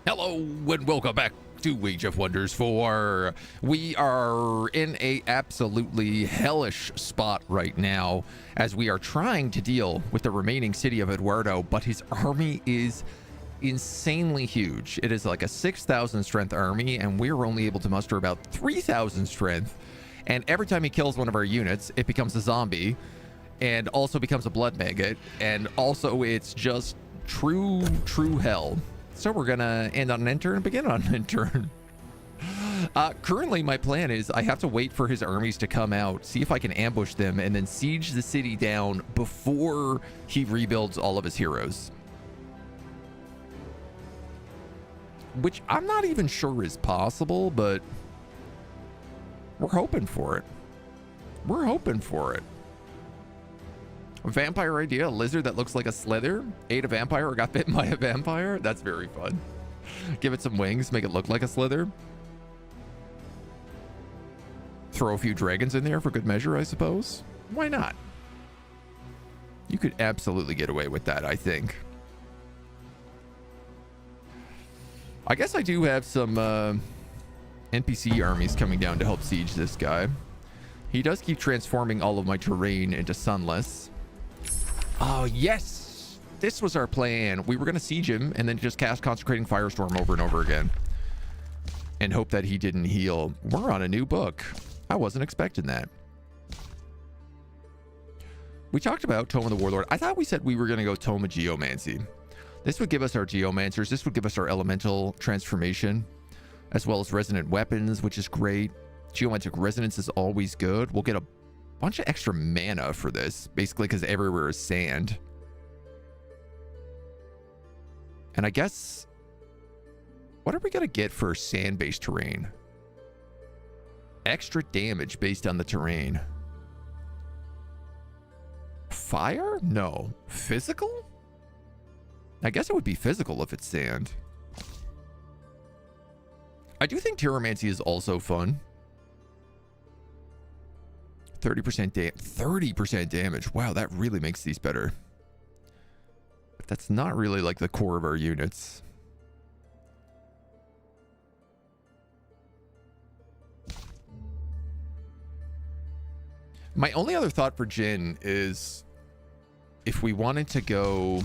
Hello and welcome back to Age of Wonders 4. We are in a absolutely hellish spot right now as we are trying to deal with the remaining city of Eduardo, but his army is insanely huge. It is like a 6,000 strength army, and we're only able to muster about 3,000 strength. And every time he kills one of our units, it becomes a zombie and also becomes a blood maggot, and also it's just true hell. So we're gonna end on an end turn and begin on an end turn. Currently my plan is I have to wait for his armies to come out, see if I can ambush them, and then siege the city down before he rebuilds all of his heroes, which I'm not even sure is possible, but we're hoping for it. We're hoping for it. Vampire idea, a lizard that looks like a slither, ate a vampire or got bitten by a vampire. That's very fun. Give it some wings, make it look like a slither. Throw a few dragons in there for good measure, I suppose. Why not? You could absolutely get away with that, I think. I guess I do have some NPC armies coming down to help siege this guy. He does keep transforming all of my terrain into sunless. Oh, yes. This was our plan. We were going to siege him and then just cast Consecrating Firestorm over and over again and hope that he didn't heal. We're on a new book. I wasn't expecting that. We talked about Tome of the Warlord. I thought we said we were going to go Tome of Geomancy. This would give us our Geomancers. This would give us our Elemental Transformation, as well as Resonant Weapons, which is great. Geomantic Resonance is always good. We'll get a bunch of extra mana for this, basically because everywhere is sand. And I guess, what are we going to get for sand-based terrain? Extra damage based on the terrain. Fire? No. Physical? I guess it would be physical if it's sand. I do think Terramancy is also fun. 30% damage. Wow, that really makes these better. But that's not really like the core of our units. My only other thought for Jin is if we wanted to go...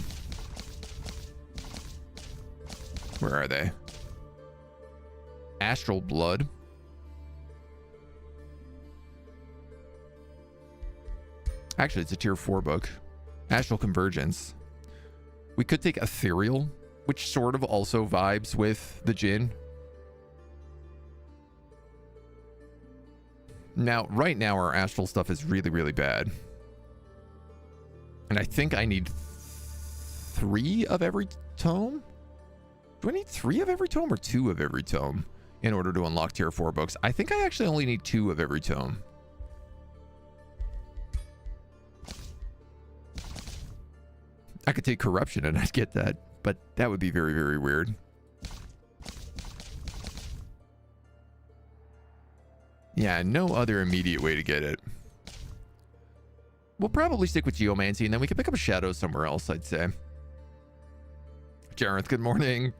Where are they? Astral Blood. Actually, it's a tier 4 book. Astral Convergence. We could take Ethereal, which sort of also vibes with the Jinn. Now, right now, our Astral stuff is really bad. And I think I need 3 of every tome? Do I need 3 of every tome or 2 of every tome in order to unlock tier 4 books? I think I actually only need 2 of every tome. I could take Corruption and I'd get that, but that would be very weird. Yeah, no other immediate way to get it. We'll probably stick with Geomancy, and then we can pick up a Shadow somewhere else, I'd say. Jareth, good morning.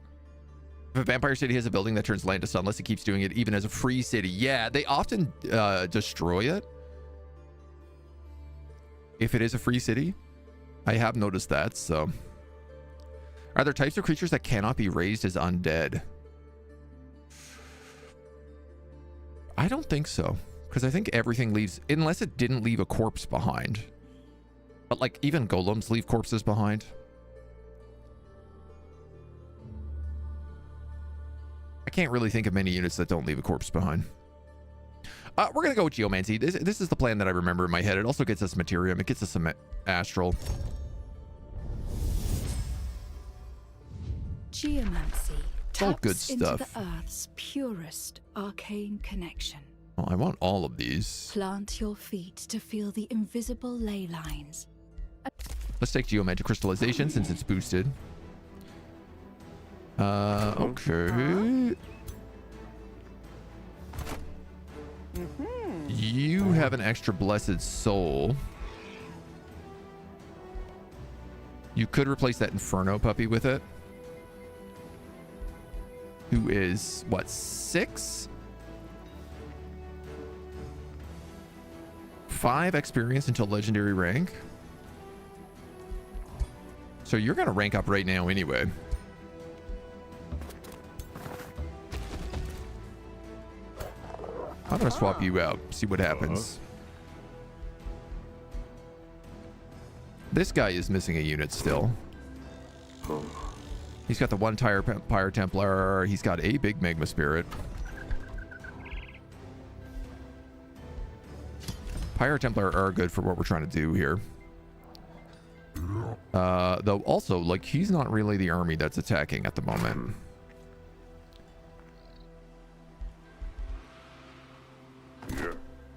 If a vampire city has a building that turns land to sunless, it keeps doing it even as a free city. Yeah, they often destroy it if it is a free city. I have noticed that, so. Are there types of creatures that cannot be raised as undead? I don't think so, because I think everything leaves, unless it didn't leave a corpse behind. But like even golems leave corpses behind. I can't really think of many units that don't leave a corpse behind. We're gonna go with Geomancy. This is the plan that I remember in my head. It also gets us Materium. It gets us some Astral. Geomancy All good taps into stuff. the Earth's purest arcane connection. Well, I want all of these. Plant your feet to feel the invisible ley lines. Let's take Geomantic Crystallization since it's boosted. Okay. You have an extra Blessed Soul. You could replace that Inferno puppy with it. who is, what, 6? 5 experience until legendary rank. So you're going to rank up right now anyway. I'm going to swap you out, see what happens. This guy is missing a unit still. He's got the 1 Pyre Templar. He's got a big Magma Spirit. Pyre Templar are good for what we're trying to do here. Though also, like, he's not really the army that's attacking at the moment.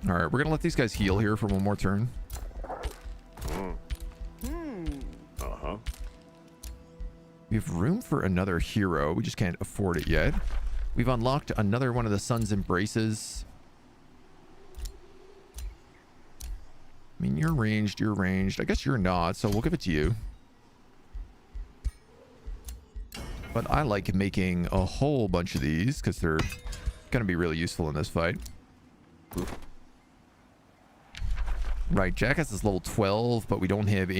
All right, we're gonna let these guys heal here for one more turn. We have room for another hero. We just can't afford it yet. We've unlocked another one of the Sun's Embraces. I mean, you're ranged, you're ranged. I guess you're not, so we'll give it to you. But I like making a whole bunch of these because they're going to be really useful in this fight. Right, Jack has this level 12, but we don't have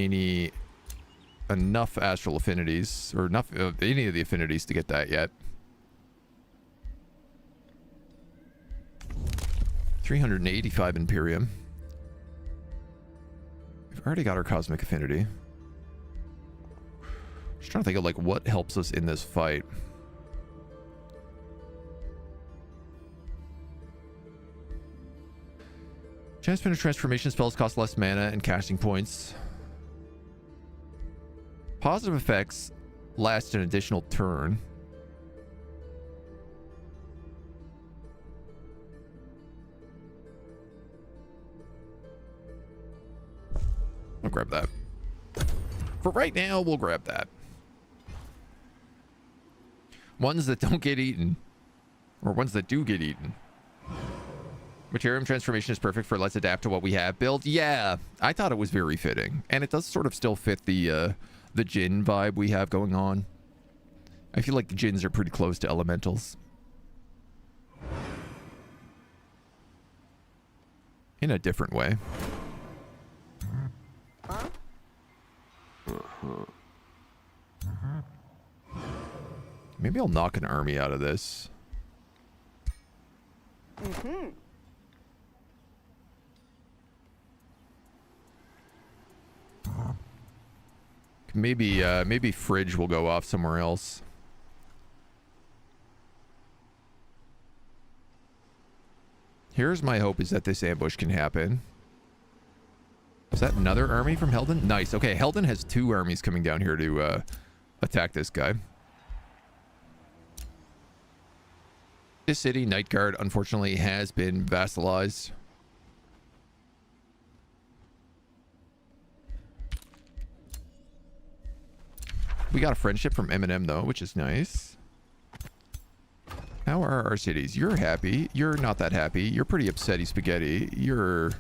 enough astral affinities, or enough of any of the affinities to get that yet. 385 Imperium. We've already got our cosmic affinity. Just trying to think of like what helps us in this fight. Chance finish transformation spells cost less mana and casting points. Positive effects last an additional turn. I'll grab that. For right now, we'll grab that. Ones that don't get eaten. Or ones that do get eaten. Materium transformation is perfect for let's adapt to what we have built. Yeah, I thought it was very fitting. And it does sort of still fit the Djinn vibe we have going on. I feel like the Djinns are pretty close to elementals. In a different way. Maybe I'll knock an army out of this. Maybe Fridge will go off somewhere else. Here's my hope, is that this ambush can happen. Is that another army from Helden? Nice. Okay, Helden has 2 armies coming down here to attack this guy. This city, Night Guard, unfortunately has been vassalized. We got a friendship from Eminem, though, which is nice. How are our cities? You're happy. You're not that happy. You're pretty upsetty spaghetti. You're...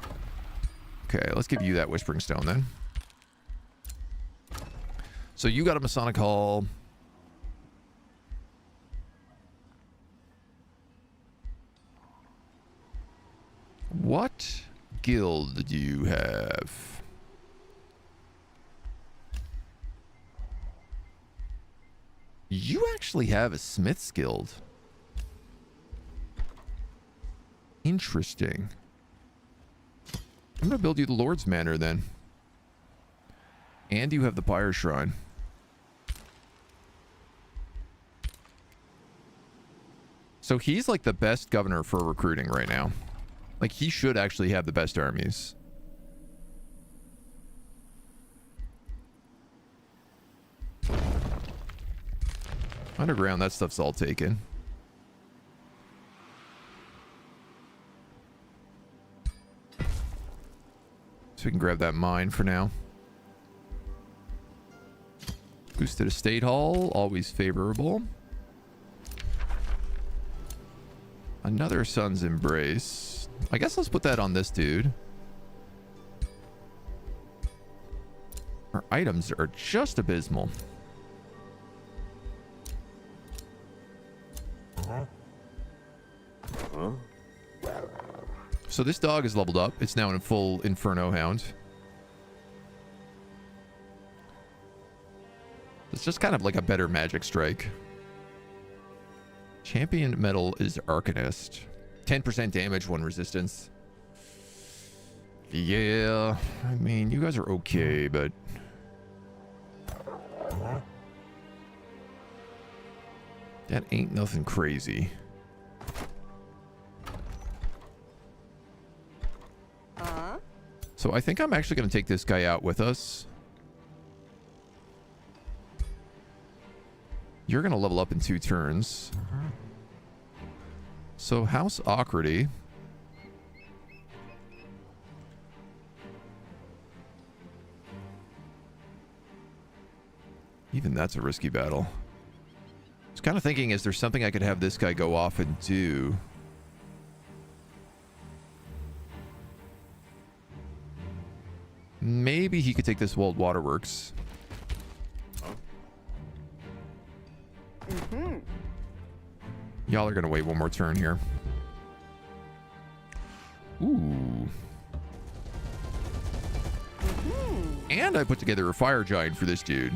Okay, let's give you that Whispering Stone, then. So you got a Masonic Hall. What guild do you have? You actually have a Smith's Guild. Interesting. I'm going to build you the Lord's Manor then. And you have the Pyre Shrine. So he's like the best governor for recruiting right now. Like, he should actually have the best armies. Underground, that stuff's all taken. So we can grab that mine for now. Boosted Estate Hall, always favorable. Another Sun's Embrace. I guess let's put that on this dude. Our items are just abysmal. So this dog is leveled up. It's now in full Inferno Hound. It's just kind of like a better magic strike. Champion metal is Arcanist. 10% damage, 1 resistance. Yeah, I mean, you guys are okay, but... that ain't nothing crazy. So I think I'm actually going to take this guy out with us. You're going to level up in 2 turns. So House Ocrity. Even that's a risky battle. I was kind of thinking, is there something I could have this guy go off and do? Maybe he could take this Walled Waterworks. Y'all are going to wait 1 more turn here. Ooh. And I put together a Fire Giant for this dude.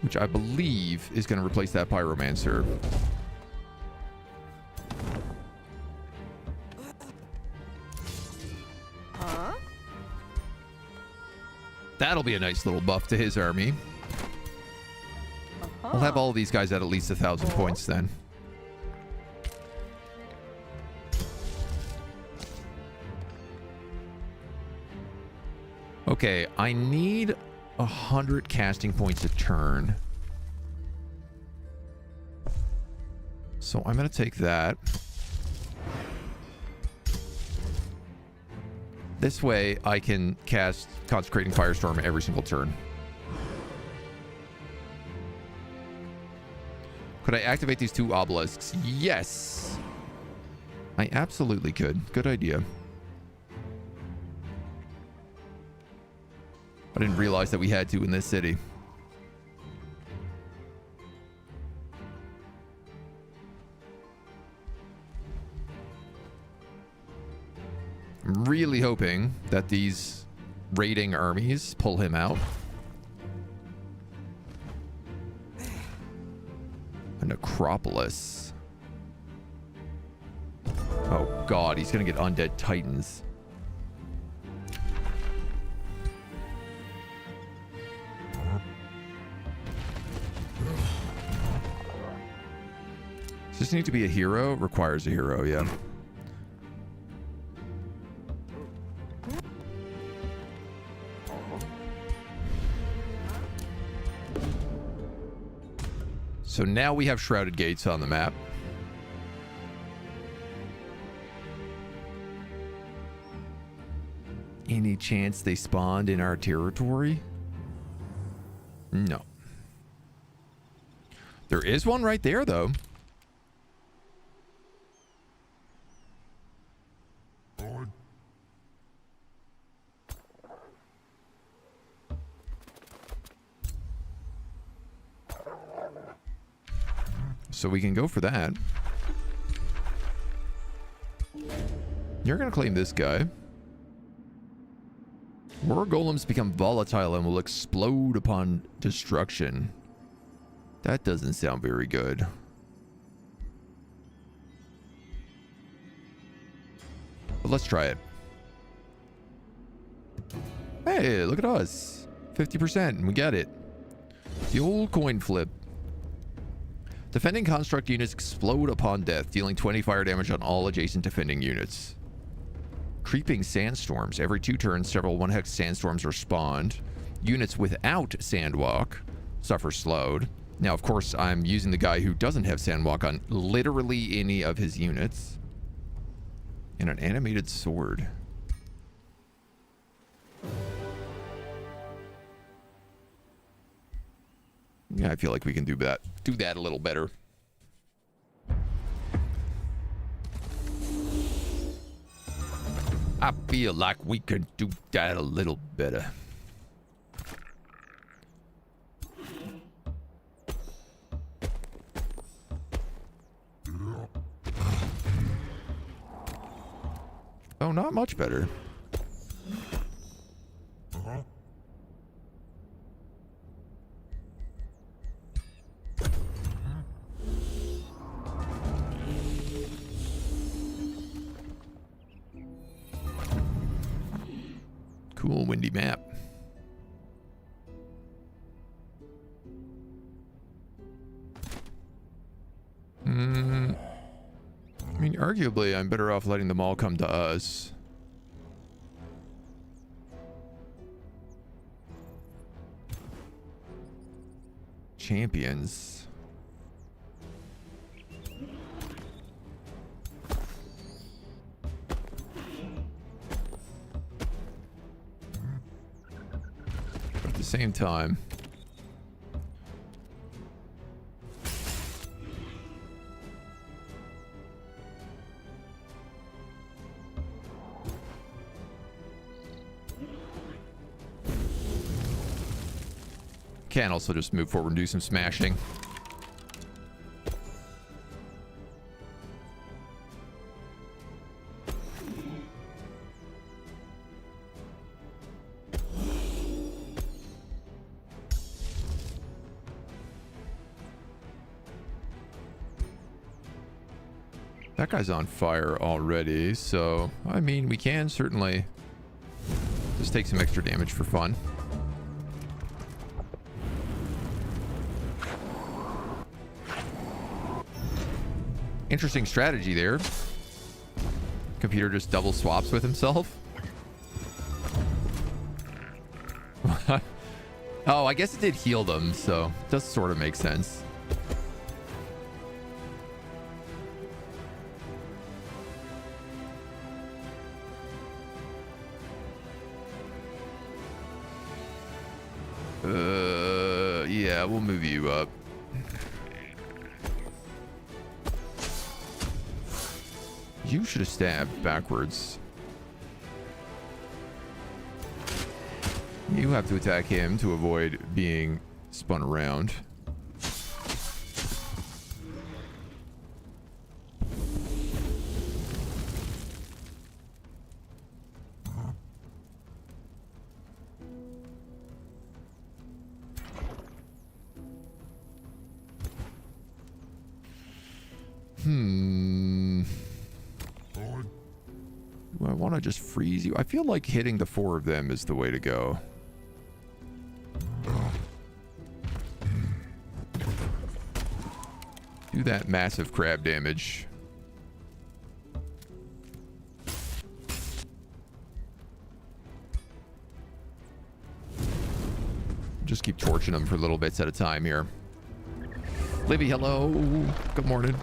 Which I believe is going to replace that Pyromancer. That'll be a nice little buff to his army. We'll have all of these guys at least 1,000 points then. Okay, I need 100 casting points a turn. So I'm going to take that. This way I can cast Consecrating Firestorm every single turn. Could I activate these 2 obelisks? Yes! I absolutely could. Good idea. I didn't realize that we had to in this city. I'm really hoping that these raiding armies pull him out. A necropolis. Oh god, he's gonna get undead titans. Does this need to be a hero? Requires a hero, yeah. So now we have Shrouded Gates on the map. Any chance they spawned in our territory? No. There is one right there, though. So we can go for that. You're going to claim this guy. War golems become volatile and will explode upon destruction. That doesn't sound very good. But let's try it. Hey, look at us. 50%, and we got it. The old coin flip. Defending construct units explode upon death, dealing 20 fire damage on all adjacent defending units. Creeping sandstorms. Every 2 turns, several 1-hex sandstorms are spawned. Units without Sandwalk suffer slowed. Now, of course, I'm using the guy who doesn't have Sandwalk on literally any of his units. And an animated sword. Yeah, I feel like we can do that a little better. I feel like we can do that a little better. Oh, not much better. Cool windy map. I mean, arguably, I'm better off letting them all come to us. Champions. But at the same time, can also just move forward and do some smashing. That guy's on fire already, so I mean, we can certainly just take some extra damage for fun. Interesting strategy there. Computer just double swaps with himself. Oh, I guess it did heal them, so it does sort of make sense. Yeah, we'll move you up. You should have stabbed backwards. You have to attack him to avoid being spun around. Do I want to just freeze you? I feel like hitting the 4 of them is the way to go. Do that massive crab damage. Just keep torching them for little bits at a time here. Libby, hello. Good morning.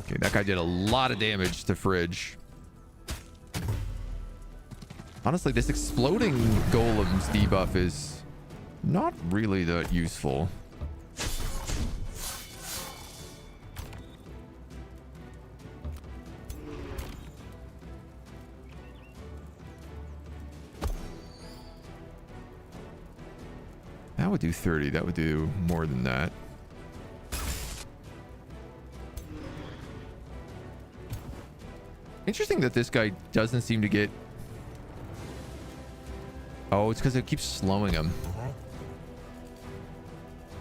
Okay, that guy did a lot of damage to Fridge. Honestly, this exploding golem's debuff is not really that useful. That would do 30. That would do more than that. Interesting that this guy doesn't seem to get... Oh, it's because it keeps slowing him. I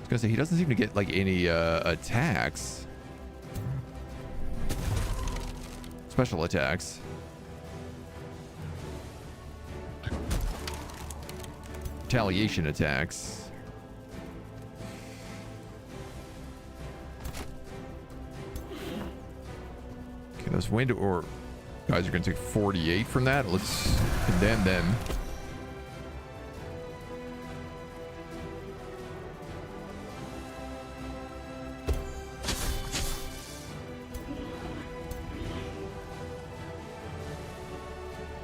was gonna say, he doesn't seem to get, like, any attacks. Special attacks. Retaliation attacks. Okay, those wind or guys are going to take 48 from that. Let's condemn them.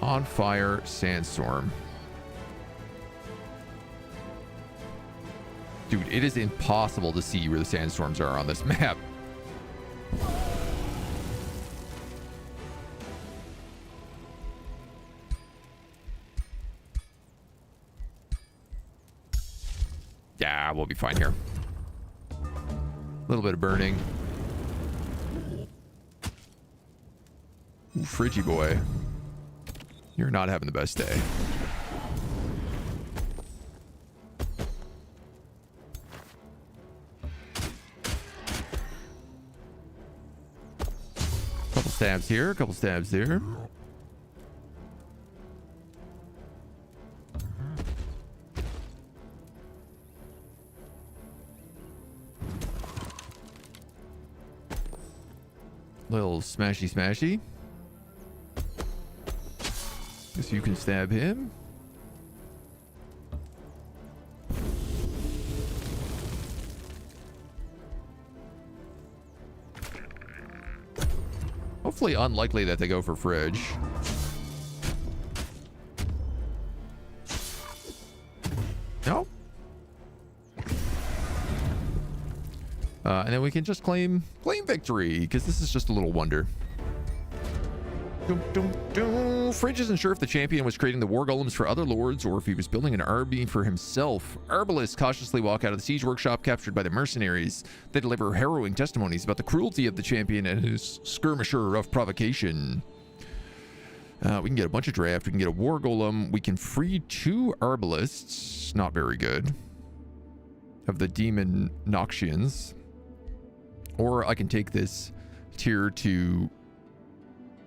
On fire sandstorm. Dude, it is impossible to see where the sandstorms are on this map. Yeah, we'll be fine here. A little bit of burning. Friggy boy. You're not having the best day. Couple stabs here, couple stabs there. Little smashy smashy. Guess you can stab him. Hopefully unlikely that they go for fridge. No. And then we can just claim victory, because this is just a little wonder. Fridge isn't sure if the champion was creating the war golems for other lords or if he was building an army for himself. Herbalists cautiously walk out of the siege workshop captured by the mercenaries. They deliver harrowing testimonies about the cruelty of the champion and his skirmisher of provocation. We can get a bunch of draft. We can get a war golem. We can free 2 herbalists. Not very good. Of the demon Noxians. Or I can take this tier 2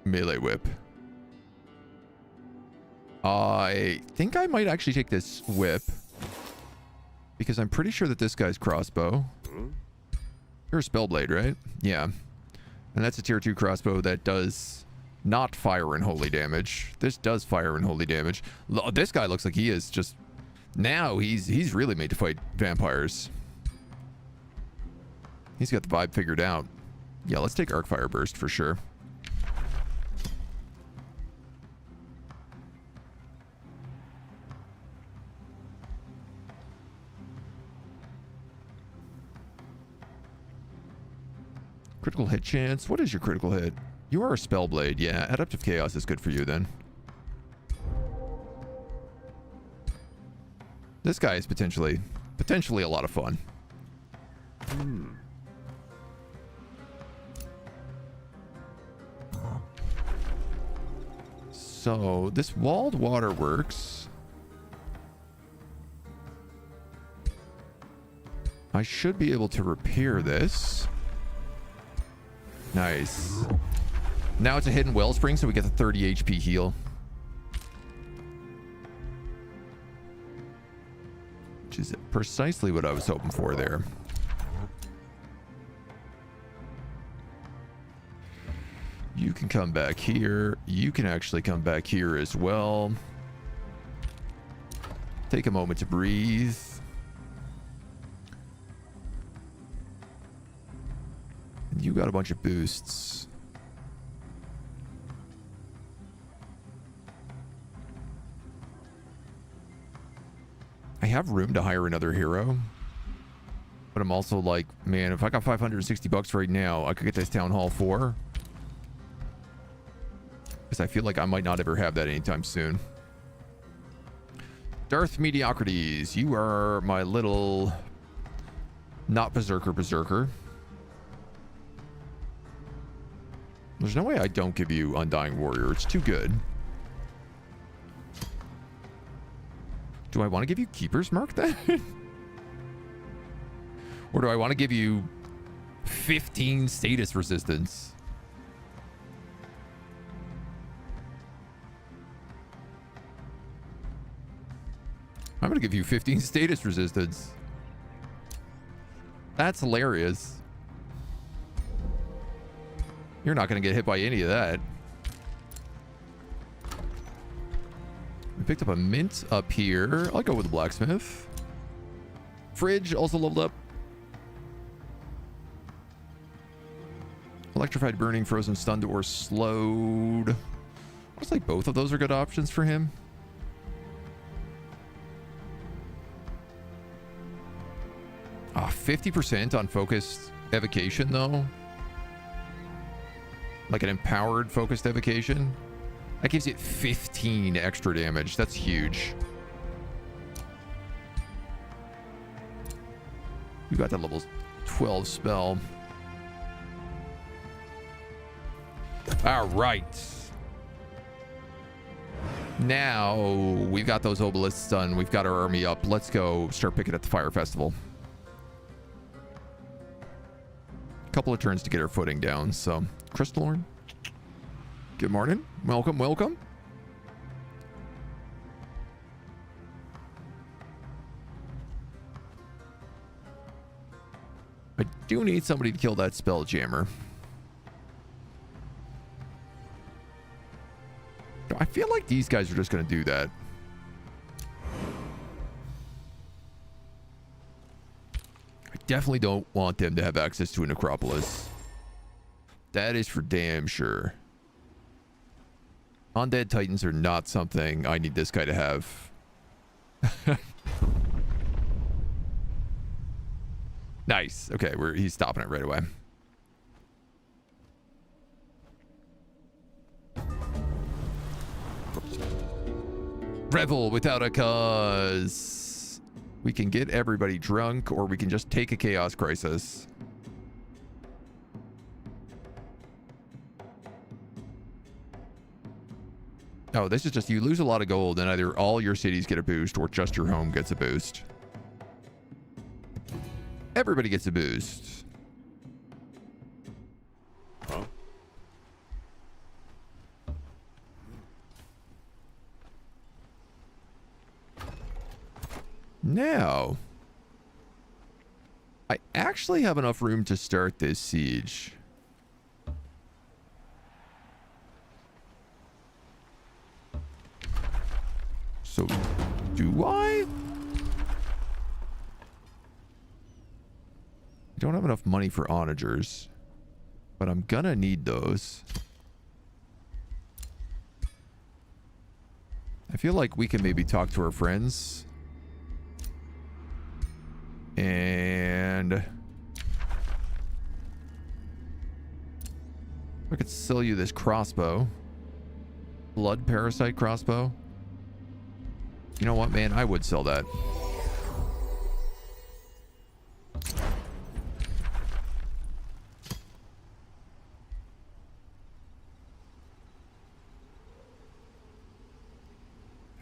melee whip. I think I might actually take this whip, because I'm pretty sure that this guy's crossbow. You're a spellblade, right? Yeah. And that's a tier 2 crossbow that does not fire and holy damage. This does fire and holy damage. This guy looks like he is just... Now he's really made to fight vampires. He's got the vibe figured out. Yeah, let's take Arcfire Burst for sure. Critical hit chance. What is your critical hit? You are a Spellblade. Yeah, Adaptive Chaos is good for you then. This guy is potentially a lot of fun. So this walled waterworks. I should be able to repair this. Nice. Now it's a hidden wellspring, so we get the 30 HP heal. Which is precisely what I was hoping for there. You can come back here. You can actually come back here as well. Take a moment to breathe. You got a bunch of boosts. I have room to hire another hero. But I'm also like, man, if I got 560 bucks right now, I could get this Town Hall 4. Because I feel like I might not ever have that anytime soon. Darth Mediocrities, you are my little not berserker. There's no way I don't give you Undying Warrior. It's too good. Do I want to give you Keeper's Mark then? Or do I want to give you 15 status resistance? I'm going to give you 15 status resistance. That's hilarious. You're not going to get hit by any of that. We picked up a mint up here. I'll go with the blacksmith. Fridge also leveled up. Electrified, burning, frozen, stunned, or slowed. Looks like both of those are good options for him. Ah, 50% on focused evocation though. Like an empowered focused evocation. That gives it 15 extra damage. That's huge. You got that level 12 spell. All right. Now we've got those obelisks done. We've got our army up. Let's go start picking at the fire festival. Couple of turns to get our footing down. So, Crystalorn, good morning. Welcome, welcome. I do need somebody to kill that Spelljammer. I feel like these guys are just going to do that. I definitely don't want them to have access to a necropolis. That is for damn sure. Undead Titans are not something I need this guy to have. Nice. Okay, he's stopping it right away. Revel without a cause. We can get everybody drunk, or we can just take a chaos crisis. Oh, this is just, you lose a lot of gold and either all your cities get a boost or just your home gets a boost. Everybody gets a boost. Huh? Now, I actually have enough room to start this siege. So, do I? I don't have enough money for onagers, but I'm gonna need those. I feel like we can maybe talk to our friends. And I could sell you this crossbow. Blood parasite crossbow. You know what, man? I would sell that.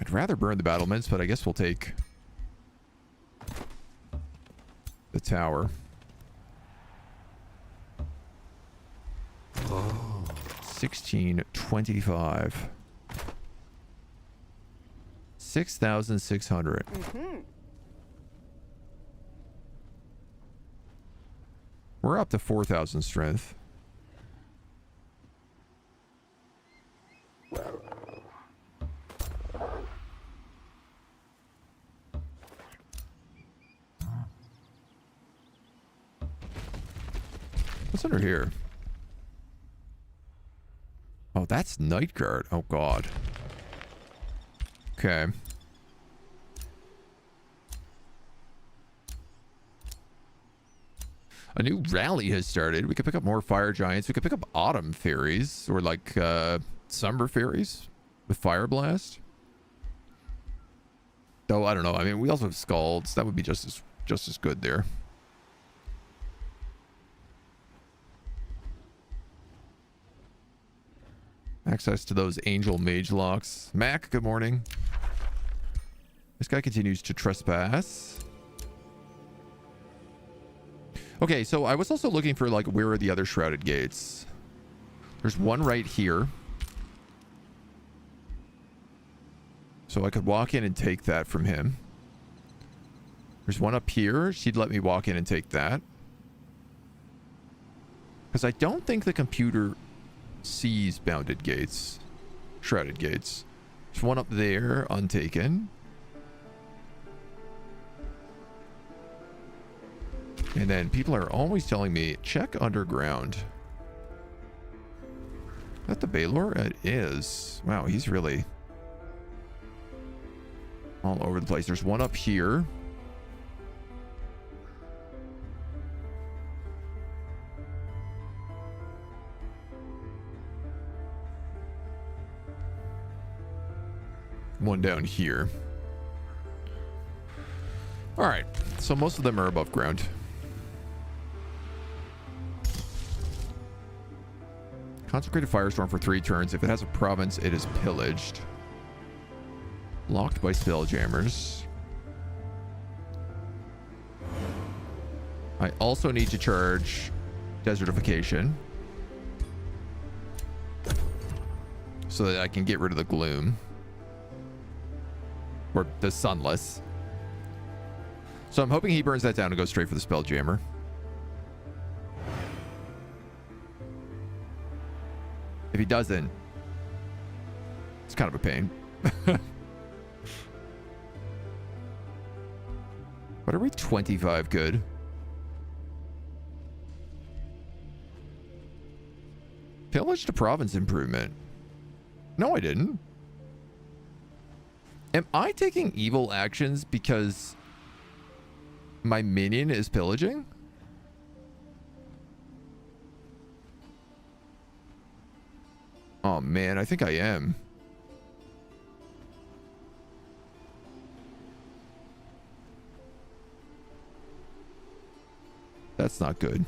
I'd rather burn the battlements, but I guess we'll take the tower. Oh. 1625. 6,600. We're up to 4,000 strength. What's under here? Oh, that's Night Guard. Oh, God. Okay. A new rally has started. We could pick up more fire giants. We could pick up autumn fairies or like summer fairies with fire blast. Though I don't know. I mean, we also have scalds. That would be just as good there. Access to those angel mage locks. Mac, good morning. This guy continues to trespass. Okay, so I was also looking for, like, where are the other shrouded gates? There's one right here. So I could walk in and take that from him. There's one up here. She'd let me walk in and take that. Because I don't think the computer sees bounded gates. Shrouded gates. There's one up there, untaken. And then people are always telling me, check underground. Is that the Baylor? It is. Wow, he's really all over the place. There's one up here. One down here. All right, so most of them are above ground. Consecrated Firestorm for 3 turns. If it has a province, it is pillaged. Blocked by spelljammers. I also need to charge desertification so that I can get rid of the gloom. Or the sunless. So I'm hoping he burns that down and goes straight for the spelljammer. If he doesn't, it's kind of a pain. What are we? 25 good. Pillage to province improvement. No, I didn't. Am I taking evil actions because my minion is pillaging? Oh man, I think I am. That's not good.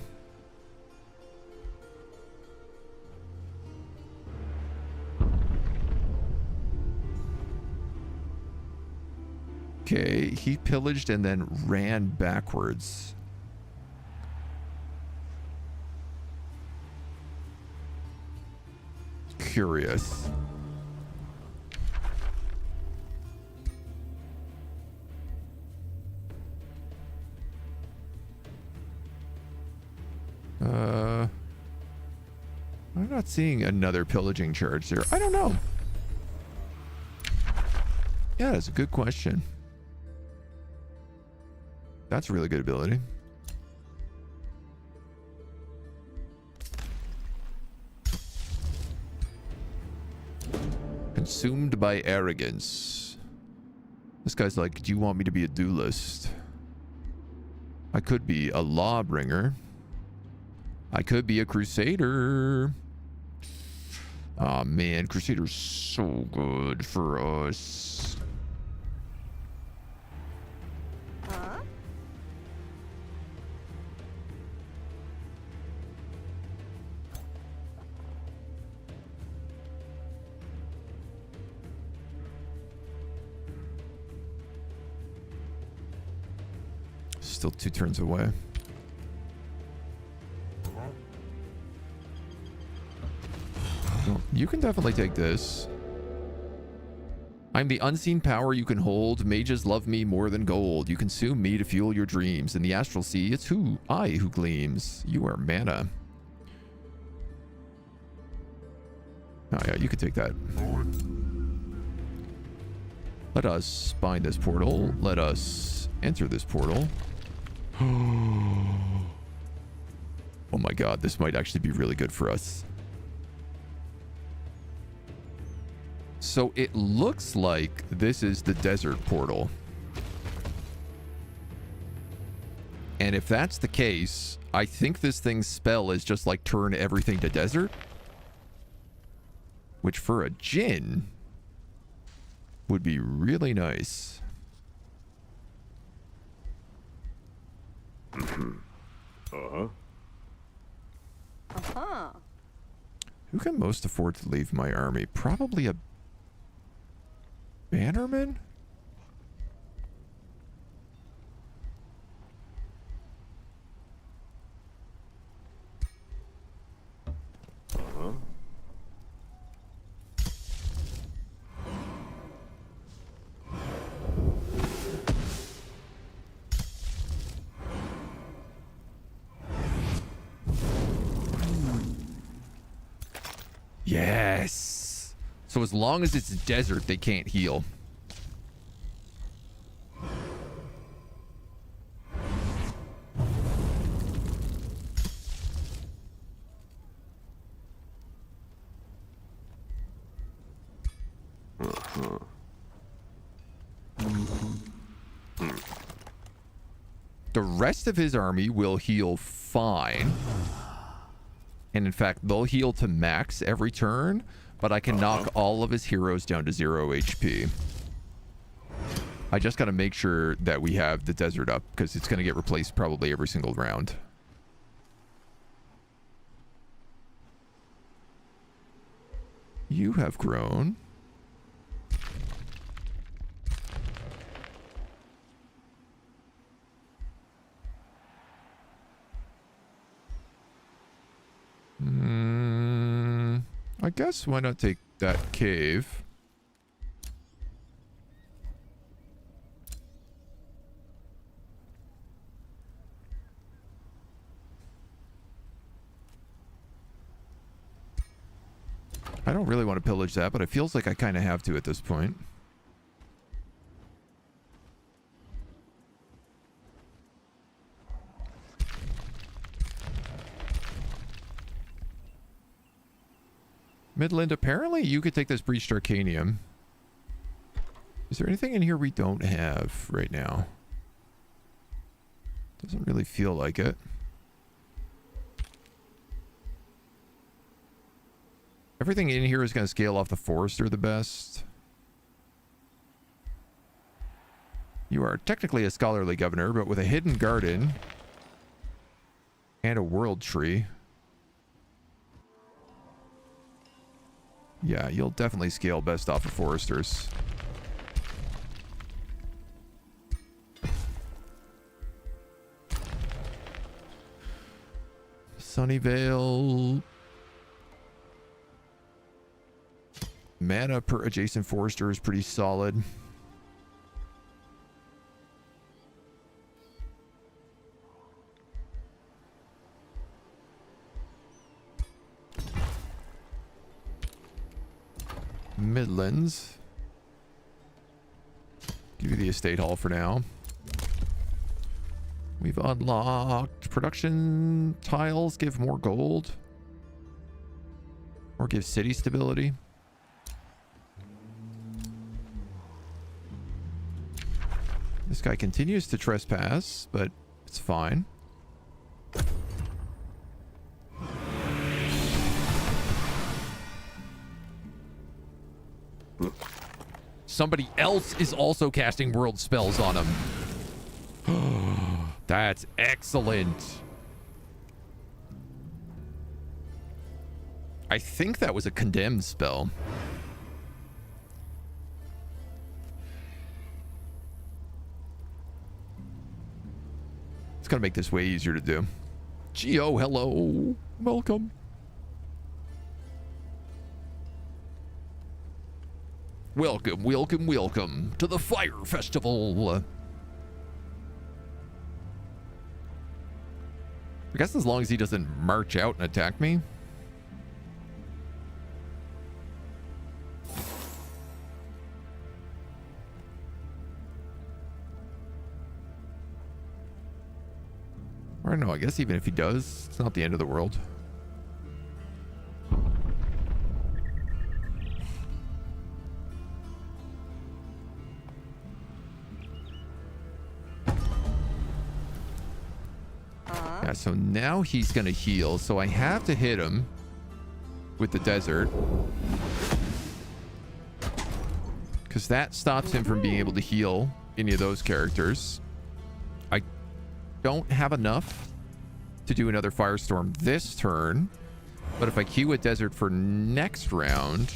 Okay, he pillaged and then ran backwards. Curious. I'm not seeing another pillaging charge there. I don't know. Yeah, that's a good question. That's a really good ability. Consumed by arrogance. This guy's like, do you want me to be a duelist? I could be a lawbringer. I could be a crusader. Oh man, crusader's so good for us. Huh? Still 2 turns away. Well, you can definitely take this. I'm the unseen power you can hold. Mages love me more than gold. You consume me to fuel your dreams. In the astral sea, it's I who gleams. You are mana. Oh yeah, you can take that. Let us find this portal. Let us enter this portal. Oh my god, this might actually be really good for us. So it looks like this is the desert portal. And if that's the case, I think this thing's spell is just like turn everything to desert. Which for a djinn would be really nice. Uh-huh. Who can most afford to leave my army? Probably a bannerman? Uh-huh. Yes. So as long as it's desert, they can't heal. The rest of his army will heal fine. And in fact, they'll heal to max every turn, but I can knock all of his heroes down to 0 HP. I just got to make sure that we have the desert up, because it's going to get replaced probably every single round. You have grown. guess why not take that cave? I don't really want to pillage that, but it feels like I kind of have to at this point. Midland, apparently you could take this breached arcanium. Is there anything in here we don't have right now? Doesn't really feel like it. Everything in here is going to scale off the Forester the best. You are technically a scholarly governor, but with a hidden garden and a world tree. Yeah, you'll definitely scale best off of Foresters. Sunnyvale. Mana per adjacent Forester is pretty solid. Midlands. Give you the estate hall for now. We've unlocked production tiles, give more gold. Or give city stability. This guy continues to trespass, but it's fine. Somebody else is also casting world spells on him. That's excellent. I think that was a condemn spell. It's gonna make this way easier to do. Geo, hello. Welcome. Welcome, welcome, welcome to the Fire Festival. I guess as long as he doesn't march out and attack me. Or no, I guess even if he does, it's not the end of the world. Yeah, so now he's going to heal. So I have to hit him with the desert. Because that stops him from being able to heal any of those characters. I don't have enough to do another firestorm this turn. But if I queue a desert for next round,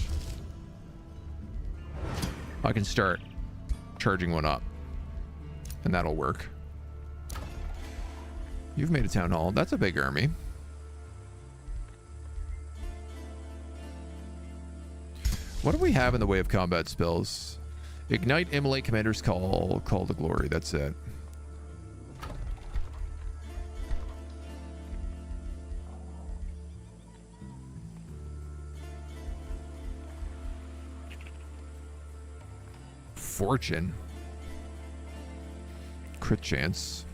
I can start charging one up. And that'll work. You've made a town hall. That's a big army. What do we have in the way of combat spells? Ignite, Immolate, Commander's Call, Call to Glory. That's it. Fortune. Crit chance.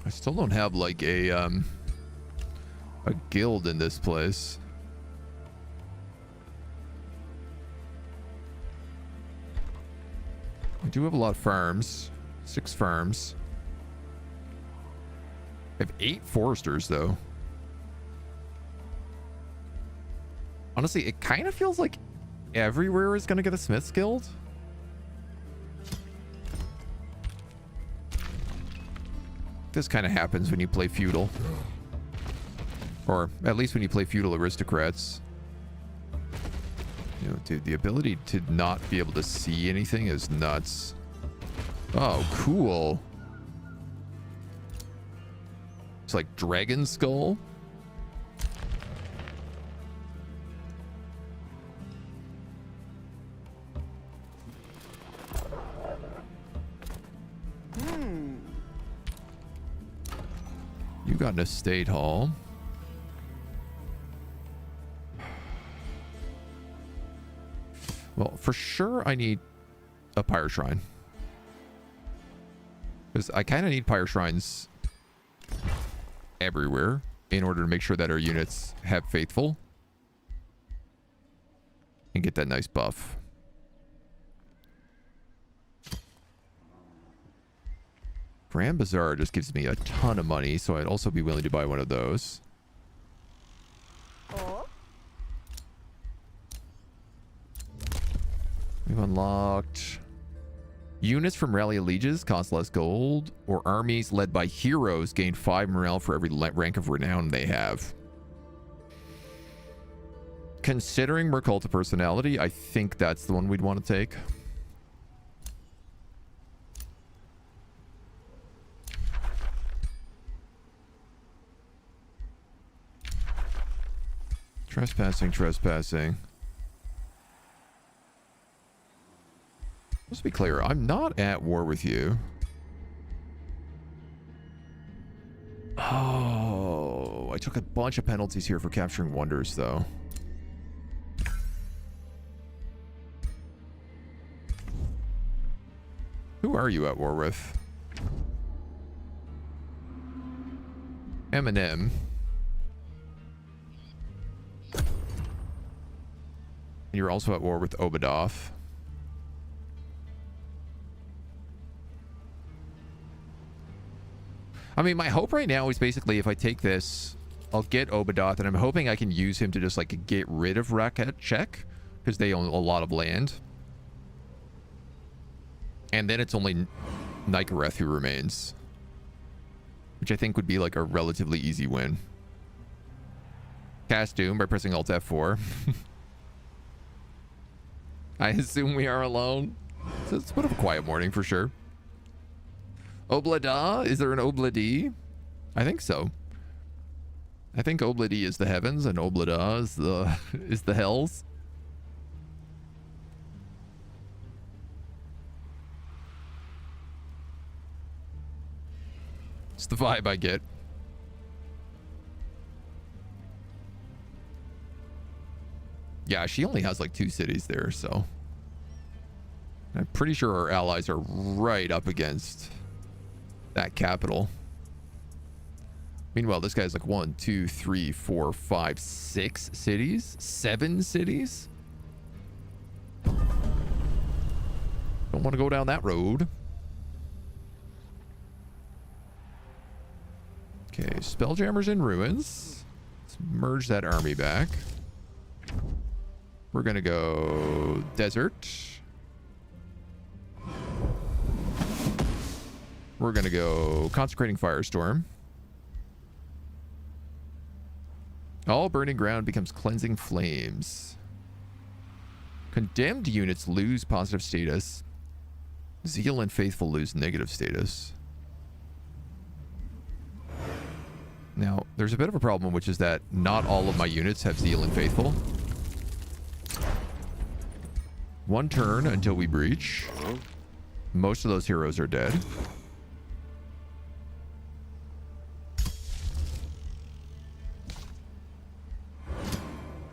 I still don't have like a guild in this place. I do have a lot of farms. 6 farms. I have 8 foresters though. Honestly, it kind of feels like everywhere is gonna get a Smith's Guild. This kind of happens when you play feudal, or at least when you play feudal aristocrats. You know, dude, the ability to not be able to see anything is nuts. Oh, cool. It's like dragon skull. You got an estate hall. Well, for sure I need a pyre shrine. Because I kind of need pyre shrines everywhere in order to make sure that our units have faithful and get that nice buff. Grand Bazaar just gives me a ton of money, so I'd also be willing to buy one of those. We've unlocked units from Rally of Lieges cost less gold, or armies led by heroes gain 5 morale for every rank of renown they have. Considering Merculta personality, I think that's the one we'd want to take. Trespassing. Let's be clear, I'm not at war with you. Oh, I took a bunch of penalties here for capturing wonders, though. Who are you at war with? Eminem. You're also at war with Obadov. I mean, my hope right now is basically if I take this, I'll get Obadoth, and I'm hoping I can use him to just like get rid of Raket Check, because they own a lot of land. And then it's only Nikareth who remains, which I think would be like a relatively easy win. Cast Doom by pressing Alt F4. I assume we are alone. So it's a bit of a quiet morning for sure. Oblada? Is there an Obladi? I think so. I think Obladi is the heavens and Oblada is the hells. It's the vibe I get. Yeah, she only has like 2 cities there, so I'm pretty sure our allies are right up against that capital. Meanwhile, this guy's like 1, 2, 3, 4, 5, 6 cities, 7 cities. Don't want to go down that road. Okay, Spelljammer's in ruins. Let's merge that army back. We're gonna go desert. We're gonna go consecrating firestorm. All burning ground becomes cleansing flames. Condemned units lose positive status. Zeal and faithful lose negative status. Now, there's a bit of a problem, which is that not all of my units have zeal and faithful. 1 turn until we breach. Most of those heroes are dead.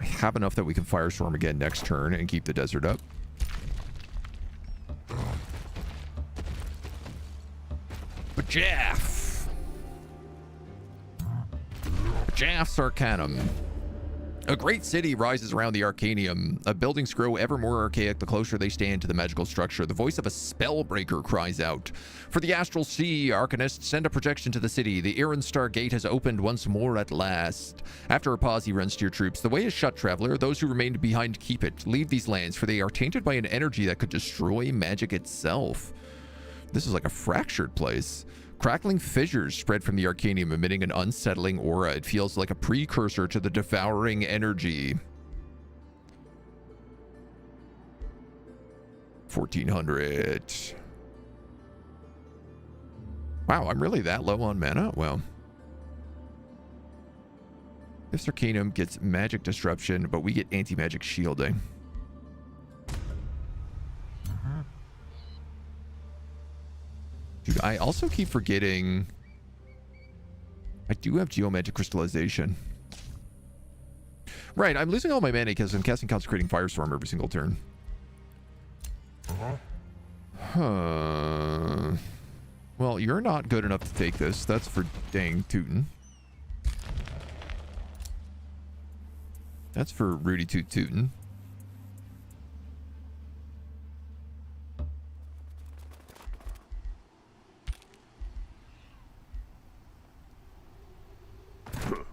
I have enough that we can firestorm again next turn and keep the desert up. Bajaff! Bajaff's Arcanum. A great city rises around the Arcanium. Buildings grow ever more archaic the closer they stand to the magical structure. The voice of a spellbreaker cries out. For the Astral Sea, Arcanists send a projection to the city. The Ironstar Gate has opened once more at last. After a pause, he runs to your troops. The way is shut, traveler. Those who remained behind keep it. Leave these lands, for they are tainted by an energy that could destroy magic itself. This is like a fractured place. Crackling fissures spread from the Arcanium, emitting an unsettling aura. It feels like a precursor to the devouring energy. 1400. Wow, I'm really that low on mana? Well. This Arcanum gets magic disruption, but we get anti-magic shielding. Dude, I also keep forgetting I do have geomagic crystallization. Right, I'm losing all my mana because I'm casting Consecrating Firestorm every single turn. Huh. Well, you're not good enough to take this. That's for dang tootin'. That's for Rudy Toot Tootin'.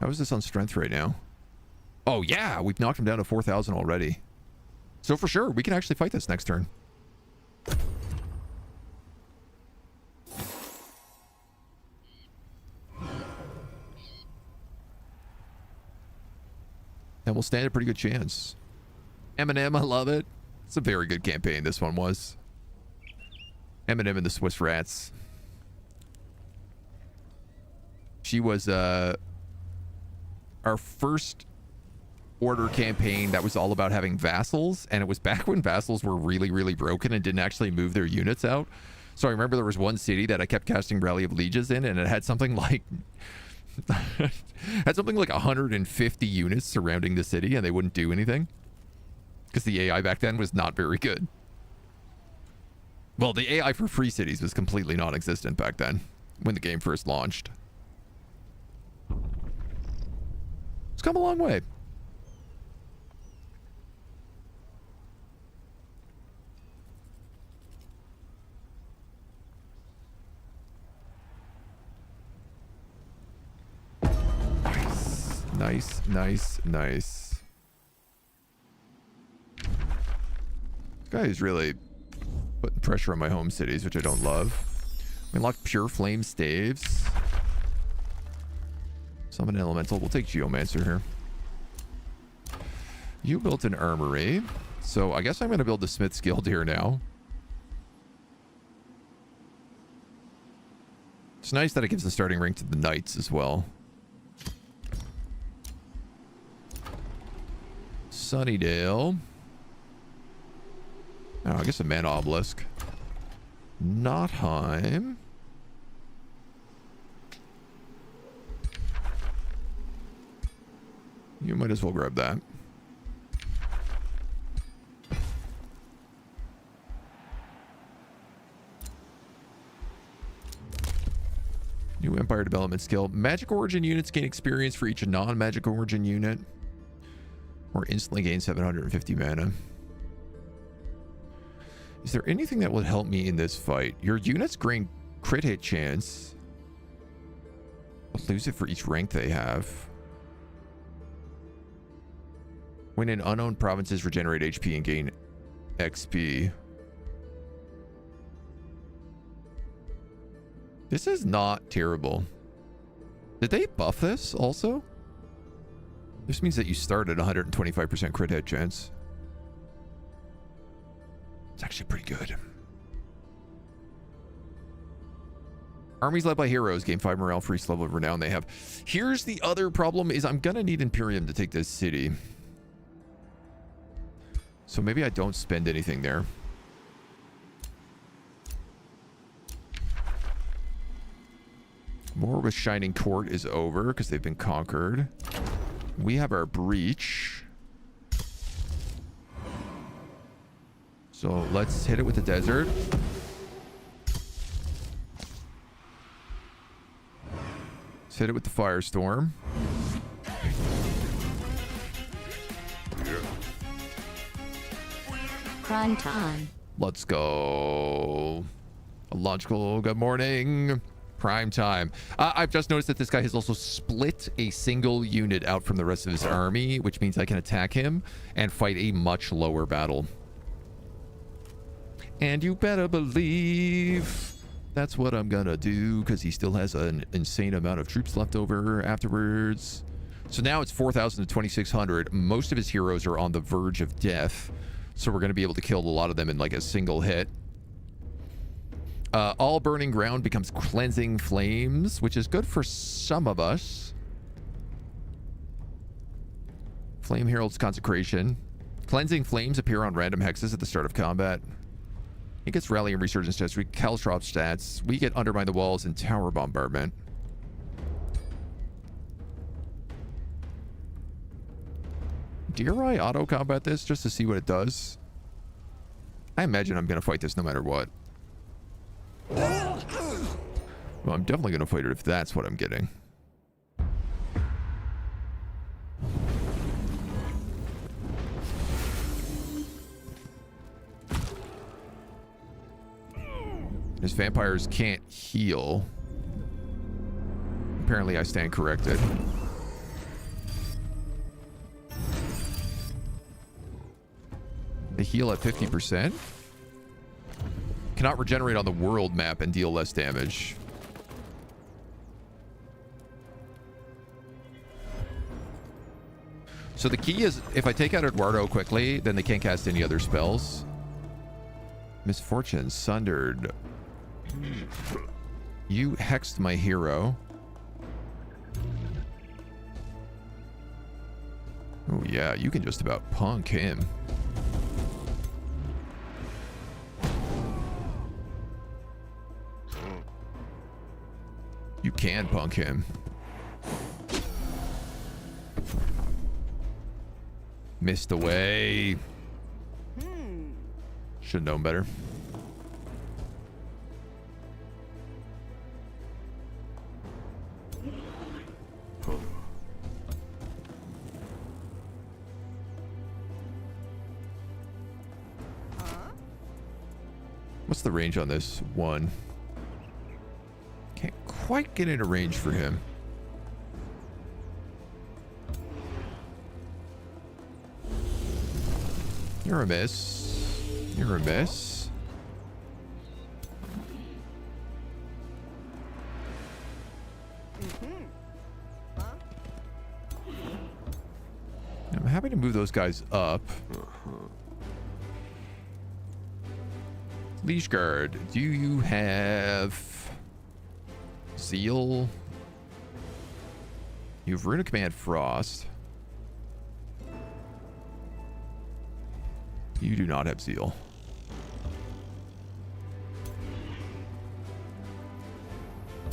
How is this on strength right now? Oh yeah, we've knocked him down to 4,000 already. So for sure, we can actually fight this next turn. And we'll stand a pretty good chance. Eminem, I love it. It's a very good campaign, this one was. Eminem and the Swiss Rats. She was our first order campaign that was all about having vassals, and it was back when vassals were really, really broken and didn't actually move their units out. So I remember there was one city that I kept casting Rally of Lieges in, and it had something like... had something like 150 units surrounding the city, and they wouldn't do anything because the AI back then was not very good. Well, the AI for free cities was completely non-existent back then when the game first launched. It's come a long way. Nice, nice, nice. This guy is really putting pressure on my home cities, which I don't love. We unlocked Pure Flame Staves. Summon an Elemental. We'll take Geomancer here. You built an Armory. So I guess I'm going to build the Smith's Guild here now. It's nice that it gives the starting rank to the Knights as well. Sunnydale. Oh, I guess a Mana Obelisk. Nottheim. You might as well grab that. New Empire Development skill. Magic Origin units gain experience for each non-Magic Origin unit. Or instantly gain 750 mana. Is there anything that would help me in this fight? Your units gain crit hit chance. But lose it for each rank they have. When in unknown provinces, regenerate HP and gain XP. This is not terrible. Did they buff this also? This means that you start at 125% crit hit chance. It's actually pretty good. Armies led by heroes gain 5 morale for each level of renown they have. Here's the other problem is I'm gonna need Imperium to take this city. So maybe I don't spend anything there. War with Shining Court is over because they've been conquered. We have our breach. So let's hit it with the desert. Let's hit it with the firestorm. Prime time. Let's go. A logical good morning. Prime time. I've just noticed that this guy has also split a single unit out from the rest of his army, which means I can attack him and fight a much lower battle. And you better believe that's what I'm gonna do, because he still has an insane amount of troops left over afterwards. So now it's 4,000 to 2,600. Most of his heroes are on the verge of death, so we're gonna be able to kill a lot of them in like a single hit. All burning ground becomes cleansing flames, which is good for some of us. Flame Herald's Consecration. Cleansing flames appear on random hexes at the start of combat. He gets Rally and Resurgence stats. We Calstrop stats. We get Undermine the Walls and Tower Bombardment. Dare I auto-combat this just to see what it does? I imagine I'm going to fight this no matter what. Well, I'm definitely going to fight it if that's what I'm getting. His vampires can't heal. Apparently I stand corrected. They heal at 50%. Cannot regenerate on the world map and deal less damage. So the key is, if I take out Eduardo quickly, then they can't cast any other spells. Misfortune, Sundered. You hexed my hero. Oh yeah, you can just about punk him. You can punk him. Missed away. Should have known better. What's the range on this one? Can't quite get into range for him. You're a miss. You're a miss. I'm happy to move those guys up. Leash Guard, do you have Zeal? You have Rune of Command Frost. You do not have Zeal.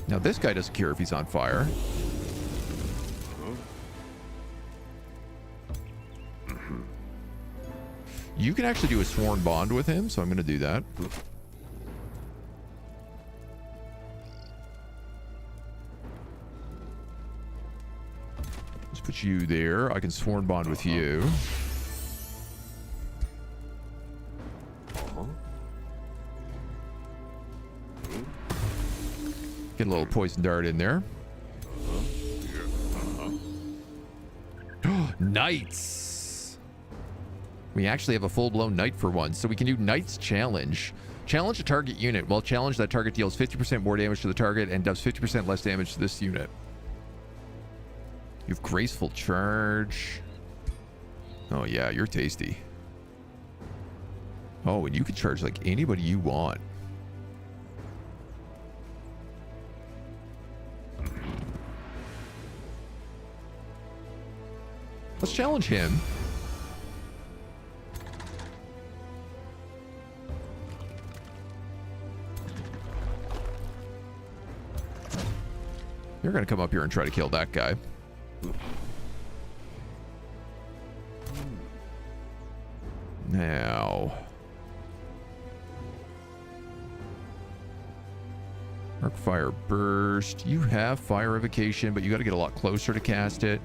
Now this guy doesn't care if he's on fire. You can actually do a Sworn Bond with him, so I'm going to do that. Let's put you there. I can Sworn Bond with you. Get a little Poison Dart in there. Knights! We actually have a full-blown Knight for once, so we can do Knight's Challenge. Challenge a target unit. While challenge, that target deals 50% more damage to the target and does 50% less damage to this unit. You have Graceful Charge. Oh yeah, you're tasty. Oh, and you can charge like anybody you want. Let's challenge him. You're going to come up here and try to kill that guy. Now. Arc Fire Burst. You have Fire Evocation, but you got to get a lot closer to cast it.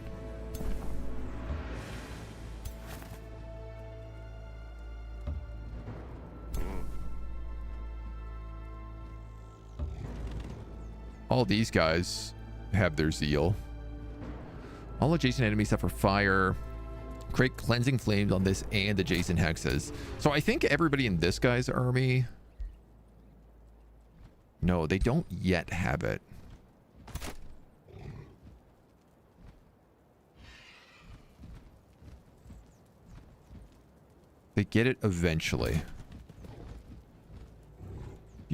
All these guys have their Zeal. All adjacent enemies suffer fire. Create Cleansing Flames on this and adjacent hexes. So I think everybody in this guy's army... No, they don't yet have it. They get it eventually.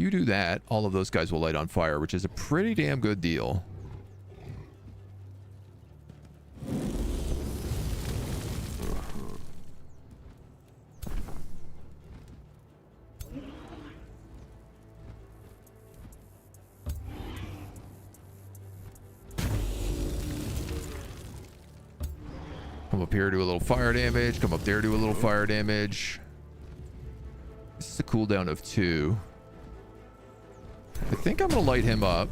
You do that, all of those guys will light on fire, which is a pretty damn good deal. Come up here, do a little fire damage. Come up there, do a little fire damage. This is a cooldown of 2. I think I'm going to light him up.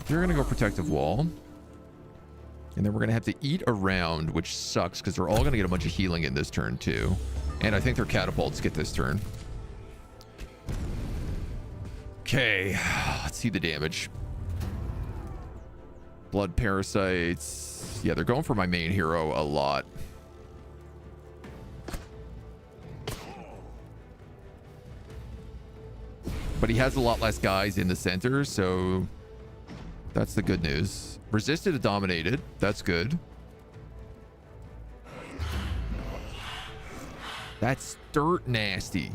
You're going to go protective wall. And then we're going to have to eat around, which sucks because they're all going to get a bunch of healing in this turn too. And I think their catapults get this turn. Okay, let's see the damage. Blood parasites. Yeah, they're going for my main hero a lot. But he has a lot less guys in the center, so that's the good news. Resisted to dominated. That's good. That's dirt nasty.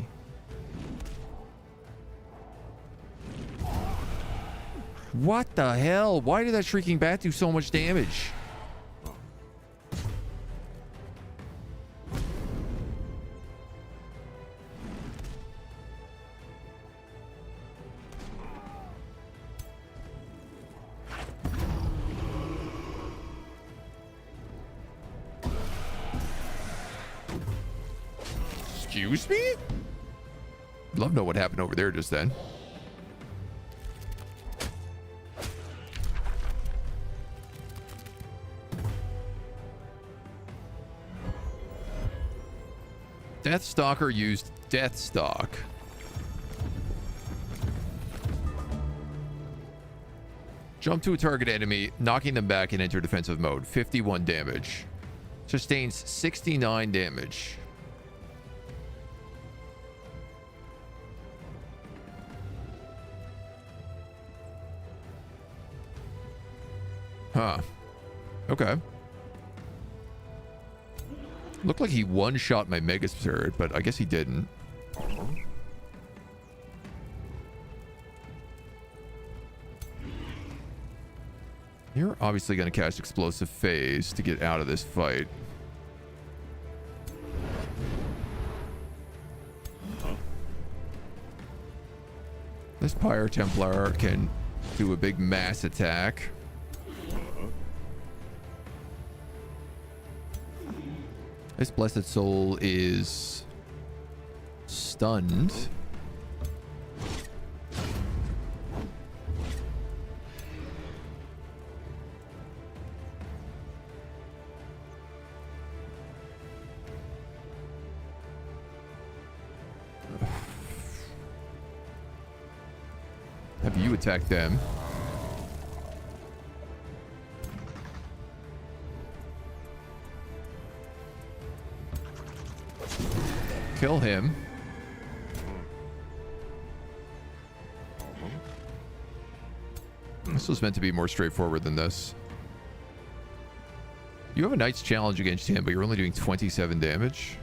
What the hell? Why did that shrieking bat do so much damage? Excuse me? Love to know what happened over there just then. Deathstalker used Deathstalk. Jump to a target enemy, knocking them back and enter defensive mode. 51 damage. Sustains 69 damage. Huh. Okay. Looked like he one-shot my Mega Spirit, but I guess he didn't. You're obviously going to cast Explosive Phase to get out of this fight. This Pyre Templar can do a big mass attack. This Blessed Soul is stunned. Have you attack them? Kill him. This was meant to be more straightforward than this. You have a Knight's Challenge against him, but you're only doing 27 damage.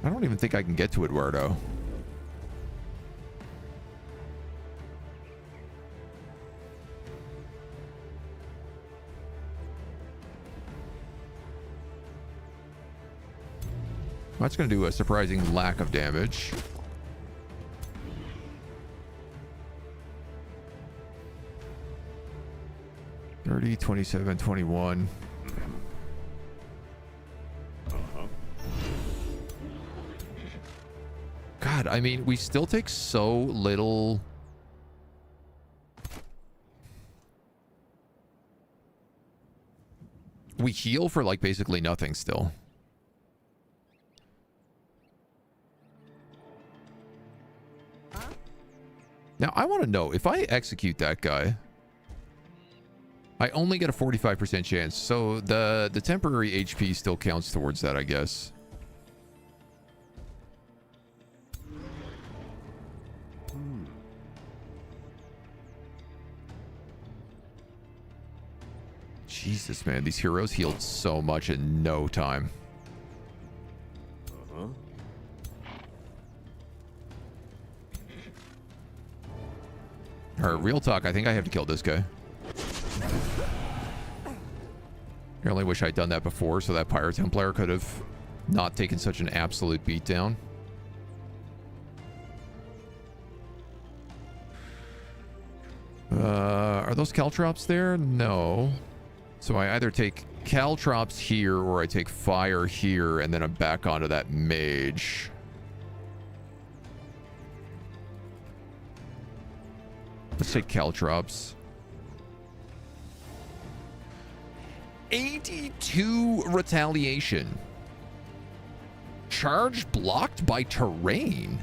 I don't even think I can get to Eduardo. That's going to do a surprising lack of damage. $30, $27, $21. God, I mean, we still take so little. We heal for like basically nothing still. Now, I want to know, if I execute that guy, I only get a 45% chance. So the temporary HP still counts towards that, I guess. Jesus, man, these heroes healed so much in no time. Uh-huh. Alright, real talk, I think I have to kill this guy. I only wish I'd done that before so that Pyro Templar could have not taken such an absolute beatdown. Are those caltrops there? No. So I either take caltrops here or I take fire here and then I'm back onto that mage. Let's take caltrops. 82 retaliation. Charge blocked by terrain.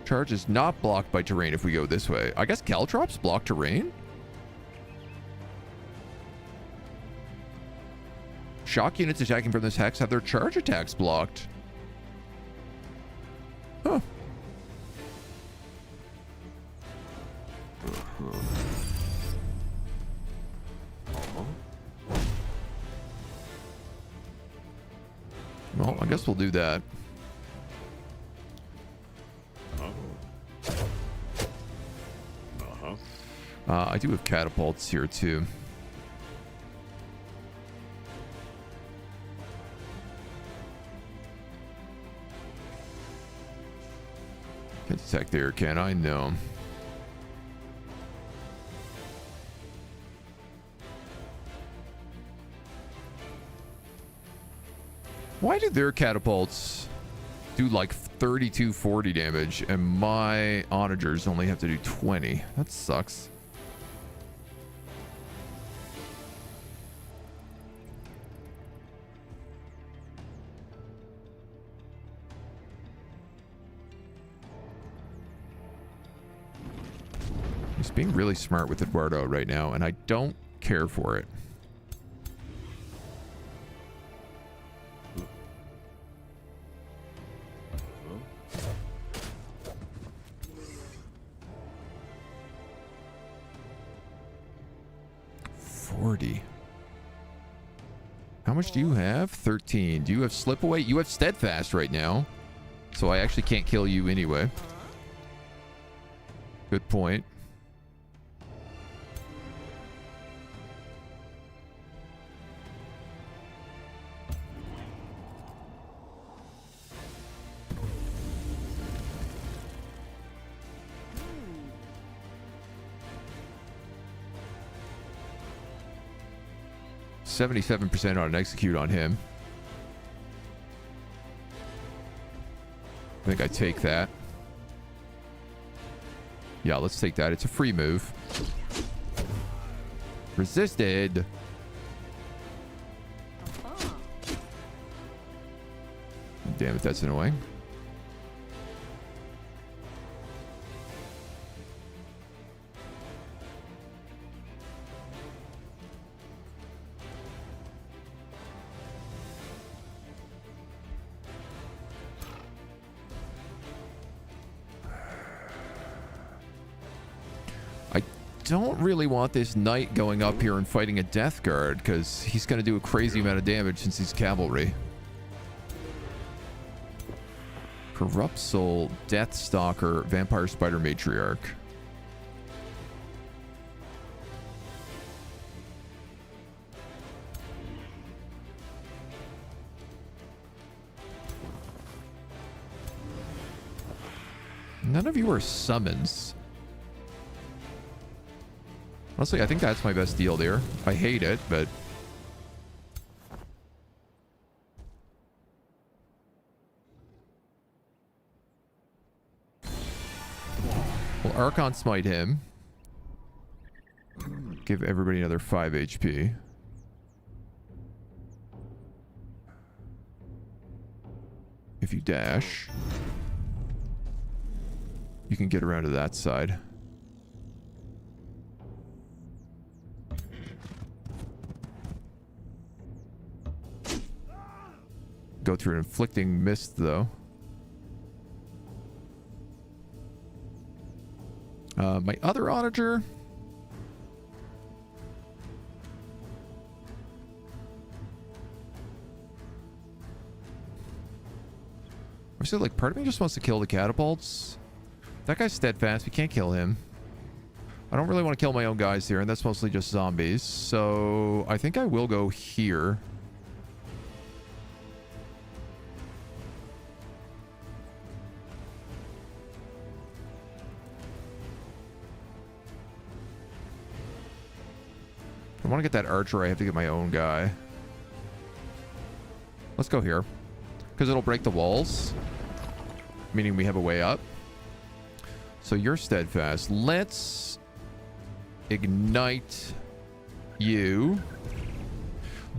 Charge is not blocked by terrain if we go this way. I guess caltrops block terrain? Shock units attacking from this hex have their charge attacks blocked. Huh. Well, I guess we'll do that. I do have catapults here too. Can't detect there, can I? No. Why do their catapults do like 3240 damage and my onagers only have to do 20? That sucks. He's being really smart with Eduardo right now, and I don't care for it. How much do you have? 13. Do you have slip away? You have steadfast right now. So I actually can't kill you anyway. Good point. %77% on an execute on him. I think I take that. Yeah, let's take that. It's a free move. Resisted. Damn it, that's annoying. Don't really want this knight going up here and fighting a death guard because he's going to do a crazy amount of damage since he's cavalry. Corrupt Soul, Death Stalker, Vampire Spider Matriarch. None of you are summons. Honestly, I think that's my best deal there. I hate it, but... Well, Archon Smite him. Give everybody another 5 HP. If you dash, you can get around to that side. Go through an inflicting mist, though. My other onager. I said, like, part of me just wants to kill the catapults. That guy's steadfast. We can't kill him. I don't really want to kill my own guys here, and that's mostly just zombies. So I think I will go here. I want to get that archer. I have to get my own guy. Let's go here. Because it'll break the walls. Meaning we have a way up. So you're steadfast. Let's ignite you.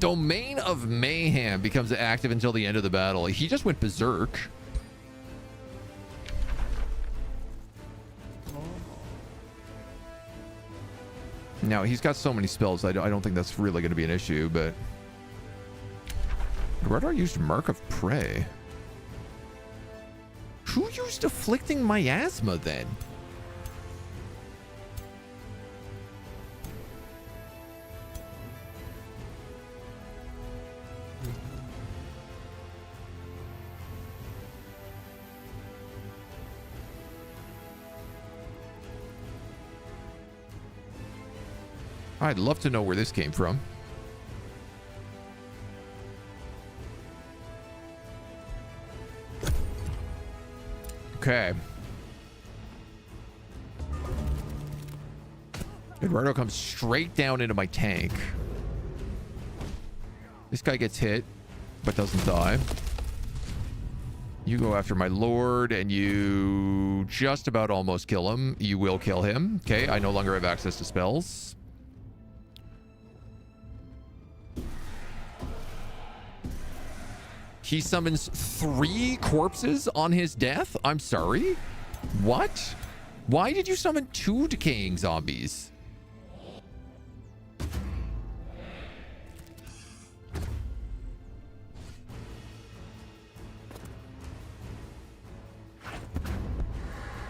Domain of Mayhem becomes active until the end of the battle. He just went berserk. Now, he's got so many spells, I don't think that's really going to be an issue, but... Radar used Mark of Prey. Who used Afflicting Miasma, then? I'd love to know where this came from. Okay. Eduardo comes straight down into my tank. This guy gets hit, but doesn't die. You go after my lord, and you just about almost kill him. You will kill him. Okay, I no longer have access to spells. He summons 3 corpses on his death? I'm sorry? What? Why did you summon 2 decaying zombies?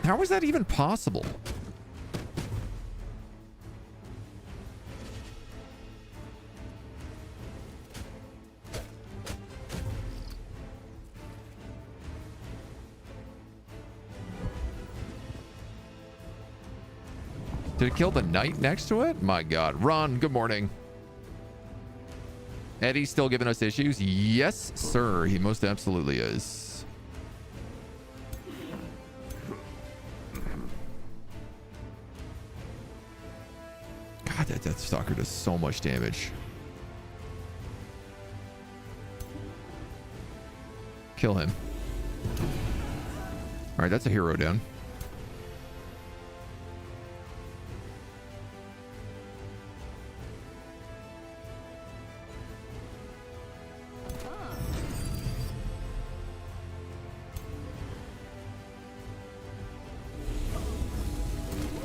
How is that even possible? Did it kill the knight next to it? My God. Ron, good morning. Eddie's still giving us issues? Yes, sir. He most absolutely is. God, that Death Stalker does so much damage. Kill him. All right, that's a hero down.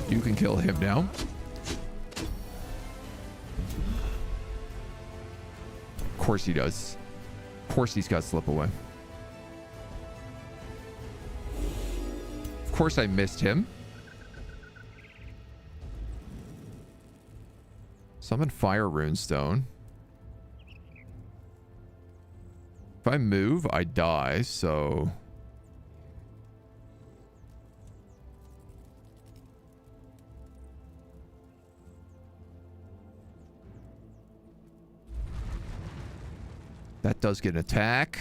You can kill him now. Of course he does. Of course he's got slip away. Of course I missed him. Summon Fire Runestone. If I move, I die, so... That does get an attack.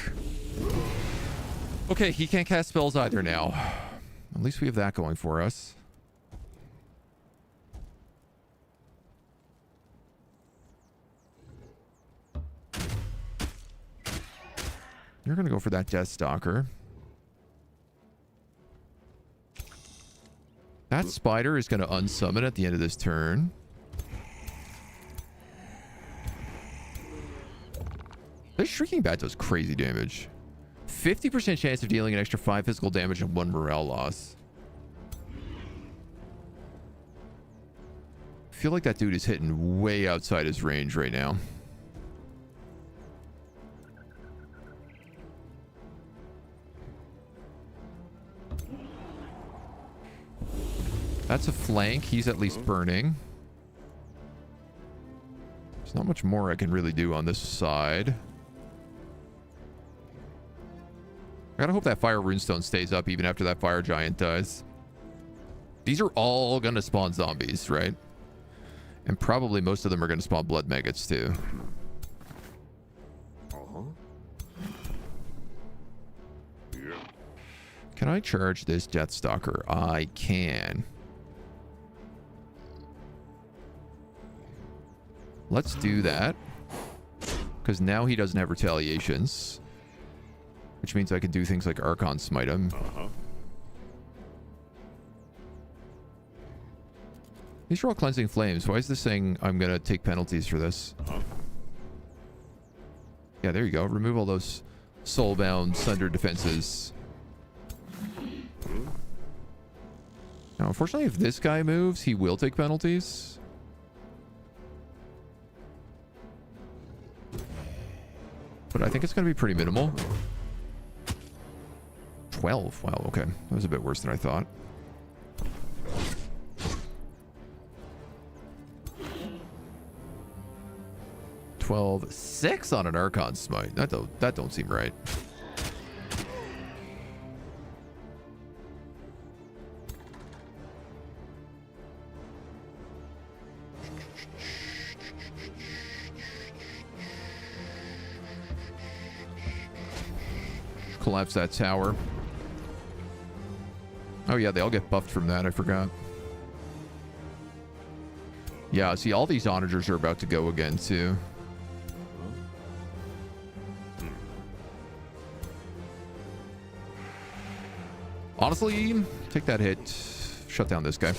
Okay, he can't cast spells either now. At least we have that going for us. You're going to go for that Death Stalker. That spider is going to unsummon at the end of this turn. This Shrieking Bat does crazy damage. 50% chance of dealing an extra 5 physical damage and 1 morale loss. I feel like that dude is hitting way outside his range right now. That's a flank. He's at least burning. There's not much more I can really do on this side. I gotta hope that fire runestone stays up even after that fire giant dies. These are all gonna spawn zombies, right? And probably most of them are gonna spawn blood maggots too. Yeah. Can I charge this Jetstalker? I can. Let's do that. Because now he doesn't have retaliations. Which means I can do things like Archon Smite him. These are all cleansing flames. Why is this saying I'm going to take penalties for this? Yeah, there you go. Remove all those soulbound sundered defenses. Now, unfortunately, if this guy moves, he will take penalties. But I think it's going to be pretty minimal. 12. Wow, okay. That was a bit worse than I thought. $12.6 on an Archon Smite. That don't seem right. Collapse that tower. Oh yeah, they all get buffed from that. I forgot. Yeah, see, all these onagers are about to go again too. Honestly, take that hit. Shut down this guy.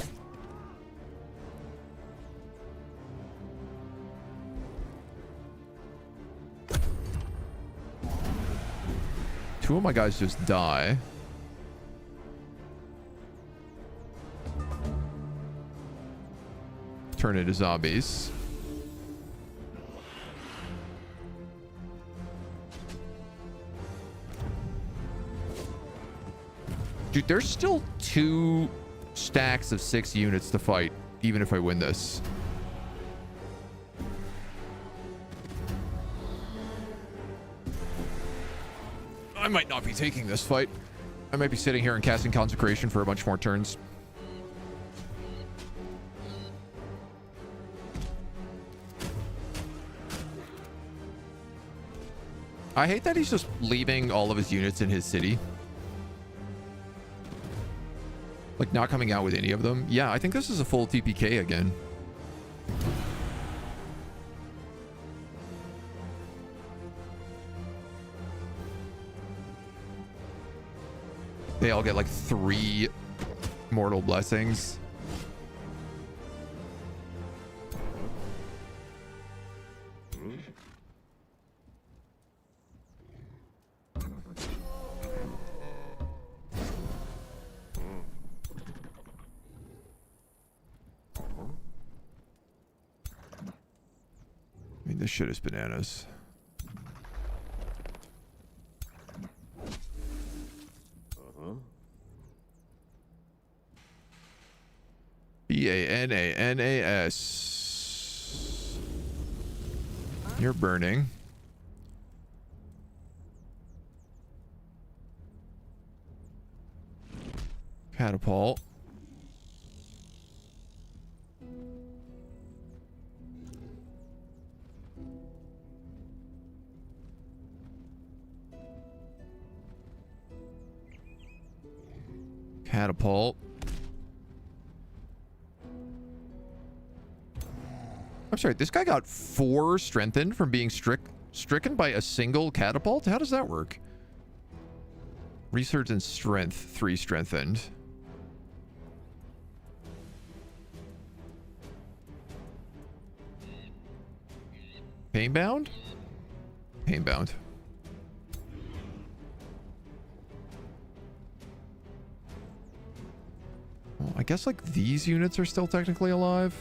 Two of my guys just die. Turn into zombies. Dude, there's still 2 stacks of 6 units to fight, even if I win this. I might not be taking this fight. I might be sitting here and casting Consecration for a bunch more turns. I hate that he's just leaving all of his units in his city. Like, not coming out with any of them. Yeah, I think this is a full TPK again. They all get like 3 mortal blessings. I mean, this shit is bananas. Bananas. You're burning. Catapult. Catapult. I'm sorry, this guy got 4 strengthened from being stricken by a single catapult? How does that work? Research and strength, 3 strengthened. Painbound? Painbound. Well, I guess like these units are still technically alive.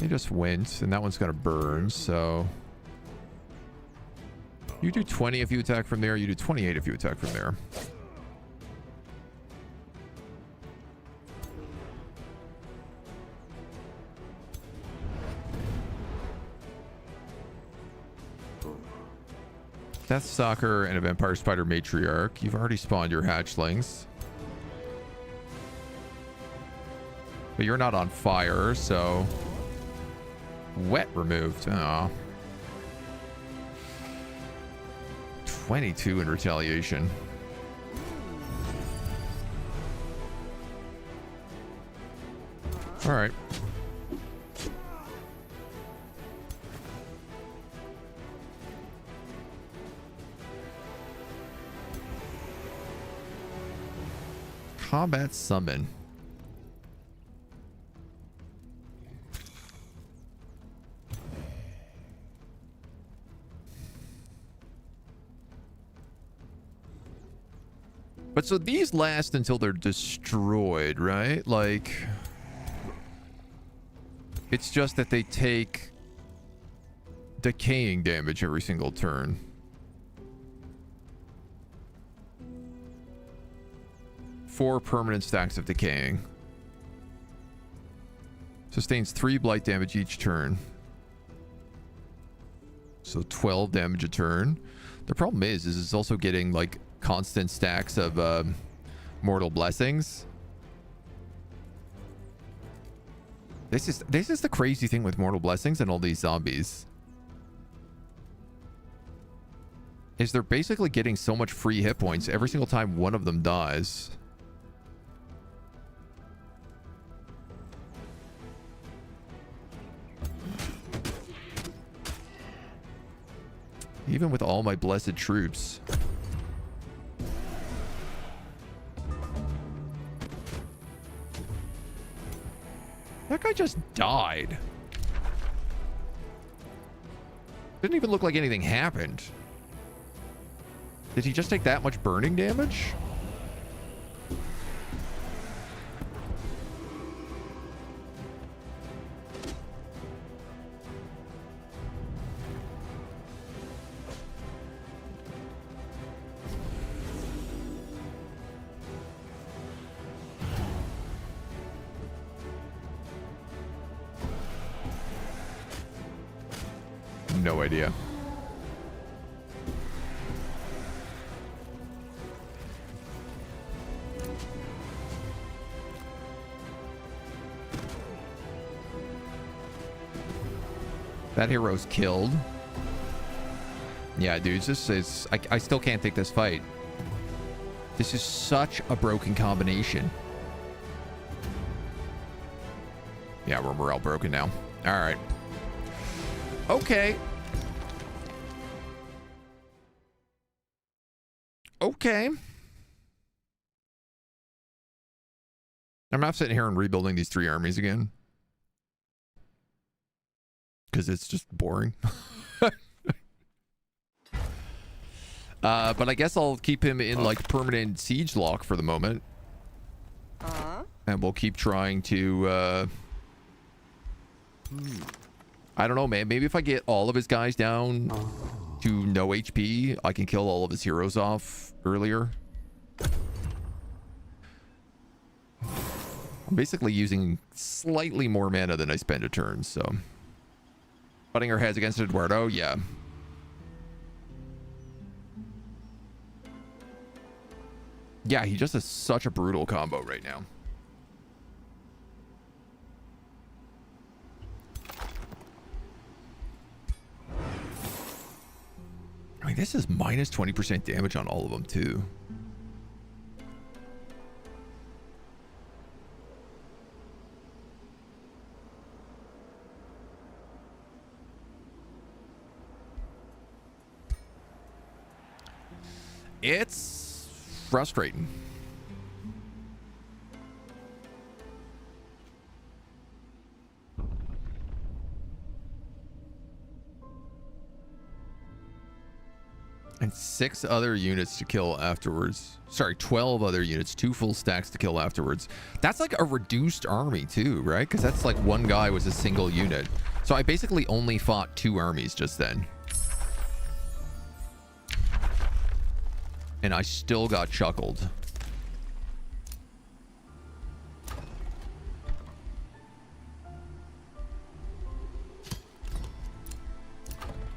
He just went, and that one's gonna burn, so... You do 20 if you attack from there, you do 28 if you attack from there. Death Stalker and a Vampire Spider Matriarch. You've already spawned your hatchlings. But you're not on fire, so... Wet removed. Aw. 22 in retaliation. All right. Combat summon. But so these last until they're destroyed, right? Like, it's just that they take decaying damage every single turn. Four permanent stacks of decaying. Sustains 3 blight damage each turn. So 12 damage a turn. The problem is it's also getting like constant stacks of mortal blessings. This is the crazy thing with mortal blessings and all these zombies. Is they're basically getting so much free hit points every single time one of them dies. Even with all my blessed troops. That guy just died. Didn't even look like anything happened. Did he just take that much burning damage? No idea. That hero's killed. Yeah, dude, this is... I still can't take this fight. This is such a broken combination. Yeah, we're morale broken now. All right. Okay. Okay. I'm not sitting here and rebuilding these 3 armies again. Because it's just boring. But I guess I'll keep him in like permanent siege lock for the moment. And we'll keep trying to... I don't know, man. Maybe if I get all of his guys down to no HP, I can kill all of his heroes off earlier. I'm basically using slightly more mana than I spend a turn, so... Butting our heads against Eduardo, yeah. Yeah, he just has such a brutal combo right now. I mean, this is minus 20% damage on all of them, too. It's frustrating. And 6 other units to kill afterwards. Sorry, 12 other units, 2 full stacks to kill afterwards. That's like a reduced army too, right? Because that's like one guy was a single unit. So I basically only fought 2 armies just then. And I still got chuckled.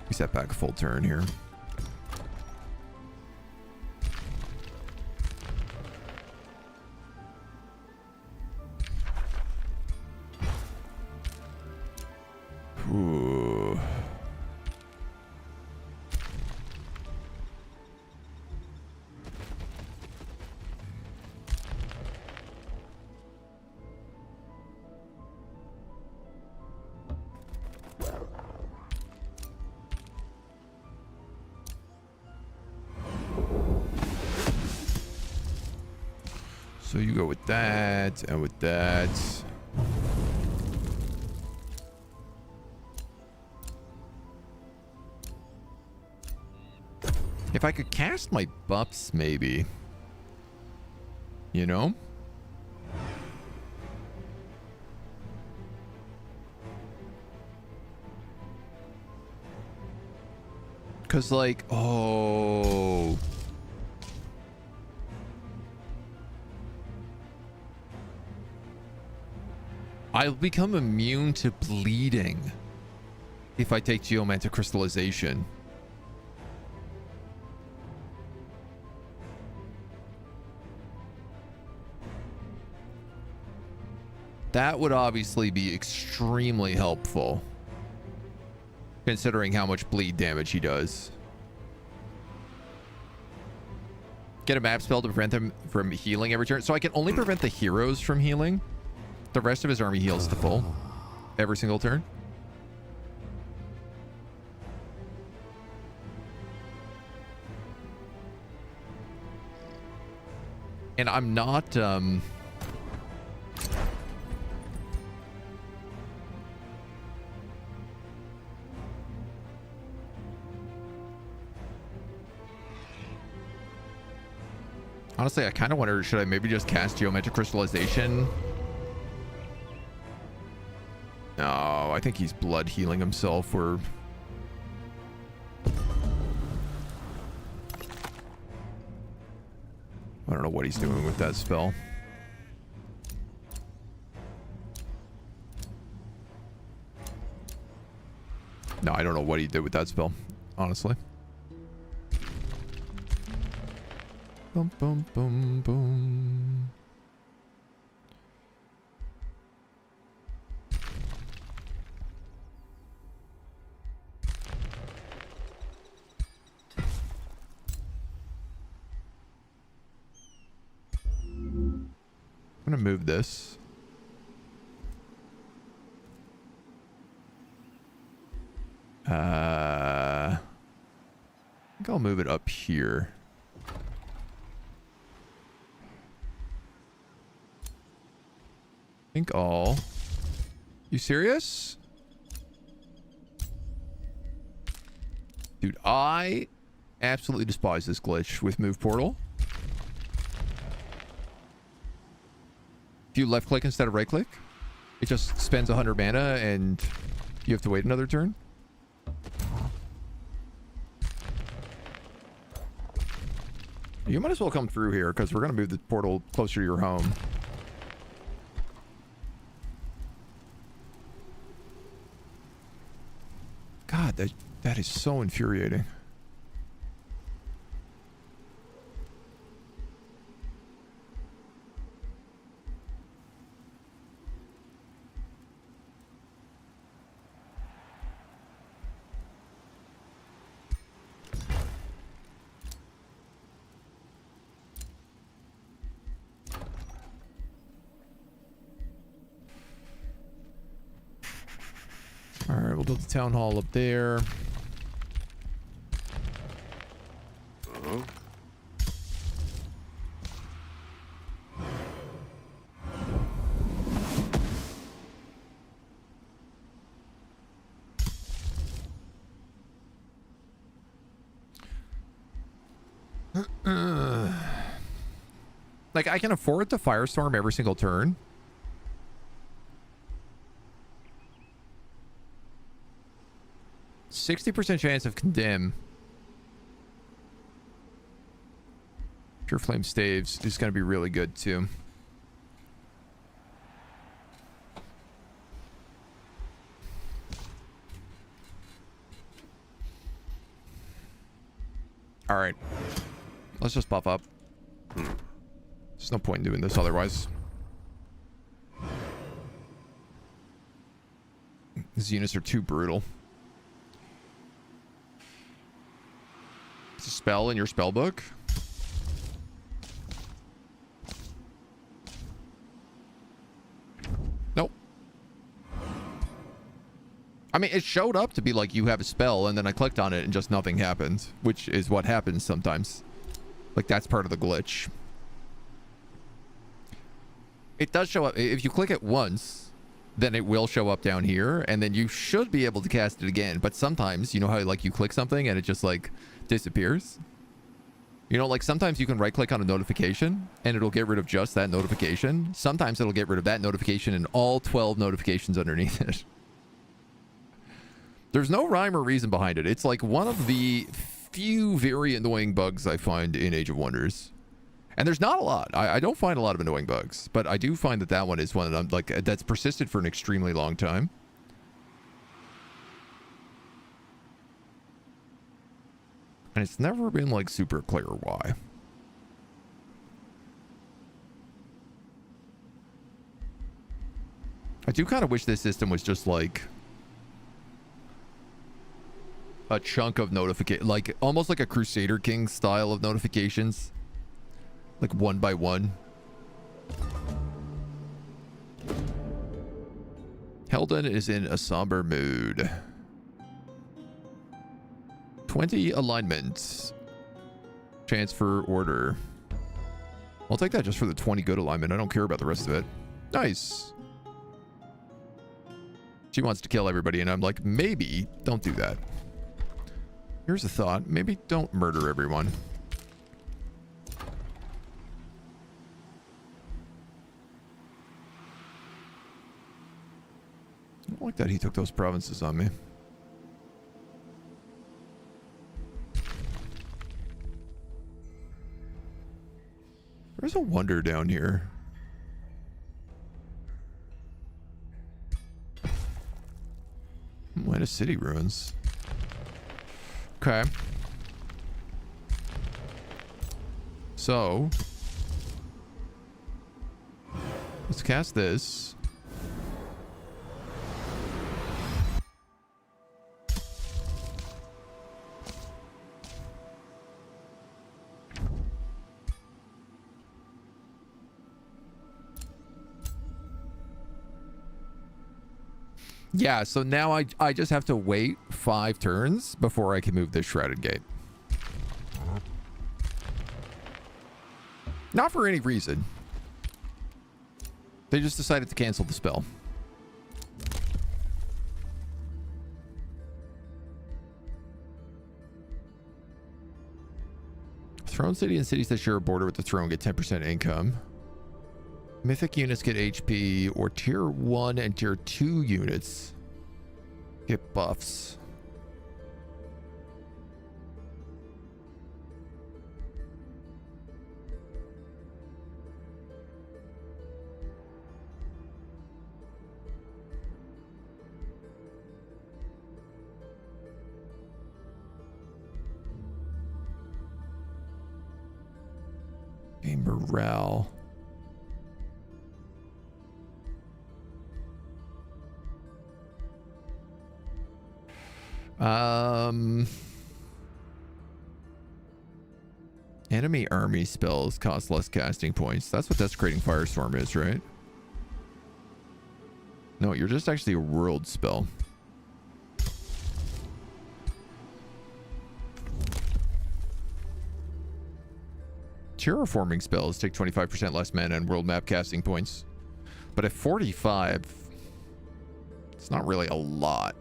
We set back a full turn here. Ooh. So you go with that and with that. If I could cast my buffs, maybe. You know? Because, like, oh... I'll become immune to bleeding if I take Geomantic Crystallization. That would obviously be extremely helpful, considering how much bleed damage he does. Get a map spell to prevent him from healing every turn. So I can only prevent the heroes from healing. The rest of his army heals to full every single turn. And I'm not... Honestly, I kind of wonder, should I maybe just cast Geometric Crystallization? No, I think he's blood healing himself, or... I don't know what he's doing with that spell. No, I don't know what he did with that spell, honestly. Boom, boom, boom, boom. I'm gonna move this. I think I'll move it up here. I think all. You serious? Dude, I absolutely despise this glitch with Move Portal. If you left click instead of right click, it just spends 100 mana and you have to wait another turn. You might as well come through here because we're going to move the portal closer to your home. God, that is so infuriating. All right, we'll build the town hall up there. Like, I can afford to Firestorm every single turn. %60 chance of Condemn. Pure Flame Staves is going to be really good, too. All right. Let's just buff up. There's no point in doing this otherwise. These units are too brutal. It's a spell in your spell book. Nope. I mean, it showed up to be like you have a spell, and then I clicked on it and just nothing happened, which is what happens sometimes. Like, that's part of the glitch. It does show up. If you click it once, then it will show up down here, and then you should be able to cast it again. But sometimes, you know how like you click something and it just like disappears? You know, like sometimes you can right click on a notification and it'll get rid of just that notification. Sometimes it'll get rid of that notification and all 12 notifications underneath it. There's no rhyme or reason behind it. It's like one of the few very annoying bugs I find in Age of Wonders. And there's not a lot. I don't find a lot of annoying bugs, but I do find that that one is one that I'm like, that's persisted for an extremely long time. And it's never been like super clear why. I do kind of wish this system was just like a chunk of notification, like almost like a Crusader King style of notifications. Like one by one. Helden is in a somber mood. 20 alignments. Transfer order. I'll take that just for the 20 good alignment. I don't care about the rest of it. Nice. She wants to kill everybody, and I'm like, maybe don't do that. Here's a thought. Maybe don't murder everyone. I don't like that he took those provinces on me. There's a wonder down here. Land of City ruins. Okay. So let's cast this. Yeah, so now I just have to wait 5 turns before I can move this Shrouded Gate. Not for any reason. They just decided to cancel the spell. Throne City and cities that share a border with the throne get 10% income. Mythic units get HP, or tier 1 and tier 2 units get buffs. Game morale. Enemy army spells cost less casting points. That's what Desecrating Firestorm is, right? No, you're just actually a world spell. Terraforming spells take 25% less mana and world map casting points. But at 45, it's not really a lot.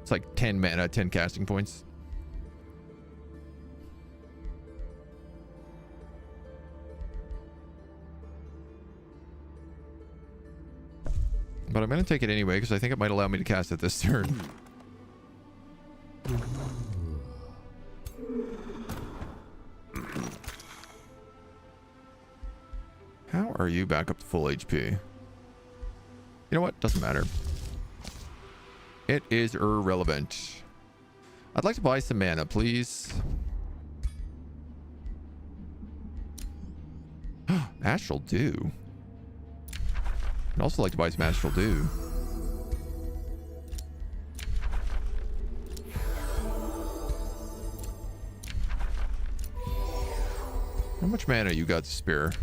It's like 10 mana, 10 casting points. But I'm going to take it anyway because I think it might allow me to cast it this turn. How are you back up to full HP? You know what? Doesn't matter. It is irrelevant. I'd like to buy some mana, please. Astral Dew. I'd also like to buy some Astral Dew. How much mana you got to spare?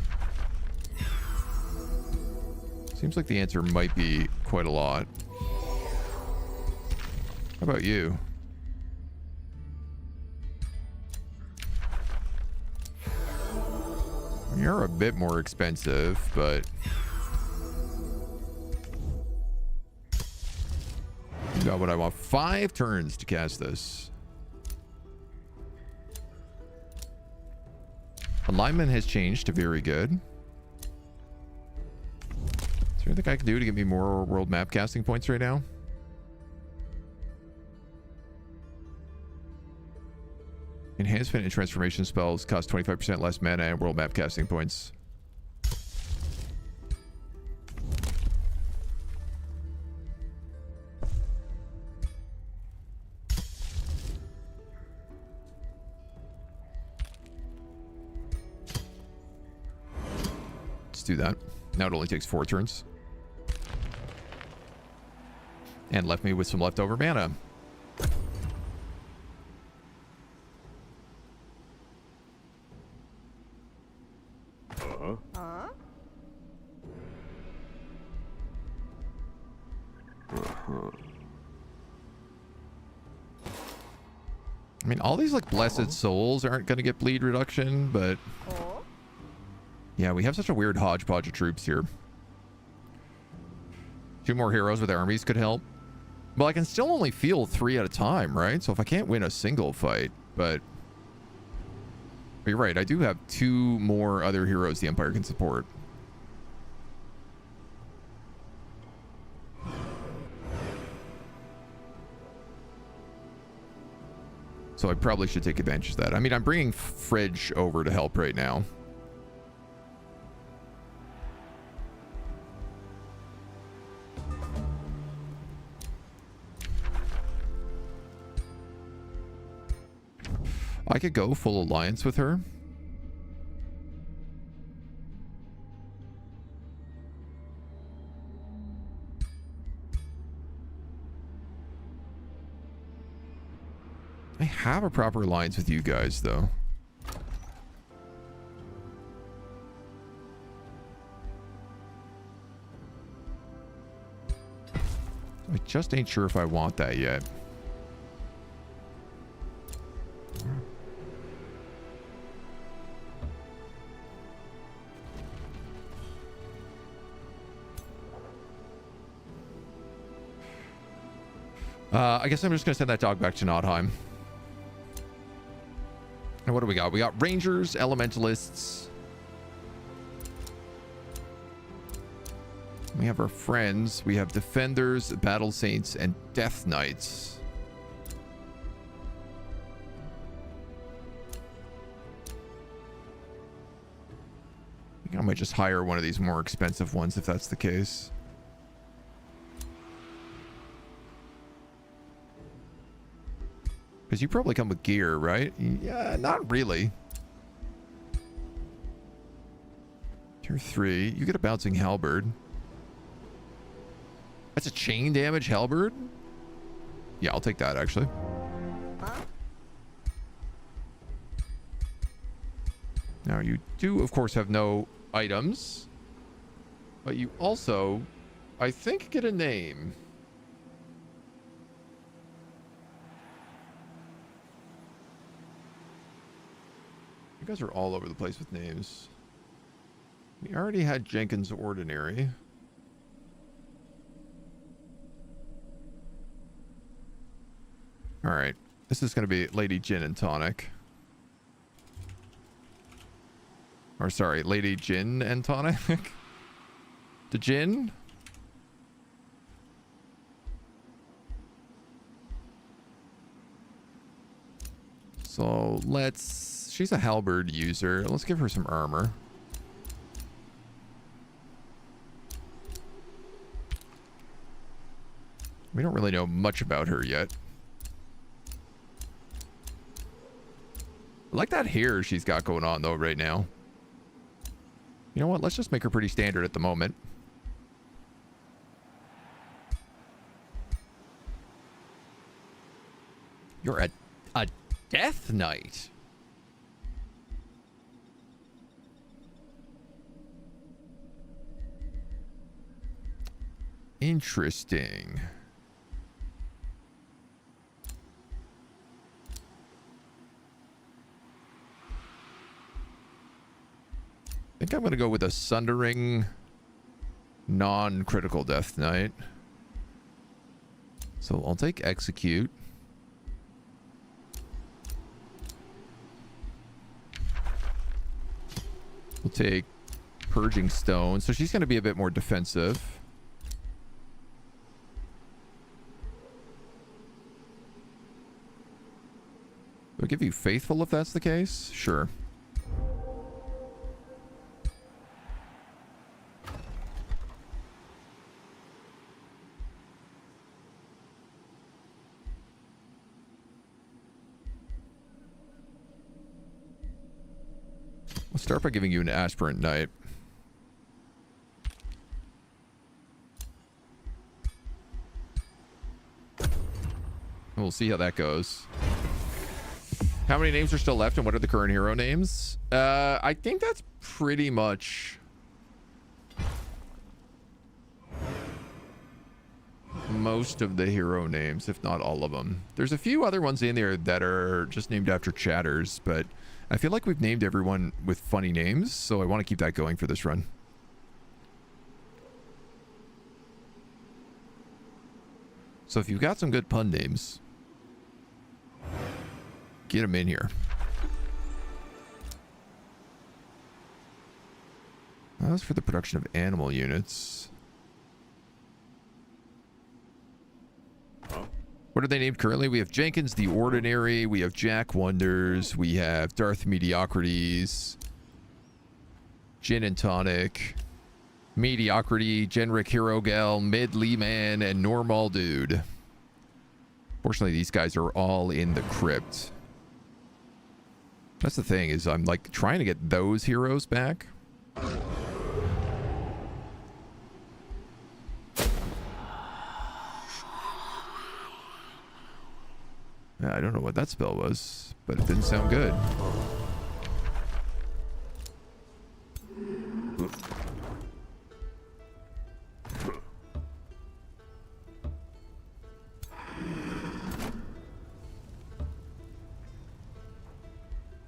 Seems like the answer might be quite a lot. How about you? You're a bit more expensive, but you got what I want. 5 turns to cast this. Alignment has changed to very good. Is there anything I can do to get me more world map casting points right now? Enhancement and transformation spells cost 25% less mana and world map casting points. Let's do that. Now it only takes 4 turns. And left me with some leftover mana. I mean, all these like blessed souls aren't going to get bleed reduction, but yeah, we have such a weird hodgepodge of troops here. 2 more heroes with armies could help. Well, I can still only field 3 at a time, right? So if I can't win a single fight, but you're right, I do have 2 more other heroes the Empire can support. So I probably should take advantage of that. I mean, I'm bringing Fridge over to help right now. I could go full alliance with her. I have a proper alliance with you guys, though. I just ain't sure if I want that yet. I guess I'm just going to send that dog back to Notheim. And what do we got? We got Rangers, Elementalists. We have our friends. We have Defenders, Battle Saints, and Death Knights. I think I might just hire one of these more expensive ones if that's the case. Because you probably come with gear, right? Yeah, not really. Tier 3. You get a bouncing halberd. That's a chain damage halberd? Yeah, I'll take that, actually. Now, you do, of course, have no items. But you also, I think, get a name. You guys are all over the place with names. We already had Jenkins Ordinary. All right. This is going to be Lady Gin and Tonic. Or sorry, Lady Gin and Tonic. The Gin? So let's... She's a halberd user. Let's give her some armor. We don't really know much about her yet. I like that hair she's got going on, though, right now. You know what? Let's just make her pretty standard at the moment. You're a Death Knight. Interesting. I think I'm going to go with a Sundering non-critical Death Knight. So I'll take Execute. We'll take Purging Stone. So she's going to be a bit more defensive. I'll give you Faithful if that's the case. Sure. I'll start by giving you an Aspirant Knight. We'll see how that goes. How many names are still left and what are the current hero names? I think that's pretty much most of the hero names, if not all of them. There's a few other ones in there that are just named after chatters, but I feel like we've named everyone with funny names, so I want to keep that going for this run. So if you've got some good pun names, get them in here. That was for the production of animal units. What are they named currently? We have Jenkins the Ordinary. We have Jack Wonders. We have Darth Mediocrities. Gin and Tonic. Mediocrity. Genric Hero Gal. Mid Lee Man. And Normal Dude. Fortunately, these guys are all in the crypt. That's the thing, is I'm like trying to get those heroes back. I don't know what that spell was, but it didn't sound good.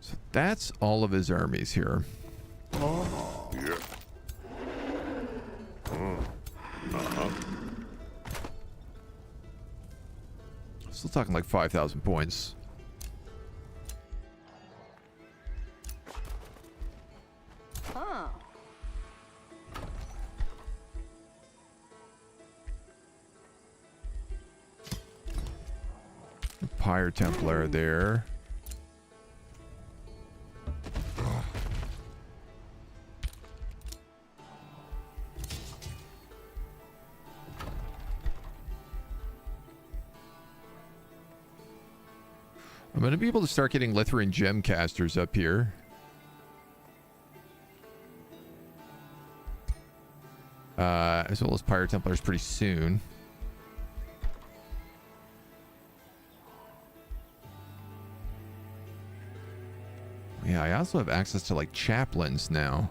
So that's all of his armies here. Yeah. Still talking like 5,000 points. Huh. Pyre Templar there. I'm going to be able to start getting Lithrin Gemcasters up here. As well as Pyre Templars pretty soon. Yeah, I also have access to like chaplains now.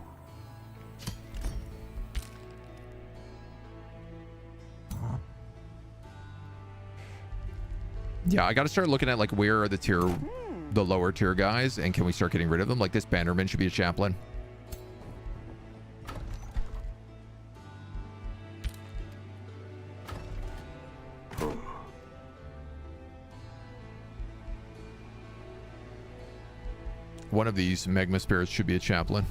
Yeah, I got to start looking at like where are the lower tier guys, and can we start getting rid of them? Like this Bannerman should be a chaplain. One of these Magma Spirits should be a chaplain.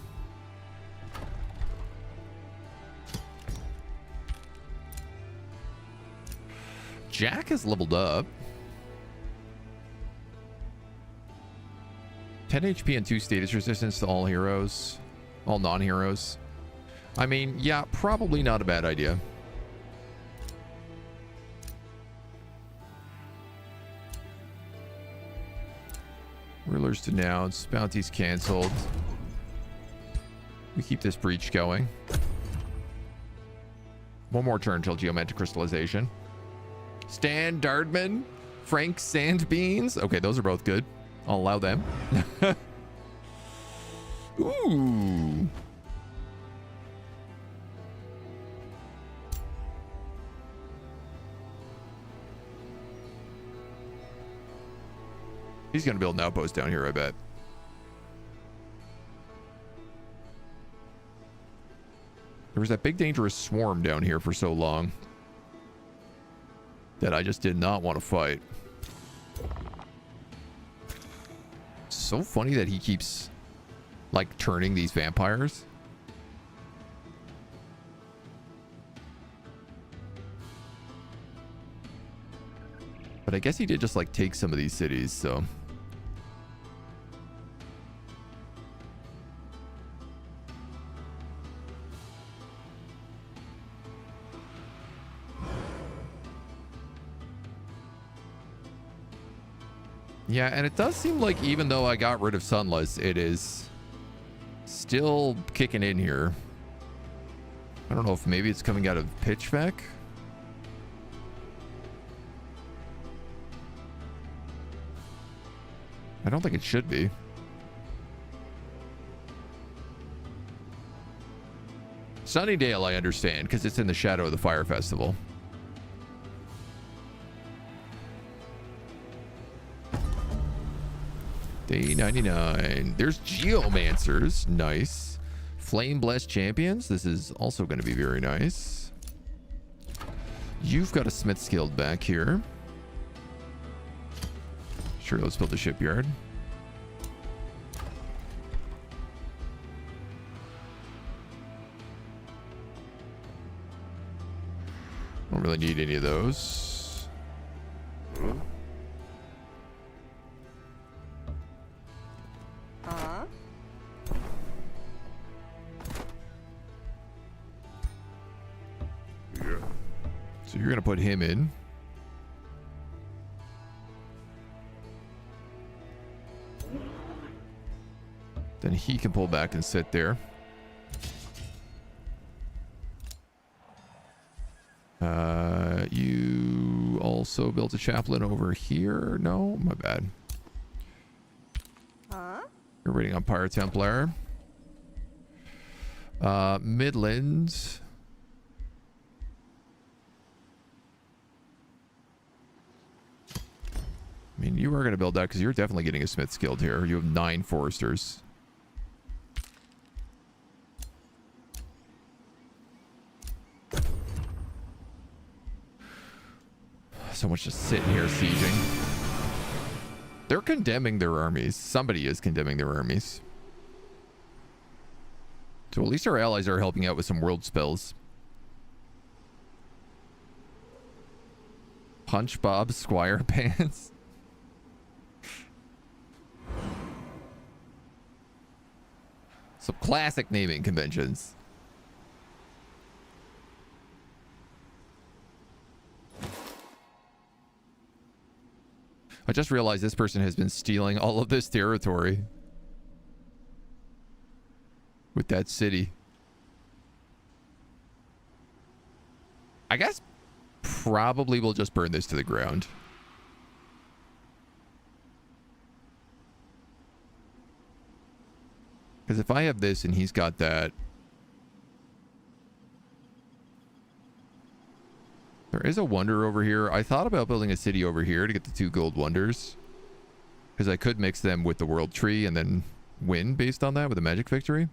Jack has leveled up. 10 HP and 2 status resistance to all heroes. All non-heroes. I mean, yeah, probably not a bad idea. Rulers denounced. Bounties canceled. We keep this breach going. One more turn till geometric crystallization. Stan Dardman. Frank Sandbeans. Okay, those are both good. I'll allow them. Ooh. He's going to build an outpost down here, I bet. There was that big dangerous swarm down here for so long that I just did not want to fight. So funny that he keeps like turning these vampires. But I guess he did just like take some of these cities, so. Yeah, and it does seem like even though I got rid of Sunless, it is still kicking in here. I don't know if maybe it's coming out of Pitchback. I don't think it should be. Sunnydale, I understand, because it's in the shadow of the Fire Festival. Day 99. There's Geomancers. Nice. Flame Blessed Champions. This is also going to be very nice. You've got a Smith's Guild back here. Sure, let's build a shipyard. Don't really need any of those. So you're going to put him in. Then he can pull back and sit there. You also built a chaplain over here. No, my bad. You're raiding on Pyro Templar. Midlands. I mean, you are going to build that because you're definitely getting a Smith's Guild here. You have 9 foresters. So much just sitting here sieging. They're condemning their armies. Somebody is condemning their armies. So at least our allies are helping out with some world spells. Punch Bob Squire Pants. Some classic naming conventions. I just realized this person has been stealing all of this territory with that city. I guess probably we'll just burn this to the ground. Because if I have this and he's got that, there is a wonder over here. I thought about building a city over here to get the 2 gold wonders. Because I could mix them with the world tree and then win based on that with a magic victory.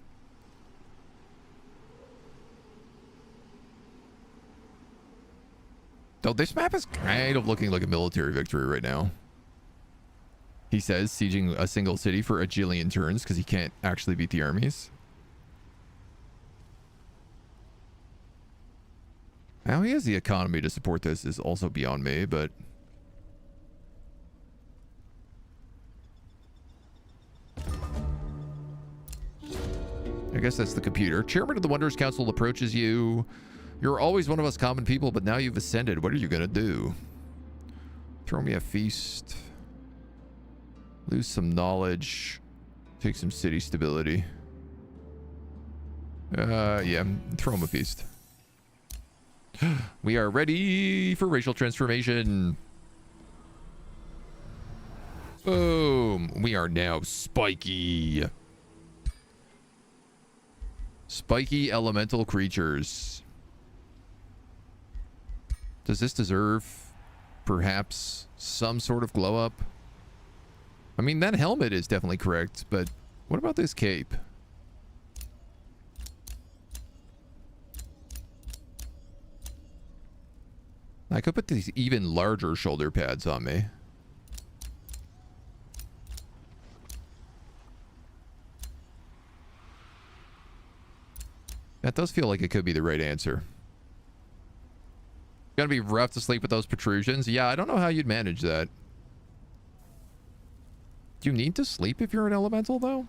Though this map is kind of looking like a military victory right now. He says sieging a single city for a jillion turns because he can't actually beat the armies. How he has the economy to support this is also beyond me, but... guess that's the computer. Chairman of the Wonders Council approaches you. You're always one of us common people, but now you've ascended. What are you going to do? Throw me a feast. Lose some knowledge. Take some city stability. Yeah, throw him a feast. We are ready for racial transformation. Boom. We are now spiky. Spiky elemental creatures. Does this deserve perhaps some sort of glow up? I mean, that helmet is definitely correct, but what about this cape? I could put these even larger shoulder pads on me. That does feel like it could be the right answer. Gonna be rough to sleep with those protrusions. Yeah, I don't know how you'd manage that. Do you need to sleep if you're an elemental, though?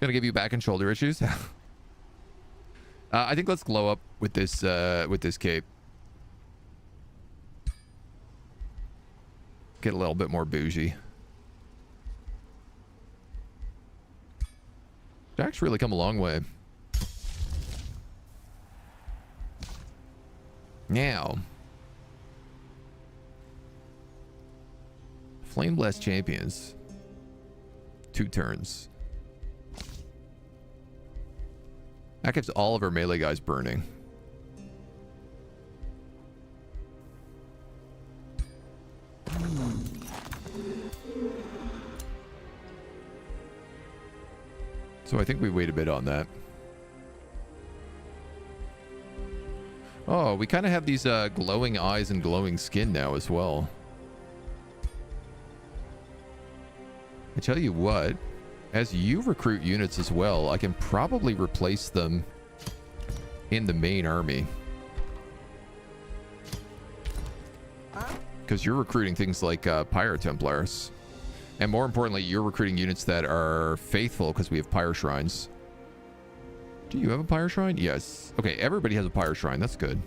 Gonna give you back and shoulder issues. I think let's glow up with this cape. Get a little bit more bougie. Jack's really come a long way. Now, Flame Blast Champions. 2 turns. That gives all of our melee guys burning. So I think we wait a bit on that. Oh, we kind of have these glowing eyes and glowing skin now as well. I tell you what, as you recruit units as well, I can probably replace them in the main army. Because you're recruiting things like Pyre Templars. And more importantly, you're recruiting units that are faithful because we have Pyre Shrines. Do you have a Pyre Shrine? Yes. Okay, everybody has a Pyre Shrine. That's good.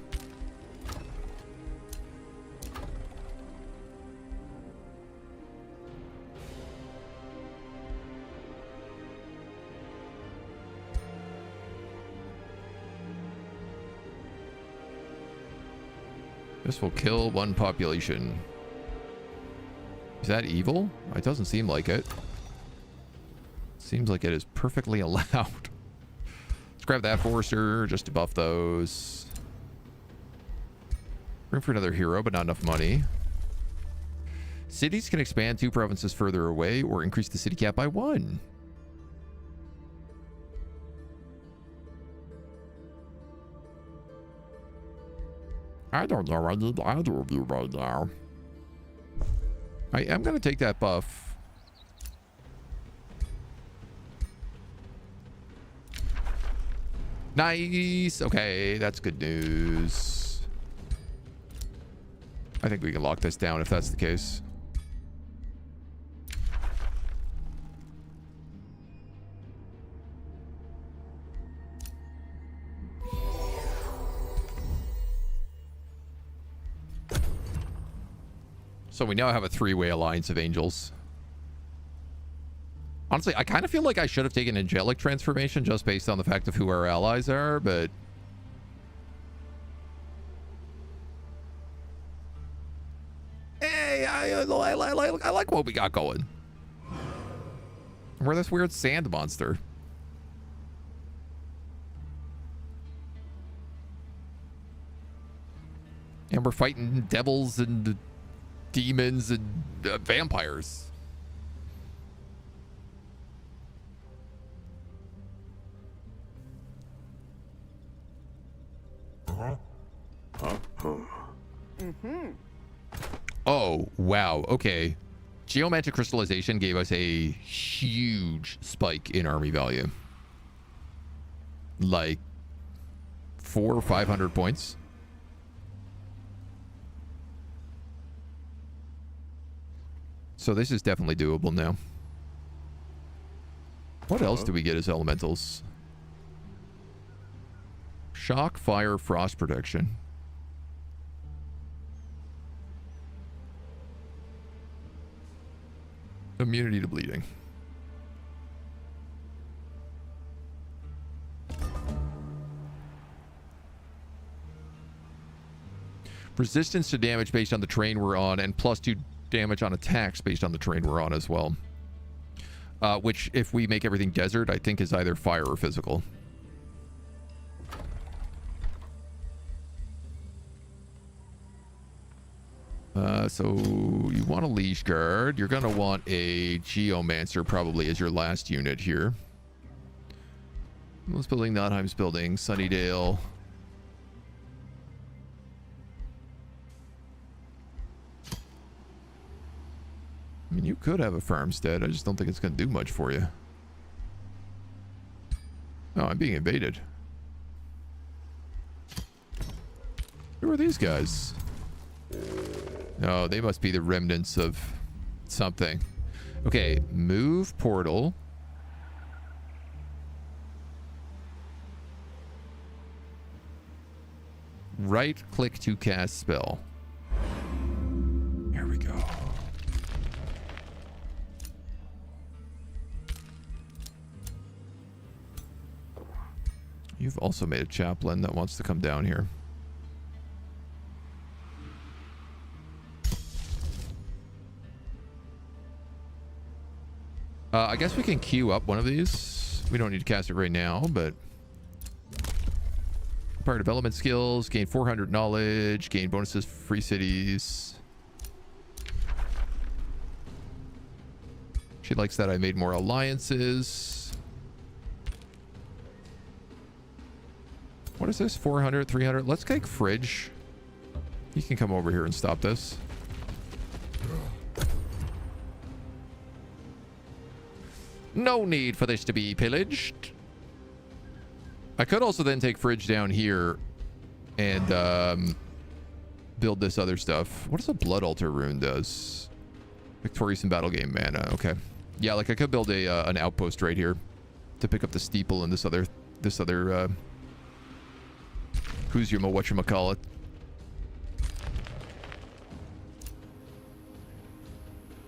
This will kill 1 population. Is that evil? It doesn't seem like it. Seems like it is perfectly allowed. Let's grab that Forester just to buff those. Room for another hero, but not enough money. Cities can expand 2 provinces further away or increase the city cap by 1. I don't know. I need either of you right now. I am going to take that buff. Nice. Okay, that's good news. I think we can lock this down if that's the case. So we now have a 3-way alliance of angels. Honestly, I kind of feel like I should have taken angelic transformation just based on the fact of who our allies are, but... Hey, I like what we got going. We're this weird sand monster. And we're fighting devils and demons and vampires. Oh, wow. Okay. Geomantic crystallization gave us a huge spike in army value. Like 400 or 500 points. So this is definitely doable now. What else do we get as elementals? Shock, fire, frost protection. Immunity to bleeding. Resistance to damage based on the terrain we're on, and +2 damage on attacks based on the terrain we're on as well. Which, if we make everything desert, I think is either fire or physical. So you want a Leash Guard. You're going to want a Geomancer probably as your last unit here. Most building, Notheim's building, Sunnydale. I mean, you could have a farmstead. I just don't think it's going to do much for you. Oh, I'm being invaded. Who are these guys? Oh, they must be the remnants of something. Okay, move portal. Right click to cast spell. There we go. You've also made a chaplain that wants to come down here. I guess we can queue up one of these. We don't need to cast it right now, but... Empire development skills, gain 400 knowledge, gain bonuses for free cities. She likes that I made more alliances. What is this? 400, 300? Let's take Fridge. He can come over here and stop this. No need for this to be pillaged. I could also then take Fridge down here and build this other stuff. What does a Blood Altar rune does? Victorious in battle game mana. Okay. Yeah, like I could build a an outpost right here to pick up the steeple and this other who's your whatchamacallit.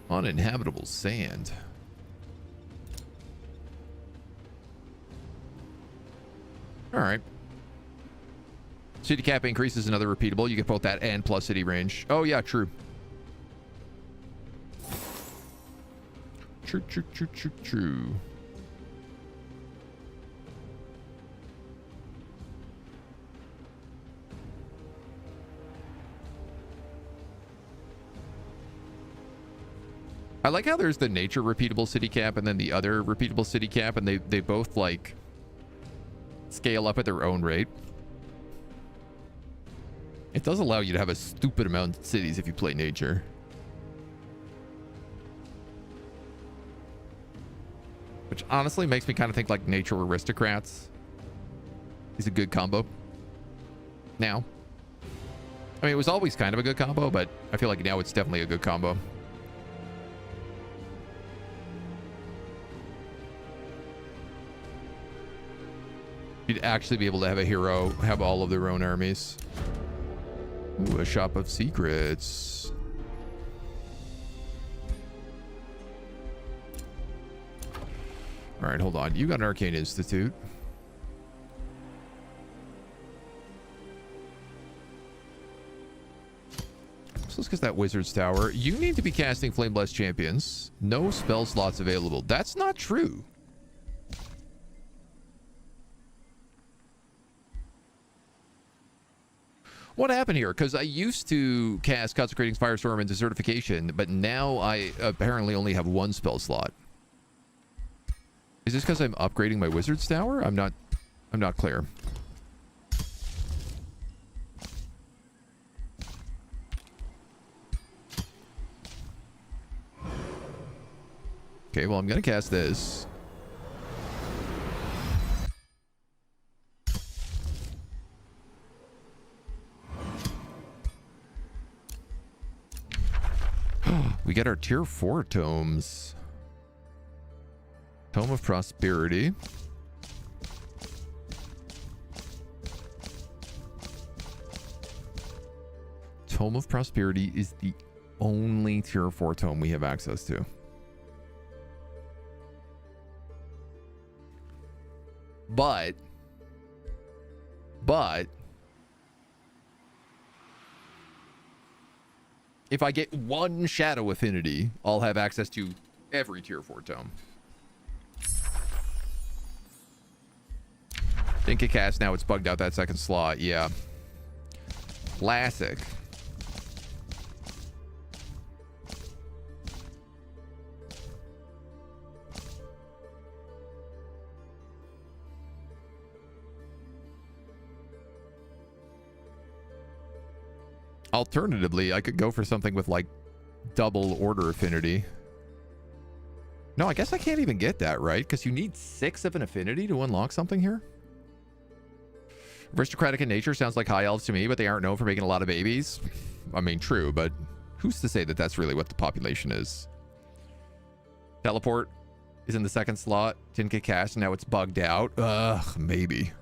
Uninhabitable sand. All right. City cap increases another repeatable. You get both that and plus city range. Oh, yeah, true. True. I like how there's the nature repeatable city cap and then the other repeatable city cap, and they both like scale up at their own rate. It does allow you to have a stupid amount of cities if you play nature. Which honestly makes me kind of think like nature aristocrats is a good combo. Now. I mean, it was always kind of a good combo, but I feel like now it's definitely a good combo. You'd actually be able to have a hero have all of their own armies. Ooh, a shop of secrets. All right, hold on. You got an Arcane Institute. So let's get that Wizard's Tower. You need to be casting Flame Blessed Champions. No spell slots available. That's not true. What happened here? Because I used to cast Consecrating Firestorm into certification, but now I apparently only have one spell slot. Is this because I'm upgrading my Wizard's Tower? I'm not clear. Okay, well, I'm going to cast this. We get our tier 4 tomes. Tome of Prosperity. Tome of Prosperity is the only tier 4 tome we have access to. But if I get one Shadow Affinity, I'll have access to every tier 4 tome. Didn't get cast, now it's bugged out that second slot. Yeah. Classic. Alternatively, I could go for something with like double order affinity. No, I guess I can't even get that, right? Because you need 6 of an affinity to unlock something here. Aristocratic in nature sounds like high elves to me, but they aren't known for making a lot of babies. I mean, true, but who's to say that that's really what the population is? Teleport is in the second slot. Didn't get cast, now it's bugged out. Ugh, maybe.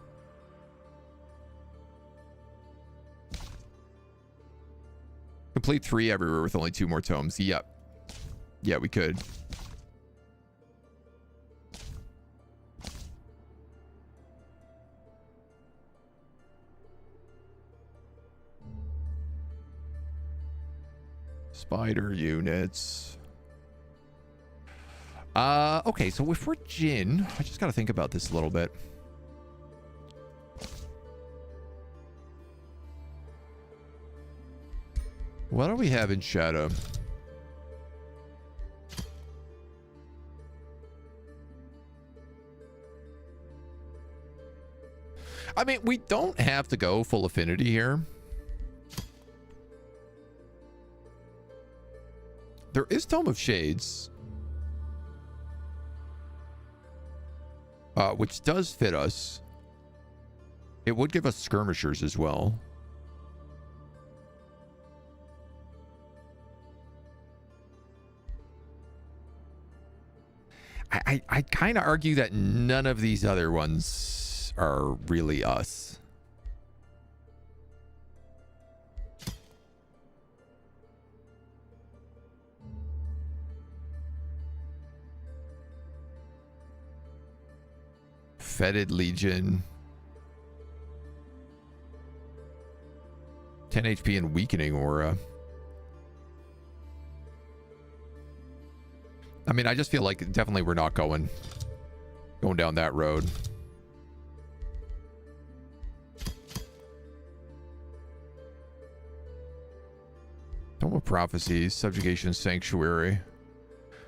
Complete 3 everywhere with only 2 more tomes. Yep. Yeah, we could. Spider units. Okay, so if we're Jin, I just got to think about this a little bit. What do we have in Shadow? I mean, we don't have to go full affinity here. There is Tome of Shades, which does fit us. It would give us skirmishers as well. I kind of argue that none of these other ones are really us. Fetid Legion. 10 HP and weakening aura. I mean, I just feel like definitely we're not going down that road. Tome of Prophecies, Subjugation, Sanctuary.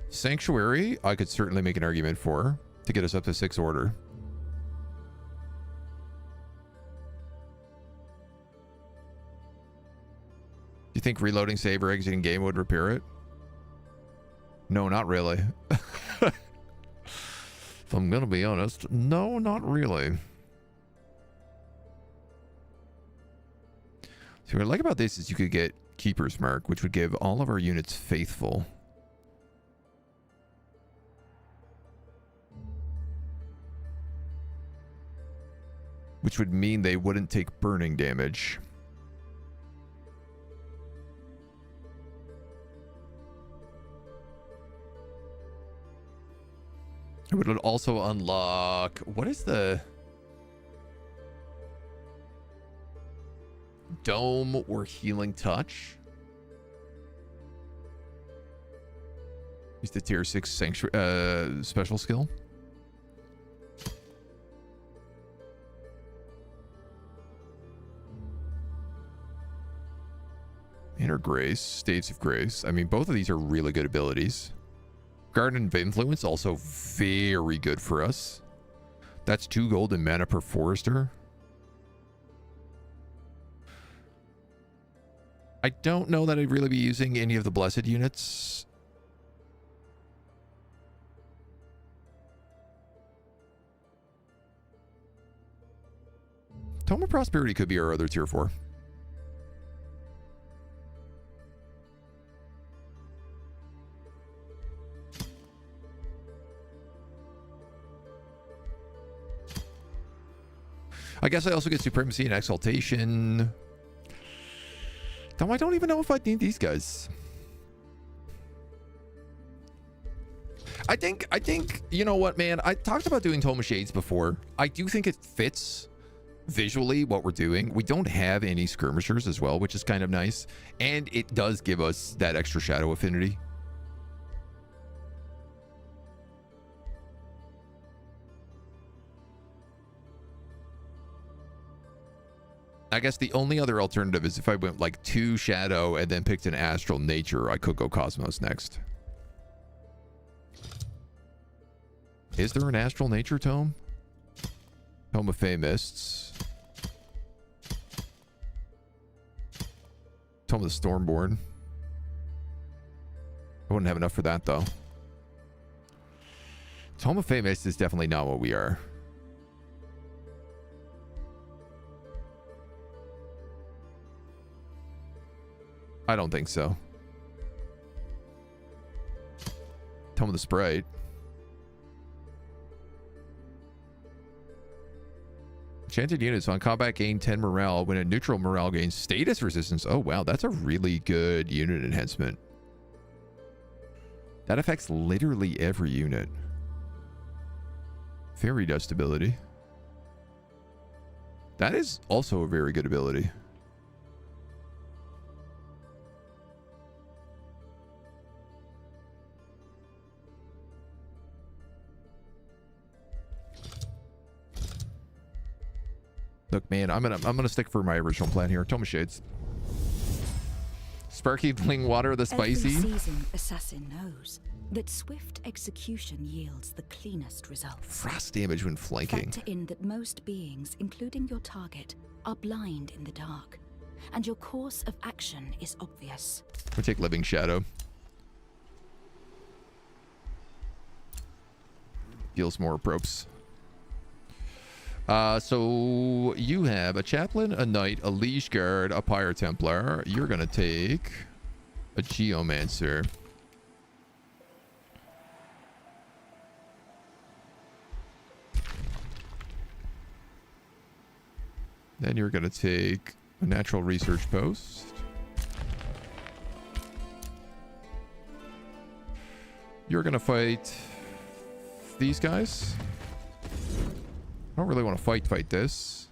Sanctuary, I could certainly make an argument for to get us up to 6 order. Do you think reloading save or exiting game would repair it? No, not really. If I'm gonna be honest, no, not really. So what I like about this is you could get Keeper's Mark, which would give all of our units faithful. Which would mean they wouldn't take burning damage. It would also unlock... What is the... Dome or Healing Touch? Use the tier 6 sanctuary, special skill. Inner Grace, States of Grace. I mean, both of these are really good abilities. Garden of Influence, also very good for us. That's 2 gold and mana per Forester. I don't know that I'd really be using any of the Blessed units. Tome of Prosperity could be our other tier 4. I guess I also get Supremacy and Exaltation. Though I don't even know if I need these guys. I think, you know what, man? I talked about doing Tome of Shades before. I do think it fits visually what we're doing. We don't have any skirmishers as well, which is kind of nice. And it does give us that extra shadow affinity. I guess the only other alternative is if I went like 2 shadow and then picked an astral nature, I could go Cosmos next. Is there an astral nature tome? Tome of Fey Mists. Tome of the Stormborn. I wouldn't have enough for that though. Tome of Fey Mists is definitely not what we are. I don't think so. Tome of the Sprite. Enchanted units on combat gain 10 morale. When a neutral morale gains status resistance. Oh wow, that's a really good unit enhancement. That affects literally every unit. Fairy Dust ability. That is also a very good ability. Look, man, I'm gonna stick for my original plan here. Tome of Shades. Sparkling water, the spicy. Every seasoned assassin knows that swift execution yields the cleanest results. Frost damage when flanking. Factor in that most beings, including your target, are blind in the dark, and your course of action is obvious. We take Living Shadow. Deals more ropes. So you have a chaplain, a knight, a liege guard, a pyre templar. You're gonna take a geomancer. Then you're gonna take a natural research post. You're gonna fight these guys. I don't really want to fight this.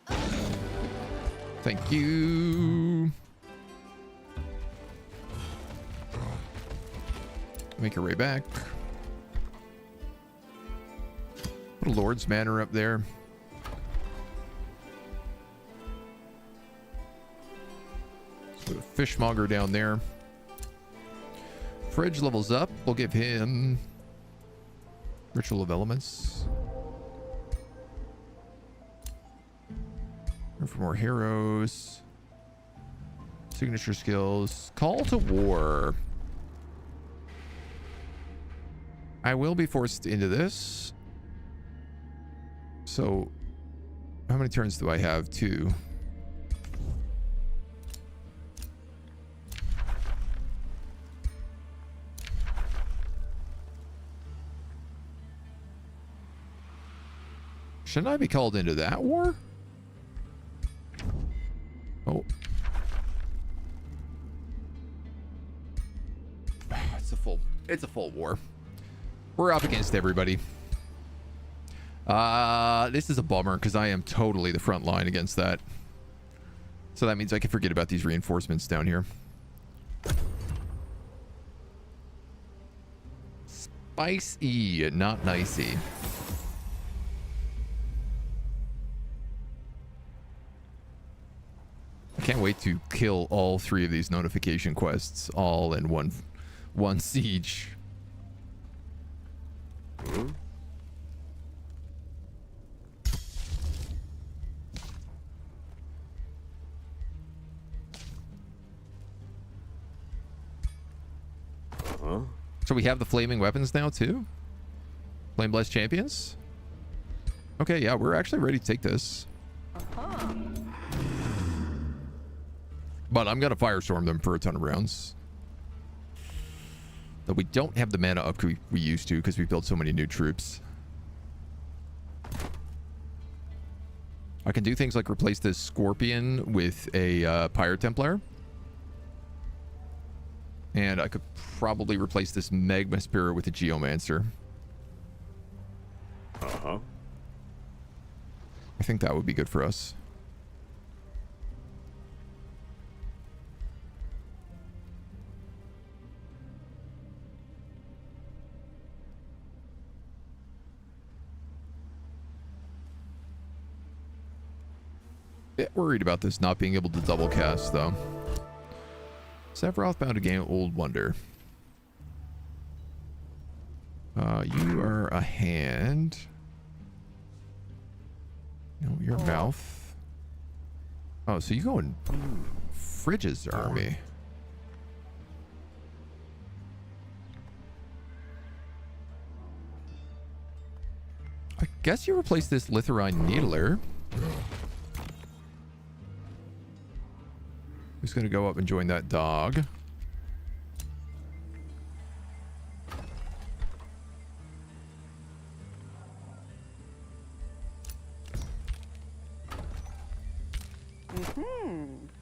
Thank you. Make your way back. Put a Lord's Manor up there. Let's put a Fishmonger down there. Fridge levels up. We'll give him Ritual of Elements. For more heroes. Signature skills. Call to War. I will be forced into this. So, how many turns do I have? 2. Shouldn't I be called into that war? Oh. It's a full war. We're up against everybody. This is a bummer because I am totally the front line against that. So that means I can forget about these reinforcements down here. Spicy, not nicey. Can't wait to kill all 3 of these notification quests all in one siege. So we have the flaming weapons now too? Flame Blessed Champions? Okay, yeah, we're actually ready to take this. But I'm going to Firestorm them for a ton of rounds. But we don't have the mana up we used to because we built so many new troops. I can do things like replace this Scorpion with a Pyre Templar. And I could probably replace this Magma Spirit with a Geomancer. Uh-huh. I think that would be good for us. Bit worried about this not being able to double cast, though. Sephiroth bound to gain Old Wonder. You are a hand. No, your mouth. Oh, so you go in Fridge's army. I guess you replace this Litharine Needler. Who's going to go up and join that dog?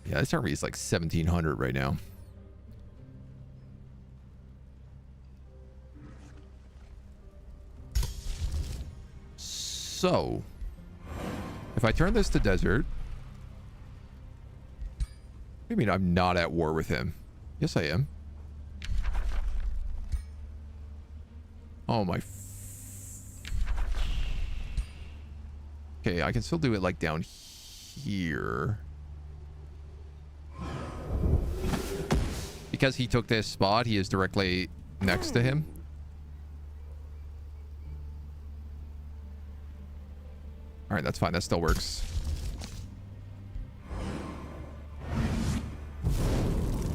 Yeah, this army is like 1,700 right now. So, if I turn this to desert... What do you mean I'm not at war with him? Yes, I am. Oh, my... Okay, I can still do it like down here. Because he took this spot, he is directly next to him. Alright, that's fine. That still works.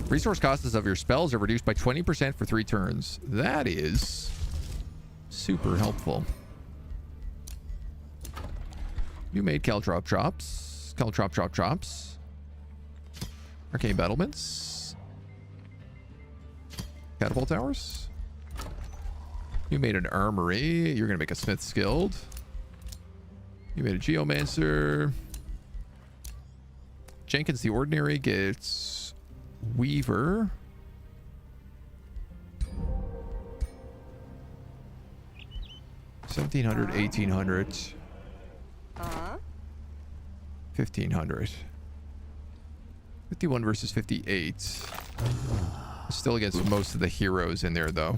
Resource costs of your spells are reduced by 20% for 3 turns. That is super helpful. You made Caltrop Drops. Caltrop Drop Drops. Arcane Battlements. Catapult Towers. You made an Armory. You're going to make a Smith's Guild. You made a Geomancer. Jenkins the Ordinary gets Weaver. $1,700, $1,800. 1,500. 51 versus 58. Still against most of the heroes in there, though.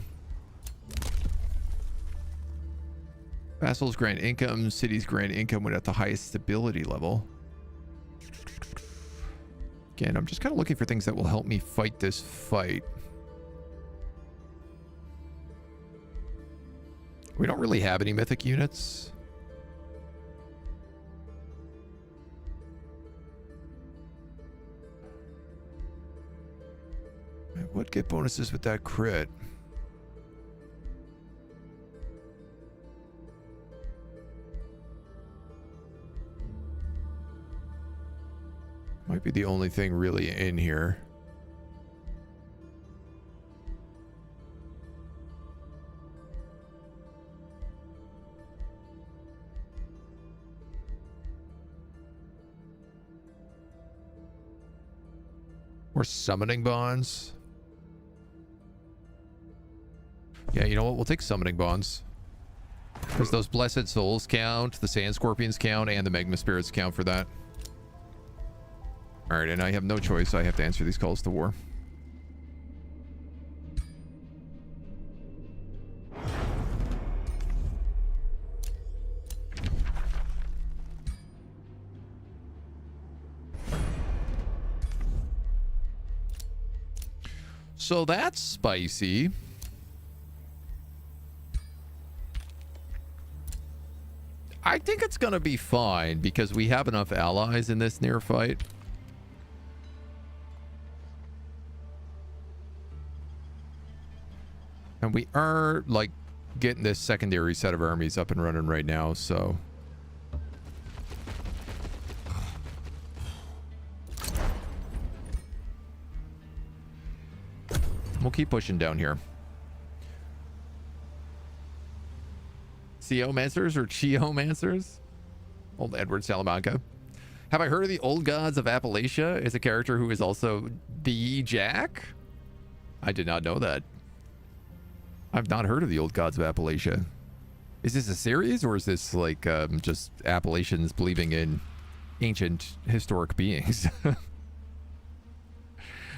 Vassals grant income. Cities grant income when at the highest stability level. Again, I'm just kind of looking for things that will help me fight this fight. We don't really have any mythic units. I would get bonuses with that crit. Might be the only thing really in here. Or summoning bonds. Yeah, you know what? We'll take summoning bonds. Because those blessed souls count, the sand scorpions count, and the magma spirits count for that. Alright, and I have no choice. I have to answer these calls to war. So that's spicy. I think it's going to be fine because we have enough allies in this near fight. And we are, like, getting this secondary set of armies up and running right now, so... We'll keep pushing down here. Geomancers or Geomancers? Old Edward Salamanca. Have I heard of the Old Gods of Appalachia? Is a character who is also the Jack? I did not know that. I've not heard of the Old Gods of Appalachia. Is this a series, or is this like just Appalachians believing in ancient historic beings?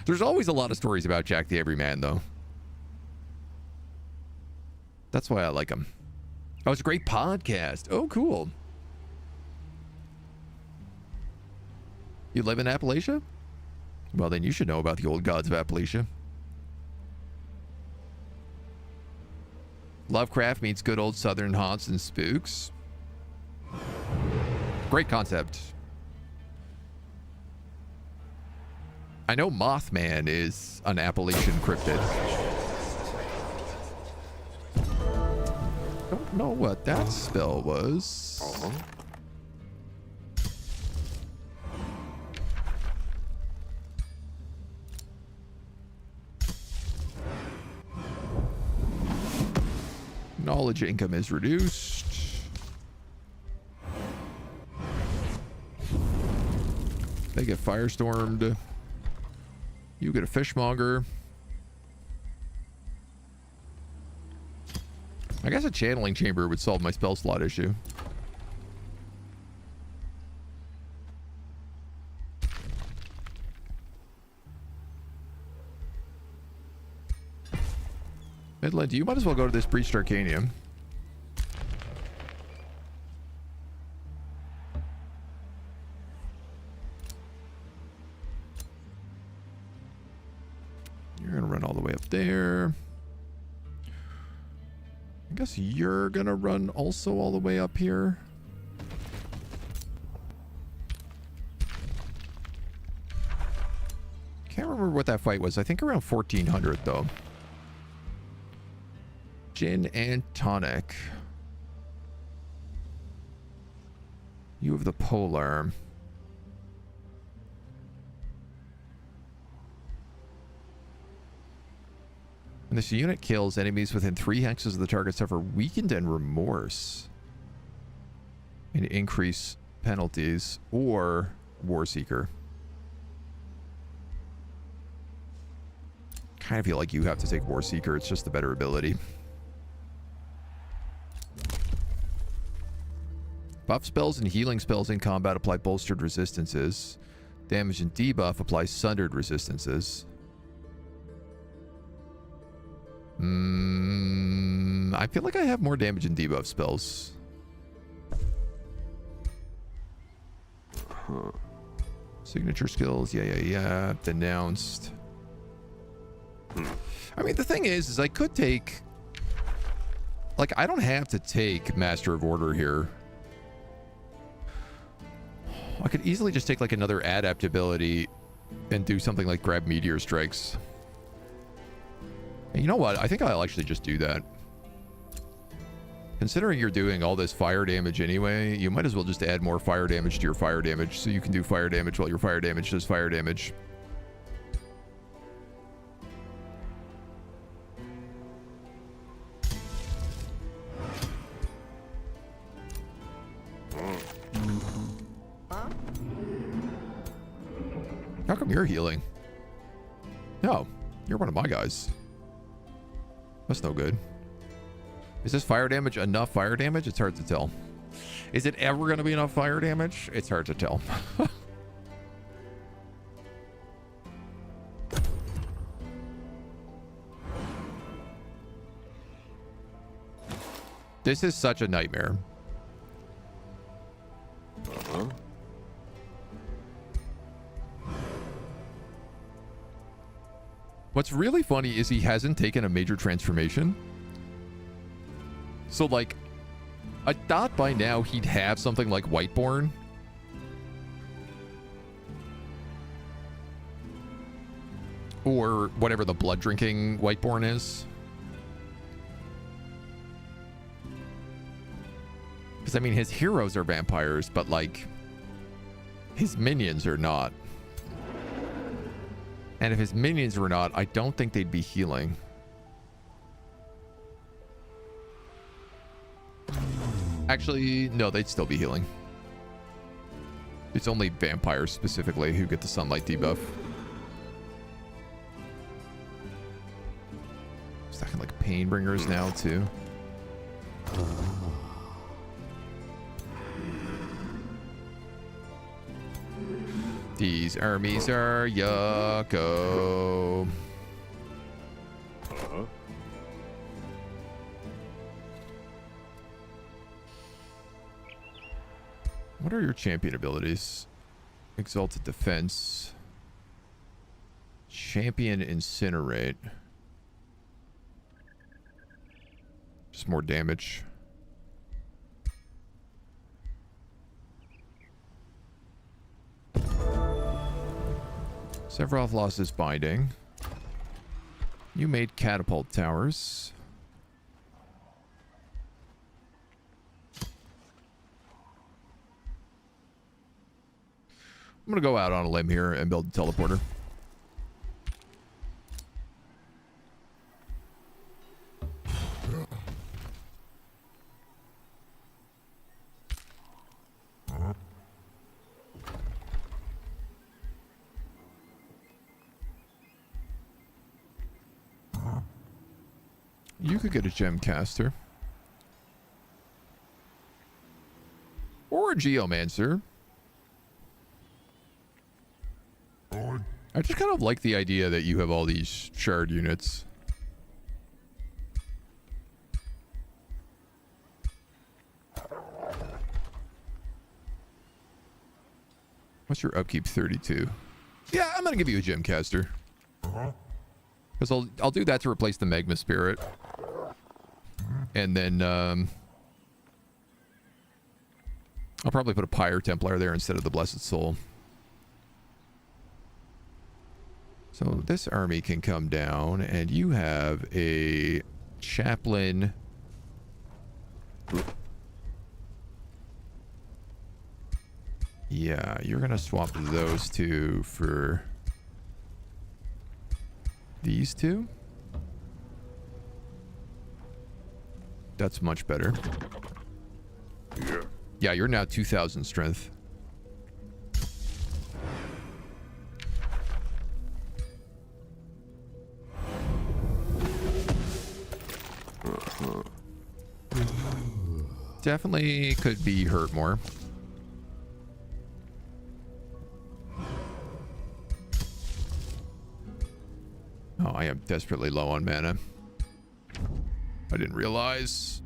There's always a lot of stories about Jack the Everyman, though. That's why I like him. Oh, it's a great podcast. Oh, cool. You live in Appalachia? Well, then you should know about the Old Gods of Appalachia. Lovecraft meets good old Southern haunts and spooks. Great concept. I know Mothman is an Appalachian cryptid. Don't know what that spell was. Knowledge income is reduced. They get firestormed. You get a fishmonger. I guess a channeling chamber would solve my spell slot issue. Midland, you might as well go to this Breached Arcanium. You're gonna run all the way up there. I guess you're gonna run also all the way up here. Can't remember what that fight was. I think around 1400 though. Gin and tonic. You have the polar. And this unit kills enemies within 3 hexes of the target suffer weakened and remorse. And increase penalties or Warseeker. Kind of feel like you have to take Warseeker. It's just the better ability. Buff spells and healing spells in combat apply bolstered resistances. Damage and debuff applies sundered resistances. I feel like I have more damage and debuff spells. Signature skills, yeah. Denounced. I mean, the thing is I could take... Like, I don't have to take Master of Order here. I could easily just take like another adept ability and do something like grab meteor strikes. And you know what? I think I'll actually just do that. Considering you're doing all this fire damage anyway, you might as well just add more fire damage to your fire damage so you can do fire damage while your fire damage does fire damage. How come you're healing? No, you're one of my guys. That's no good. Is this fire damage enough fire damage? It's hard to tell. Is it ever going to be enough fire damage? It's hard to tell. This is such a nightmare. What's really funny is he hasn't taken a major transformation. So, like, I thought by now he'd have something like Whiteborn. Or whatever the blood-drinking Whiteborn is. Because, I mean, his heroes are vampires, but, like, his minions are not. And if his minions were not, I don't think they'd be healing. Actually, no, they'd still be healing. It's only vampires specifically who get the sunlight debuff. Stacking like pain bringers now too. These armies are yucko. What are your champion abilities? Exalted Defense. Champion Incinerate. Just more damage. Sephiroth lost his binding. You made catapult towers. I'm gonna go out on a limb here and build a teleporter. You could get a gem caster. Or a geomancer. I just kind of like the idea that you have all these shard units. What's your upkeep? 32. Yeah, I'm gonna give you a gem caster. Because I'll do that to replace the Magma Spirit. And then I'll probably put a Pyre Templar there instead of the Blessed Soul. So this army can come down, and you have a chaplain. Yeah, you're going to swap those two for these two. That's much better. Yeah, you're now 2,000 strength. Definitely could be hurt more. Oh, I am desperately low on mana. I didn't realize.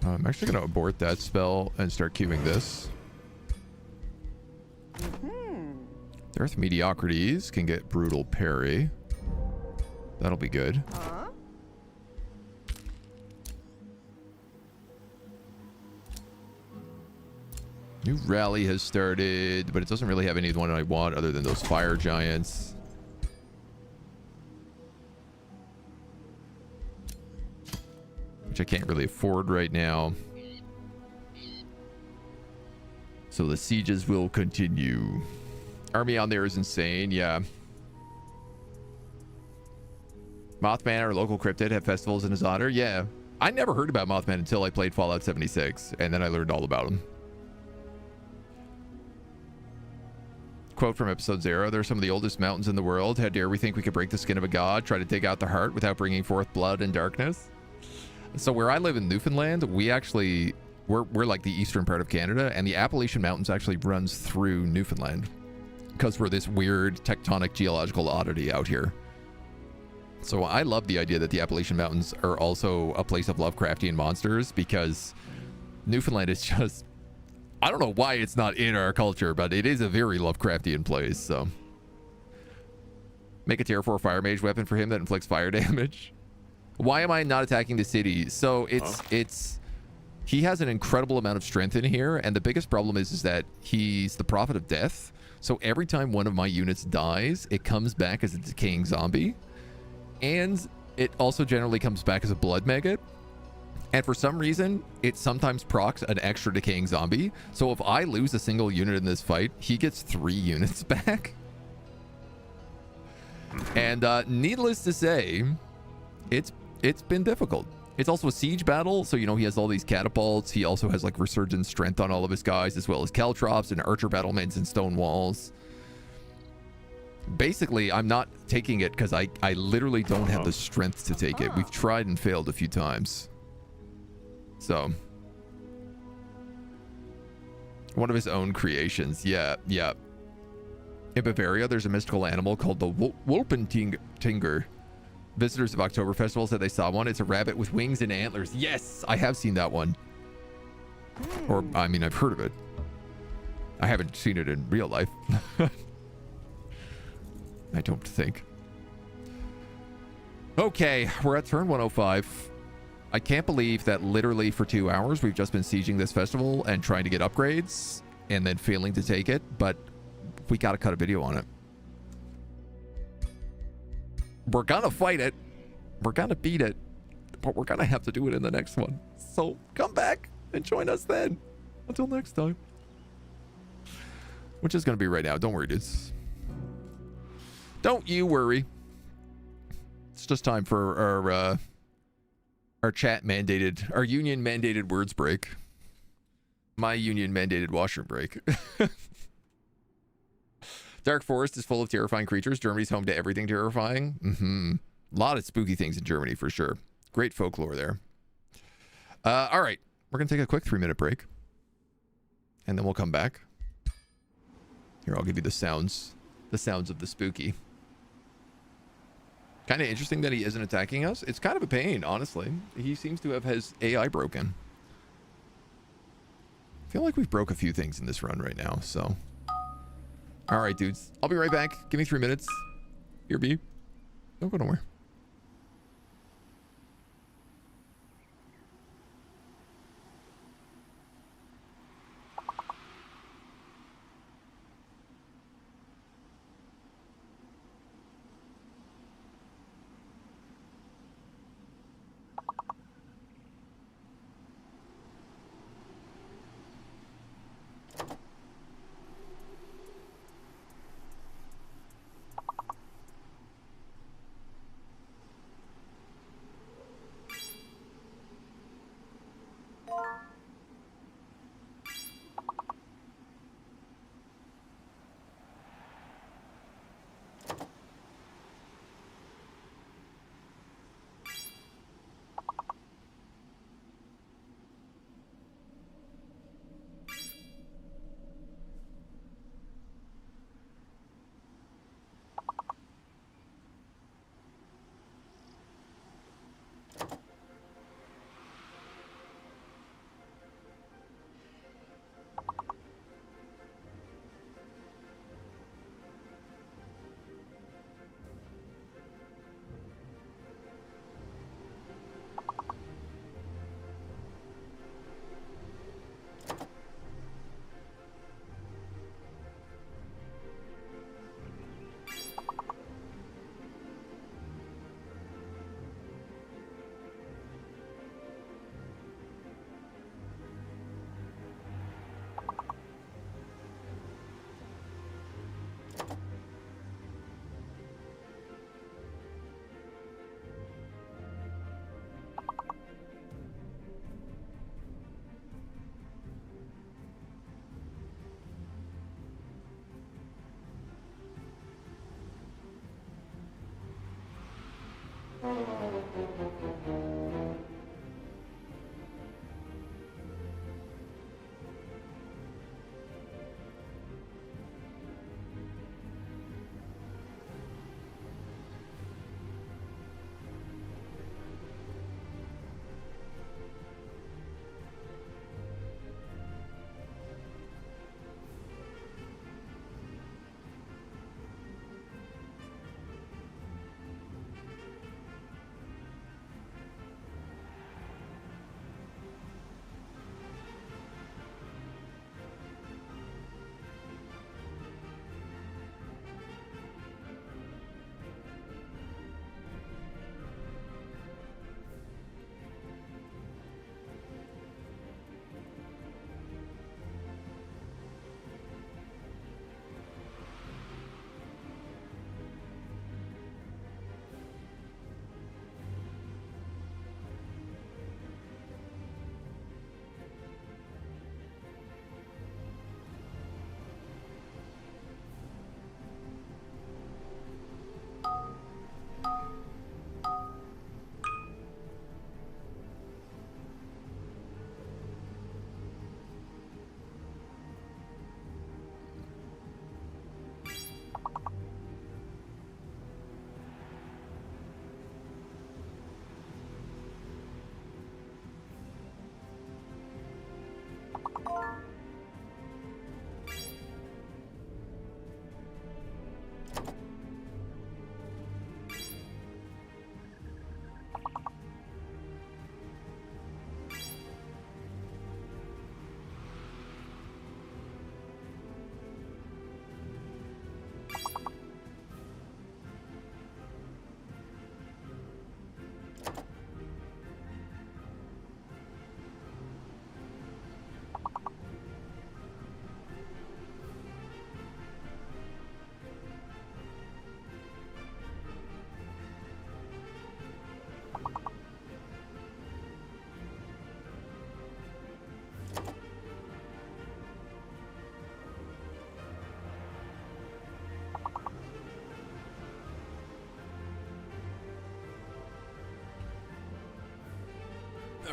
I'm actually going to abort that spell and start queuing this. Earth Mediocrities can get Brutal Parry. That'll be good. New rally has started, but it doesn't really have anyone I want other than those fire giants. Which I can't really afford right now. So the sieges will continue. Army on there is insane, yeah. Mothman, our local cryptid, have festivals in his honor. Yeah, I never heard about Mothman until I played Fallout 76, and then I learned all about him. Quote from episode 0, they're some of the oldest mountains in the world. How dare we think we could break the skin of a god, try to dig out the heart without bringing forth blood and darkness? So where I live in Newfoundland, we're like the eastern part of Canada, and the Appalachian Mountains actually runs through Newfoundland because we're this weird tectonic geological oddity out here. So I love the idea that the Appalachian Mountains are also a place of Lovecraftian monsters, because Newfoundland is just, I don't know why it's not in our culture, but it is a very Lovecraftian place. So make a tier 4 fire mage weapon for him that inflicts fire damage. Why am I not attacking the city? So he has an incredible amount of strength in here, and the biggest problem is that he's the prophet of death. So every time one of my units dies, it comes back as a decaying zombie. and it also generally comes back as a blood maggot. And for some reason, it sometimes procs an extra decaying zombie. So if I lose a single unit in this fight, he gets 3 units back. And needless to say, it's been difficult. It's also a siege battle, so, you know, he has all these catapults. He also has, like, resurgent strength on all of his guys, as well as caltrops and archer battlements and stone walls. Basically, I'm not taking it because I literally don't have the strength to take it. We've tried and failed a few times. So, one of his own creations. Yeah. In Bavaria, there's a mystical animal called the Wolpentinger. Visitors of October Festival said they saw one. It's a rabbit with wings and antlers. Yes, I have seen that one. Or, I mean, I've heard of it. I haven't seen it in real life. I don't think. Okay, we're at turn 105. I can't believe that literally for 2 hours we've just been sieging this festival and trying to get upgrades and then failing to take it, but we gotta cut a video on it. We're gonna fight it. We're gonna beat it. But we're gonna have to do it in the next one. So come back and join us then. Until next time. Which is gonna be right now. Don't worry, dudes. Don't you worry. It's just time for our chat mandated, our union mandated words break. My union mandated washroom break. Dark Forest is full of terrifying creatures. Germany's home to everything terrifying. A lot of spooky things in Germany for sure. Great folklore there. All right, we're gonna take a quick 3-minute break, and then we'll come back. Here, I'll give you the sounds of the spooky. Kind of interesting that he isn't attacking us. It's kind of a pain, honestly. He seems to have his AI broken. I feel like we've broke a few things in this run right now, so. All right, dudes. I'll be right back. Give me 3 minutes. Here, B. Don't go nowhere.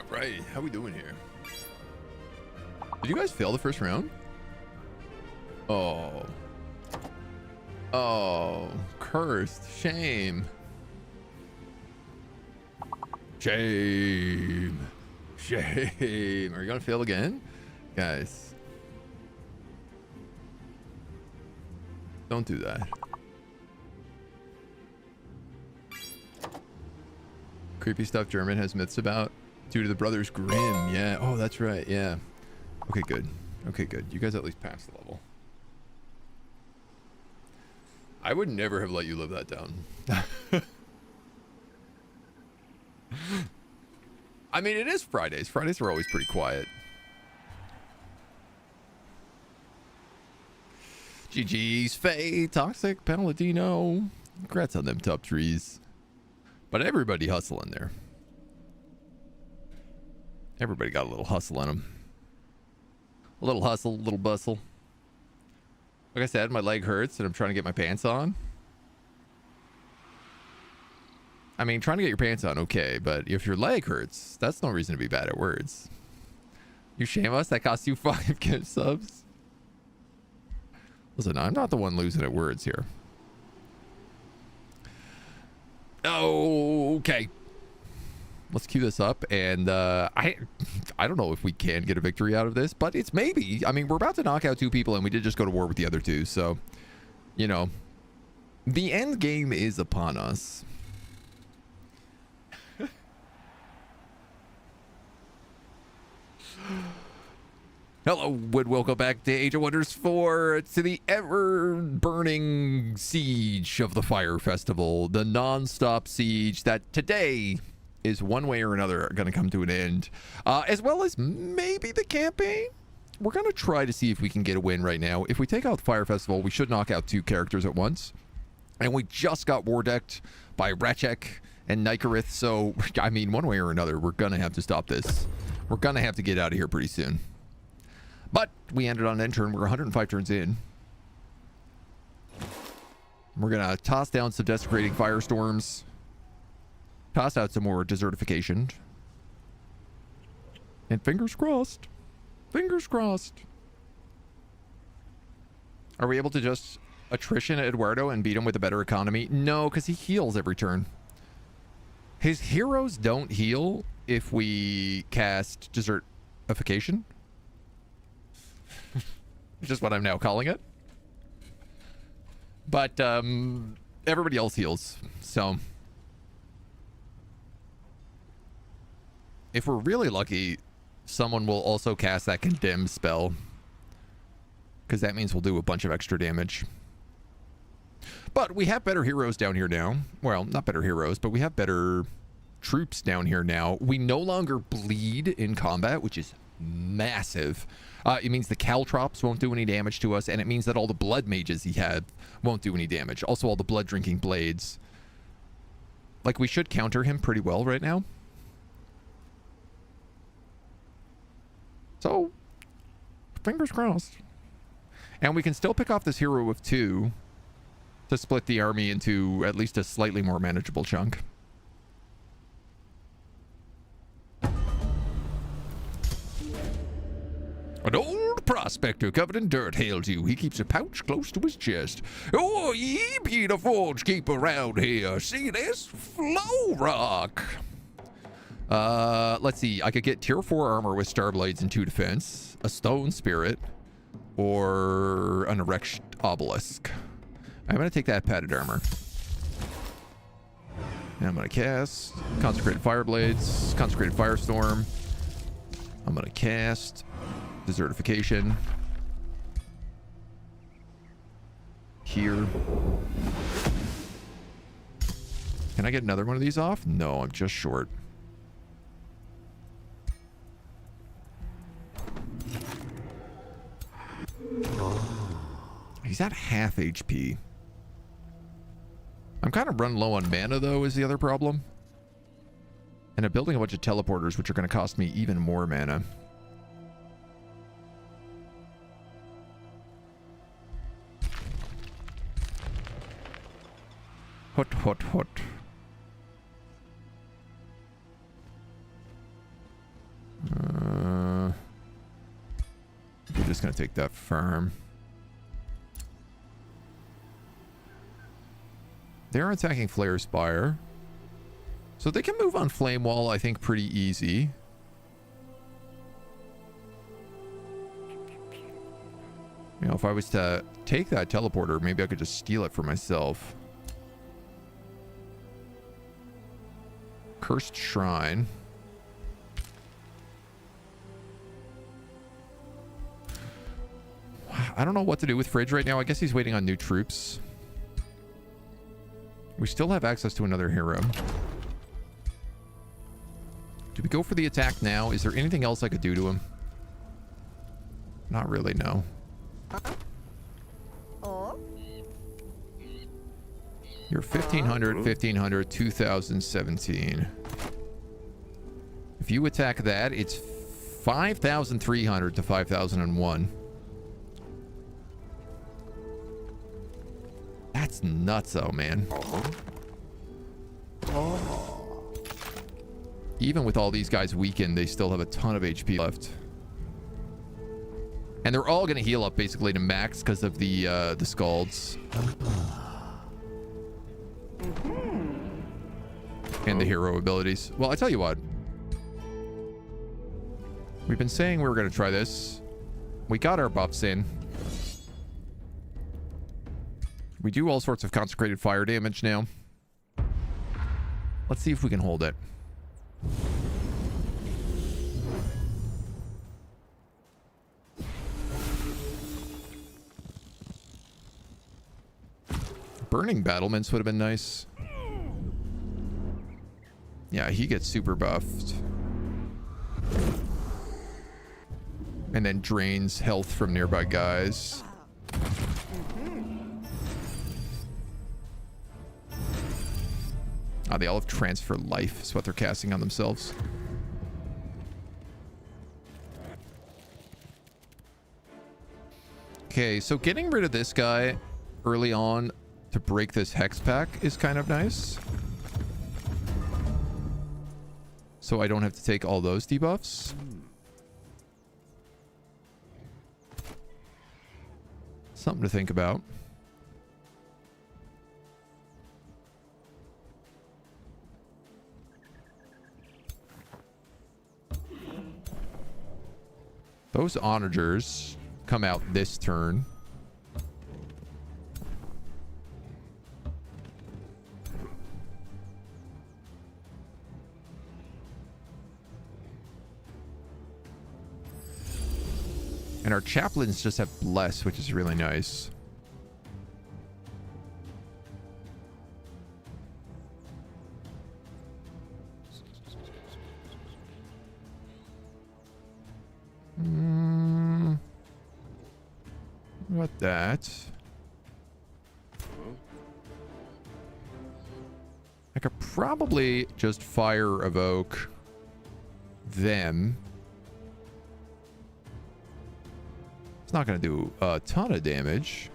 Right, how we doing here? Did you guys fail the first round? Oh. Oh, cursed. Shame. Shame. Shame. Are you gonna fail again? Guys. Don't do that. Creepy stuff German has myths about. Due to the Brothers Grimm. Yeah. Oh, that's right. Yeah. Okay, good. Okay, good. You guys at least passed the level. I would never have let you live that down. I mean, it is Fridays. Fridays are always pretty quiet. GG's, Faye, Toxic, Paladino. Congrats on them top trees. But everybody hustling there. Everybody got a little hustle in them. A little hustle, a little bustle. Like I said, my leg hurts and I'm trying to get my pants on. I mean, trying to get your pants on, okay, but if your leg hurts, that's no reason to be bad at words. You shame us? That cost you 5 gift subs? Listen, I'm not the one losing at words here. Okay. Let's cue this up, and I don't know if we can get a victory out of this, but it's maybe. I mean, we're about to knock out 2 people, and we did just go to war with the other 2, so, you know, the end game is upon us. Hello, and welcome back to Age of Wonders 4, to the ever-burning siege of the Fire Festival, the non-stop siege that today is one way or another going to come to an end, as well as maybe the campaign. We're going to try to see if we can get a win right now. If we take out the Fire Festival, we should knock out 2 characters at once, and we just got war decked by Rechek and Nikarith, so, I mean, one way or another, we're going to have to stop this. We're going to have to get out of here pretty soon. But we ended on end turn. We're 105 turns in. We're going to toss down some desecrating firestorms. Toss out some more desertification. And fingers crossed. Fingers crossed. Are we able to just attrition Eduardo and beat him with a better economy? No, because he heals every turn. His heroes don't heal if we cast desertification. Which is what I'm now calling it. But everybody else heals. So if we're really lucky, someone will also cast that condemn spell, because that means we'll do a bunch of extra damage. But we have better heroes down here now. Well, not better heroes, but we have better troops down here now. We no longer bleed in combat, which is massive. It means the caltrops won't do any damage to us, and it means that all the blood mages he had won't do any damage. Also, all the blood drinking blades. Like, we should counter him pretty well right now. So, fingers crossed. And we can still pick off this hero of 2 to split the army into at least a slightly more manageable chunk. An old prospector covered in dirt hails you. He keeps a pouch close to his chest. Oh, ye be the forge keep around here. See this? Flow rock. Let's see. I could get tier 4 armor with star blades and 2 defense, a stone spirit, or an erect obelisk. I'm going to take that padded armor. And I'm going to cast consecrated fire blades, consecrated firestorm. I'm going to cast desertification here. Can I get another one of these off? No, I'm just short. He's at half HP. I'm kind of running low on mana, though, is the other problem. And I'm building a bunch of teleporters, which are going to cost me even more mana. Hot, hot, hot. just going to take that farm. They're attacking Flare Spire. So they can move on Flame Wall, I think, pretty easy. You know, if I was to take that teleporter, maybe I could just steal it for myself. Cursed Shrine. I don't know what to do with Fridge right now. I guess he's waiting on new troops. We still have access to another hero. Do we go for the attack now? Is there anything else I could do to him? Not really, no. Oh. You're 1500, 1500, 2017. If you attack that, it's 5,300 to 5,001. That's nuts, though, man. Even with all these guys weakened, they still have a ton of HP left. And they're all going to heal up basically to max because of the Scalds. And the hero abilities. Well, I tell you what. We've been saying we were going to try this. We got our buffs in. We do all sorts of consecrated fire damage now. Let's see if we can hold it. Burning battlements would have been nice. Yeah, he gets super buffed. And then drains health from nearby guys. They all have transfer life, is what they're casting on themselves. Okay, so getting rid of this guy early on to break this hex pack is kind of nice. So I don't have to take all those debuffs. Something to think about. Those onagers come out this turn. And our chaplains just have bless, which is really nice. What that? I could probably just fire evoke them. It's not going to do a ton of damage.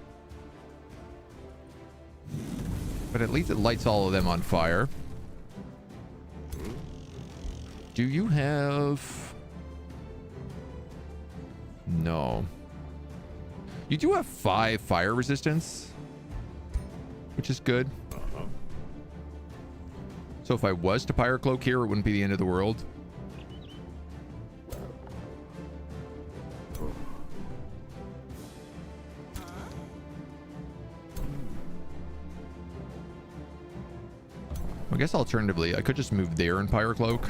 But at least it lights all of them on fire. Do you have... No. You do have 5 fire resistance, which is good. So if I was to Pyre Cloak here, it wouldn't be the end of the world. I guess alternatively, I could just move there and Pyre Cloak.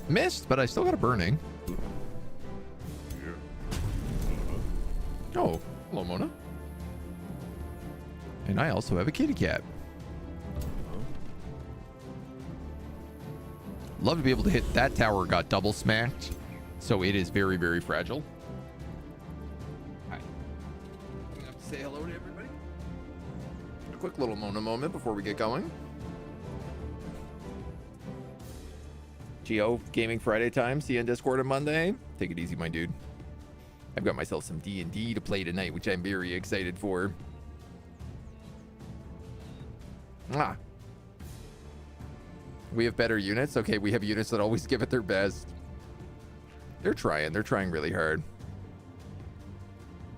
Missed, but I still got a burning. Oh, hello, Mona. And I also have a kitty cat. Love to be able to hit that tower. Got double smacked, so it is very, very fragile. Hi. I'm gonna say hello to everybody. A quick little Mona moment before we get going. Geo, Gaming Friday time. See you in Discord on Monday. Take it easy, my dude. I've got myself some D&D to play tonight, which I'm very excited for. Ah. We have better units. Okay, we have units that always give it their best. They're trying really hard.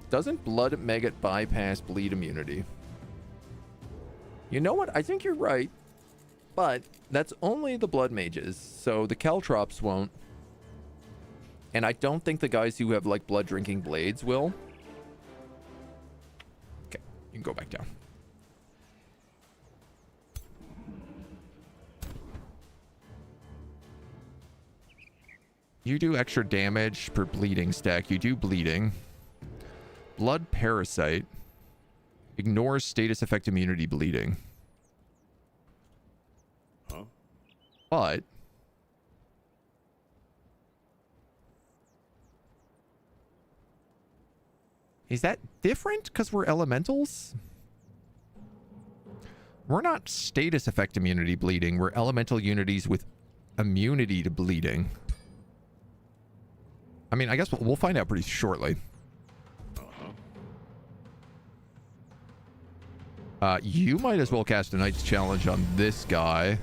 Doesn't Blood Maggot bypass bleed immunity? You know what? I think you're right. But that's only the Blood Mages, so the Caltrops won't. And I don't think the guys who have, like, blood-drinking blades will. Okay, you can go back down. You do extra damage per bleeding stack. You do bleeding. Blood Parasite. Ignores status effect immunity bleeding. Huh? But... is that different because we're elementals? We're not status effect immunity bleeding. We're elemental unities with immunity to bleeding. I mean, I guess we'll find out pretty shortly. You might as well cast a Knight's Challenge on this guy.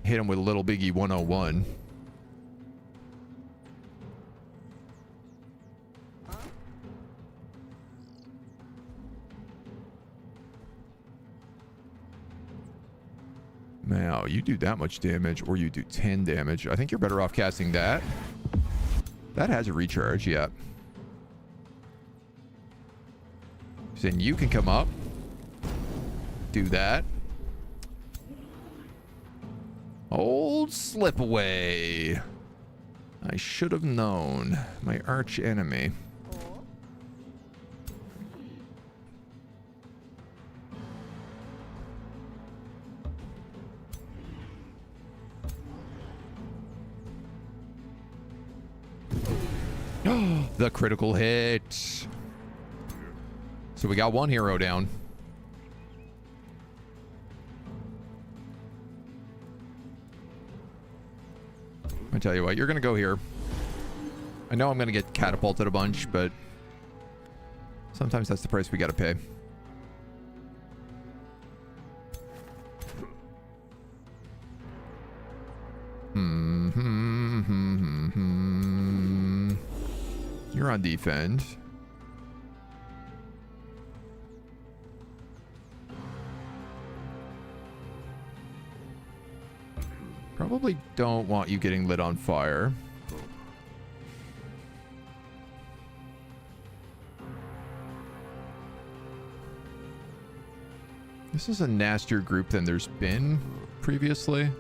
Hit him with Little Biggie 101. Now, you do that much damage, or you do 10 damage. I think you're better off casting that. That has a recharge, yeah. So then you can come up. Do that. Old slip away. I should have known. My arch enemy. The critical hit. So we got one hero down. I tell you what, you're gonna go here. I know I'm gonna get catapulted a bunch, but sometimes that's the price we gotta pay. You're on defend. Probably don't want you getting lit on fire. This is a nastier group than there's been previously.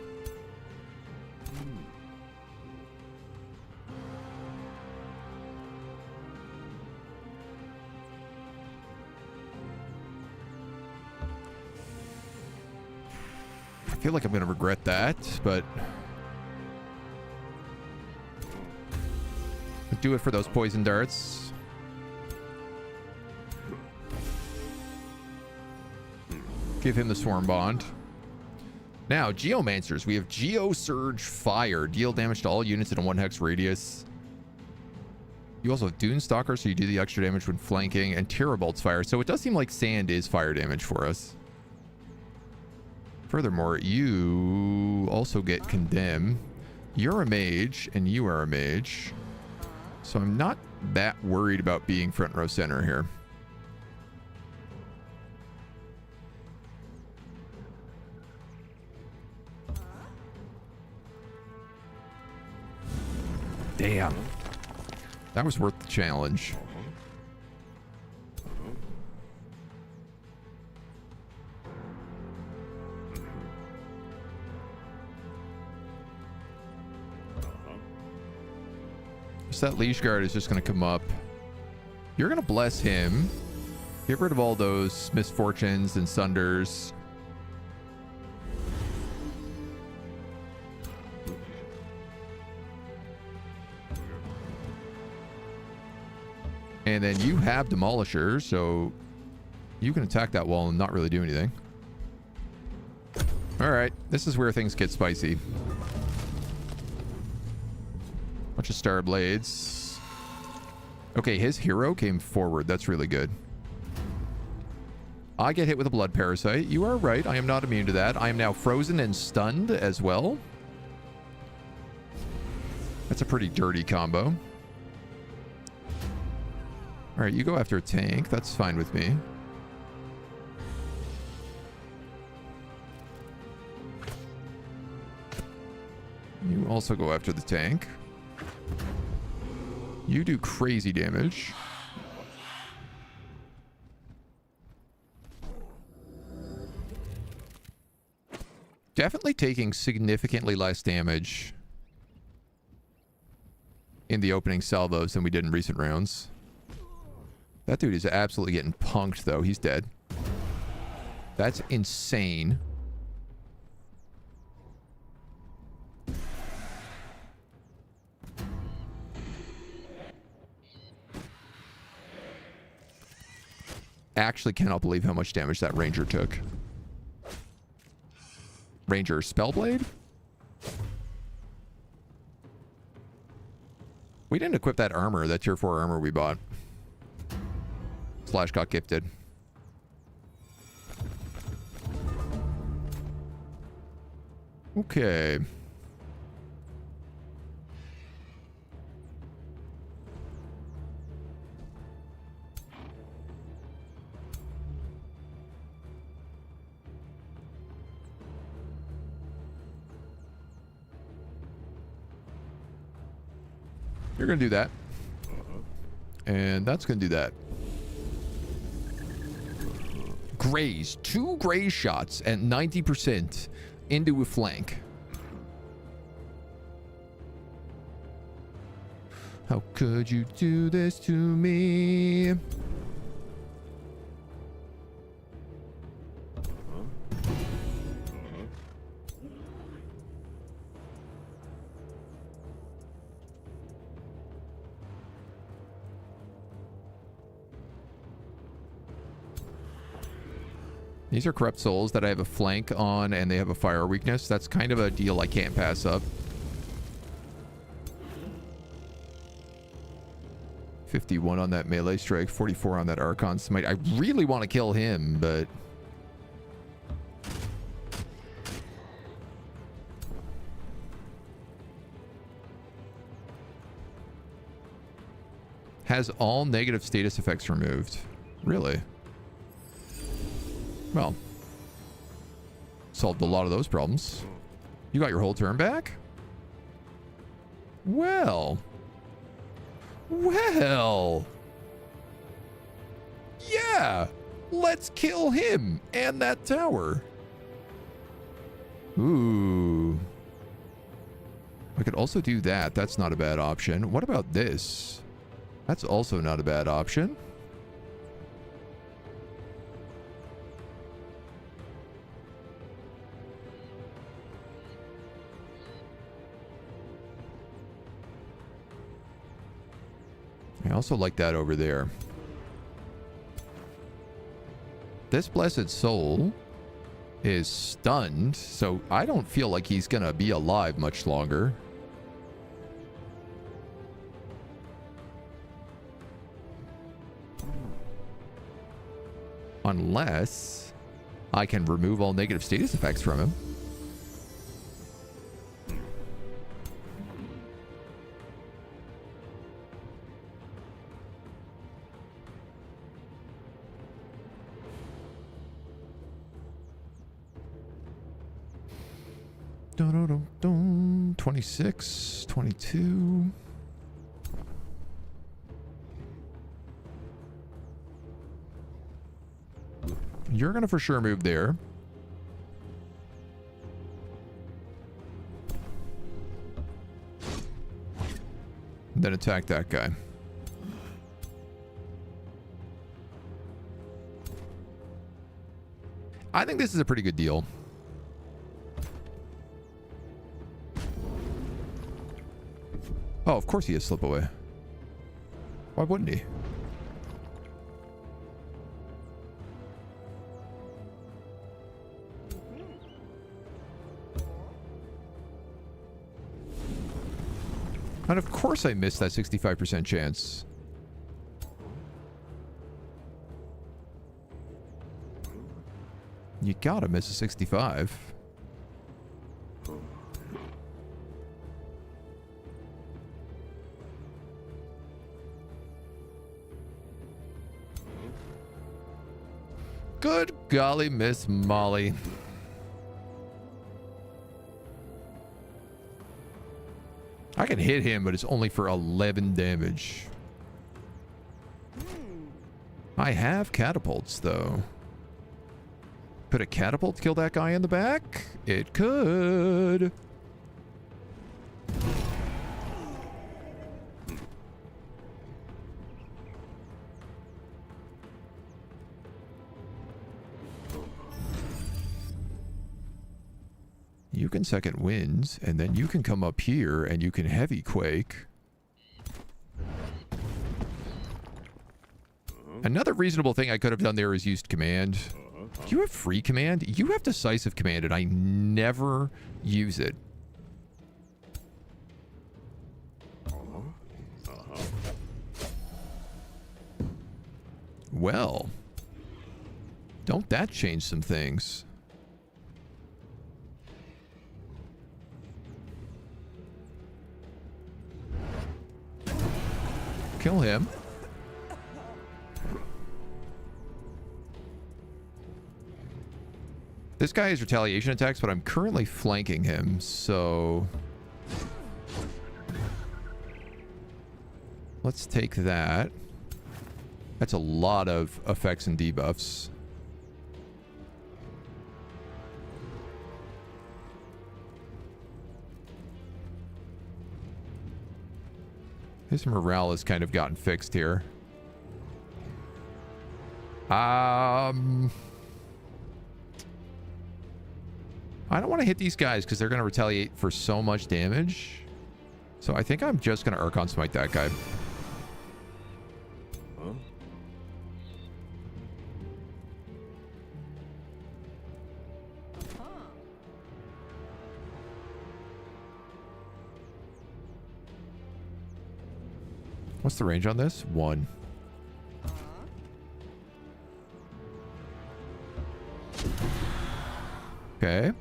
I feel like I'm going to regret that, but do it for those poison darts. Give him the Swarm Bond. Now, Geomancers. We have Geosurge Fire. Deal damage to all units in a 1 hex radius. You also have Dune Stalker, so you do the extra damage when flanking, and Terrabolt's Fire. So it does seem like sand is fire damage for us. Furthermore, you also get Condemn. You're a mage, and you are a mage. So I'm not that worried about being front row center here. Damn. That was worth the challenge. So that Liege Guard is just going to come up. You're going to bless him. Get rid of all those misfortunes and sunders. And then you have Demolisher, so you can attack that wall and not really do anything. All right. This is where things get spicy. Bunch of star blades. Okay, his hero came forward. That's really good. I get hit with a blood parasite. You are right. I am not immune to that. I am now frozen and stunned as well. That's a pretty dirty combo. All right, you go after a tank. That's fine with me. You also go after the tank. You do crazy damage. Definitely taking significantly less damage in the opening salvos than we did in recent rounds. That dude is absolutely getting punked, though. He's dead. That's insane. Actually cannot believe how much damage that ranger took. Ranger Spellblade? We didn't equip that armor, that tier 4 armor we bought. Slash got gifted. Okay. You're going to do that. And that's going to do that. Graze. 2 graze shots at 90% into a flank. How could you do this to me? These are corrupt souls that I have a flank on and they have a fire weakness. That's kind of a deal I can't pass up. 51 on that melee strike, 44 on that Archon Smite. I really want to kill him, but... has all negative status effects removed. Really? Well, solved a lot of those problems. You got your whole turn back? Well. Yeah. Let's kill him and that tower. Ooh. I could also do that. That's not a bad option. What about this? That's also not a bad option. I also like that over there. This blessed soul is stunned, so I don't feel like he's gonna be alive much longer. Unless I can remove all negative status effects from him. Dun, dun, dun, dun. 26, 22. You're going to for sure move there. Then attack that guy. I think this is a pretty good deal. Oh, of course he has slip away. Why wouldn't he? And of course I missed that 65% chance. You gotta miss a 65. Good golly, Miss Molly. I can hit him, but it's only for 11 damage. I have catapults, though. Could a catapult kill that guy in the back? It could. You can second winds, and then you can come up here and you can heavy quake. Another reasonable thing I could have done there is used command. Do you have free command? You have decisive command, and I never use it. Well, don't that change some things? Kill him. This guy has retaliation attacks, but I'm currently flanking him, so... Let's take that. That's a lot of effects and debuffs. His morale has kind of gotten fixed here. I don't want to hit these guys because they're going to retaliate for so much damage. So I think I'm just going to Archon Smite that guy. Huh? What's the range on this? 1. Okay.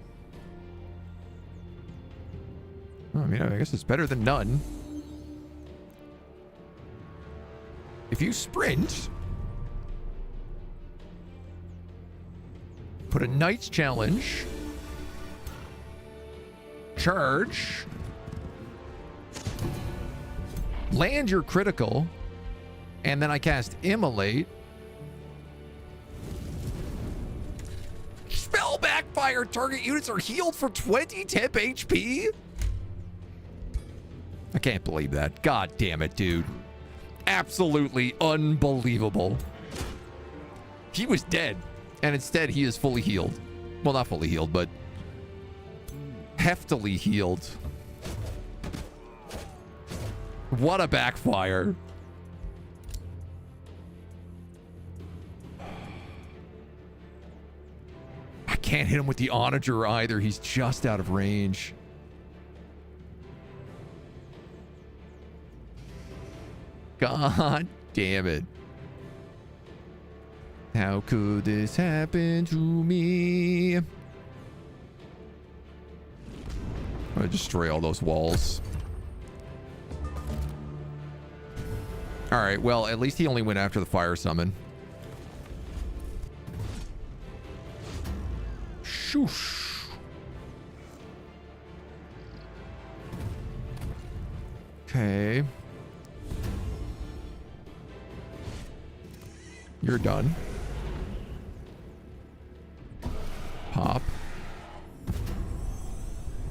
Well, I mean, I guess it's better than none. If you sprint, put a Knight's Challenge, charge, land your critical, and then I cast Immolate. Spell backfire. Target units are healed for 20 temp HP. I can't believe that. God damn it, dude. Absolutely unbelievable. He was dead, and instead he is fully healed. Well, not fully healed, but heftily healed. What a backfire. I can't hit him with the Onager either. He's just out of range. God damn it. How could this happen to me? I'm gonna destroy all those walls. Alright, well, at least he only went after the fire summon. Shoosh. Okay. You're done. Pop.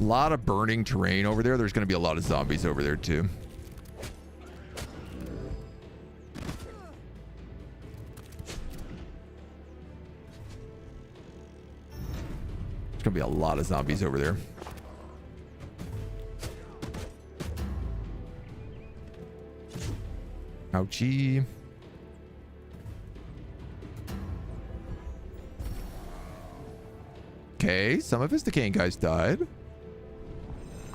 A lot of burning terrain over there. There's going to be a lot of zombies over there, too. There's going to be a lot of zombies over there. Ouchie. Okay, some of his decaying guys died.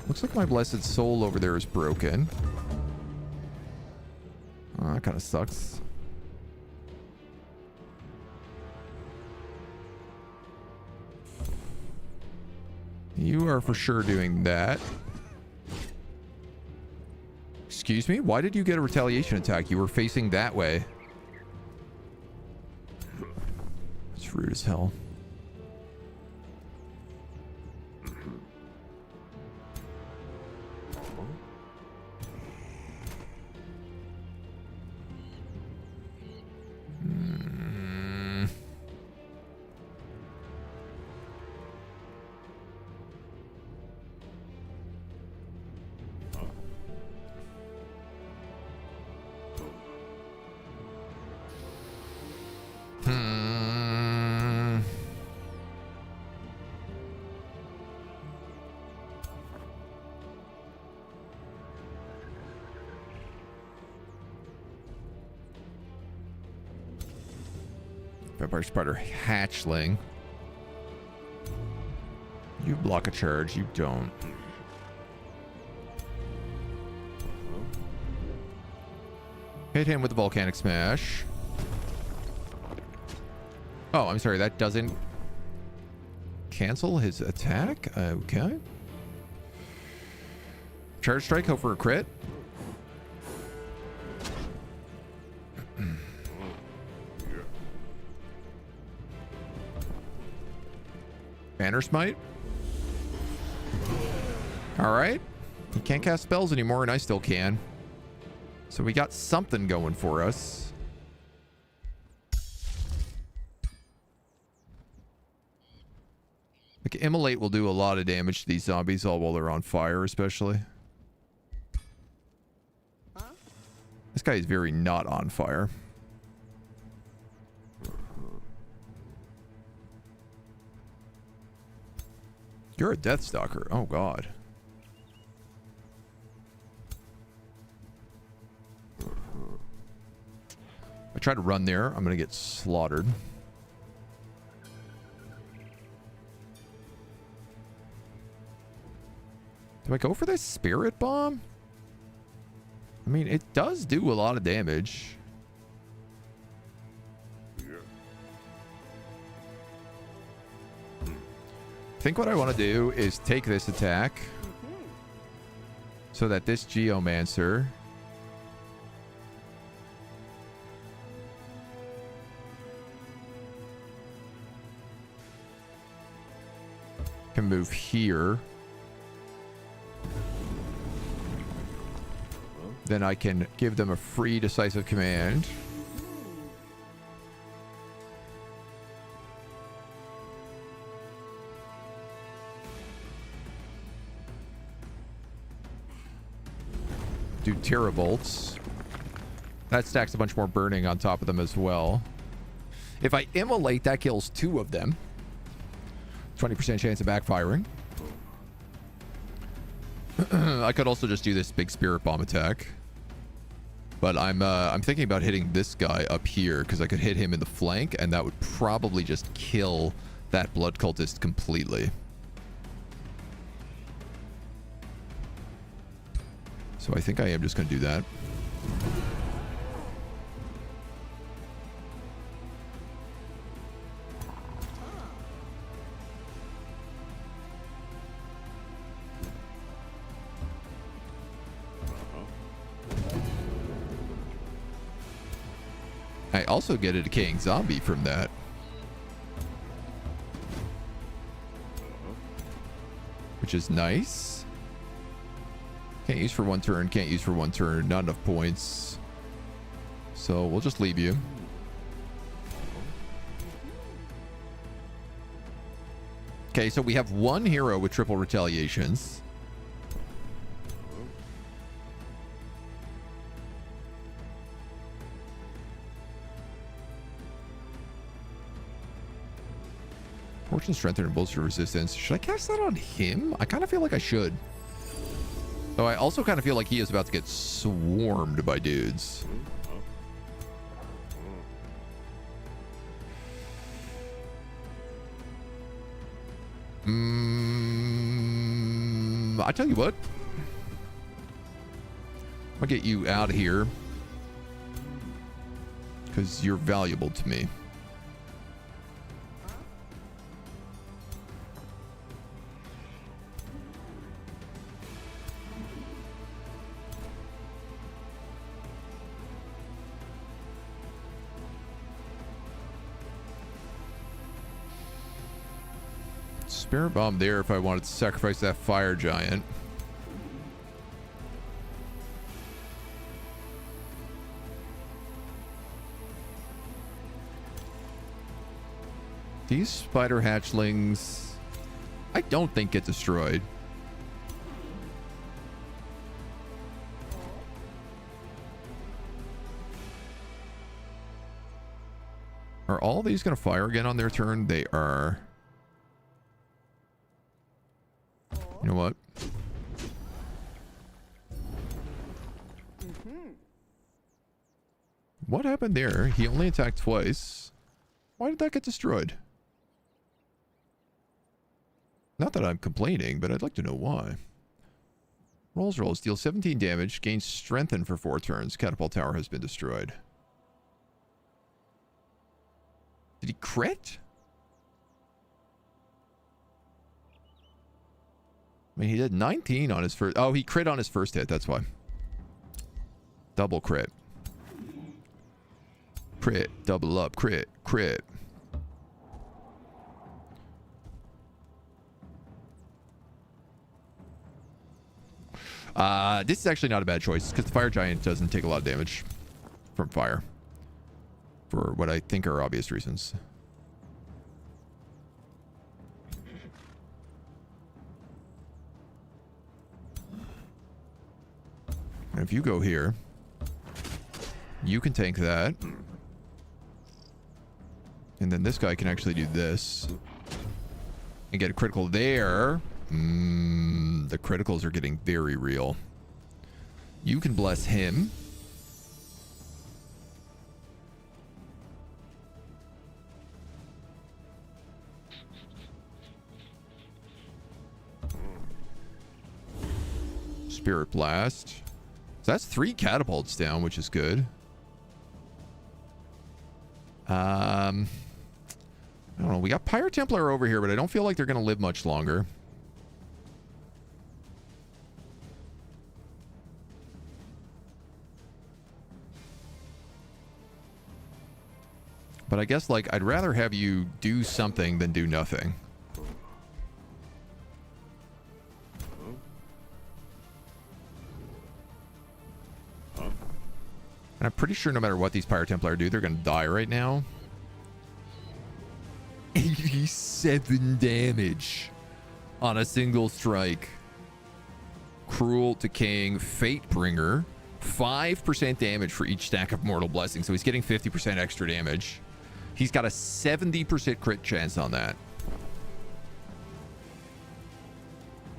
Looks like my blessed soul over there is broken. That kind of sucks. You are for sure doing that. Excuse me? Why did you get a retaliation attack? You were facing that way. It's rude as hell. Vampire Spider Hatchling. You block a charge, you don't. Hit him with the Volcanic Smash. Oh, I'm sorry, that doesn't cancel his attack? Okay. Charge Strike, hope for a crit. Banner Smite. Alright. He can't cast spells anymore, and I still can. So we got something going for us. Like, Immolate will do a lot of damage to these zombies all while they're on fire, especially. Huh? This guy is very not on fire. You're a Deathstalker. Oh, God. I try to run there. I'm going to get slaughtered. Do I go for this Spirit Bomb? I mean, it does do a lot of damage. I think what I want to do is take this attack so that this Geomancer can move here. Then I can give them a free decisive command. Do Terrabolts. That stacks a bunch more burning on top of them as well. If I Immolate, that kills 2 of them. 20% chance of backfiring. I could also just do this big Spirit Bomb attack. But I'm thinking about hitting this guy up here because I could hit him in the flank and that would probably just kill that Blood Cultist completely. So I think I am just going to do that. I also get a decaying zombie from that. Which is nice. Can't use for 1 turn, can't use for 1 turn, not enough points. So we'll just leave you. Okay, so we have 1 hero with triple retaliations. Fortune Strengthen and Bolster Resistance. Should I cast that on him? I kind of feel like I should. Though I also kind of feel like he is about to get swarmed by dudes. I tell you what. I'll get you out of here. because you're valuable to me. Spirit bomb there if I wanted to sacrifice that fire giant. These spider hatchlings, I don't think get destroyed. Are all these going to fire again on their turn? They are. You know what? What happened there? He only attacked twice. Why did that get destroyed? Not that I'm complaining, but I'd like to know why. Rolls, deal 17 damage, gains strengthen for 4 turns. Catapult tower has been destroyed. Did he crit? I mean, he did 19 on his first... Oh, he crit on his first hit. That's why. Double crit. Crit. Double up. Crit. Crit. This is actually not a bad choice because the fire giant doesn't take a lot of damage from fire. For what I think are obvious reasons. And if you go here, you can tank that. And then this guy can actually do this. And get a critical there. The criticals are getting very real. You can bless him. Spirit Blast. So that's 3 catapults down, which is good. I don't know. We got Pyre Templar over here, but I don't feel like they're going to live much longer. But I guess, like, I'd rather have you do something than do nothing. And I'm pretty sure no matter what these Pyre Templar do, they're going to die right now. 87 damage on a single strike. Cruel, Decaying, Fatebringer. 5% damage for each stack of Mortal Blessing. So he's getting 50% extra damage. He's got a 70% crit chance on that.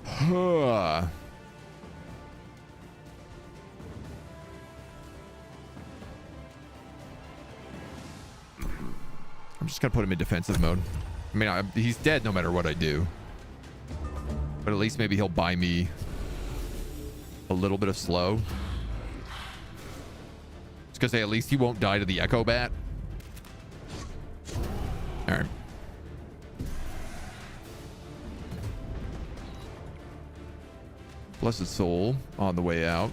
Huh. I'm just going to put him in defensive mode. I mean, he's dead no matter what I do. But at least maybe he'll buy me a little bit of slow. It's because at least he won't die to the Echo Bat. All right. Blessed Soul on the way out.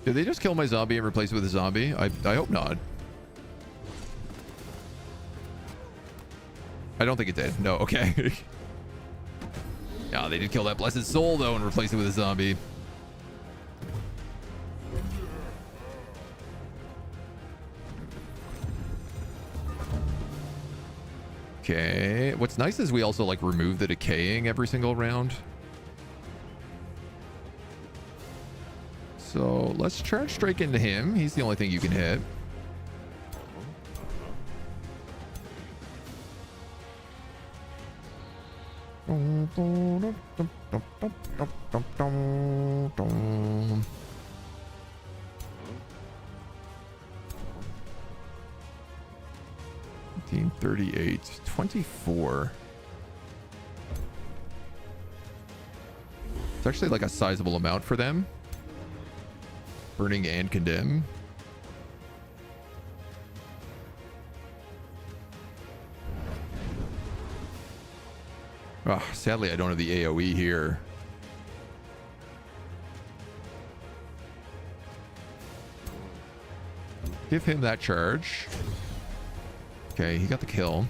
Did they just kill my zombie and replace it with a zombie? I hope not. I don't think it did. No, okay. Yeah, they did kill that Blessed Soul, though, and replace it with a zombie. Okay. What's nice is we also, like, remove the decaying every single round. So let's charge strike into him. He's the only thing you can hit. $19.38. 24. It's actually like a sizable amount for them. Burning and condemn. Oh, sadly, I don't have the AoE here. Give him that charge. Okay, he got the kill.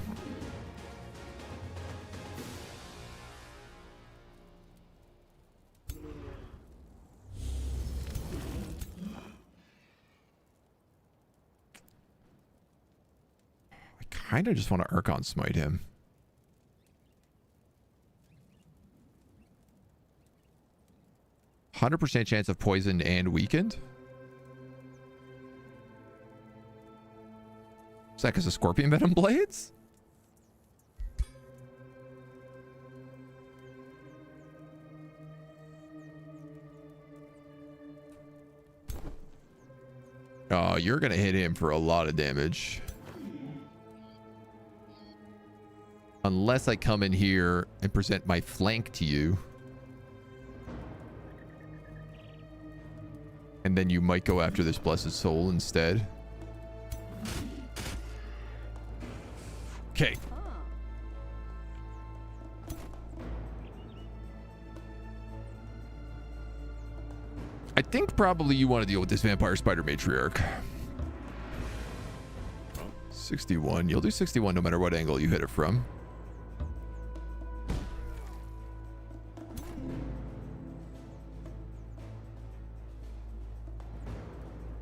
I kind of just want to Archon Smite him. %100% chance of poisoned and weakened? Is that because of Scorpion Venom Blades? Oh, you're going to hit him for a lot of damage. Unless I come in here and present my flank to you. And then you might go after this Blessed Soul instead. Okay. I think probably you want to deal with this Vampire Spider Matriarch. 61. You'll do 61 no matter what angle you hit it from.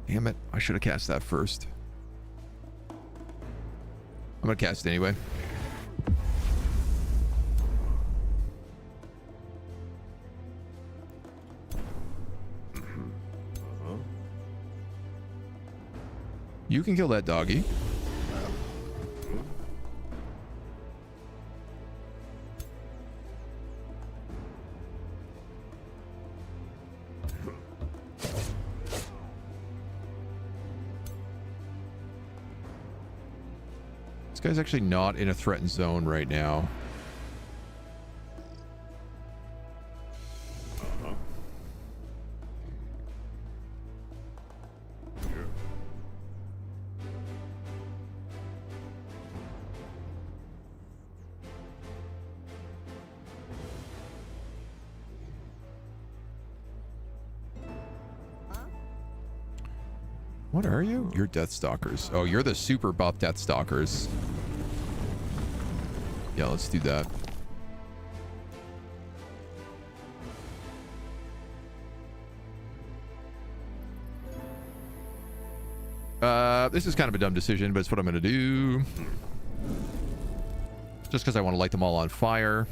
Damn it. I should have cast that first. I'm going to cast it anyway. You can kill that doggy. This guy's actually not in a threatened zone right now. What are you? You're Deathstalkers. Oh, you're the super buff Deathstalkers. Yeah, let's do that. This is kind of a dumb decision, but it's what I'm going to do. Just because I want to light them all on fire.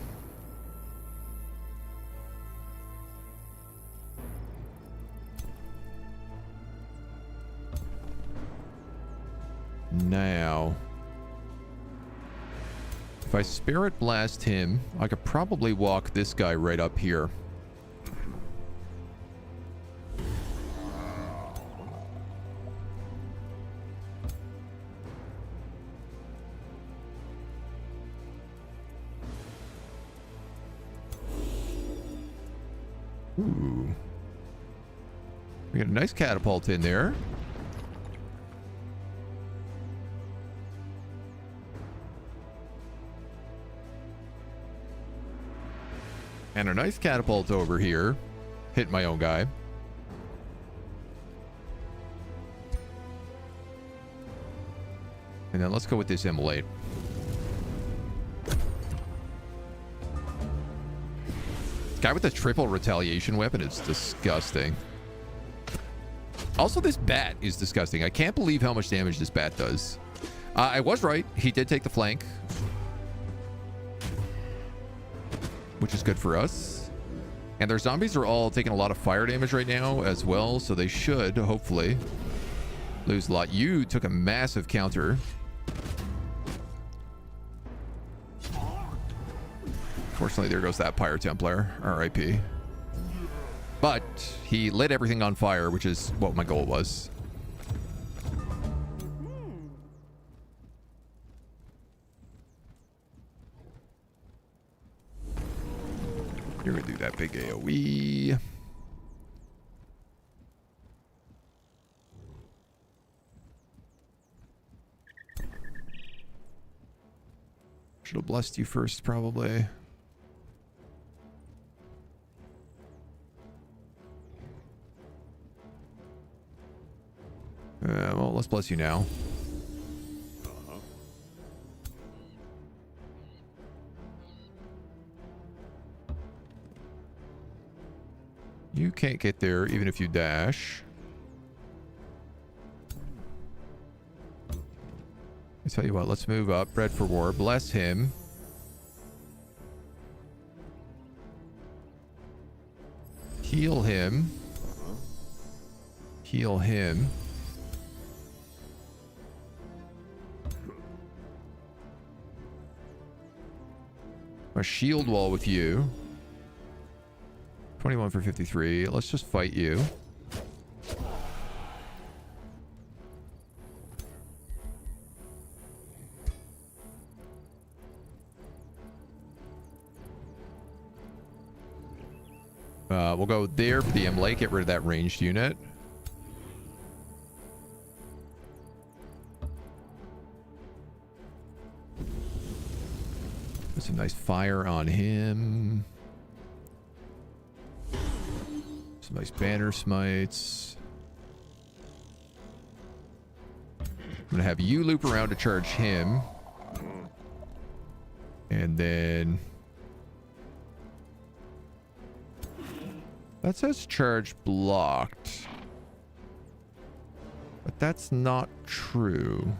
Now, if I Spirit Blast him, I could probably walk this guy right up here. Ooh. We got a nice catapult in there. And a nice catapult over here. Hit my own guy. And then let's go with this Immolate. Guy with the triple retaliation weapon is disgusting. Also, this bat is disgusting. I can't believe how much damage this bat does. I was right. He did take the flank, which is good for us. And their zombies are all taking a lot of fire damage right now as well, so they should, hopefully, lose a lot. You took a massive counter. Fortunately, there goes that Pyre Templar, RIP. But he lit everything on fire, which is what my goal was. You're gonna do that big AoE. Should have blessed you first, probably. Well, let's bless you now. You can't get there even if you dash. I tell you what, let's move up. Bread for war. Bless him. Heal him. Heal him. A shield wall with you. 21 for 53. Let's just fight you. We'll go there for the Emblake. Get rid of that ranged unit. Put some nice fire on him. Some nice banner smites. I'm gonna have you loop around to charge him. And then... that says charge blocked. But that's not true.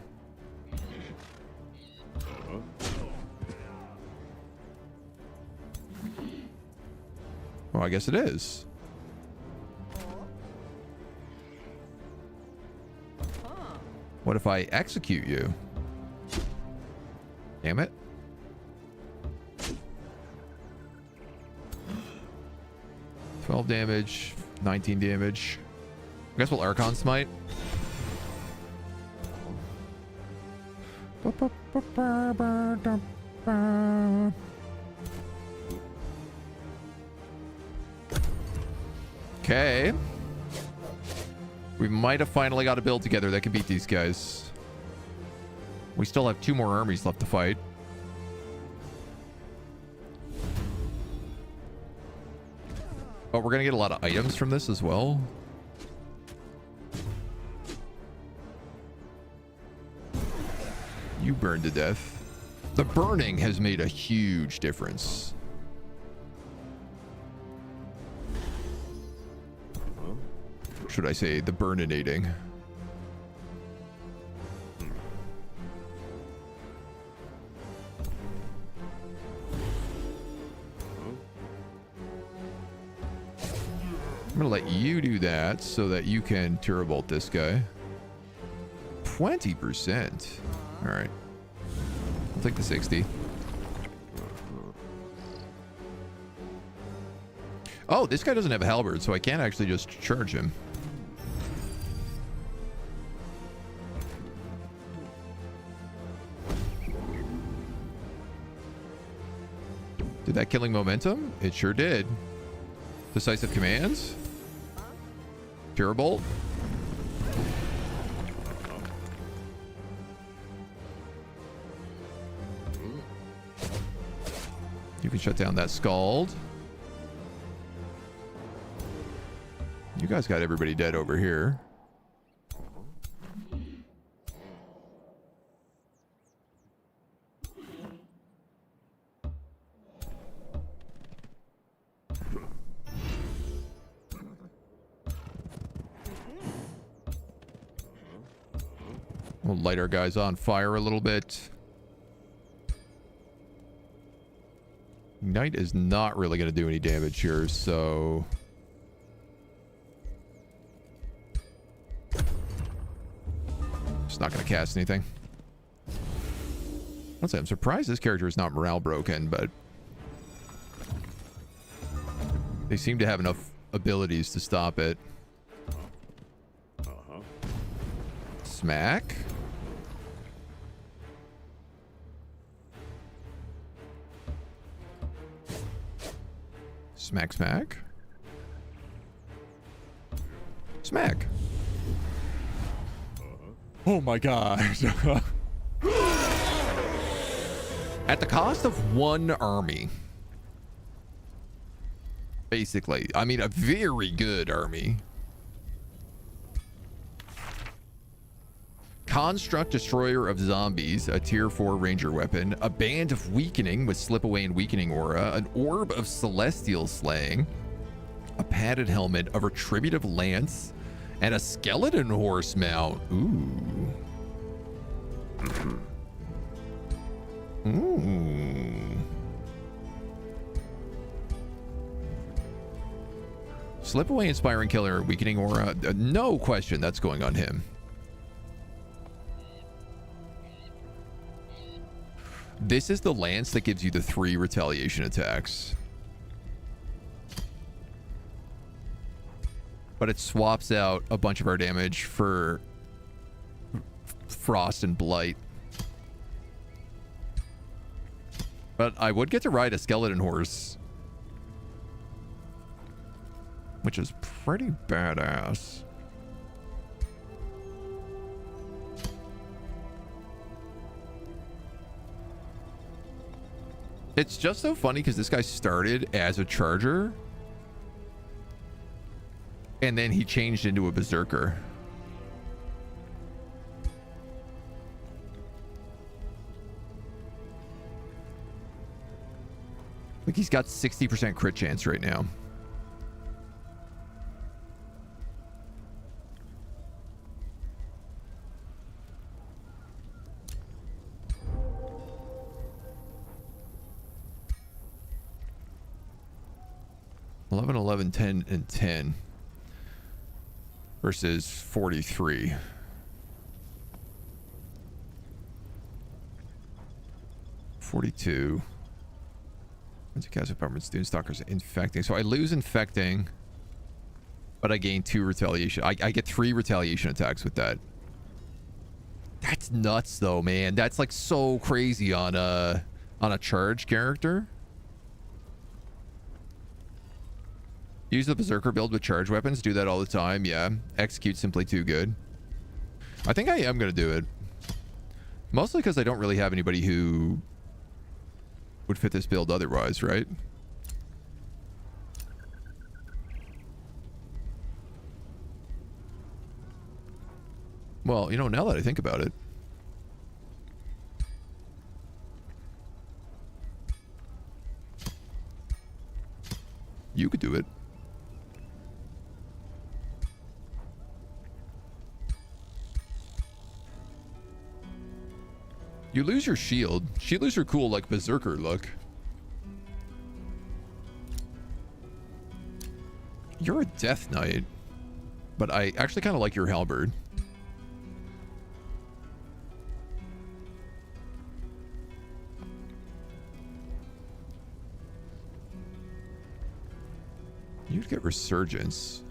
Oh, I guess it is. What if I execute you? Damn it. $12 damage, 19 damage. I guess we'll Archon Smite. Okay. We might have finally got a build together that can beat these guys. We still have 2 more armies left to fight. But we're going to get a lot of items from this as well. You burned to death. The burning has made a huge difference. Should I say the burninating? I'm gonna let you do that so that you can Terrorbolt this guy. 20%. All right. I'll take the 60. Oh, this guy doesn't have a halberd, so I can't actually just charge him. Did that killing momentum? It sure did. Decisive commands. Terrorbolt. You can shut down that Scald. You guys got everybody dead over here. We'll light our guys on fire a little bit. Ignite is not really going to do any damage here, so... Just not going to cast anything. Let's say I'm surprised this character is not morale broken, but... they seem to have enough abilities to stop it. Smack. Smack, smack. Smack. Oh my god. At the cost of one army. Basically. I mean, a very good army. Construct Destroyer of Zombies, a tier 4 ranger weapon, a Band of Weakening with Slip Away and Weakening Aura, an Orb of Celestial Slaying, a padded helmet, a Retributive Lance, and a Skeleton Horse mount. Ooh. Ooh. Slip Away, Inspiring Killer, Weakening Aura. No question that's going on him. This is the lance that gives you the 3 retaliation attacks. But it swaps out a bunch of our damage for frost and blight. But I would get to ride a skeleton horse, which is pretty badass. It's just so funny because this guy started as a charger and then he changed into a berserker. Like he's got 60% crit chance right now. $11, $11, $10, and $10 versus $43. $42. Once you cast apartments, Doomstalkers infecting. So I lose infecting, but I gain 2 retaliation. I get 3 retaliation attacks with that. That's nuts, though, man. That's like so crazy on a charge character. Use the Berserker build with charge weapons. Do that all the time. Yeah. Execute simply too good. I think I am going to do it. Mostly because I don't really have anybody who would fit this build otherwise, right? Well, you know, now that I think about it. You could do it. You lose your shield. Shields are cool, like Berserker look. You're a Death Knight, but I actually kind of like your halberd. You'd get Resurgence.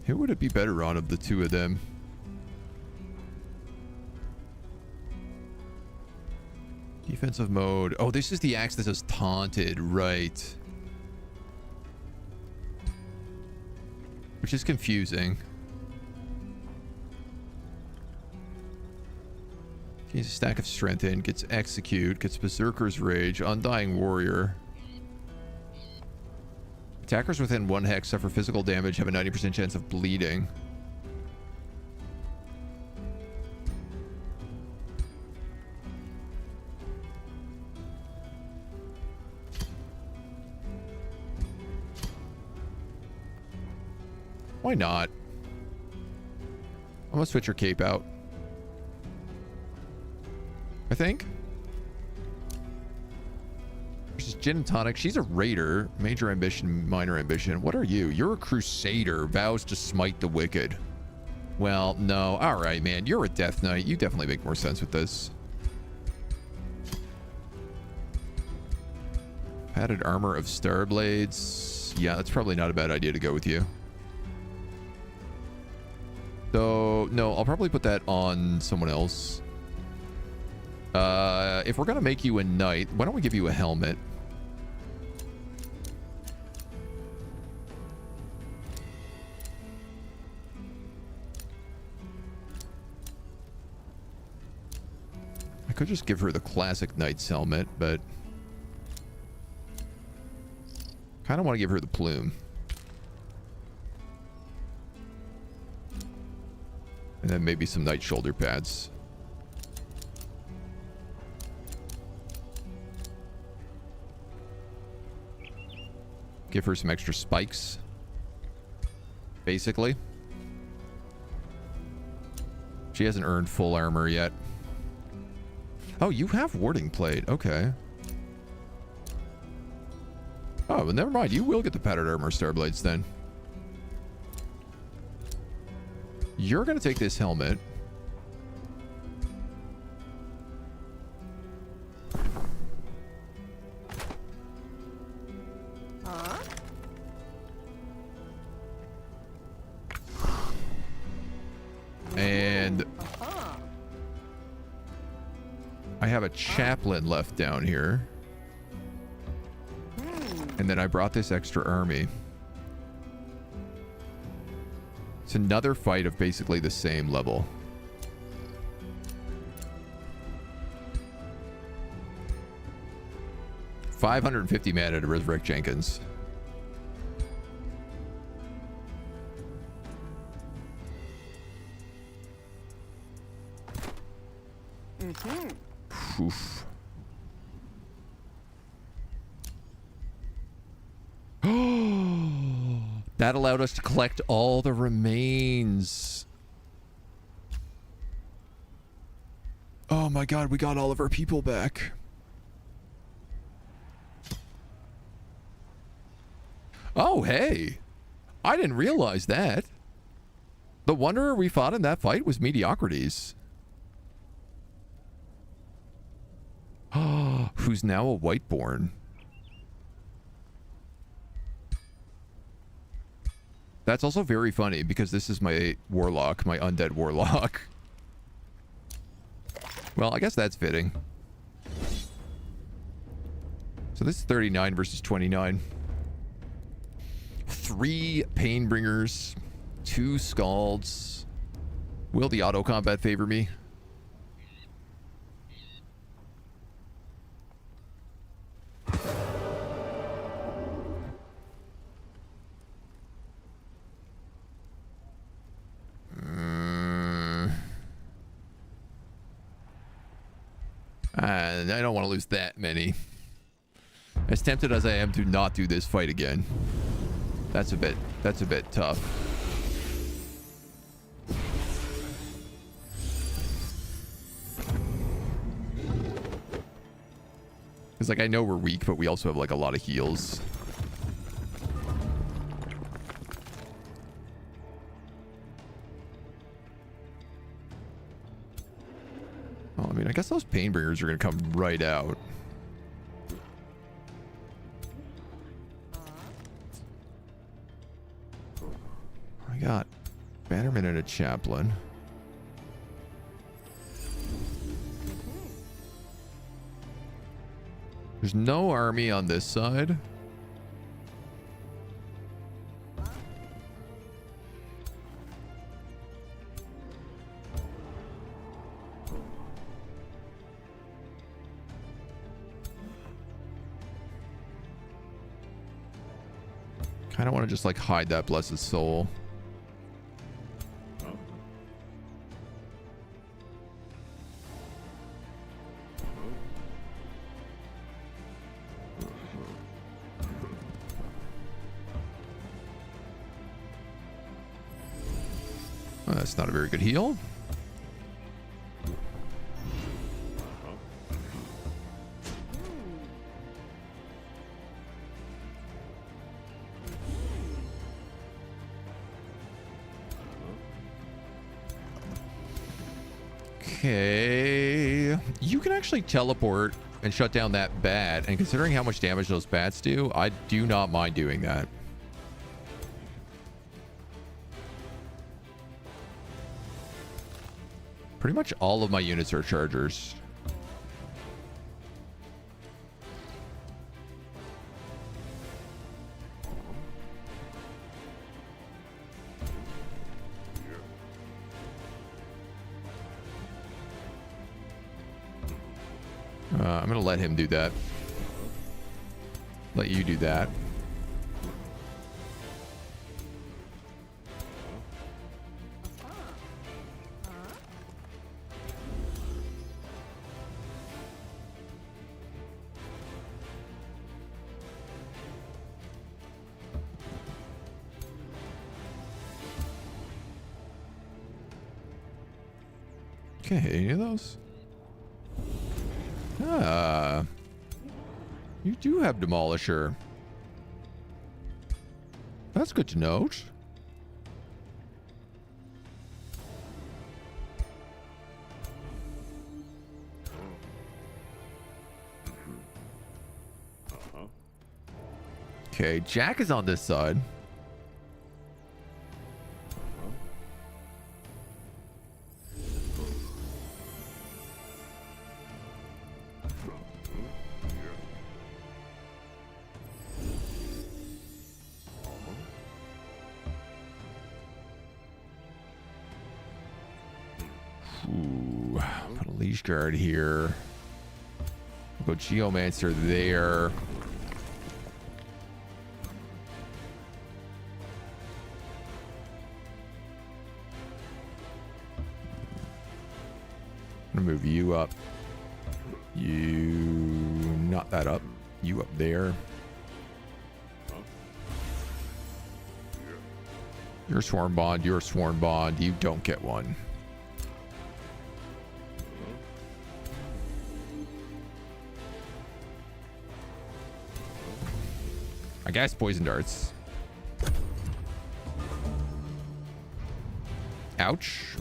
Who would it be better on of the 2 of them? Defensive mode. Oh, this is the axe that says taunted, right? Which is confusing. Gains a stack of strength in, gets execute, gets Berserker's Rage, Undying Warrior. Attackers within 1 hex suffer physical damage, have a 90% chance of bleeding. Why not? I'm gonna switch your cape out, I think. Versus Gin and Tonic. She's a raider. Major ambition, minor ambition. What are you? You're a crusader. Vows to smite the wicked. Well, no. All right, man. You're a Death Knight. You definitely make more sense with this. Padded armor of Starblades. Yeah, that's probably not a bad idea to go with you. So, no, I'll probably put that on someone else. If we're gonna make you a knight, why don't we give you a helmet? could just give her the classic knight's helmet, but kind of want to give her the plume. And then maybe some knight shoulder pads. Give her some extra spikes. Basically. She hasn't earned full armor yet. Oh, you have warding plate. Okay. Oh, well, never mind. You will get the patterned armor starblades then. You're going to take this helmet. And I have a chaplain left down here. And then I brought this extra army. It's another fight of basically the same level. $550 mana to resurrect Jenkins. Oof. That allowed us to collect all the remains. Oh my god, we got all of our people back. Oh, hey. I didn't realize that. The wanderer we fought in that fight was mediocrities. Who's now a Whiteborn. That's also very funny because this is my warlock, my undead warlock. Well, I guess that's fitting. So this is 39 versus 29. 3 Painbringers, 2 Scalds. Will the auto combat favor me? I don't want to lose that many. As tempted as I am to not do this fight again. That's a bit tough. Because like I know we're weak, but we also have like a lot of heals. Oh, I mean, I guess those Painbringers are going to come right out. I got Bannerman and a Chaplain. There's no army on this side. Kind of want to just like hide that blessed soul. Well, that's not a very good heal. Okay, you can actually teleport and shut down that bat, and considering how much damage those bats do, I do not mind doing that. Pretty much all of my units are chargers. I'm gonna let him do that. Let you do that. Okay, any of those? You do have Demolisher. That's good to note. Okay, Jack is on this side. Ooh, put a Leash Guard here. We'll go Geomancer there. I'm gonna move you up. You not that up. You up there. You're Sworn Bond. You're Sworn Bond. You don't get one. I guess Poison Darts. Ouch.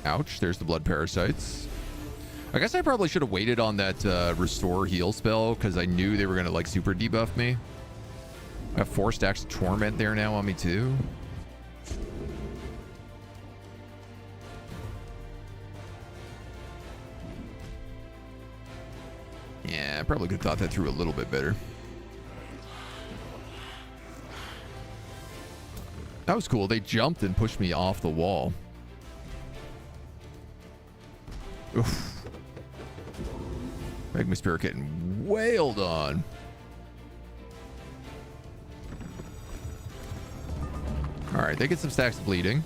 Ouch. There's the Blood Parasites. I guess I probably should have waited on that Restore Heal spell because I knew they were going to like super debuff me. I have 4 stacks of Torment there now on me too. Yeah, I probably could have thought that through a little bit better. That was cool. They jumped and pushed me off the wall. Oof. Magma Spirit getting wailed on. Alright, they get some stacks of bleeding.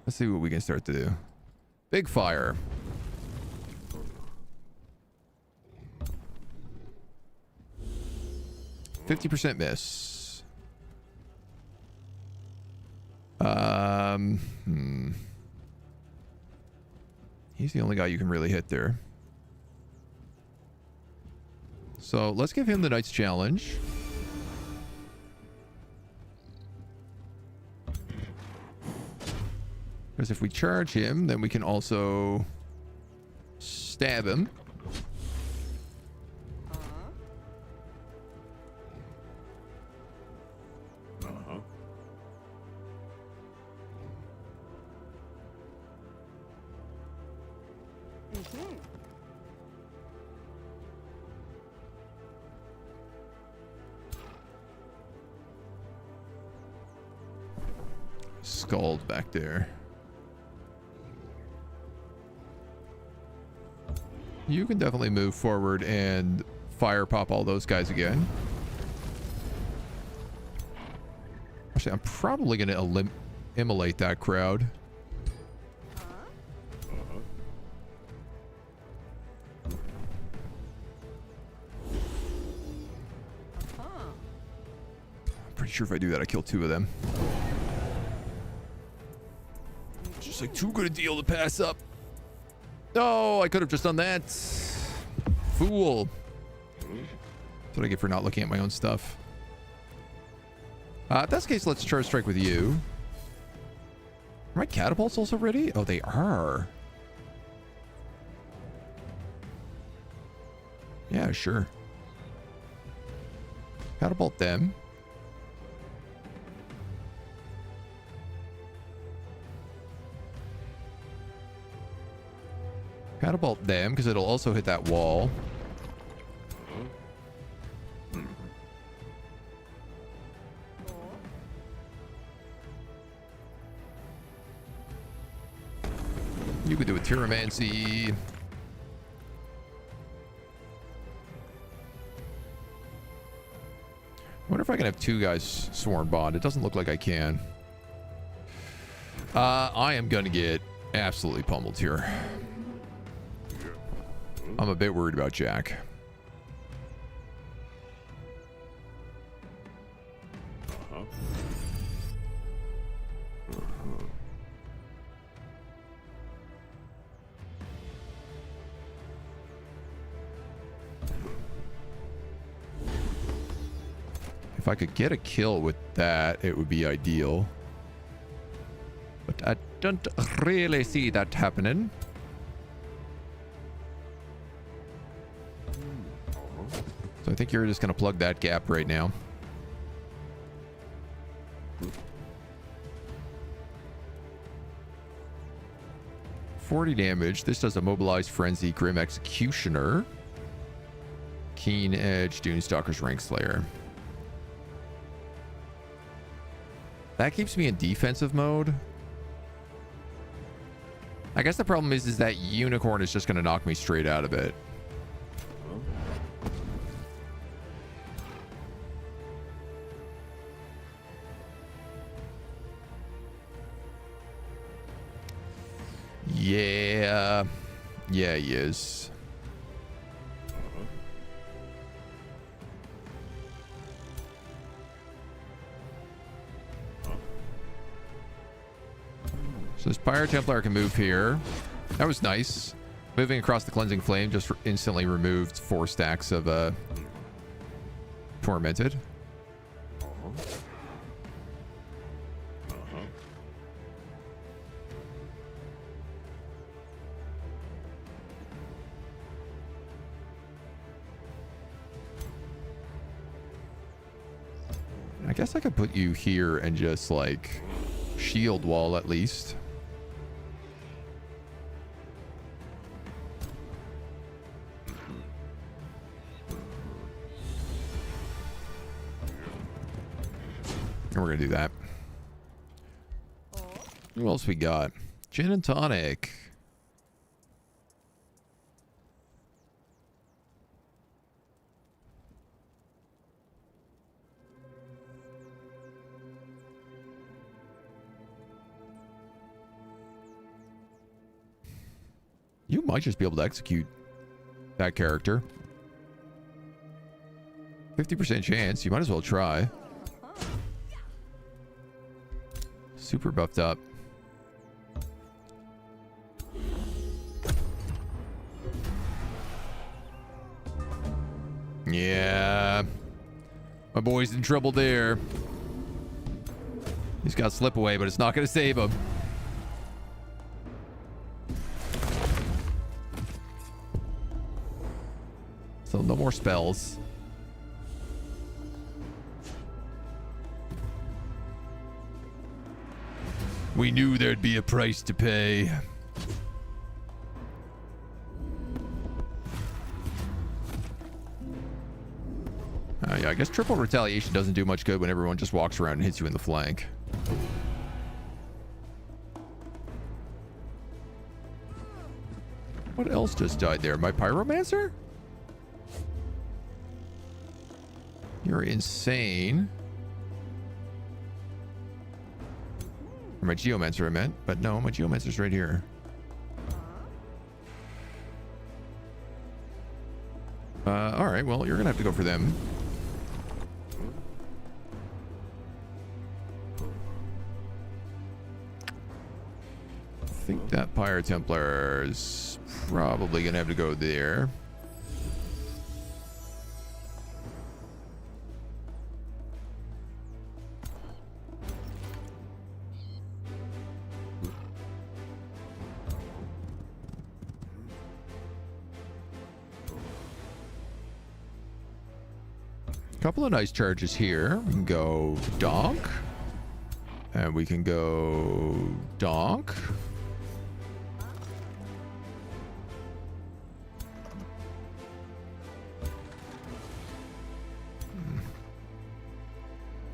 Let's see what we can start to do. Big fire. %50 miss. He's the only guy you can really hit there. So let's give him the Knight's Challenge. Because if we charge him, then we can also stab him. Scald back there. You can definitely move forward and fire pop all those guys again. Actually, I'm probably going to immolate that crowd. Pretty sure if I do that, I kill 2 of them. Just like too good a deal to pass up. Oh, I could have just done that. Fool. That's what I get for not looking at my own stuff. In this case, let's Charge Strike with you. Are my catapults also ready? Oh, they are. Yeah, sure. Catapult them. Catapult them, because it'll also hit that wall. You could do a Tyromancy. I wonder if I can have 2 guys sworn bond. It doesn't look like I can. I am going to get absolutely pummeled here. I'm a bit worried about Jack. If I could get a kill with that, it would be ideal. But I don't really see that happening. So I think you're just going to plug that gap right now. $40 damage. This does a Mobilized Frenzy, Grim Executioner, Keen Edge, Dunestalker's Rank Slayer. That keeps me in defensive mode. I guess the problem is that Unicorn is just going to knock me straight out of it. Yeah. Yeah, he is. So this Pirate Templar can move here. That was nice. Moving across the Cleansing Flame just instantly removed 4 stacks of Tormented. I guess I could put you here and just like shield wall at least. And we're gonna do that. Who else we got? Gin and tonic. You might just be able to execute that character. 50% chance. You might as well try. Super buffed up. Yeah. My boy's in trouble there. He's got slip away, but it's not going to save him. So no more spells. We knew there'd be a price to pay. Yeah, I guess triple retaliation doesn't do much good when everyone just walks around and hits you in the flank. What else just died there? My Pyromancer? You're insane. Or my Geomancer, I meant. But no, my Geomancer's right here. Alright, well, you're gonna have to go for them. I think that Pirate Templar is probably gonna have to go there. Couple of nice charges here. We can go donk. And we can go donk.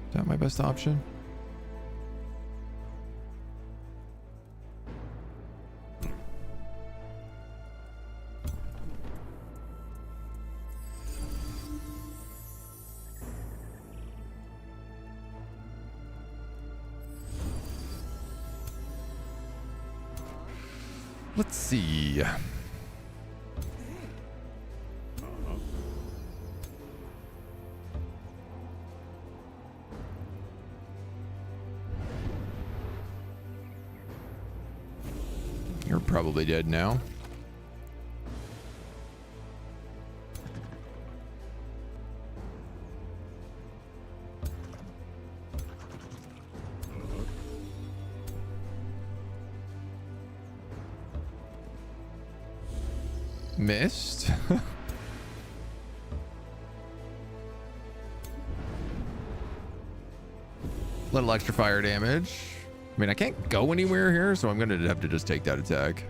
Is that my best option? Let's see. You're probably dead now. Missed. Little extra fire damage. I mean, I can't go anywhere here, so I'm going to have to just take that attack.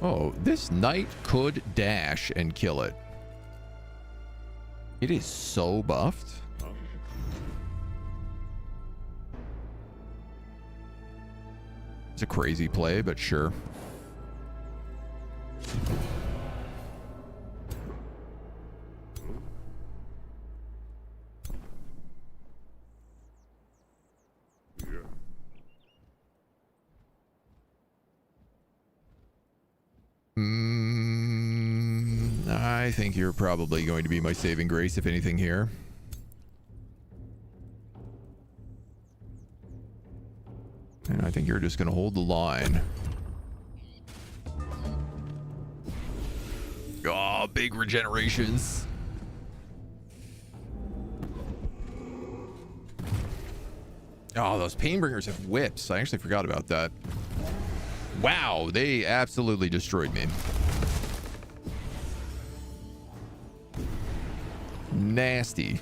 Oh, this knight could dash and kill it. It is so buffed. It's a crazy play, but sure. I think you're probably going to be my saving grace, if anything, here. And I think you're just going to hold the line. Oh, big regenerations. Oh, those Painbringers have whips. I actually forgot about that. Wow, they absolutely destroyed me. Nasty.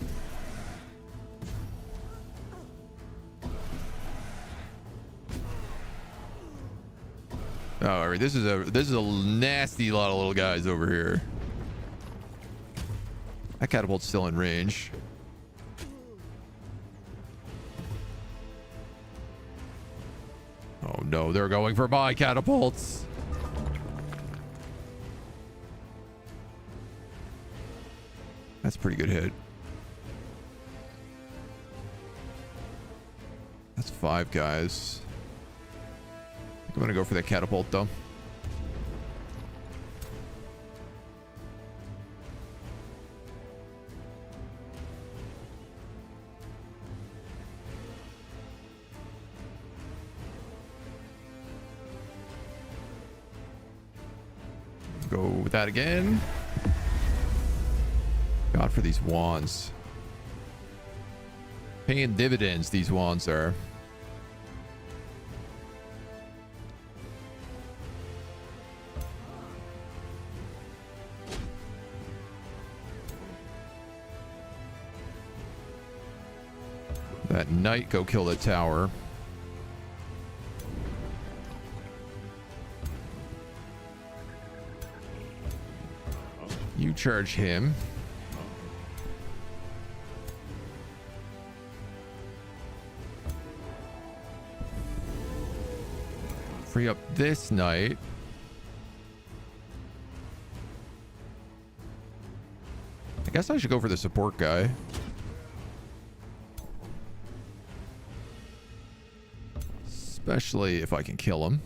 Oh, all right. This is a nasty lot of little guys over here. That catapult's still in range. Oh no, they're going for my catapults. That's a pretty good hit. That's 5 guys. I think I'm gonna go for that catapult though. Go with that again. God, for these wands. Paying dividends, these wands are. That knight, go kill the tower. You charge him. Free up this knight. I guess I should go for the support guy. Especially if I can kill him.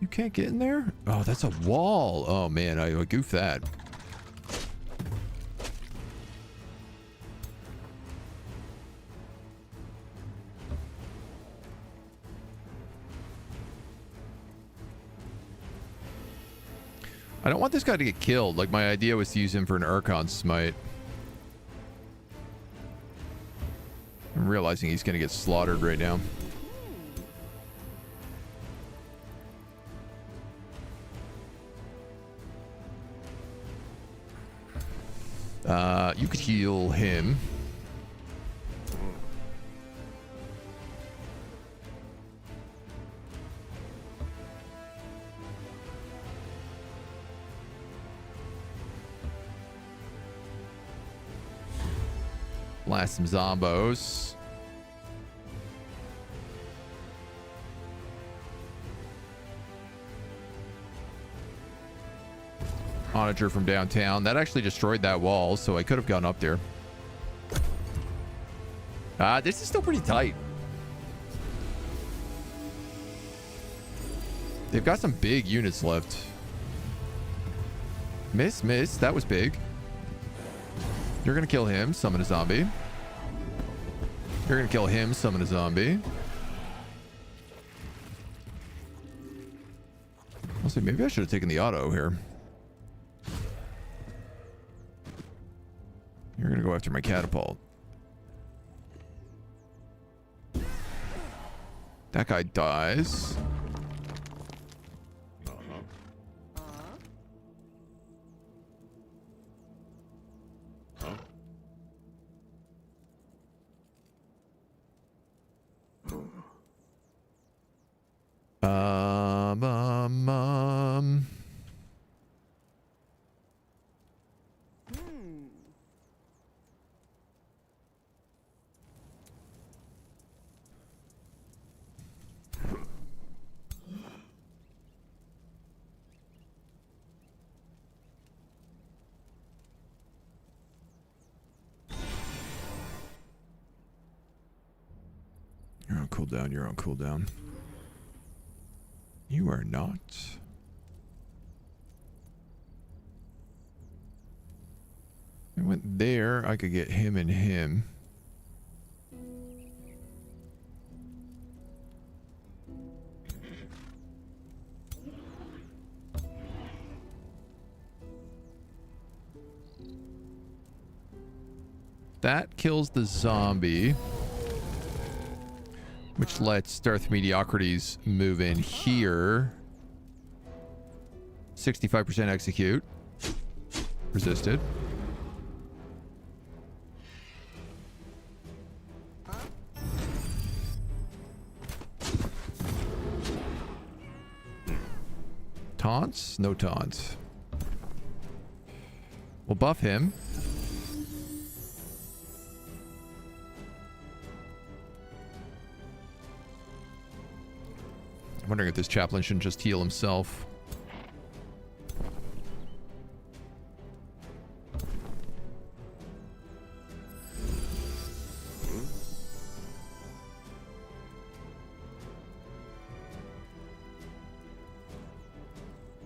You can't get in there? Oh, that's a wall. Oh man, I goofed that. I don't want this guy to get killed. Like, my idea was to use him for an Archon smite. I'm realizing he's going to get slaughtered right now. You could heal him. Blast some zombos. Onager from downtown. That actually destroyed that wall, so I could have gone up there. This is still pretty tight. They've got some big units left. Miss. That was big. You're gonna kill him, summon a zombie. You're gonna kill him, summon a zombie. I'll see, maybe I should have taken the auto here. You're gonna go after my catapult. That guy dies. You're on cooldown. You're on cooldown. You are not. I went there. I could get him and him. That kills the zombie, which lets Darth Mediocrities move in here. 65% execute. Resisted. Taunts? No taunts. We'll buff him. I'm wondering if this chaplain shouldn't just heal himself.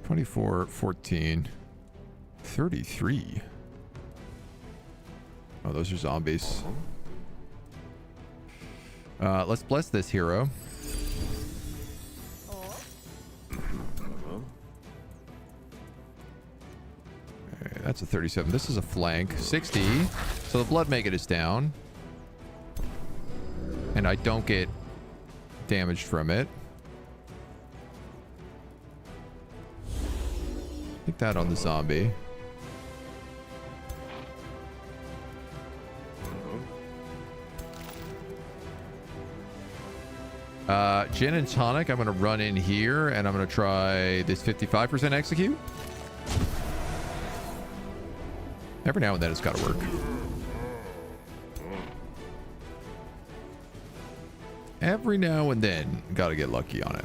$24, $14, $33. Oh, those are zombies. Let's bless this hero. Okay, that's a 37. This is a flank. 60. So the blood maggot is down. And I don't get damaged from it. Take that on the zombie. Gin and tonic. I'm going to run in here and I'm going to try this 55% execute. Every now and then it's got to work. Every now and then, got to get lucky on it.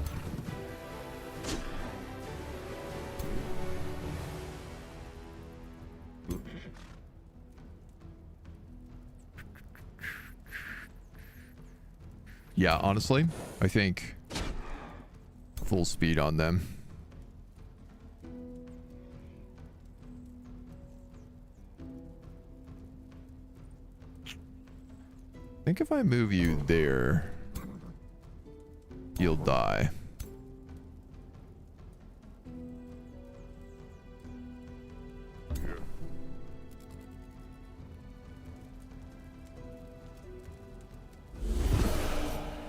Yeah, honestly, I think full speed on them. I think if I move you there, you'll die.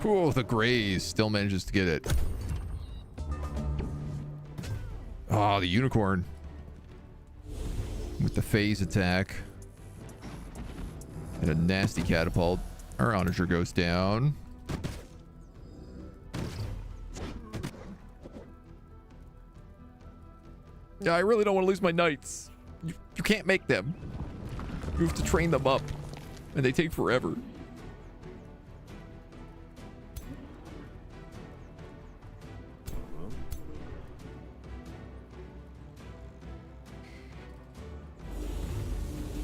Oh, the Graze still manages to get it. Oh, the unicorn with the phase attack. And a nasty catapult. Our onager goes down. Yeah, I really don't want to lose my knights. You can't make them. You have to train them up. And they take forever.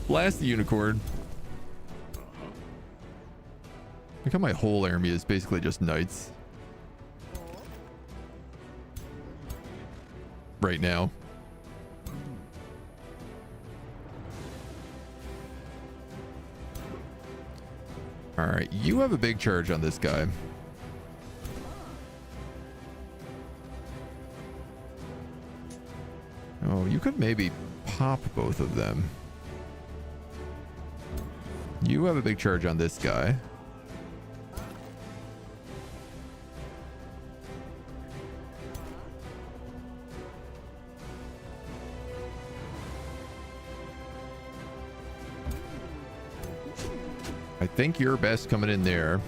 Blast the unicorn. Look how my whole army is basically just knights. Right now. Alright, you have a big charge on this guy. Oh, you could maybe pop both of them. You have a big charge on this guy. I think you're best coming in there.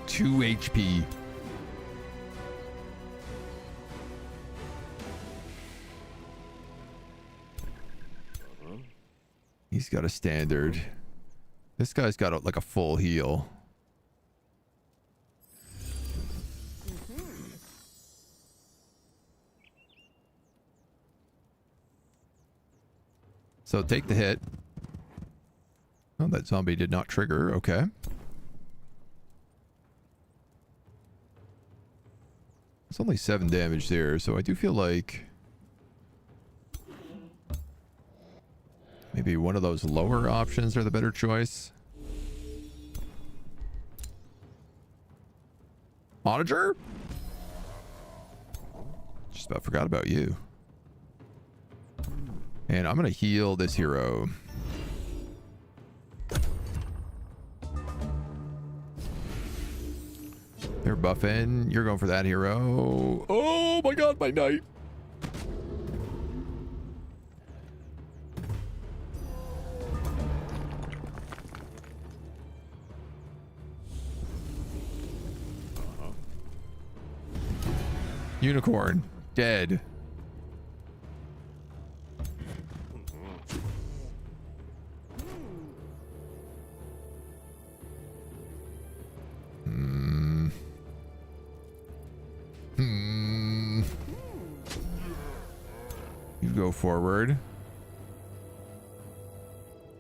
Two HP. He's got a standard. This guy's got like a full heal. So take the hit. Oh, that zombie did not trigger. Okay. It's only 7 damage there, so I do feel like maybe one of those lower options are the better choice. Onager? Just about forgot about you. And I'm going to heal this hero. They're buffing. You're going for that hero. Oh my god, my knight. Unicorn. Dead. You go forward.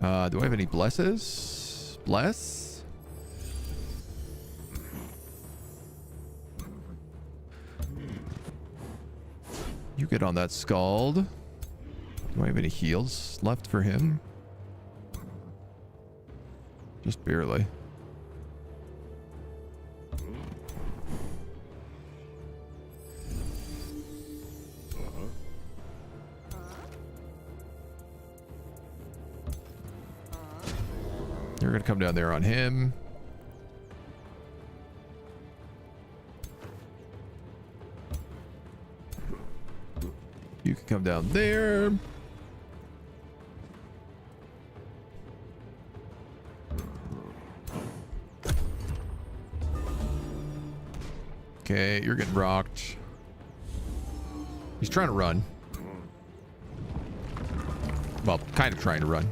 Do I have any blesses? Bless? You get on that scald. Do I have any heals left for him? Just barely. You're gonna come down there on him. You can come down there. Okay, you're getting rocked. He's trying to run. Well, kind of trying to run.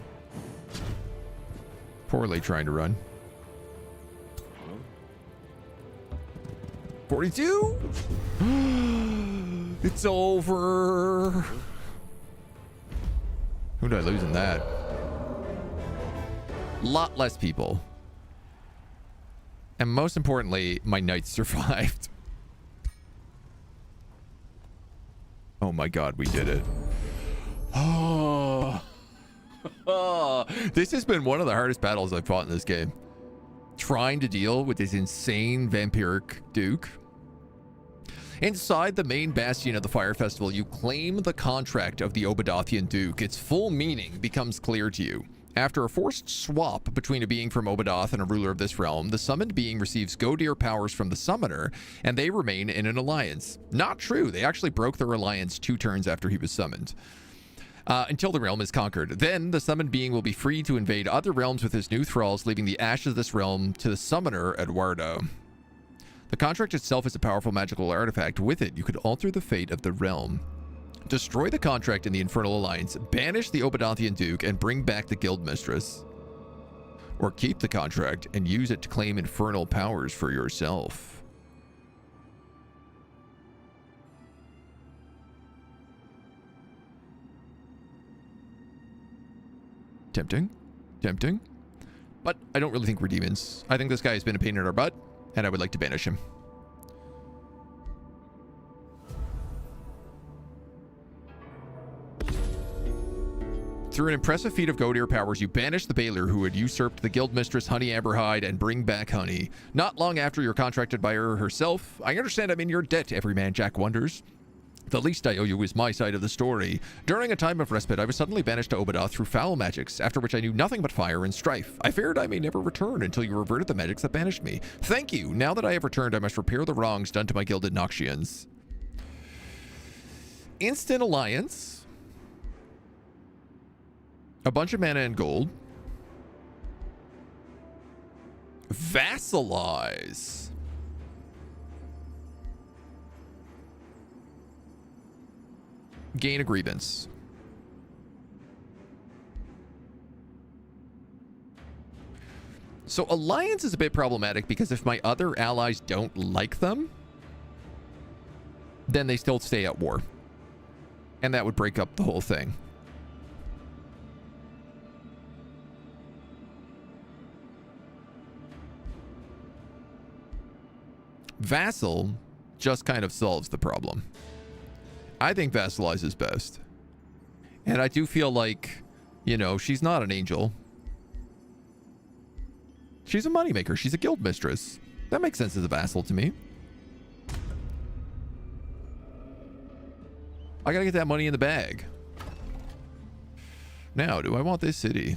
Poorly trying to run. 42? It's over. Who did I lose in that? Lot less people. And most importantly, my knights survived. Oh my god, we did it. Oh. This has been one of the hardest battles I've fought in this game. Trying to deal with this insane vampiric duke. Inside the main bastion of the Fire Festival, you claim the contract of the Obadothian Duke. Its full meaning becomes clear to you. After a forced swap between a being from Obadath and a ruler of this realm, the summoned being receives Godir powers from the summoner, and they remain in an alliance. Not true. They actually broke their alliance 2 turns after he was summoned. Until the realm is conquered. Then the summoned being will be free to invade other realms with his new thralls, leaving the ashes of this realm to the summoner, Eduardo. The contract itself is a powerful magical artifact. With it, you could alter the fate of the realm. Destroy the contract in the Infernal Alliance, banish the Obadathian Duke, and bring back the Guild Mistress. Or keep the contract and use it to claim infernal powers for yourself. Tempting. Tempting. But I don't really think we're demons. I think this guy has been a pain in our butt, and I would like to banish him. Through an impressive feat of Godir powers, you banish the Baylor who had usurped the guild mistress Honey Amberhide and bring back Honey. Not long after you're contracted by her herself. I understand I'm in your debt, everyman Jack wonders. The least I owe you is my side of the story. During a time of respite, I was suddenly banished to Obadath through foul magics, after which I knew nothing but fire and strife. I feared I may never return until you reverted the magics that banished me. Thank you. Now that I have returned, I must repair the wrongs done to my gilded Noxians. Instant alliance. A bunch of mana and gold. Vassalize. Gain a grievance. So alliance is a bit problematic because if my other allies don't like them, then they still stay at war. And that would break up the whole thing. Vassal just kind of solves the problem. I think Vassalize is best. And I do feel like, you know, she's not an angel. She's a moneymaker. She's a guild mistress. That makes sense as a vassal to me. I gotta get that money in the bag. Now, do I want this city?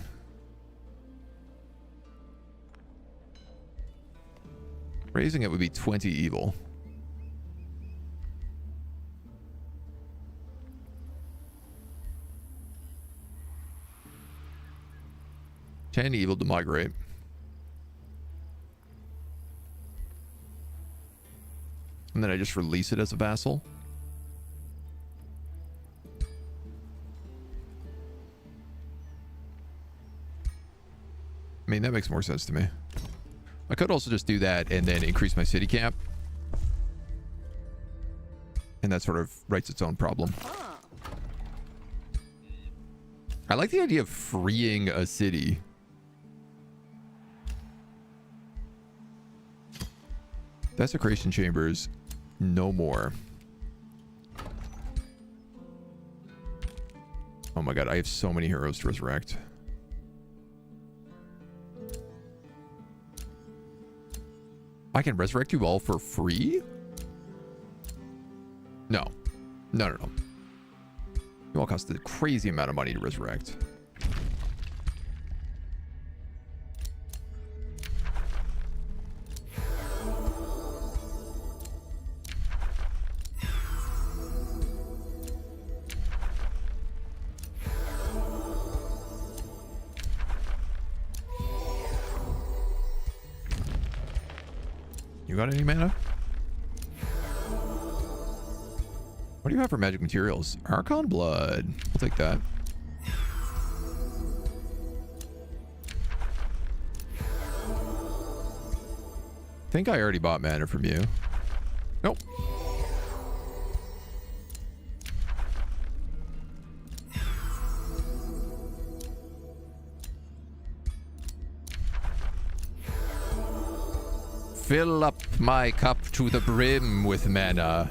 Raising it would be 20 evil. Evil to migrate. And then I just release it as a vassal. I mean, that makes more sense to me. I could also just do that and then increase my city camp. And that sort of writes its own problem. I like the idea of freeing a city. Desecration chambers, no more. Oh my god, I have so many heroes to resurrect. I can resurrect you all for free? No. No, no, no. You all cost a crazy amount of money to resurrect. You got any mana? What do you have for magic materials? Archon blood. I'll take that. I think I already bought mana from you. Nope. Fill up my cup to the brim with mana,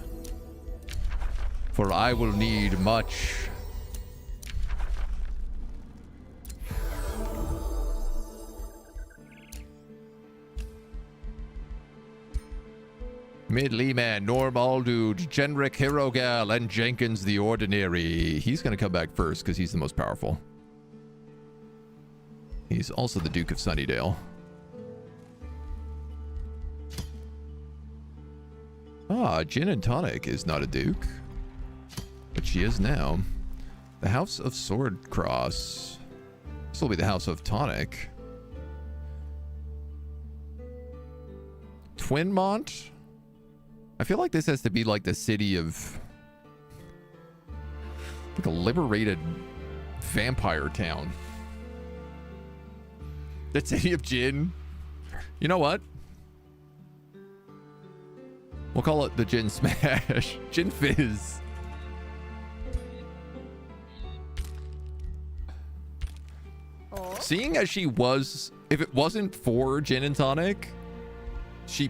for I will need much. Mid-Leman, Norm Aldude, Genric Hirogal, and Jenkins the Ordinary. He's going to come back first because he's the most powerful. He's also the Duke of Sunnydale. Ah, Gin and Tonic is not a duke, but she is now. The House of Swordcross. This will be the House of Tonic. Twinmont? I feel like this has to be like the city of... like a liberated vampire town. The city of Gin. You know what? We'll call it the Gin Smash. Gin Fizz. Oh. Seeing as she was... if it wasn't for Gin and Tonic, I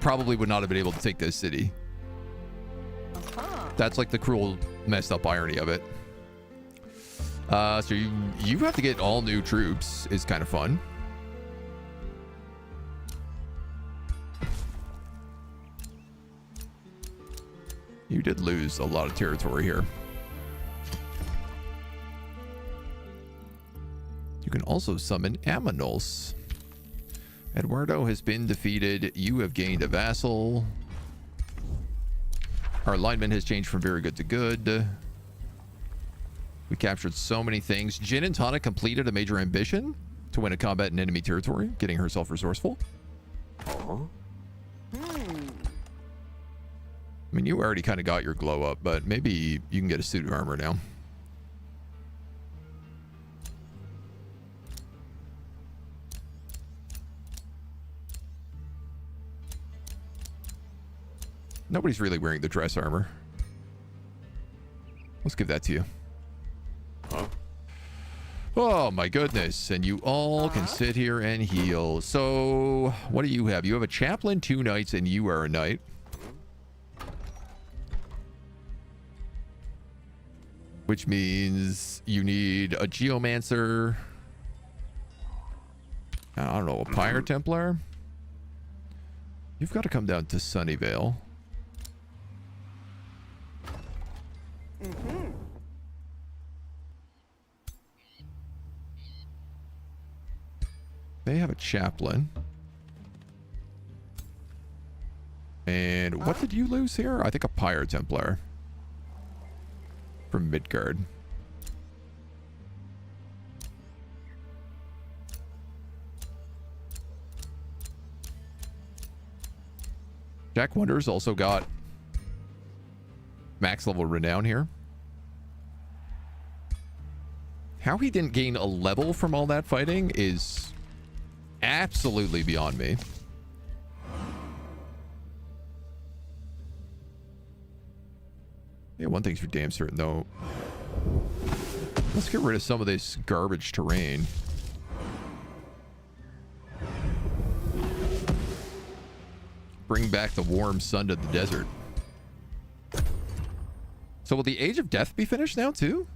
probably would not have been able to take this city. Huh. That's like the cruel, messed up irony of it. So you have to get all new troops. Is kind of fun. You did lose a lot of territory here. You can also summon Aminos. Eduardo has been defeated. You have gained a vassal. Our alignment has changed from very good to good. We captured so many things. Gin and Tonic completed a major ambition to win a combat in enemy territory, getting herself resourceful. Uh-huh. Hmm. I mean, you already kind of got your glow up, but maybe you can get a suit of armor now. Nobody's really wearing the dress armor. Let's give that to you. Huh? Oh my goodness. And you all can sit here and heal. So what do you have? You have a chaplain, 2 knights, and you are a knight. Which means you need a geomancer. I don't know, a pyre templar. You've got to come down to Sunnyvale. Mm-hmm. They have a chaplain. And what did you lose here? I think a pyre templar. From Midgard. Jack Wonders also got max level renown here. How he didn't gain a level from all that fighting is absolutely beyond me. Yeah, one thing's for damn certain though. Let's get rid of some of this garbage terrain. Bring back the warm sun to the desert. So will the Age of Death be finished now too?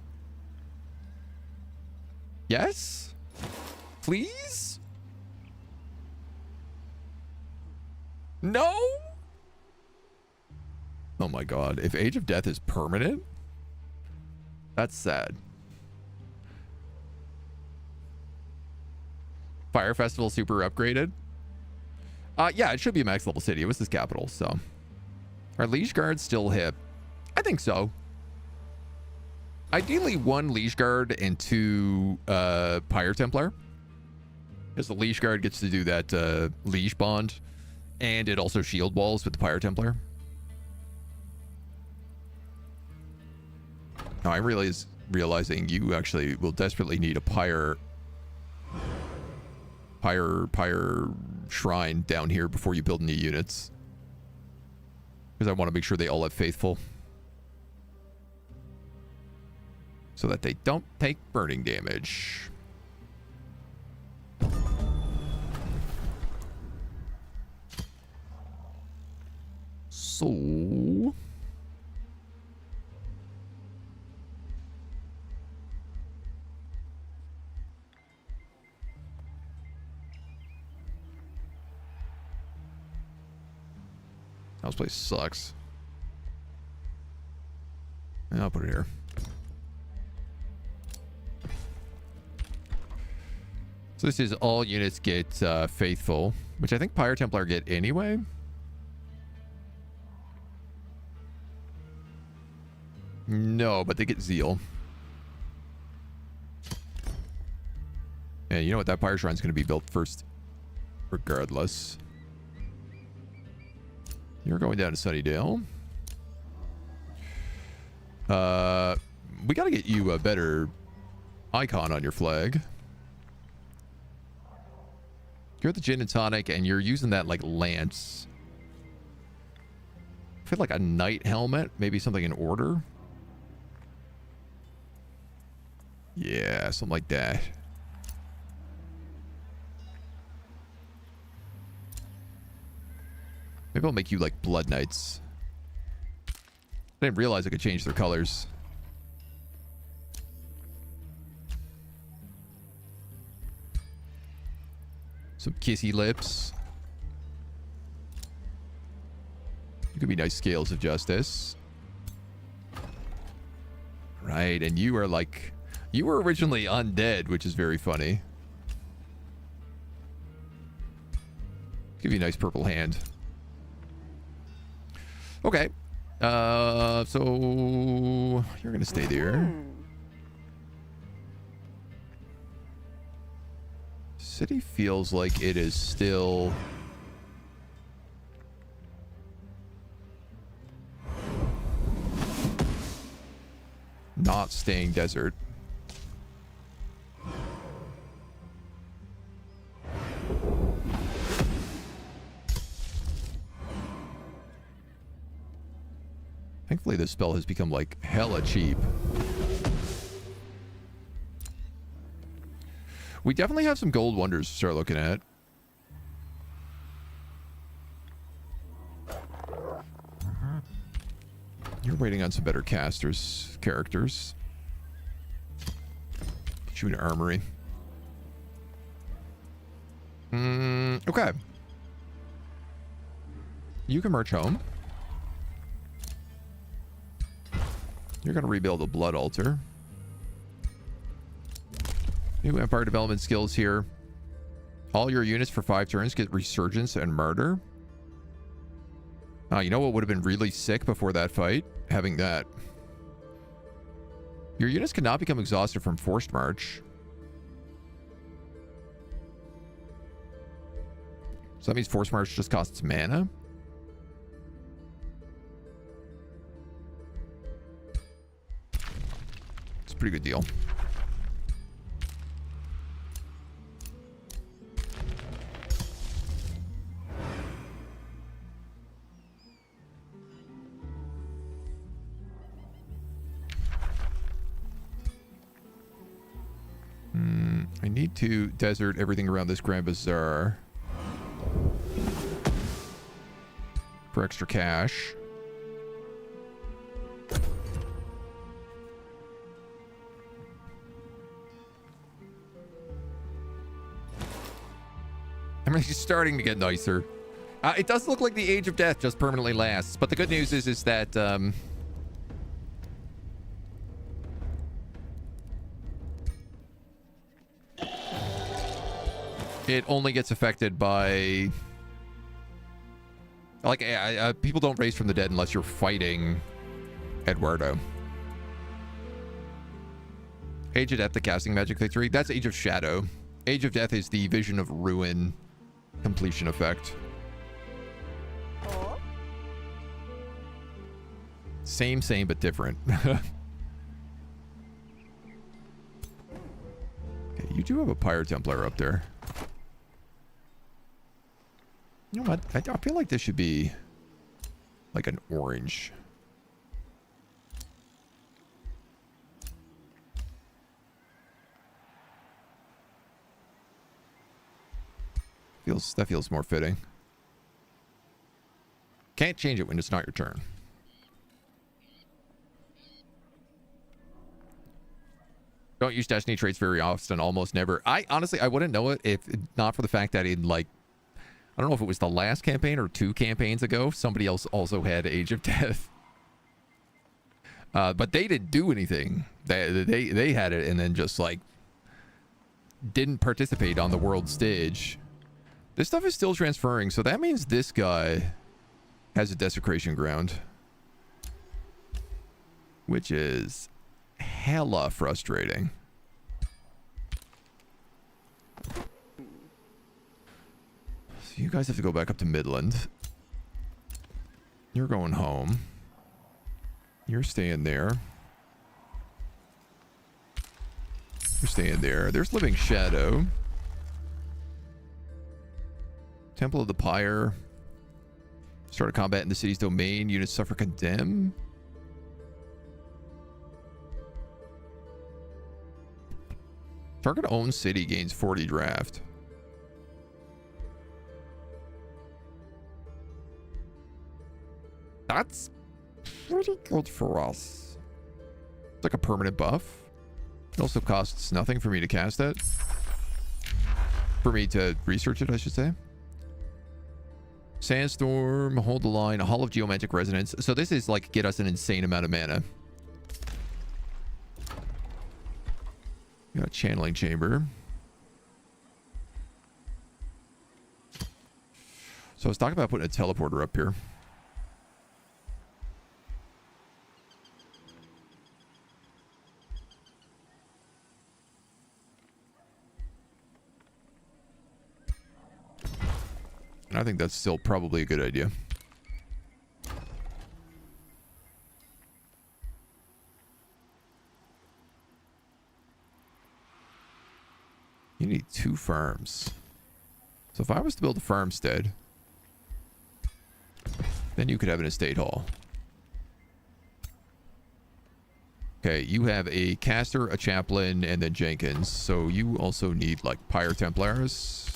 Yes? Please? No? Oh my god. If Age of Death is permanent, that's sad. Fire Festival super upgraded? Yeah, it should be a max level city. It was this capital, so. Are Liege Guards still hip? I think so. Ideally, 1 Liege Guard and 2 Pyre Templar. Because the Liege Guard gets to do that Liege bond. And it also shield walls with the Pyre Templar. Now, I'm realizing you actually will desperately need a Pyre shrine down here before you build new units. Because I want to make sure they all have faithful. So that they don't take burning damage. So... This place sucks. I'll put it here. So this is all units get Faithful, which I think Pyre Templar get anyway. No, but they get Zeal. And you know what? That Pyre Shrine's going to be built first regardless. You're going down to Sunnydale. We got to get you a better icon on your flag. You're at the Gin and Tonic, and you're using that, like, lance. I feel like a knight helmet. Maybe something in order. Yeah, something like that. Maybe I'll make you, like, Blood Knights. I didn't realize I could change their colors. Some kissy lips. You could be nice Scales of Justice. Right, and you are like... You were originally undead, which is very funny. Give you a nice purple hand. Okay. So... You're gonna stay there. City feels like it is still not staying desert. Thankfully, this spell has become like hella cheap. We definitely have some gold wonders to start looking at. You're waiting on some better casters, characters. Get you an armory. Okay. You can march home. You're going to rebuild a blood altar. New Empire development skills here. All your units for 5 turns get Resurgence and Murder. You know what would have been really sick before that fight? Having that. Your units cannot become exhausted from Forced March. So that means Forced March just costs mana? It's a pretty good deal. I need to desert everything around this Grand Bazaar for extra cash. I mean, he's starting to get nicer. It does look like the Age of Death just permanently lasts, but the good news is that it only gets affected by, like, people don't raise from the dead unless you're fighting Eduardo. Age of Death, the casting magic victory. That's Age of Shadow. Age of Death is the Vision of Ruin completion effect. Same, but different. Okay, you do have a Pyre Templar up there. You know what? I feel like this should be like an orange. That feels more fitting. Can't change it when it's not your turn. Don't use Destiny traits very often, almost never. I honestly wouldn't know it if not for the fact that in, like, I don't know if it was the last campaign or 2 campaigns ago, somebody else also had Age of Death. But they didn't do anything. They had it and then just, like, didn't participate on the world stage. This stuff is still transferring, so that means this guy has a desecration ground, which is hella frustrating. So you guys have to go back up to Midland. You're going home. You're staying there. You're staying there. There's Living Shadow. Temple of the Pyre. Start a combat in the city's domain. Units suffer condemn. Target owned city gains 40 draft. That's pretty good for us. It's like a permanent buff. It also costs nothing for me to cast it. For me to research it, I should say. Sandstorm, hold the line, a Hall of Geomantic Resonance. So this is like get us an insane amount of mana. We got a channeling chamber. So I was talking about putting a teleporter up here. And I think that's still probably a good idea. You need 2 farms. So if I was to build a farmstead, then you could have an estate hall. Okay, you have a caster, a chaplain, and then Jenkins. So you also need like Pyre Templars.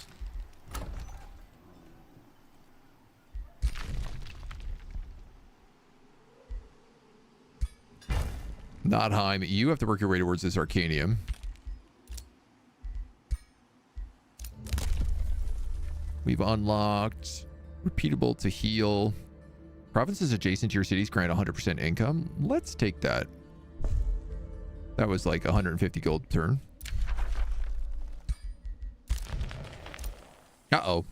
Nottheim, you have to work your way towards this Arcanium. We've unlocked repeatable to heal. Provinces adjacent to your cities grant 100% income. Let's take that. That was like 150 gold per turn. Uh-oh.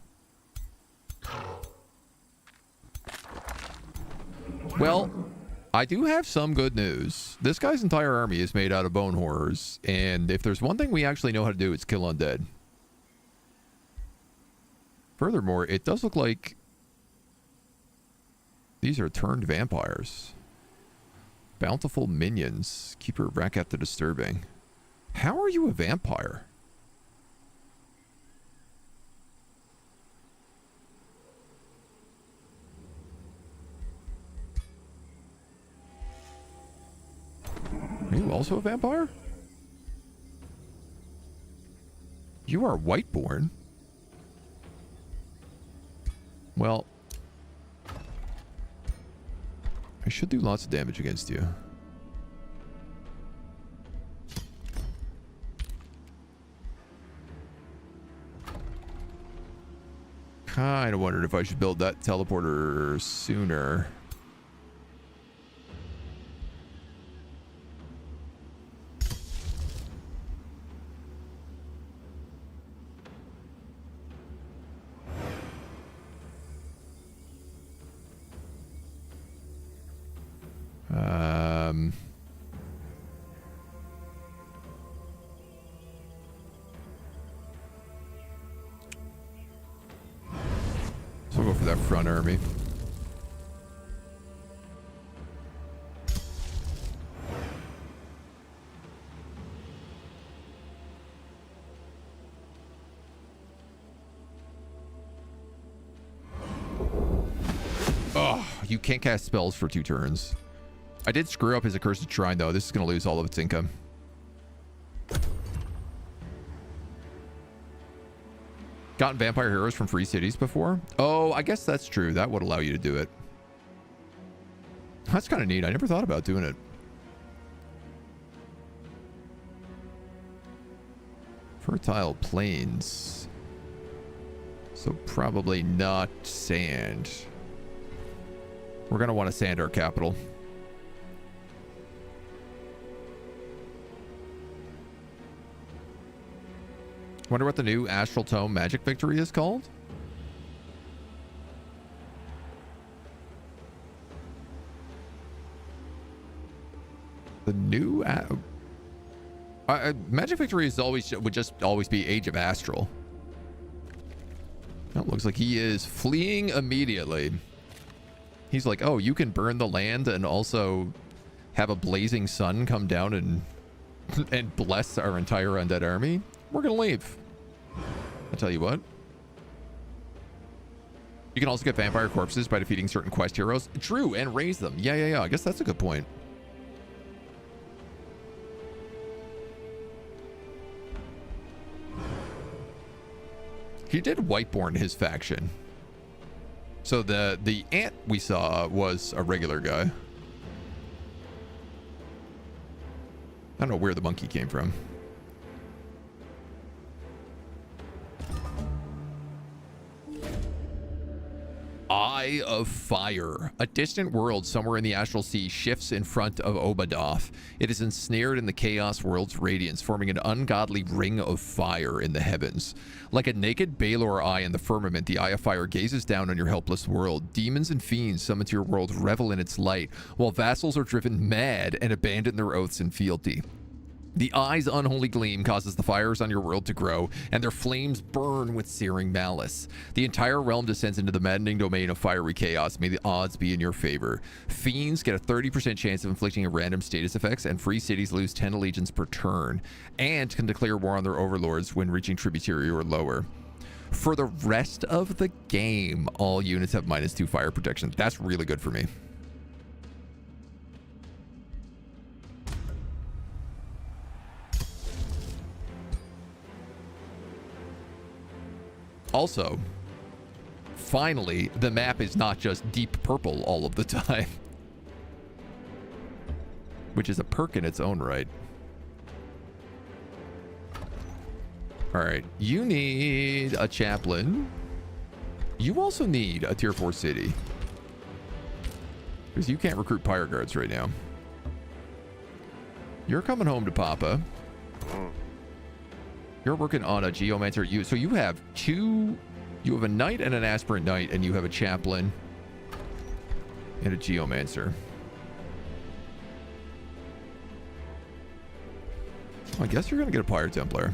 Well, I do have some good news. This guy's entire army is made out of bone horrors, and if there's one thing we actually know how to do, it's kill undead. Furthermore, it does look like these are turned vampires. Bountiful minions. Keeper Racket the Disturbing. How are you a vampire? Are you also a vampire? You are Whiteborn. Well, I should do lots of damage against you. Kind of wondered if I should build that teleporter sooner. So we'll go for that front army. Oh, you can't cast spells for 2 turns. I did screw up his Accursed Shrine, though. This is going to lose all of its income. Gotten vampire heroes from free cities before? Oh, I guess that's true. That would allow you to do it. That's kind of neat. I never thought about doing it. Fertile plains. So probably not sand. We're going to want to sand our capital. Wonder what the new Astral Tome Magic Victory is called? The new Magic Victory is would just always be Age of Astral. That looks like he is fleeing immediately. He's like, oh, you can burn the land and also have a blazing sun come down and bless our entire undead army. We're gonna leave. I'll tell you what. You can also get vampire corpses by defeating certain quest heroes. True, and raise them. Yeah. I guess that's a good point. He did Whiteborn his faction. So the ant we saw was a regular guy. I don't know where the monkey came from. Eye of Fire. A distant world somewhere in the Astral Sea shifts in front of Obadoth. It is ensnared in the Chaos World's radiance, forming an ungodly ring of fire in the heavens. Like a naked Balor eye in the firmament, the Eye of Fire gazes down on your helpless world. Demons and fiends summoned to your world revel in its light, while vassals are driven mad and abandon their oaths in fealty. The eye's unholy gleam causes the fires on your world to grow, and their flames burn with searing malice. The entire realm descends into the maddening domain of fiery chaos. May the odds be in your favor. Fiends get a 30% chance of inflicting a random status effects, and free cities lose 10 allegiance per turn, and can declare war on their overlords when reaching tributary or lower. For the rest of the game, all units have -2 fire protection. That's really good for me. Also, finally, the map is not just deep purple all of the time, which is a perk in its own right. All right, you need a chaplain. You also need a tier 4 city, because you can't recruit pyre guards right now. You're coming home to Papa. You're working on a geomancer. So you have two. You have a knight and an aspirant knight, and you have a chaplain and a geomancer. I guess you're gonna get a pyre templar.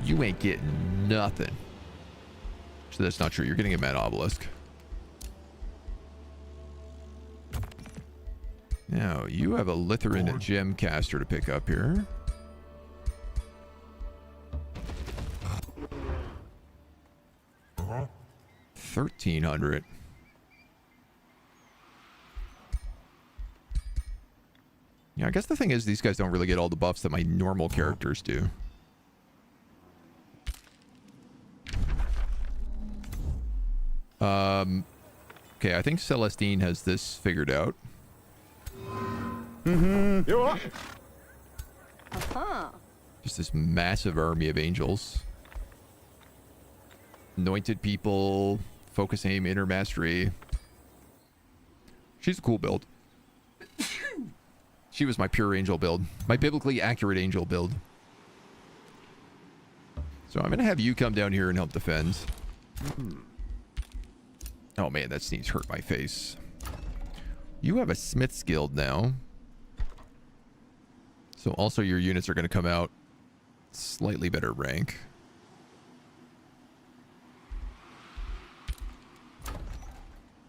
You ain't getting nothing. So that's not true. You're getting a mad obelisk. Now, you have a Lithuran and Gemcaster to pick up here. Uh-huh. 1,300. Yeah, I guess the thing is these guys don't really get all the buffs that my normal characters do. Okay, I think Celestine has this figured out. Just this massive army of angels. Anointed people, focus aim, inner mastery. She's a cool build. She was my pure angel build. My biblically accurate angel build. So I'm going to have you come down here and help defend. Oh man, that sneeze hurt my face. You have a Smith's Guild now. So also your units are going to come out slightly better rank.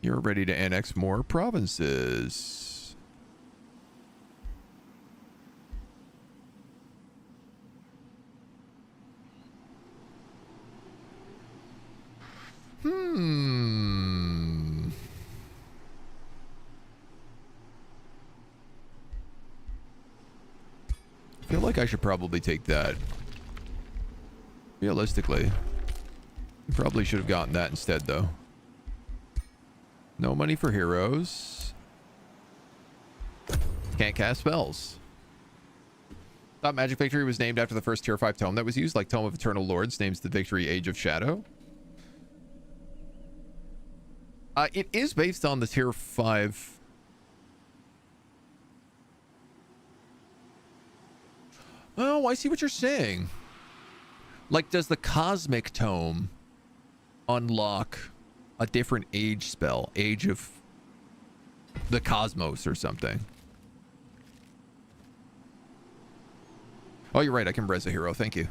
You're ready to annex more provinces. I feel like I should probably take that. Realistically. You probably should have gotten that instead, though. No money for heroes. Can't cast spells. Thought Magic Victory was named after the first tier 5 tome that was used, like Tome of Eternal Lords names the victory Age of Shadow. It is based on the tier 5. Oh, I see what you're saying. Like, does the Cosmic Tome unlock a different age spell? Age of the Cosmos or something? Oh, you're right. I can res a hero. Thank you.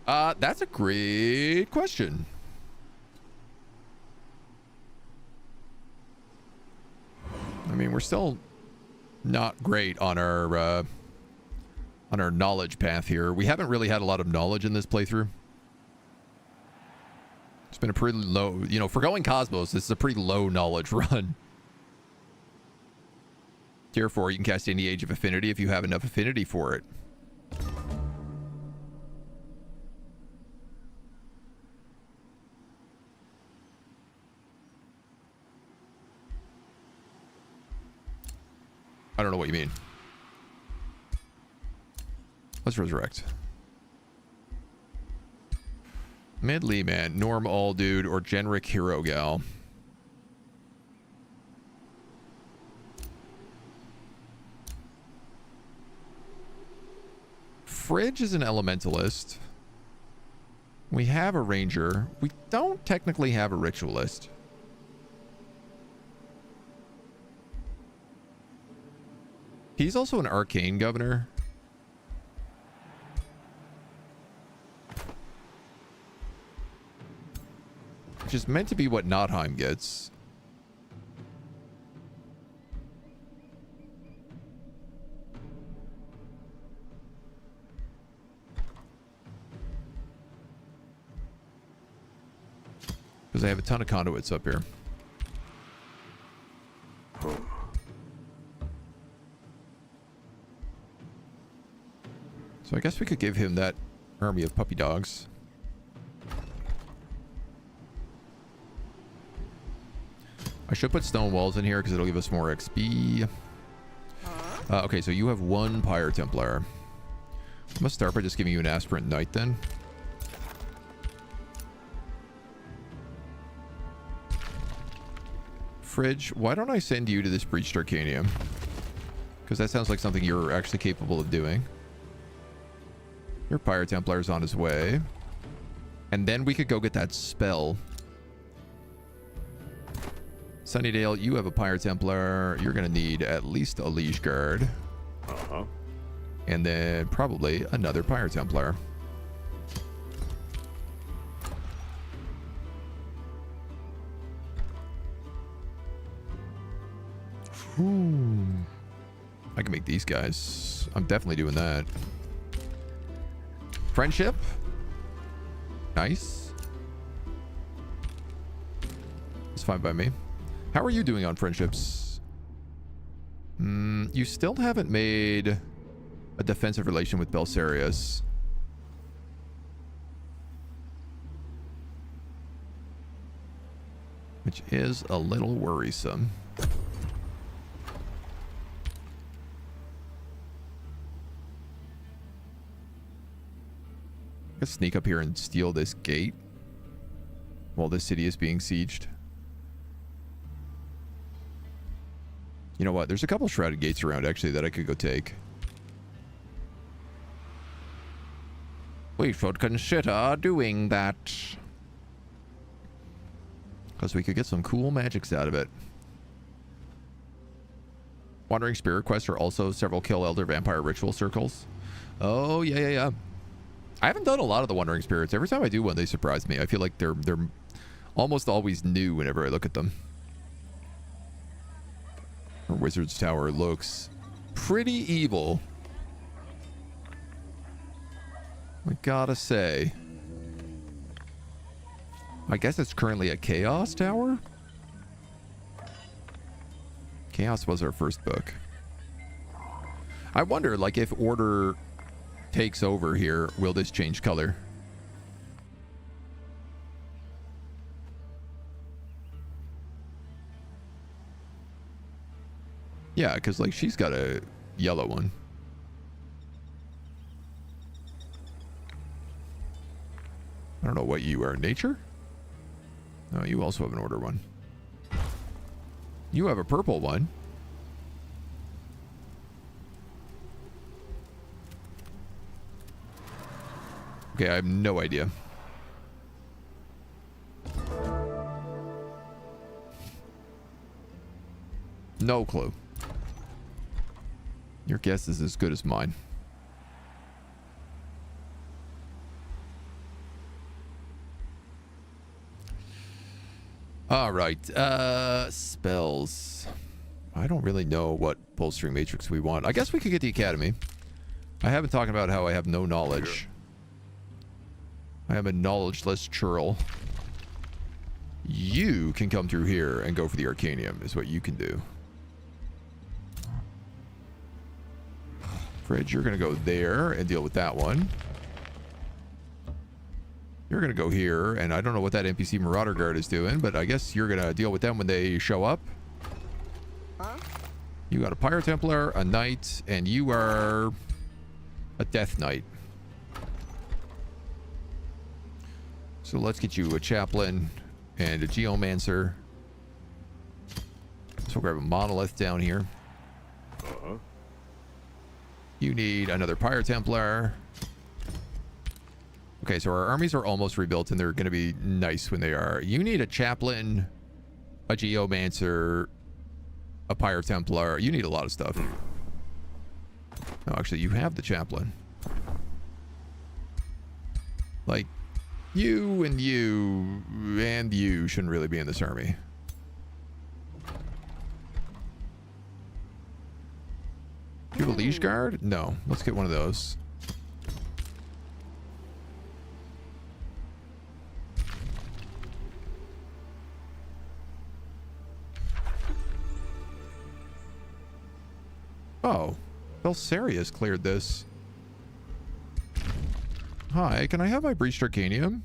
That's a great question. I mean, we're still not great on our knowledge path here. We haven't really had a lot of knowledge in this playthrough. It's been a pretty low, you know, for going Cosmos, this is a pretty low knowledge run. Tier 4, you can cast any Age of Affinity if you have enough affinity for it. I don't know what you mean. Let's resurrect. Medley man, Norm all dude, or generic hero gal. Fridge is an elementalist. We have a ranger. We don't technically have a ritualist. He's also an arcane governor. Which is meant to be what Nottheim gets. Because I have a ton of conduits up here. So I guess we could give him that army of puppy dogs. I should put stone walls in here because it'll give us more XP. Okay, so you have one Pyre Templar. I'm going to start by just giving you an Aspirant Knight then. Fridge, why don't I send you to this Breached Arcanium? Because that sounds like something you're actually capable of doing. Your Pyre Templar is on his way. And then we could go get that spell. Sunnydale, you have a Pyre Templar. You're going to need at least a Liege Guard. Uh-huh. And then probably another Pyre Templar. Ooh. I can make these guys. I'm definitely doing that. Friendship. Nice. It's fine by me. How are you doing on friendships? You still haven't made a defensive relation with Belsarius. Which is a little worrisome. Let's sneak up here and steal this gate while this city is being sieged. You know what? There's a couple shrouded gates around actually that I could go take. We should consider doing that. Because we could get some cool magics out of it. Wandering Spirit quests are also several Kill Elder Vampire ritual circles. Oh, yeah. I haven't done a lot of the Wandering Spirits. Every time I do one, they surprise me. I feel like they're almost always new whenever I look at them. Our Wizard's Tower looks pretty evil. I gotta say. I guess it's currently a Chaos Tower? Chaos was our first book. I wonder, like, if Order takes over here, will this change color? Yeah, because, like, she's got a yellow one. I don't know what you are. Nature? No, you also have an Order one. You have a purple one. Okay, I have no idea. No clue. Your guess is as good as mine. All right. Spells. I don't really know what bolstering matrix we want. I guess we could get the academy. I haven't talked about how I have no knowledge. I am a knowledgeless churl. You can come through here and go for the Arcanium, is what you can do. Fridge, you're going to go there and deal with that one. You're going to go here, and I don't know what that NPC Marauder Guard is doing, but I guess you're going to deal with them when they show up. Huh? You got a Pyro Templar, a Knight, and you are a Death Knight. So let's get you a Chaplain and a Geomancer. So we'll grab a Monolith down here. You need another Pyro Templar. Okay, so our armies are almost rebuilt, and they're going to be nice when they are. You need a Chaplain, a Geomancer, a Pyro Templar. You need a lot of stuff. No, actually, you have the Chaplain. Like, you and you and you shouldn't really be in this army. Do you have a Liege Guard? No. Let's get one of those. Oh, Belsarius cleared this. Hi, can I have my Breached Arcanium?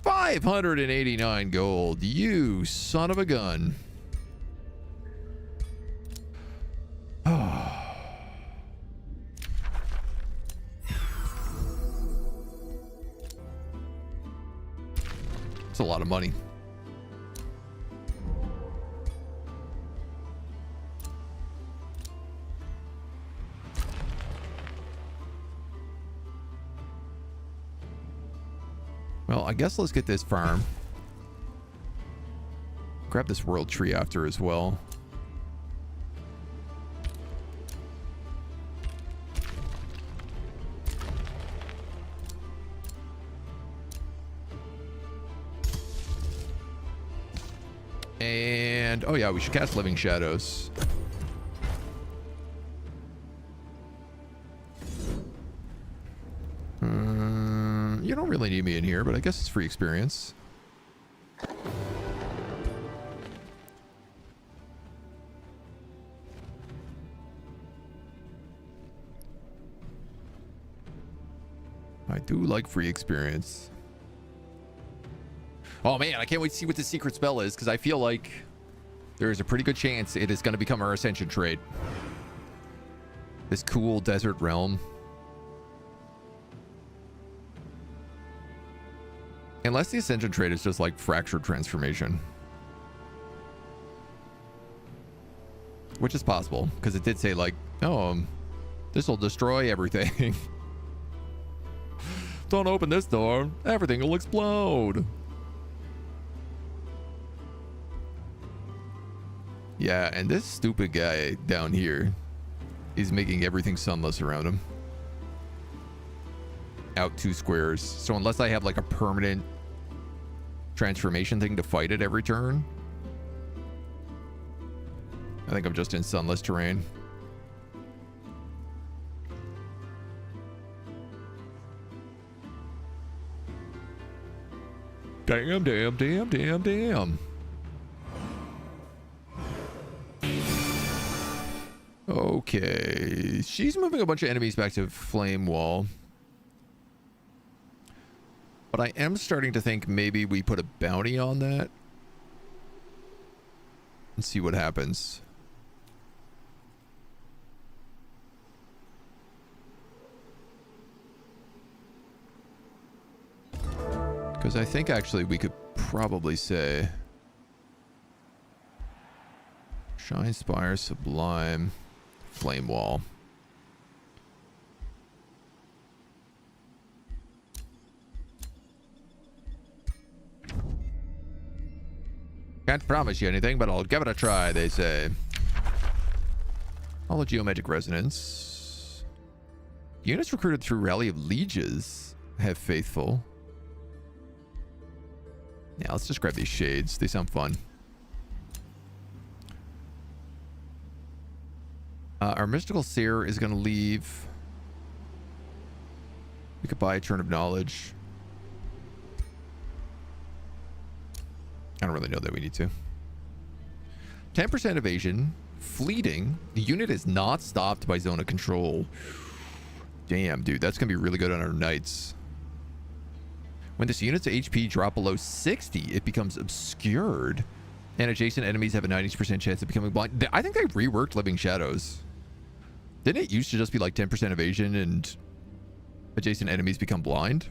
589 gold. You son of a gun. Oh. It's a lot of money. Well, I guess let's get this farm. Grab this world tree after as well. And, oh yeah, we should cast Living Shadows. You don't really need me in here, but I guess it's free experience. I do like free experience. Oh man, I can't wait to see what the secret spell is, because I feel like there is a pretty good chance it is going to become our Ascension trait. This cool desert realm. Unless the Ascension trait is just like Fractured Transformation. Which is possible, because it did say like, oh, this will destroy everything. Don't open this door. Everything will explode. Yeah, and this stupid guy down here is making everything sunless around him. Out 2 squares. So unless I have like a permanent transformation thing to fight it every turn, I think I'm just in sunless terrain. Damn, damn, damn, damn, damn. Okay. She's moving a bunch of enemies back to Flame Wall. But I am starting to think maybe we put a bounty on that and see what happens. Because I think actually we could probably say Shine Spire, Sublime, Flame Wall. Can't promise you anything, but I'll give it a try, they say. All the Geomagic Resonance. Units recruited through Rally of Lieges have Faithful. Yeah, let's just grab these shades. They sound fun. Our Mystical Seer is going to leave. We could buy a Turn of Knowledge. I don't really know that we need to. 10% evasion. Fleeting. The unit is not stopped by Zone of Control. Damn, dude. That's going to be really good on our Knights. When this unit's HP drop below 60, it becomes obscured. And adjacent enemies have a 90% chance of becoming blind. I think they reworked Living Shadows. Didn't it used to just be like 10% evasion and adjacent enemies become blind?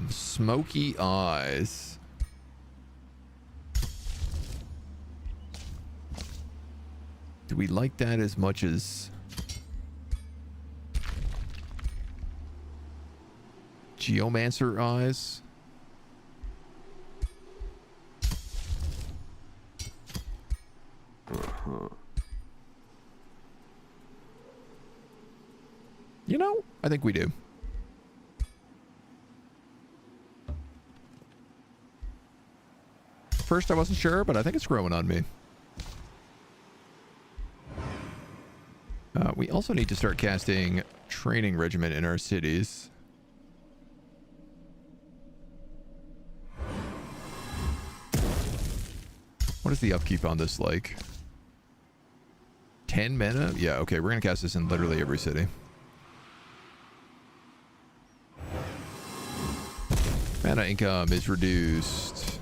Smoky Eyes. Do we like that as much as Geomancer Eyes? You know, I think we do. First, I wasn't sure, but I think it's growing on me. We also need to start casting Training Regiment in our cities. What is the upkeep on this like? 10 mana? Yeah, okay, we're going to cast this in literally every city. Mana income is reduced.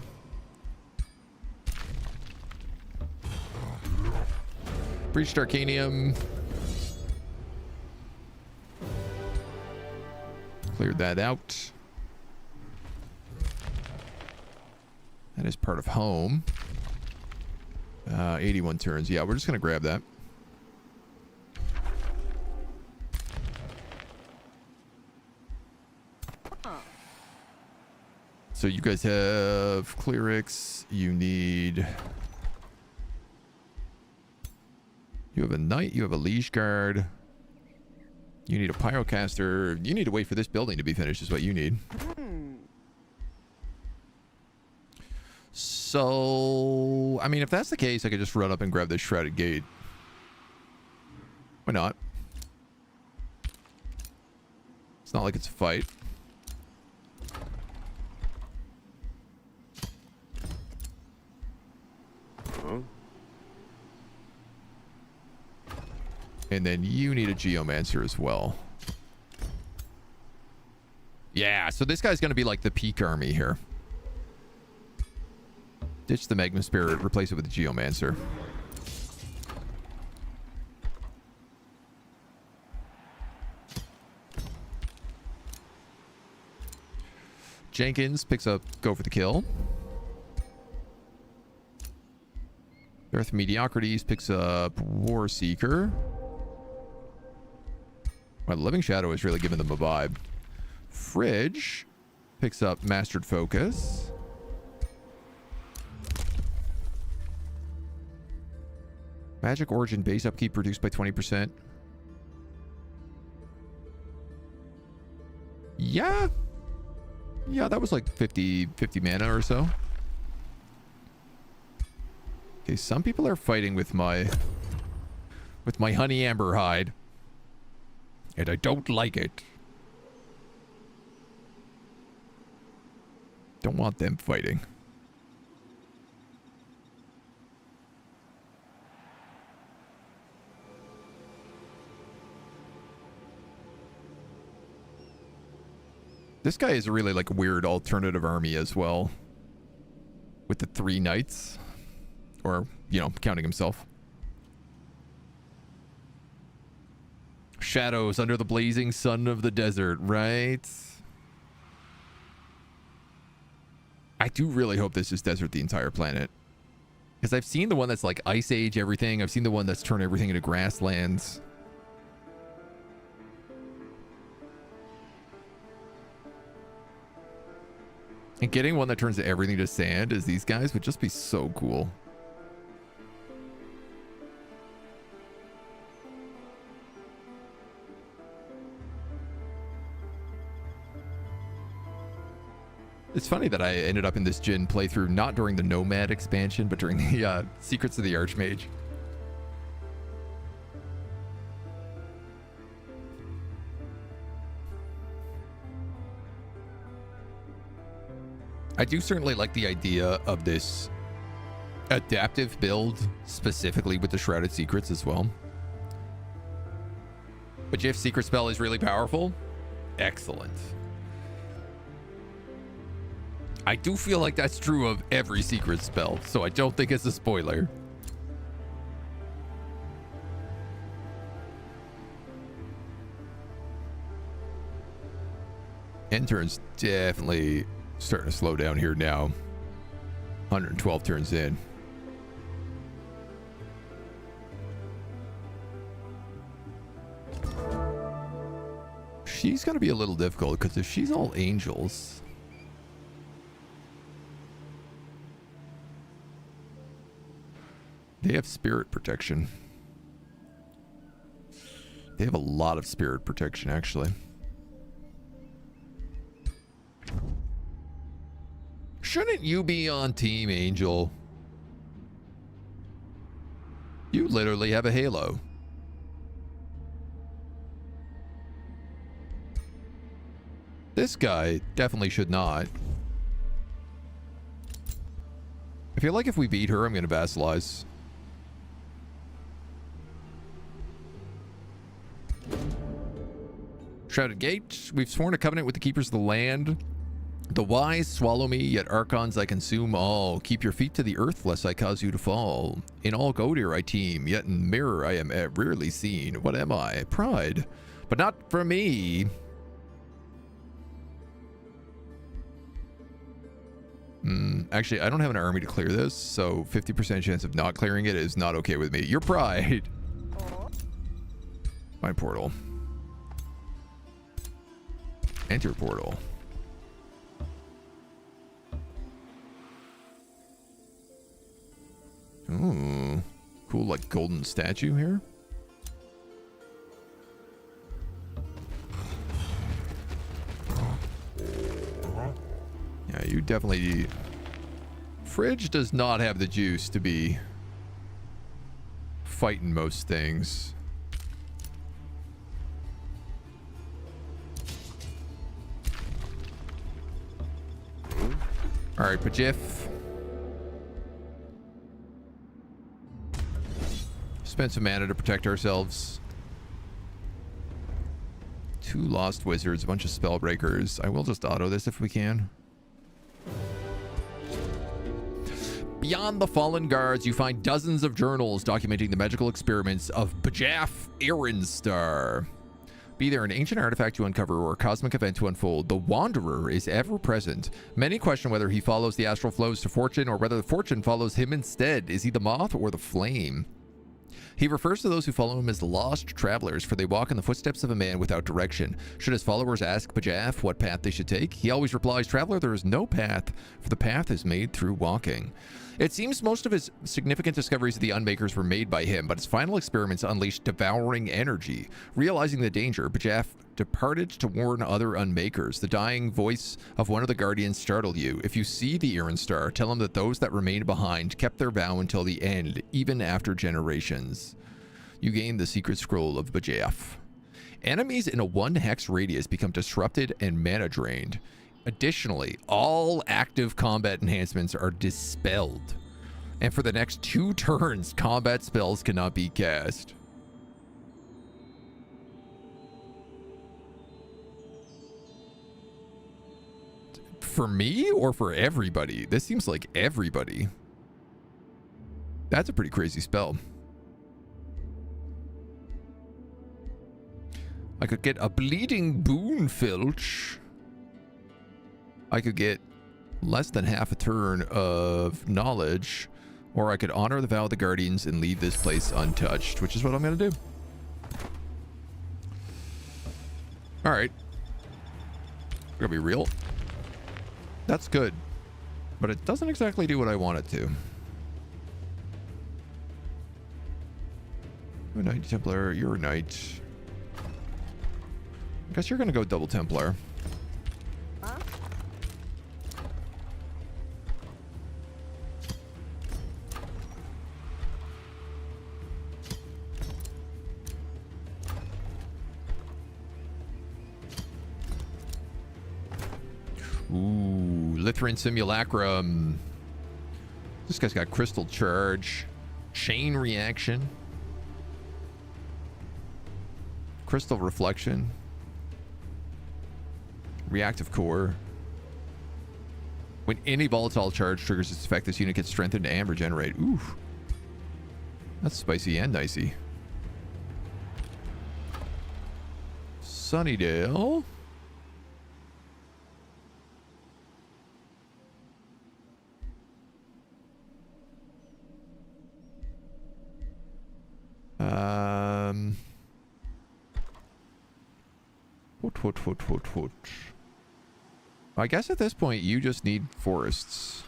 Breached Arcanium. Cleared that out. That is part of home. 81 turns. Yeah, we're just going to grab that. So you guys have clerics. You need... You have a knight. You have a liege guard. You need a pyrocaster. You need to wait for this building to be finished is what you need. So, I mean, if that's the case, I could just run up and grab this Shrouded Gate. Why not? It's not like it's a fight. And then you need a Geomancer as well. Yeah, so this guy's going to be like the peak army here. Ditch the Magma Spirit, replace it with a Geomancer. Jenkins picks up Go for the Kill. Earth Mediocrities picks up War Seeker. Well, the Living Shadow is really giving them a vibe. Fridge picks up Mastered Focus. Magic Origin base upkeep reduced by 20%. Yeah. Yeah, that was like 50 mana or so. Okay, some people are fighting with my Honey Amber Hide. And I don't like it. Don't want them fighting. This guy is really like a weird alternative army as well. With the 3 knights. Or, you know, counting himself. shadows under the blazing sun of the desert, right? I do really hope this is desert the entire planet. Because I've seen the one that's like Ice Age everything. I've seen the one that's turned everything into grasslands. And getting one that turns everything to sand as these guys would just be so cool. It's funny that I ended up in this Jin playthrough not during the Nomad expansion, but during the Secrets of the Archmage. I do certainly like the idea of this adaptive build, specifically with the Shrouded Secrets as well. But if Secret Spell is really powerful, excellent. I do feel like that's true of every secret spell, so I don't think it's a spoiler. End turn's definitely starting to slow down here now. 112 turns in. She's going to be a little difficult because if she's all angels... They have spirit protection. They have a lot of spirit protection, actually. Shouldn't you be on Team Angel? You literally have a halo. This guy definitely should not. I feel like if we beat her, I'm going to vassalize. Shrouded Gate. We've sworn a covenant with the keepers of the land. The wise swallow me, yet archons I consume all. Keep your feet to the earth, lest I cause you to fall. In all Godir I teem, yet in mirror I am rarely seen. What am I? Pride. But not for me. Actually, I don't have an army to clear this, so 50% chance of not clearing it is not okay with me. Your pride. My portal. Enter portal. Ooh, cool, like golden statue here. Yeah, you definitely... Fridge does not have the juice to be fighting most things. All right, Pajif. Spend some mana to protect ourselves. 2 Lost Wizards, a bunch of Spellbreakers. I will just auto this if we can. Beyond the Fallen Guards, you find dozens of journals documenting the magical experiments of Bajaf Arenstar. Be there an ancient artifact to uncover or a cosmic event to unfold, the Wanderer is ever present. Many question whether he follows the astral flows to fortune or whether the fortune follows him instead. Is he the moth or the flame? He refers to those who follow him as lost travelers, for they walk in the footsteps of a man without direction. Should his followers ask Bajaf what path they should take, he always replies, "Traveler, there is no path, for the path is made through walking." It seems most of his significant discoveries of the Unmakers were made by him, but his final experiments unleashed devouring energy. Realizing the danger, Bajaf departed to warn other Unmakers. The dying voice of one of the Guardians startled you. If you see the Arenstar, tell him that those that remained behind kept their vow until the end, even after generations. You gain the secret scroll of Bajaf. Enemies in a 1 hex radius become disrupted and mana drained. Additionally, all active combat enhancements are dispelled. And for the next 2 turns, combat spells cannot be cast. For me or for everybody? This seems like everybody. That's a pretty crazy spell. I could get a bleeding boon filch. I could get less than half a turn of knowledge, or I could honor the vow of the guardians and leave this place untouched, which is what I'm going to do. All right. We're going to be real. That's good, but it doesn't exactly do what I want it to. You're a Knight Templar, you're a Knight. I guess you're going to go double Templar. Huh? Ooh, Lithrin Simulacrum. This guy's got Crystal Charge, Chain Reaction, Crystal Reflection, Reactive Core. When any volatile charge triggers its effect, this unit gets strengthened and regenerate. Ooh. That's spicy and dicey. Sunnydale. What. I guess at this point you just need forests.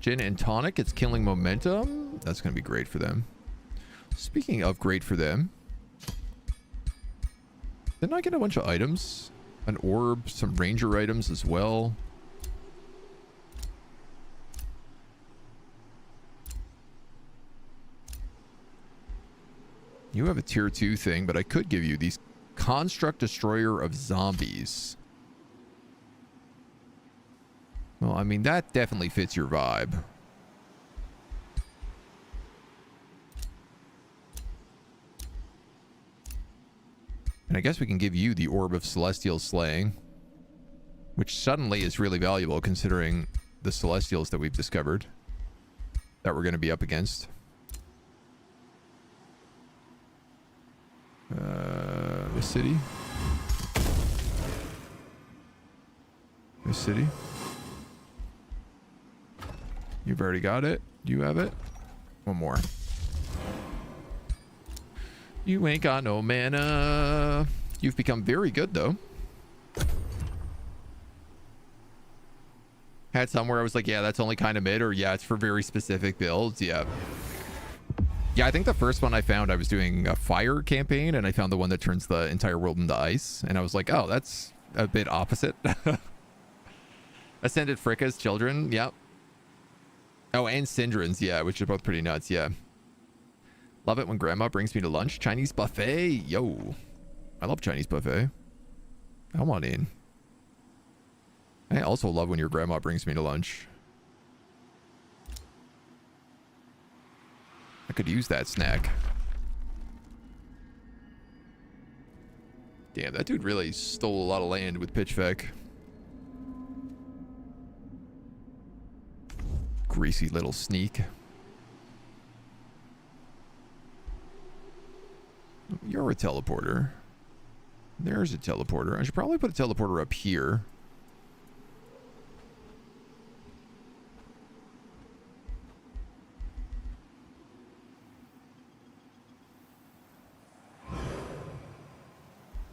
Gin and tonic, it's killing momentum. That's going to be great for them. Speaking of great for them, didn't I get a bunch of items? An orb, some ranger items as well. You have a tier 2 thing, but I could give you these Construct Destroyer of Zombies. Well, I mean, that definitely fits your vibe. And I guess we can give you the Orb of Celestial Slaying, which suddenly is really valuable considering the Celestials that we've discovered that we're going to be up against. The city. The city. You've already got it. Do you have it? One more. You ain't got no mana. You've become very good, though. Had somewhere I was like, yeah, that's only kind of mid, or yeah, it's for very specific builds. Yeah. Yeah, I think the first one I found, I was doing a fire campaign, and I found the one that turns the entire world into ice. And I was like, oh, that's a bit opposite. Ascended Fricka's children. Yep. Oh, and Syndrons. Yeah, which are both pretty nuts. Yeah. Love it when grandma brings me to lunch. Chinese buffet. Yo. I love Chinese buffet. Come on in. I also love when your grandma brings me to lunch. I could use that snack. Damn, that dude really stole a lot of land with Pitchfeck. Greasy little sneak. You're a teleporter. There's a teleporter. I should probably put a teleporter up here.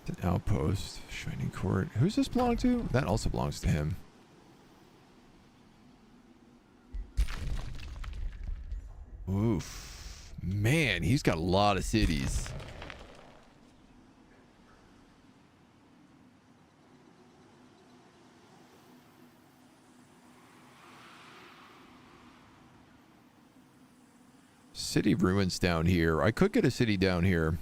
An outpost. Shining Court. Who's this belong to? That also belongs to him. Oof. Man, he's got a lot of cities. City ruins down here. I could get a city down here.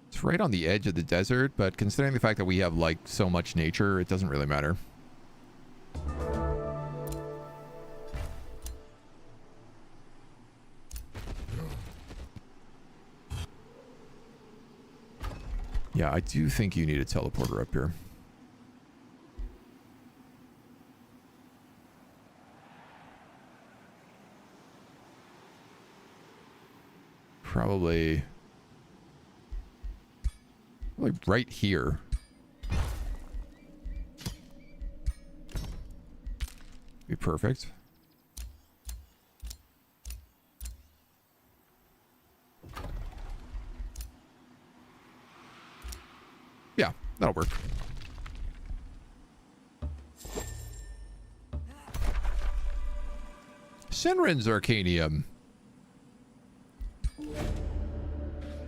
It's right on the edge of the desert, but considering the fact that we have like so much nature, it doesn't really matter. Yeah, I do think you need a teleporter up here. probably right here. Be perfect. Yeah, that'll work. Sinrin's Arcanium.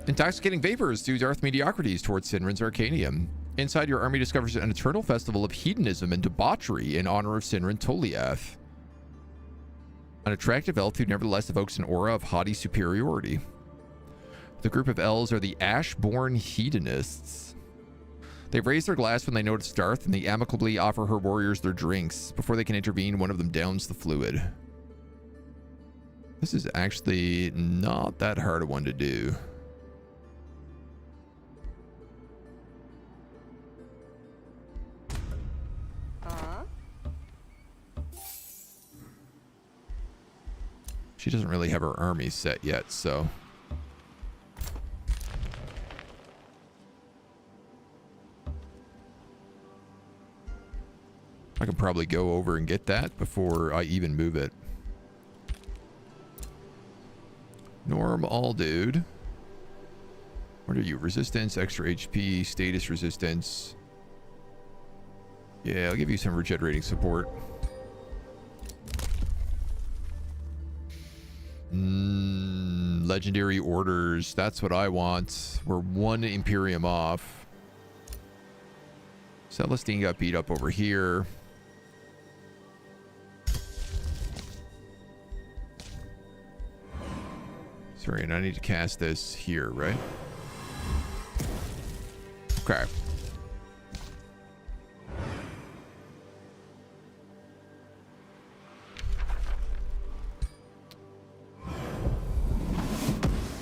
Intoxicating vapors do Darth mediocrities towards Sinrin's Arcanium. Inside, your army discovers an eternal festival of hedonism and debauchery in honor of Sinrin Toliath, an attractive elf who nevertheless evokes an aura of haughty superiority. The group of elves are the Ashborn Hedonists. They raise their glass when they notice Darth, and they amicably offer her warriors their drinks. Before they can intervene, one of them downs the fluid. This is actually not that hard a one to do. She doesn't really have her army set yet, so... I could probably go over and get that before I even move it. Norm all dude. What are you? Resistance, extra HP, status resistance. Yeah, I'll give you some regenerating support. Legendary orders. That's what I want. We're 1 Imperium off. Celestine got beat up over here. Sorry, and I need to cast this here, right? Okay.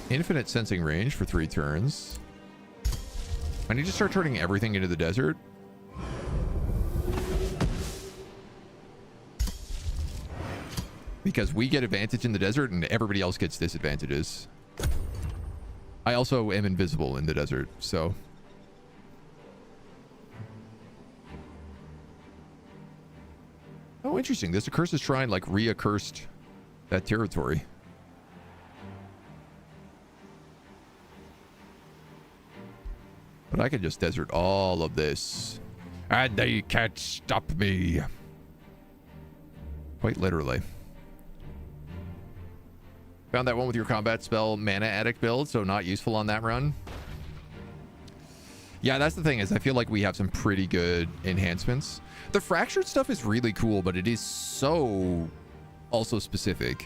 Infinite sensing range for 3 turns. I need to start turning everything into the desert. Because we get advantage in the desert and everybody else gets disadvantages. I also am invisible in the desert, so... Oh, interesting. This accursed shrine, like, reaccursed that territory. But I could just desert all of this. And they can't stop me. Quite literally. Found that one with your combat spell Mana Addict build, so not useful on that run. Yeah, that's the thing, is I feel like we have some pretty good enhancements. The fractured stuff is really cool, but it is so also specific.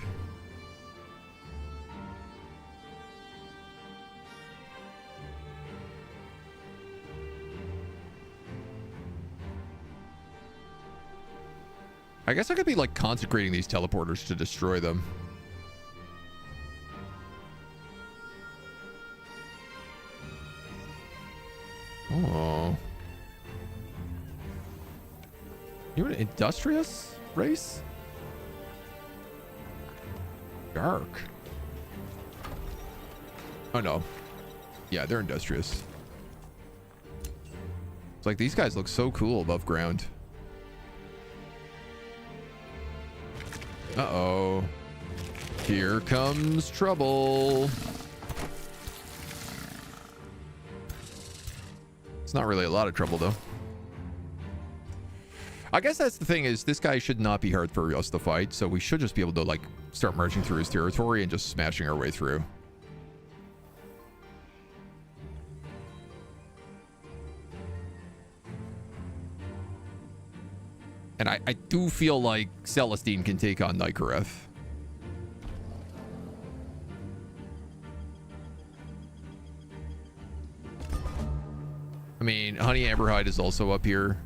I guess I could be like consecrating these teleporters to destroy them. Oh. You an industrious race? Dark. Oh no. Yeah, they're industrious. It's like these guys look so cool above ground. Uh-oh. Here comes trouble. It's not really a lot of trouble, though. I guess that's the thing, is this guy should not be hard for us to fight, so we should just be able to, like, start marching through his territory and just smashing our way through. And I do feel like Celestine can take on Nikareth. I mean, Honey Amberhide is also up here.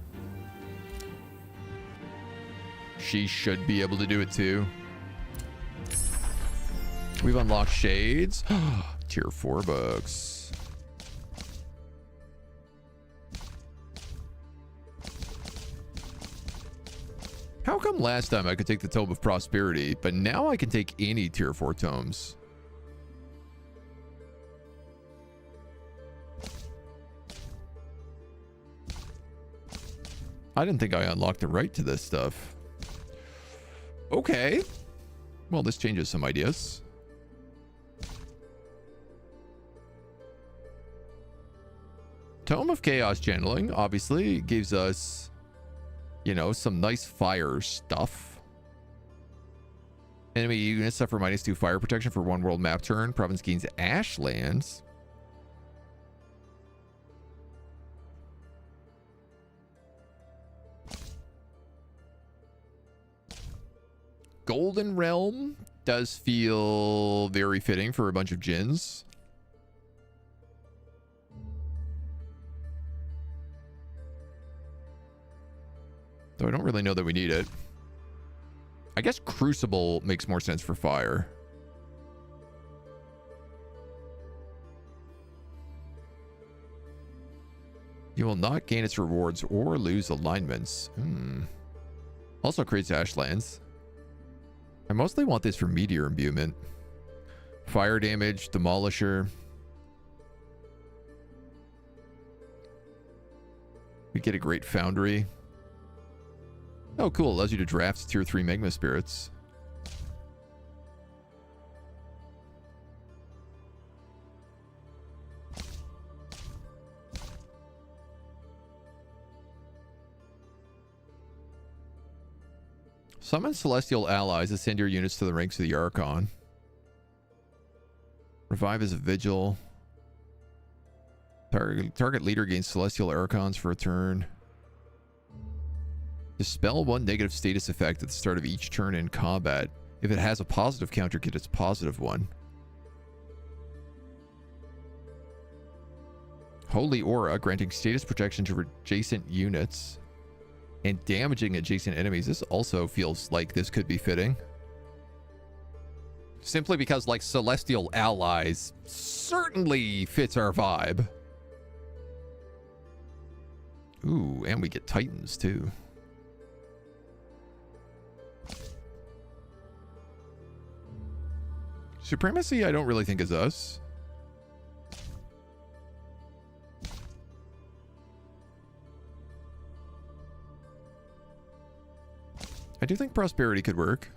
She should be able to do it too. We've unlocked Shades. Tier 4 books. How come last time I could take the Tome of Prosperity, but now I can take any Tier 4 tomes? I didn't think I unlocked the right to this stuff. Okay. Well, this changes some ideas. Tome of Chaos Channeling, obviously, gives us, you know, some nice fire stuff. Enemy units suffer -2 fire protection for 1 world map turn. Province gains Ashlands. Golden Realm does feel very fitting for a bunch of djinns. Though I don't really know that we need it. I guess Crucible makes more sense for fire. You will not gain its rewards or lose alignments. Also creates Ashlands. I mostly want this for Meteor Imbuement. Fire damage, Demolisher. We get a great Foundry. Oh, cool. Allows you to draft tier 3 Magma Spirits. Summon Celestial Allies to send your units to the ranks of the Archon. Revive as a Vigil. Target leader gains Celestial Archons for a turn. Dispel 1 negative status effect at the start of each turn in combat. If it has a positive counter, get its positive one. Holy Aura, granting status protection to adjacent units and damaging adjacent enemies. This also feels like this could be fitting. Simply because, like, Celestial Allies certainly fits our vibe. Ooh, and we get Titans, too. Supremacy, I don't really think is us. I do think Prosperity could work.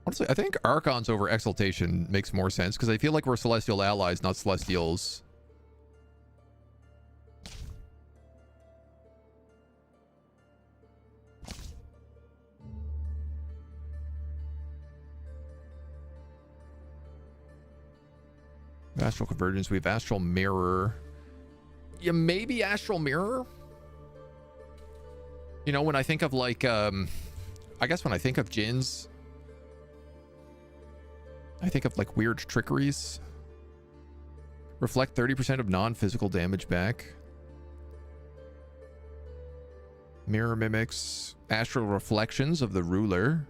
Honestly, I think Archons over Exaltation makes more sense because I feel like we're Celestial Allies, not Celestials. Astral Convergence. We have Astral Mirror. Yeah, maybe Astral Mirror. You know, when I think of like, I guess when I think of djinns, I think of like weird trickeries. Reflect 30% of non-physical damage back. Mirror Mimics. Astral Reflections of the Ruler.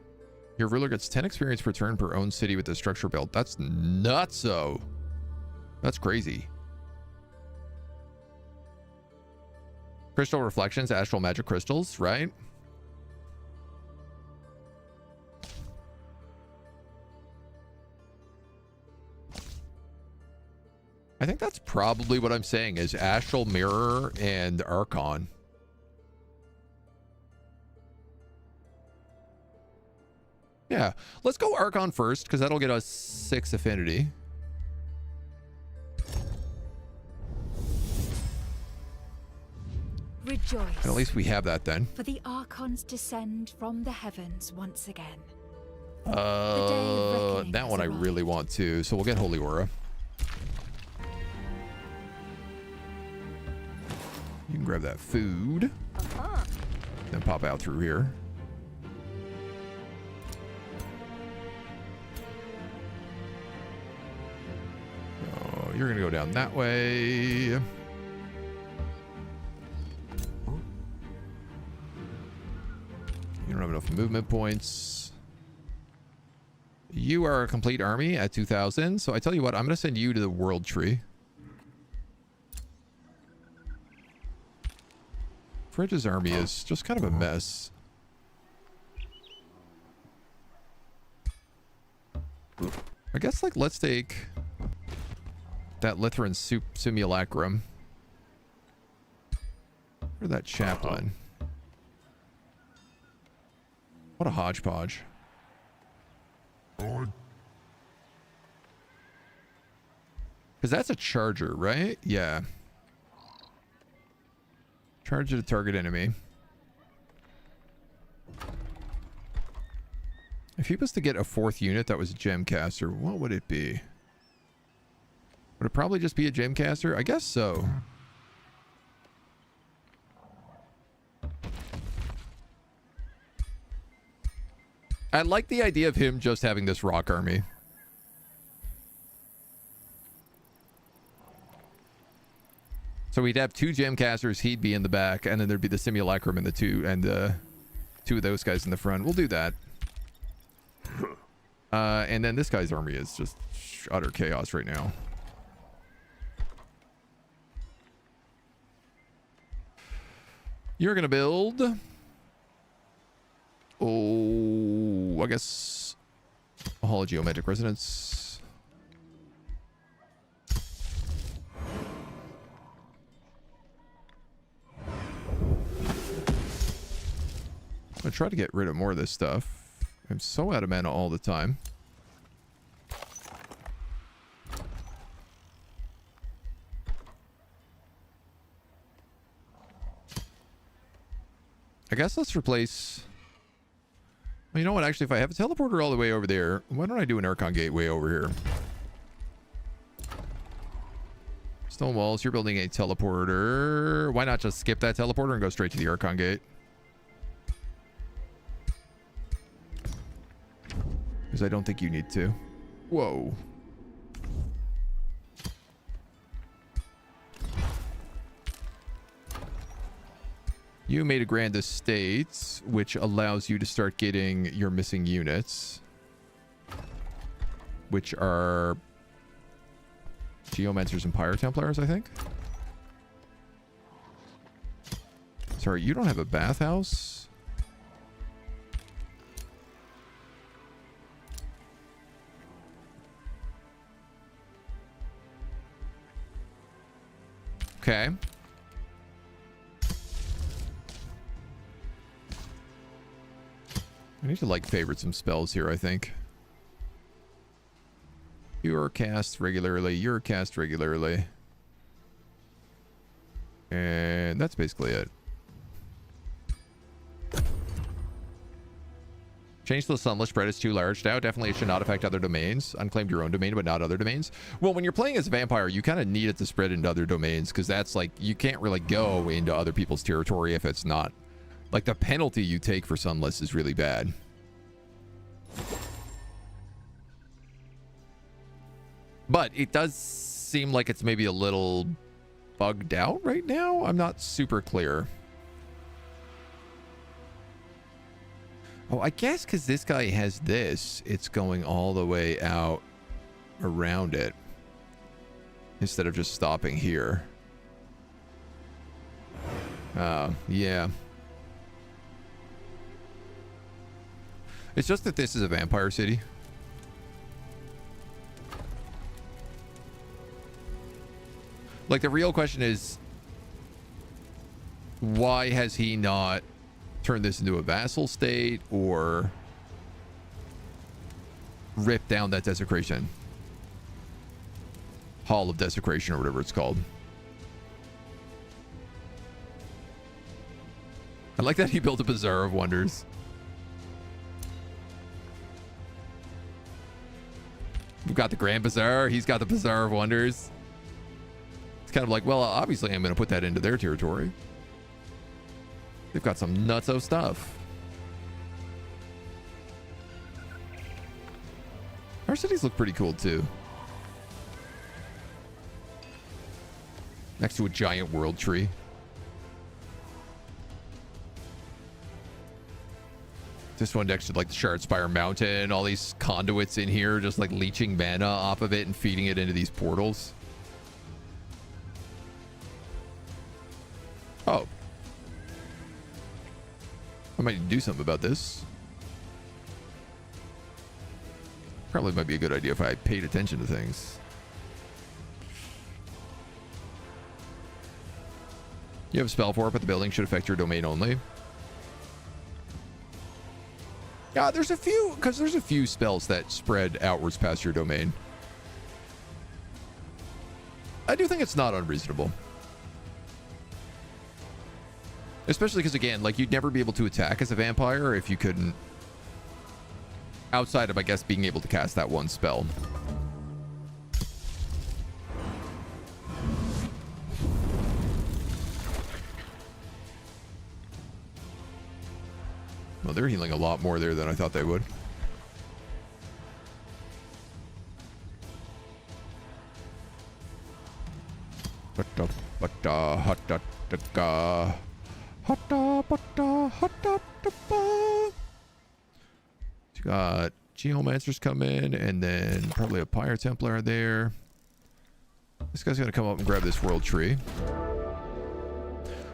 Your ruler gets 10 experience per turn per own city with the structure built. That's nutso. That's crazy. Crystal Reflections, Astral Magic Crystals, right? I think that's probably what I'm saying is Astral Mirror and Archon. Yeah, let's go Archon first because that'll get us 6 affinity. Rejoice. And at least we have that then. For the Archons descend from the heavens once again. That one I really want to. So we'll get Holy Aura. You can grab that food. Then pop out through here. Oh, you're gonna go down that way. You don't have enough movement points. You are a complete army at 2,000. So I tell you what, I'm going to send you to the World Tree. Fridge's army is just kind of a mess. I guess, like, let's take that Lithran Simulacrum. Where's that chaplain? What a hodgepodge. On. Because that's a charger, right? Yeah. Charger to target enemy. If he was to get a 4th unit that was a gemcaster, what would it be? Would it probably just be a gemcaster? I guess so. I like the idea of him just having this rock army. So we'd have 2 gemcasters, he'd be in the back, and then there'd be the simulacrum and the 2 of those guys in the front. We'll do that. And then this guy's army is just utter chaos right now. You're gonna build. Oh, I guess a Hall of Geometric Resonance. I'm gonna try to get rid of more of this stuff. I'm so out of mana all the time. I guess let's replace... Well, you know what? Actually, if I have a teleporter all the way over there, why don't I do an Urkon gateway over here? Stone walls, you're building a teleporter. Why not just skip that teleporter and go straight to the Urkon gate? Because I don't think you need to. Whoa. You made a Grand Estate, which allows you to start getting your missing units, which are Geomancers and Pyro Templars, I think. Sorry, you don't have a bathhouse? Okay. I need to like favorite some spells here, I think. You're cast regularly, you're cast regularly. And that's basically it. Change the sunless spread is too large now. Definitely it should not affect other domains. Unclaimed your own domain, but not other domains. Well, when you're playing as a vampire, you kind of need it to spread into other domains, because that's like, you can't really go into other people's territory if it's not. Like, the penalty you take for sunless is really bad. But it does seem like it's maybe a little bugged out right now. I'm not super clear. Oh, I guess because this guy has this, it's going all the way out around it instead of just stopping here. Yeah. It's just that this is a vampire city. Like, the real question is, why has he not turned this into a vassal state or ripped down that desecration? Hall of Desecration or whatever it's called. I like that he built a Bazaar of Wonders. We've got the Grand Bazaar. He's got the Bazaar of Wonders. It's kind of like, well, obviously I'm going to put that into their territory. They've got some nutso stuff. Our cities look pretty cool too. Next to a giant world tree. This one next to like the Shardspire Mountain, all these conduits in here just like leeching mana off of it and feeding it into these portals. Oh. I might do something about this. Probably might be a good idea if I paid attention to things. You have a spell for it, but the building should affect your domain only. Yeah, there's a few spells that spread outwards past your domain. I do think it's not unreasonable. Especially because, again, like, you'd never be able to attack as a vampire if you couldn't... Outside of, I guess, being able to cast that one spell. Well, they're healing a lot more there than I thought they would. You got Geomancers come in, and then probably a Pyre Templar there. This guy's going to come up and grab this World Tree.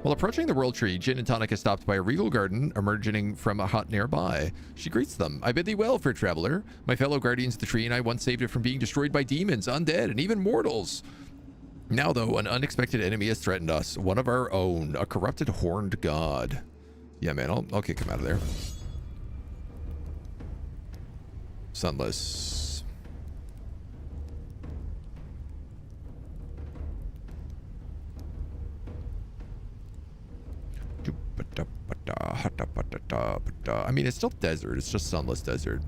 While approaching the World Tree, Gin and Tonic is stopped by a regal garden emerging from a hut nearby. She greets them. I bid thee well, fair traveler. My fellow guardians of the tree and I once saved it from being destroyed by demons, undead, and even mortals. Now, though, an unexpected enemy has threatened us. One of our own, a corrupted horned god. Yeah, man, I'll kick him out of there. Sunless. I mean, it's still desert. It's just sunless desert.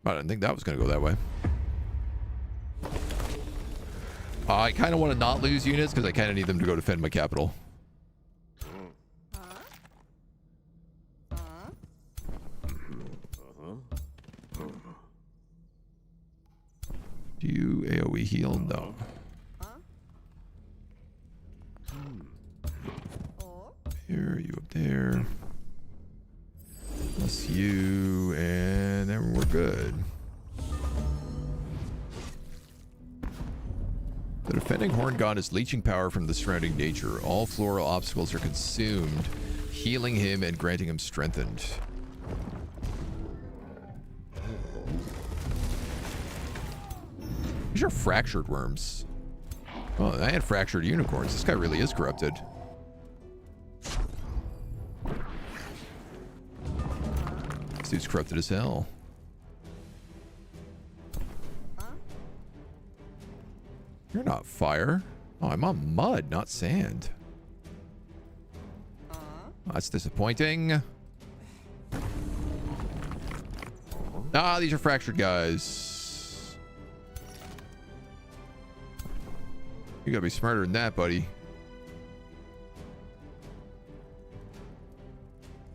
I didn't think that was going to go that way. I kind of want to not lose units because I kind of need them to go defend my capital. Do you AoE heal? No. Here, you up there. Plus you, and then we're good. The defending Horn God is leeching power from the surrounding nature. All floral obstacles are consumed, healing him and granting him strengthened. These are fractured worms. Oh, I had fractured unicorns. This guy really is corrupted. This dude's corrupted as hell. You're not fire. Oh, I'm on mud, not sand. That's disappointing. Ah, these are fractured guys. You gotta be smarter than that, buddy.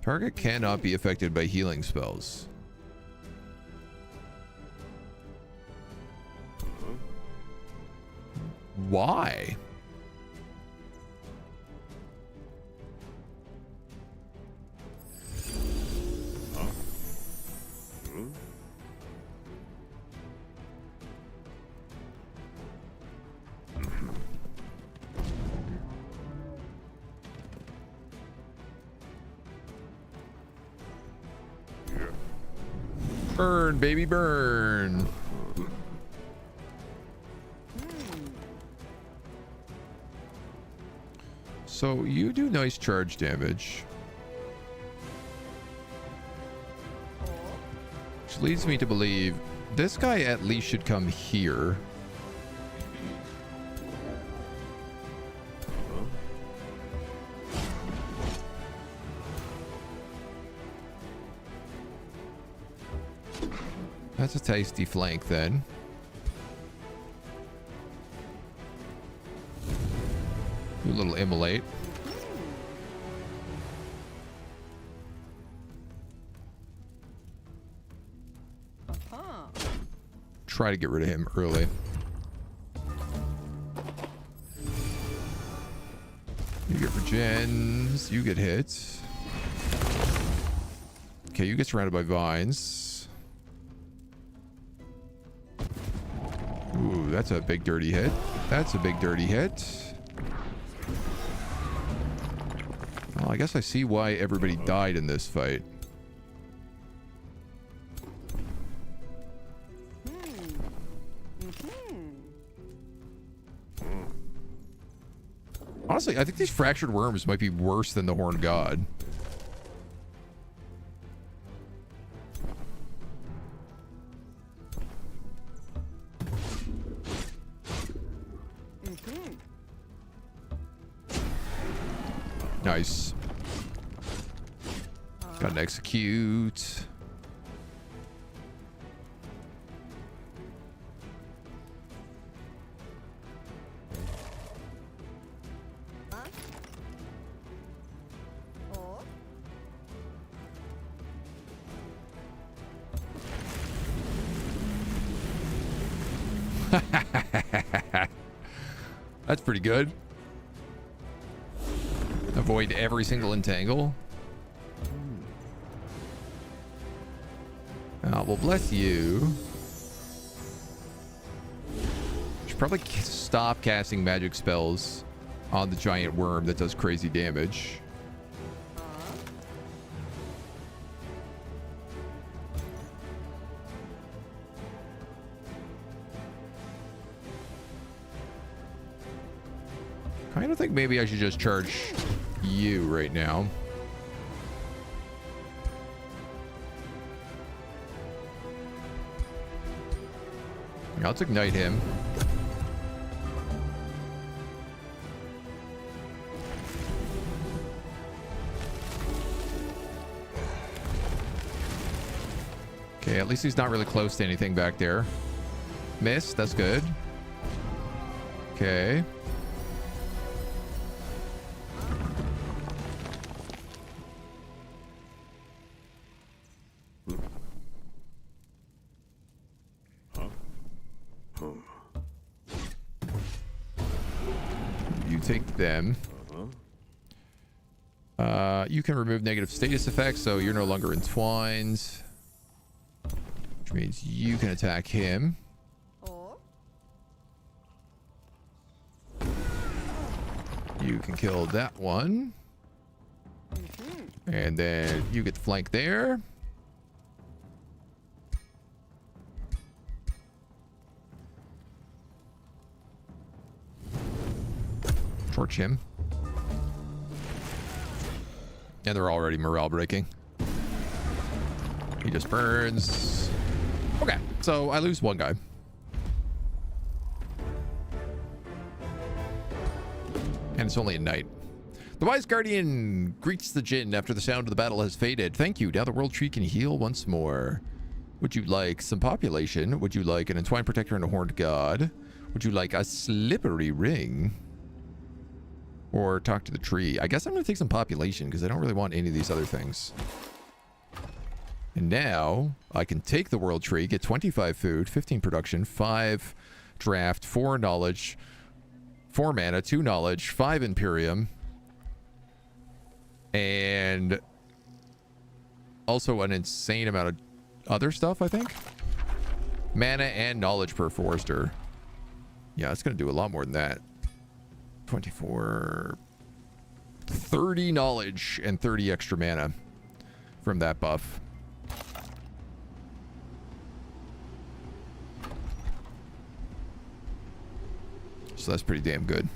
Target cannot be affected by healing spells. Why? Burn, baby, burn. So you do nice charge damage. Which leads me to believe this guy at least should come here. That's a tasty flank then. Do a little immolate. Try to get rid of him early. You get regens. You get hits. Okay, you get surrounded by vines. Ooh, that's a big dirty hit. That's a big dirty hit. Well, I guess I see why everybody died in this fight. Honestly, I think these fractured worms might be worse than the Horned God. Nice. Got an execute. That's pretty good. Avoid every single entangle. Well, bless you. Should probably stop casting magic spells on the giant worm that does crazy damage. I don't think maybe I should just charge you right now. Yeah, let's ignite him. Okay, at least he's not really close to anything back there. Miss, that's good. Okay. You take them. You can remove negative status effects, so you're no longer entwined. Which means you can attack him. You can kill that one. And then you get the flank there. Torch him. And they're already morale breaking. He just burns. Okay, so I lose one guy. And it's only at night. The Wise Guardian greets the Jinn after the sound of the battle has faded. Thank you. Now the World Tree can heal once more. Would you like some population? Would you like an Entwined Protector and a Horned God? Would you like a Slippery Ring? Or talk to the tree? I guess I'm going to take some population because I don't really want any of these other things. And now I can take the World Tree, get 25 food, 15 production, 5 draft, 4 knowledge, 4 mana, 2 knowledge, 5 Imperium, and also an insane amount of other stuff, I think. Mana and knowledge per Forester. Yeah, it's going to do a lot more than that. 24, 30 knowledge and 30 extra mana from that buff. So that's pretty damn good.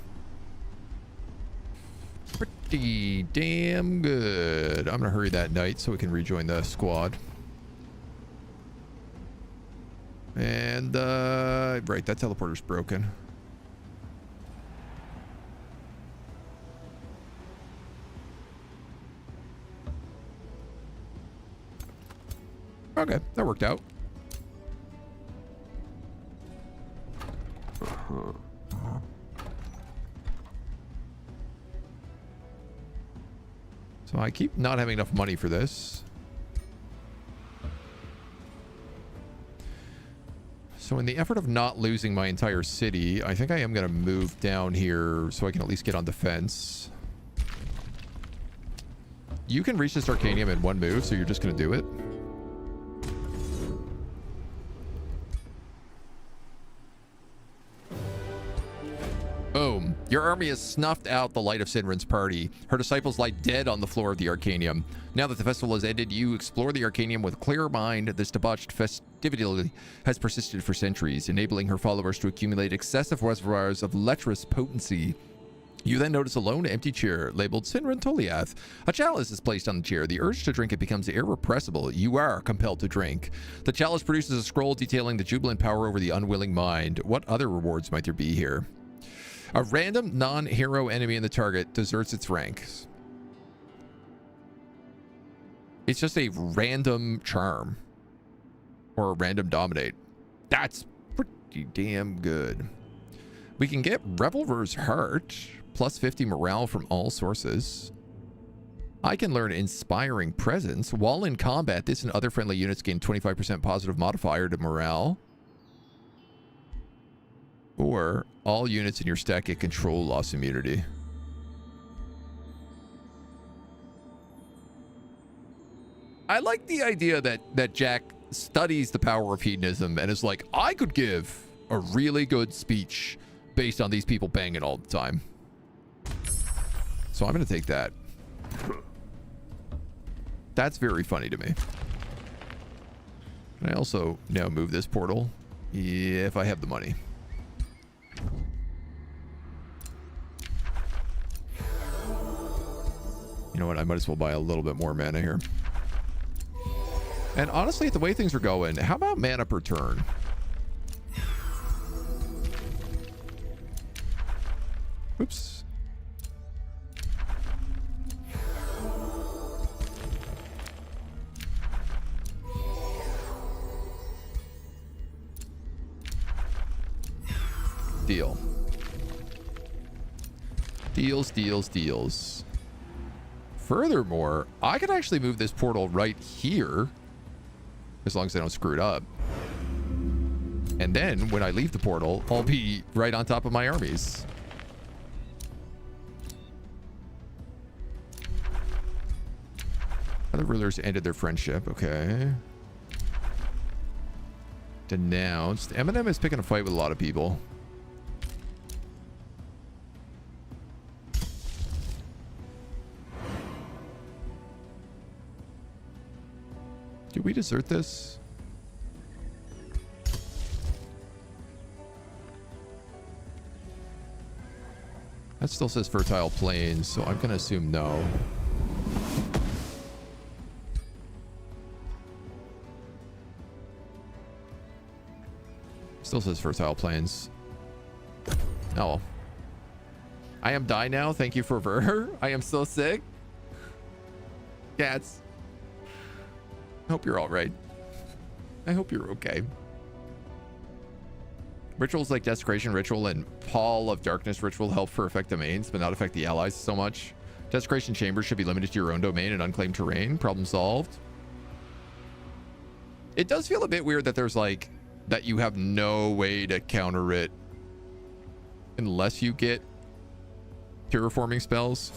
Pretty damn good. I'm gonna hurry that night so we can rejoin the squad. And right, that teleporter's broken. Okay, that worked out. So I keep not having enough money for this. So in the effort of not losing my entire city, I think I am going to move down here so I can at least get on defense. You can reach this Arcanium in one move, so you're just going to do it. Boom. Your army has snuffed out the light of Sinrin's party. Her disciples lie dead on the floor of the Arcanium. Now that the festival has ended, you explore the Arcanium with a clear mind. This debauched festivity has persisted for centuries, enabling her followers to accumulate excessive reservoirs of lecherous potency. You then notice a lone empty chair labeled Sinran Toliath. A chalice is placed on the chair. The urge to drink it becomes irrepressible. You are compelled to drink. The chalice produces a scroll detailing the jubilant power over the unwilling mind. What other rewards might there be here? A random non-hero enemy in the target deserts its ranks. It's just a random charm. Or a random dominate. That's pretty damn good. We can get Revelver's Heart. Plus 50 morale from all sources. I can learn Inspiring Presence. While in combat, this and other friendly units gain 25% positive modifier to morale. Or all units in your stack get control loss immunity. I like the idea that Jack studies the power of hedonism and is like, I could give a really good speech based on these people banging all the time. So I'm going to take that. That's very funny to me. Can I also now move this portal? Yeah, if I have the money. You know what? I might as well buy a little bit more mana here. And honestly, the way things are going, how about mana per turn? Oops. Deal. Deals. Furthermore, I could actually move this portal right here, as long as I don't screw it up. And then, when I leave the portal, I'll be right on top of my armies. Other rulers ended their friendship. Okay. Denounced. Eminem is picking a fight with a lot of people. Did we desert this? That still says fertile plains, so I'm going to assume no. Still says fertile plains. Oh. I am die now. Thank you for Ver. I am so sick. Cats. I hope you're all right. I hope you're okay. Rituals like Desecration Ritual and Pall of Darkness Ritual help for affect domains, but not affect the allies so much. Desecration Chambers should be limited to your own domain and unclaimed terrain. Problem solved. It does feel a bit weird that there's like, that you have no way to counter it unless you get terraforming spells.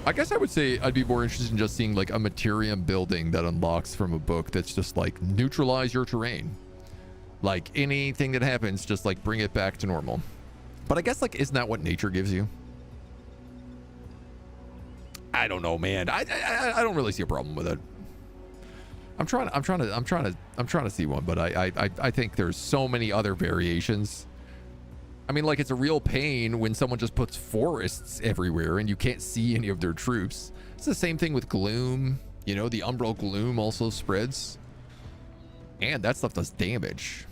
I guess I would say I'd be more interested in just seeing like a Materium building that unlocks from a book that's just like neutralize your terrain. Like anything that happens, just like bring it back to normal. But I guess like, isn't that what nature gives you? I don't know, man. I don't really see a problem with it. I'm trying to see one, but I think there's so many other variations. I mean, like, it's a real pain when someone just puts forests everywhere and you can't see any of their troops. It's the same thing with gloom. You know, the umbral gloom also spreads. And that stuff does damage.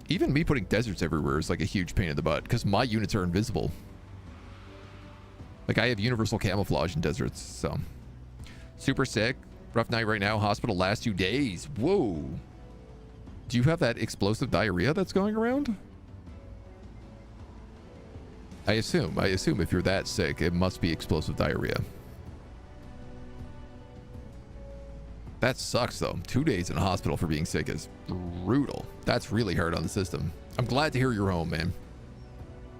Even me putting deserts everywhere is like a huge pain in the butt because my units are invisible. Like, I have universal camouflage in deserts, so. Super sick. Rough night right now. Hospital last 2 days. Whoa. Do you have that explosive diarrhea that's going around? I assume if you're that sick, it must be explosive diarrhea. That sucks though. 2 days in a hospital for being sick is brutal. That's really hard on the system. I'm glad to hear you're home, man.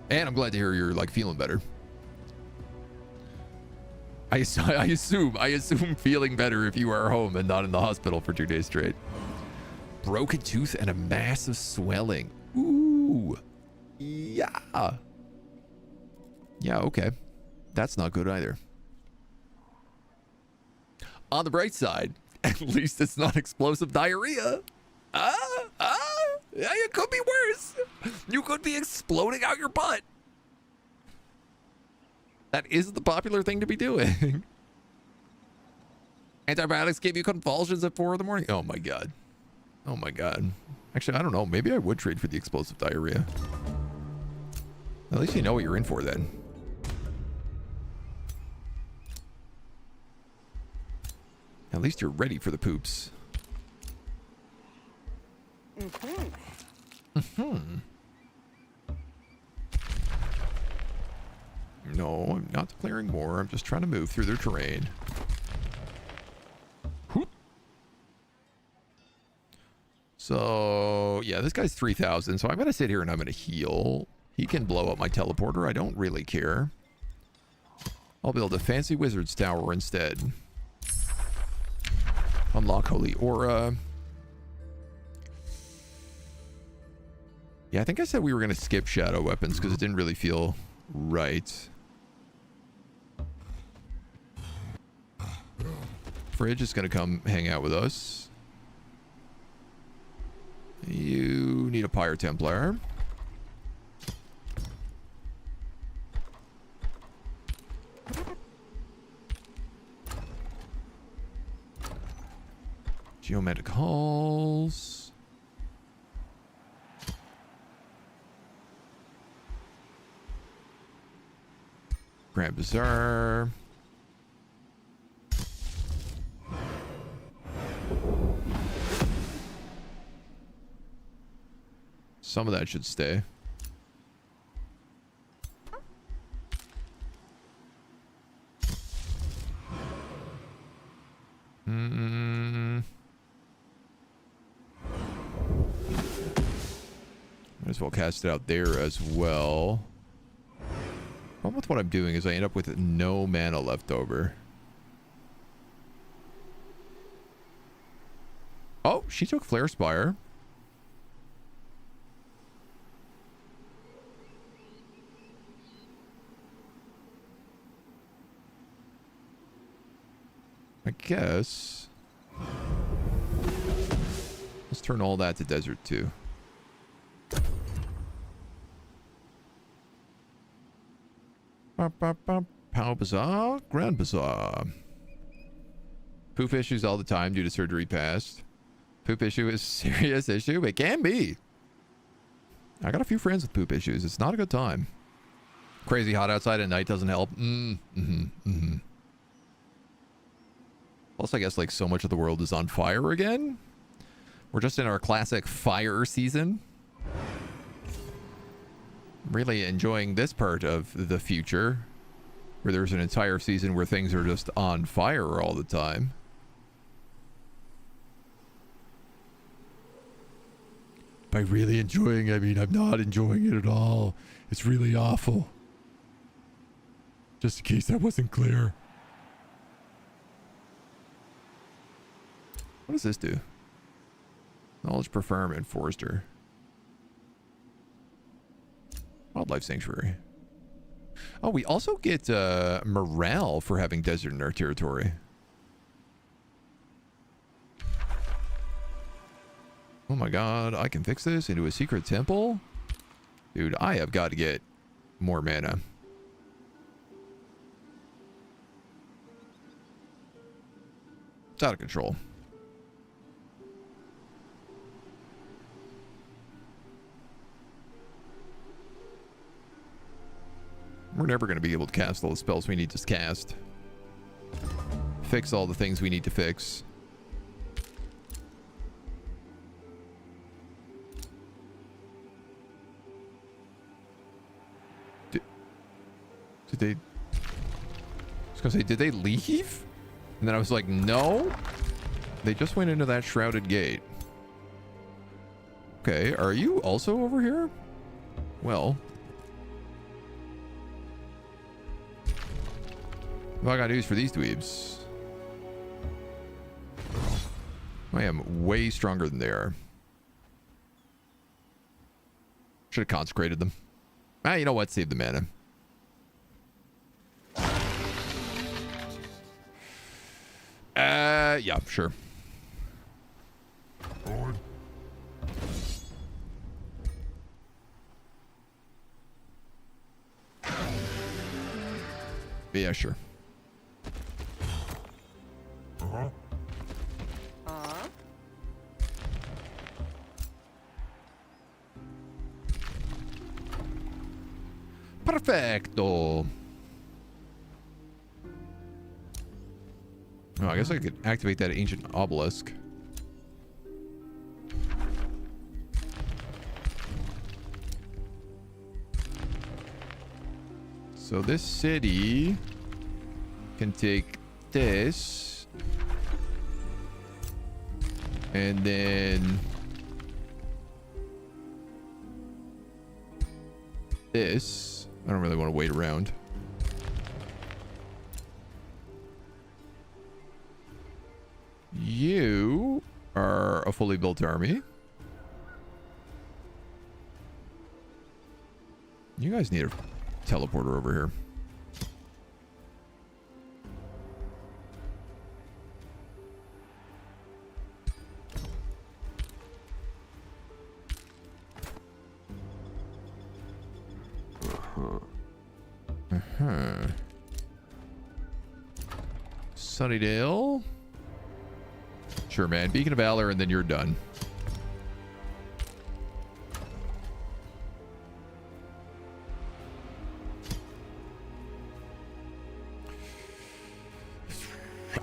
And I'm glad to hear you're like feeling better. I assume feeling better if you are home and not in the hospital for 2 days straight. Broken tooth and a massive swelling. Ooh. Yeah. Yeah, okay. That's not good either. On the bright side, at least it's not explosive diarrhea. Yeah, it could be worse. You could be exploding out your butt. That is the popular thing to be doing. Antibiotics gave you convulsions at 4 in the morning. Oh my god. Oh my god. Actually, I don't know. Maybe I would trade for the explosive diarrhea. At least you know what you're in for then. At least you're ready for the poops. No, I'm not declaring war. I'm just trying to move through their terrain. Whoop. So, yeah, this guy's 3,000. So I'm going to sit here and I'm going to heal. He can blow up my teleporter. I don't really care. I'll build a fancy wizard's tower instead. Unlock Holy Aura. Yeah, I think I said we were going to skip shadow weapons because it didn't really feel right. Fridge is going to come hang out with us. You need a Pyre Templar. Geometric Halls. Grand Bazaar. Some of that should stay. Might as well cast it out there as well. Problem with what I'm doing is I end up with no mana left over. Oh, she took Flare Spire. I guess. Let's turn all that to desert too. Pow Bazaar, Grand Bazaar. Poop issues all the time due to surgery past. Poop issue is a serious issue. It can be. I got a few friends with poop issues. It's not a good time. Crazy hot outside at night doesn't help. Plus, I guess like so much of the world is on fire again. We're just in our classic fire season. Really enjoying this part of the future, where there's an entire season where things are just on fire all the time. By really enjoying, I mean I'm not enjoying it at all. It's really awful. Just in case that wasn't clear. What does this do? Knowledge per farm and forester. Wildlife sanctuary. Oh, we also get morale for having desert in our territory. Oh my god, I can fix this into a secret temple? Dude, I have got to get more mana. It's out of control. We're never going to be able to cast all the spells we need to cast. Fix all the things we need to fix. Did they... I was going to say, did they leave? And then I was like, no. They just went into that shrouded gate. Okay, are you also over here? Well... What I got news for these dweebs. I am way stronger than they are. Should have consecrated them. Ah, you know what? Save the mana. Yeah, sure. Yeah, sure. Uh-huh. Perfecto. Oh, I guess I could activate that ancient obelisk. So this city can take this. And then this. I don't really want to wait around. You are a fully built army. You guys need a teleporter over here. Sunnydale. Sure, man. Beacon of Valor, and then you're done.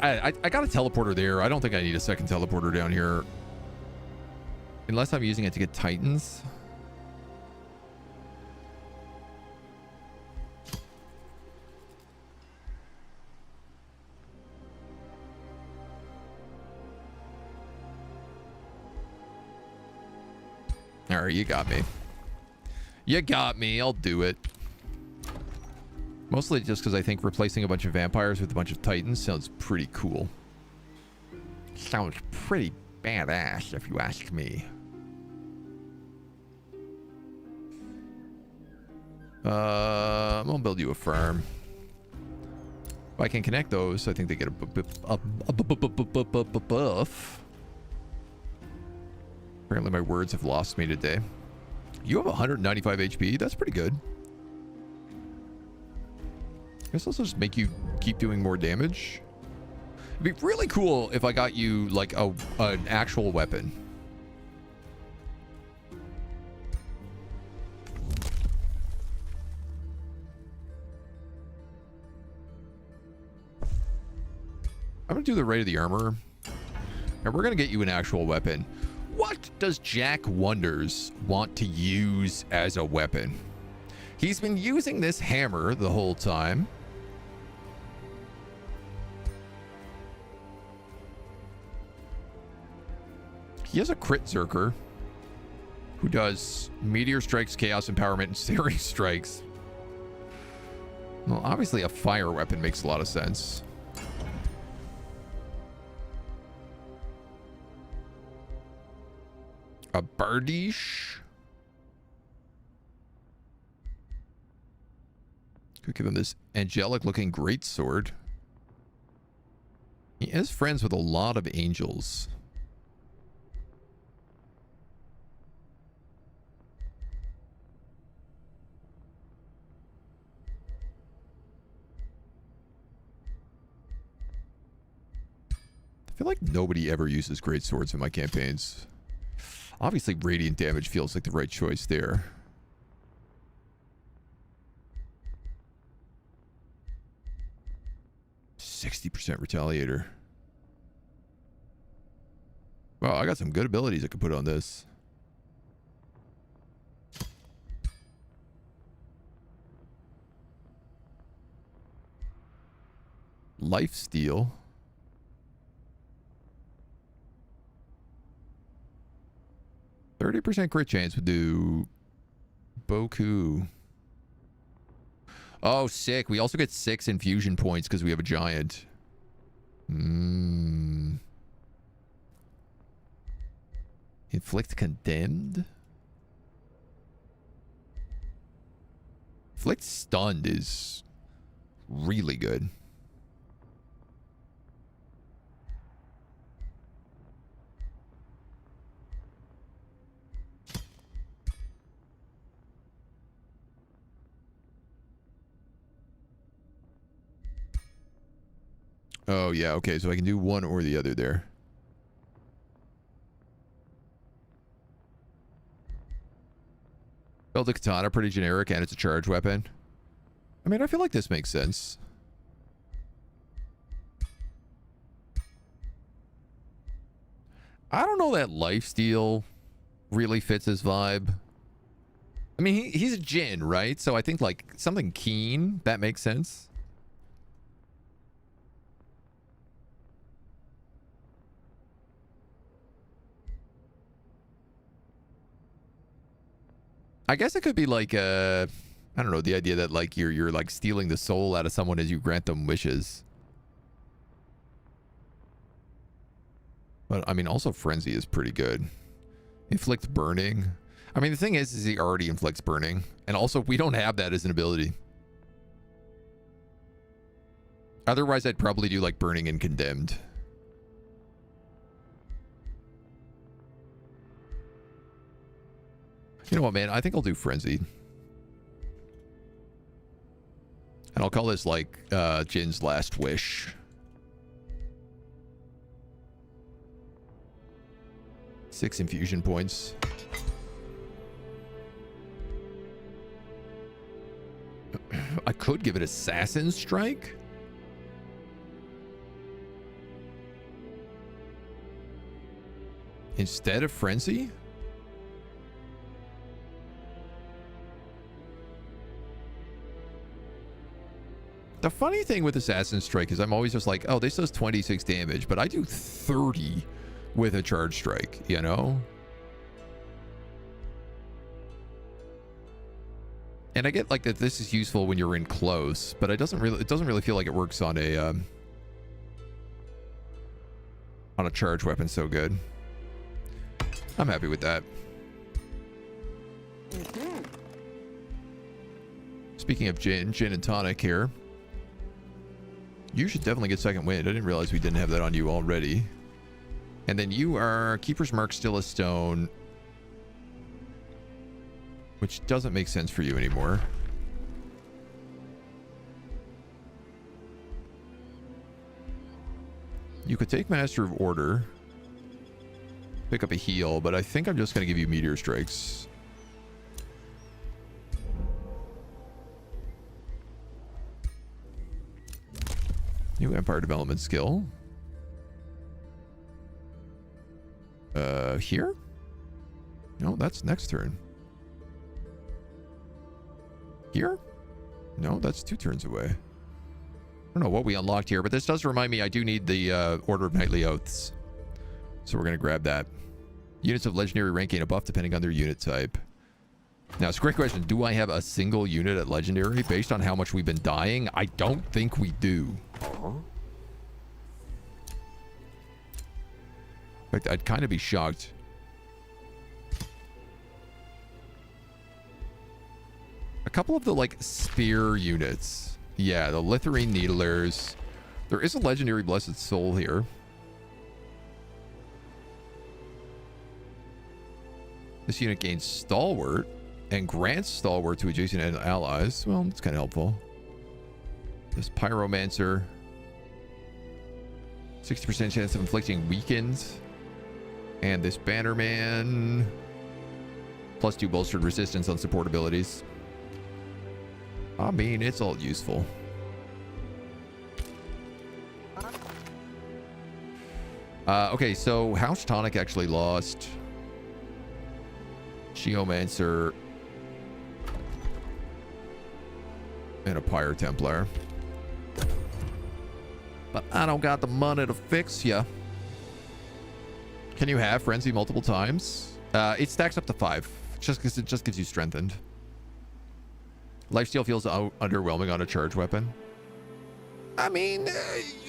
I got a teleporter there. I don't think I need a second teleporter down here. Unless I'm using it to get Titans. All right, you got me. You got me. I'll do it. Mostly just because I think replacing a bunch of vampires with a bunch of Titans sounds pretty cool. Sounds pretty badass, if you ask me. I'm gonna build you a farm. If I can connect those, I think they get a buff. Apparently my words have lost me today. You have 195 HP. That's pretty good. I guess I'll just make you keep doing more damage. It'd be really cool if I got you like an actual weapon. I'm gonna do the Raid of the Armor, and we're gonna get you an actual weapon. What does Jack Wonders want to use as a weapon? He's been using this hammer the whole time. He has a crit Zerker who does Meteor Strikes, Chaos Empowerment, and Series Strikes. Well, obviously a fire weapon makes a lot of sense. A Bardiche. Could give him this angelic looking greatsword. He is friends with a lot of angels. I feel like nobody ever uses greatswords in my campaigns. Obviously, radiant damage feels like the right choice there. %60 Retaliator. Wow, I got some good abilities I could put on this. Lifesteal. %30 crit chance would do Boku. Oh, sick. We also get 6 infusion points because we have a giant. Inflict Condemned? Inflict Stunned is really good. Oh, yeah. Okay, so I can do one or the other there. Build a katana, pretty generic, and it's a charge weapon. I mean, I feel like this makes sense. I don't know that lifesteal really fits his vibe. I mean, he's a djinn, right? So I think, like, something keen, that makes sense. I guess it could be like, I don't know, the idea that, like, you're like stealing the soul out of someone as you grant them wishes. But, I mean, also Frenzy is pretty good. Inflict burning. I mean, the thing is he already inflicts burning. And also, we don't have that as an ability. Otherwise, I'd probably do, like, burning and condemned. You know what, man? I think I'll do Frenzied. And I'll call this, like, Jin's Last Wish. 6 infusion points. I could give it Assassin's Strike. Instead of Frenzy? The funny thing with Assassin's Strike is I'm always just like, oh, this does 26 damage, but I do 30 with a charge strike, you know? And I get like that this is useful when you're in close, but it doesn't really feel like it works on a charge weapon so good. I'm happy with that. Speaking of gin and tonic here. You should definitely get second wind. I didn't realize we didn't have that on you already. And then you are Keeper's Mark, Still a Stone, which doesn't make sense for you anymore. You could take Master of Order, pick up a heal, but I think I'm just going to give you Meteor Strikes. New Empire Development skill. Here? No, that's next turn. Here? No, that's 2 turns away. I don't know what we unlocked here, but this does remind me I do need the Order of Knightly Oaths. So we're going to grab that. Units of legendary rank gain a buff depending on their unit type. Now, it's a great question. Do I have a single unit at legendary based on how much we've been dying? I don't think we do. In fact, I'd kind of be shocked. A couple of the, like, spear units. Yeah, the Litharine Needlers. There is a legendary Blessed Soul here. This unit gains Stalwart and grants Stalwart to adjacent allies. Well, that's kind of helpful. This Pyromancer. 60% chance of inflicting weakened. And this Bannerman. +2 bolstered resistance on support abilities. I mean, it's all useful. Okay, so House Tonic actually lost Geomancer and a Pyre Templar. But I don't got the money to fix ya. Can you have Frenzy multiple times? It stacks up to 5. Just because it just gives you strengthened. Lifesteal feels underwhelming on a charge weapon. I mean,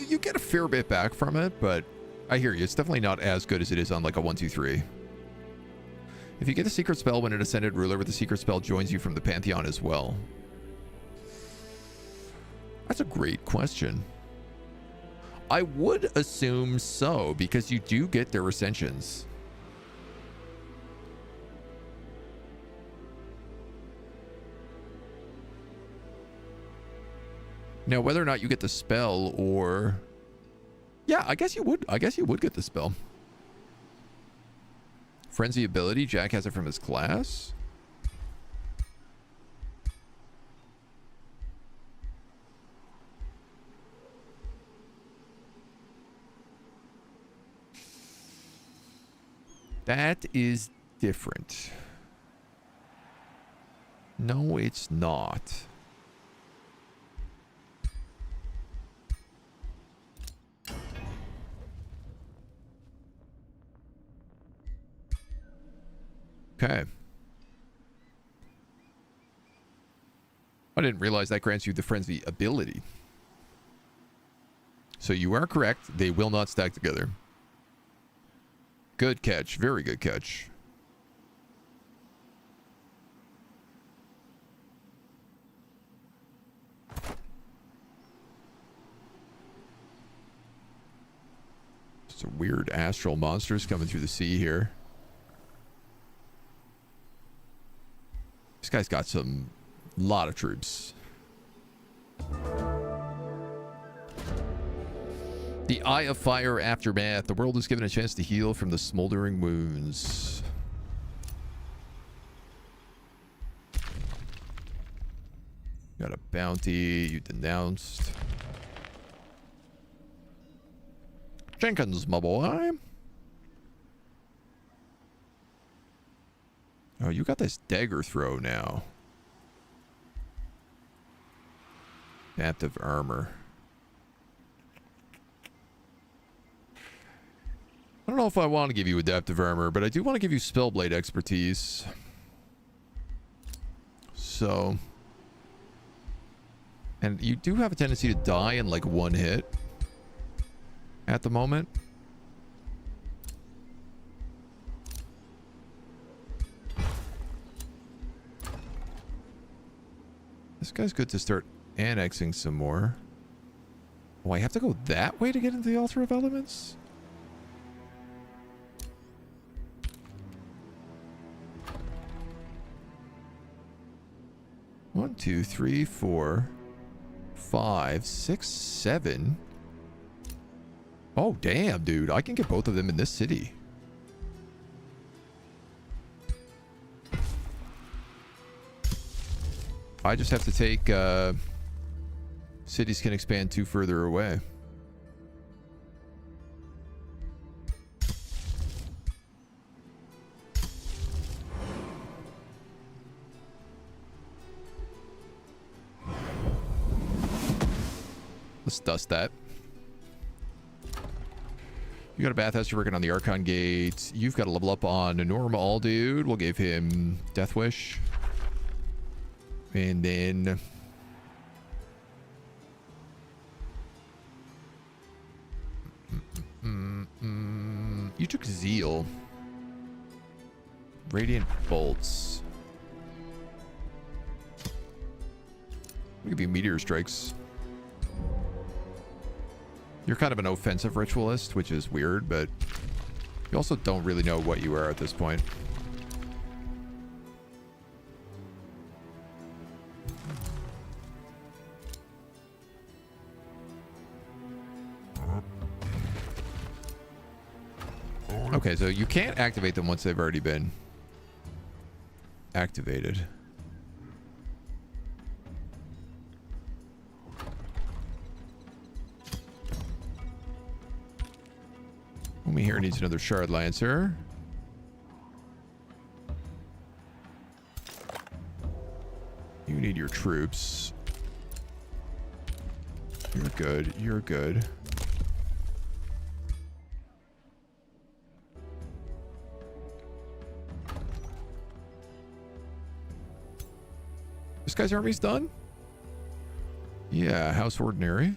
you get a fair bit back from it, but I hear you. It's definitely not as good as it is on like a 1, 2, 3. If you get a secret spell when an Ascended Ruler with the secret spell joins you from the Pantheon as well. That's a great question. I would assume so, because you do get their Ascensions. Now, whether or not you get the spell or Yeah, I guess you would. I guess you would get the spell. Frenzy ability. Jack has it from his class. That is different. No, it's not. Okay. I didn't realize that grants you the frenzy ability. So you are correct. They will not stack together. Good catch. Very good catch. Some weird astral monsters coming through the sea here. This guy's got some lot of troops. The Eye of Fire Aftermath. The world is given a chance to heal from the smoldering wounds. Got a bounty you denounced. Jenkins, my boy. Oh, you got this dagger throw now. Adaptive armor. I don't know if I want to give you adaptive armor, but I do want to give you spellblade expertise. So. And you do have a tendency to die in like one hit. At the moment. This guy's good to start annexing some more. Oh, I have to go that way to get into the Altar of Elements? One, two, three, 4, 5, 6, 7. Oh, damn, dude. I can get both of them in this city. I just have to take cities can expand 2 further away. Let's dust that. You got a bathhouse. You're working on the Archon Gate. You've got to level up on Normal, dude. We'll give him Death Wish. And then... You took Zeal. Radiant Bolts. We'll give you Meteor Strikes. You're kind of an offensive ritualist, which is weird, but you also don't really know what you are at this point. Okay, so you can't activate them once they've already been activated. Umi here needs another Shard Lancer. You need your troops. You're good. You're good. This guy's army's done? Yeah, House Ordinary.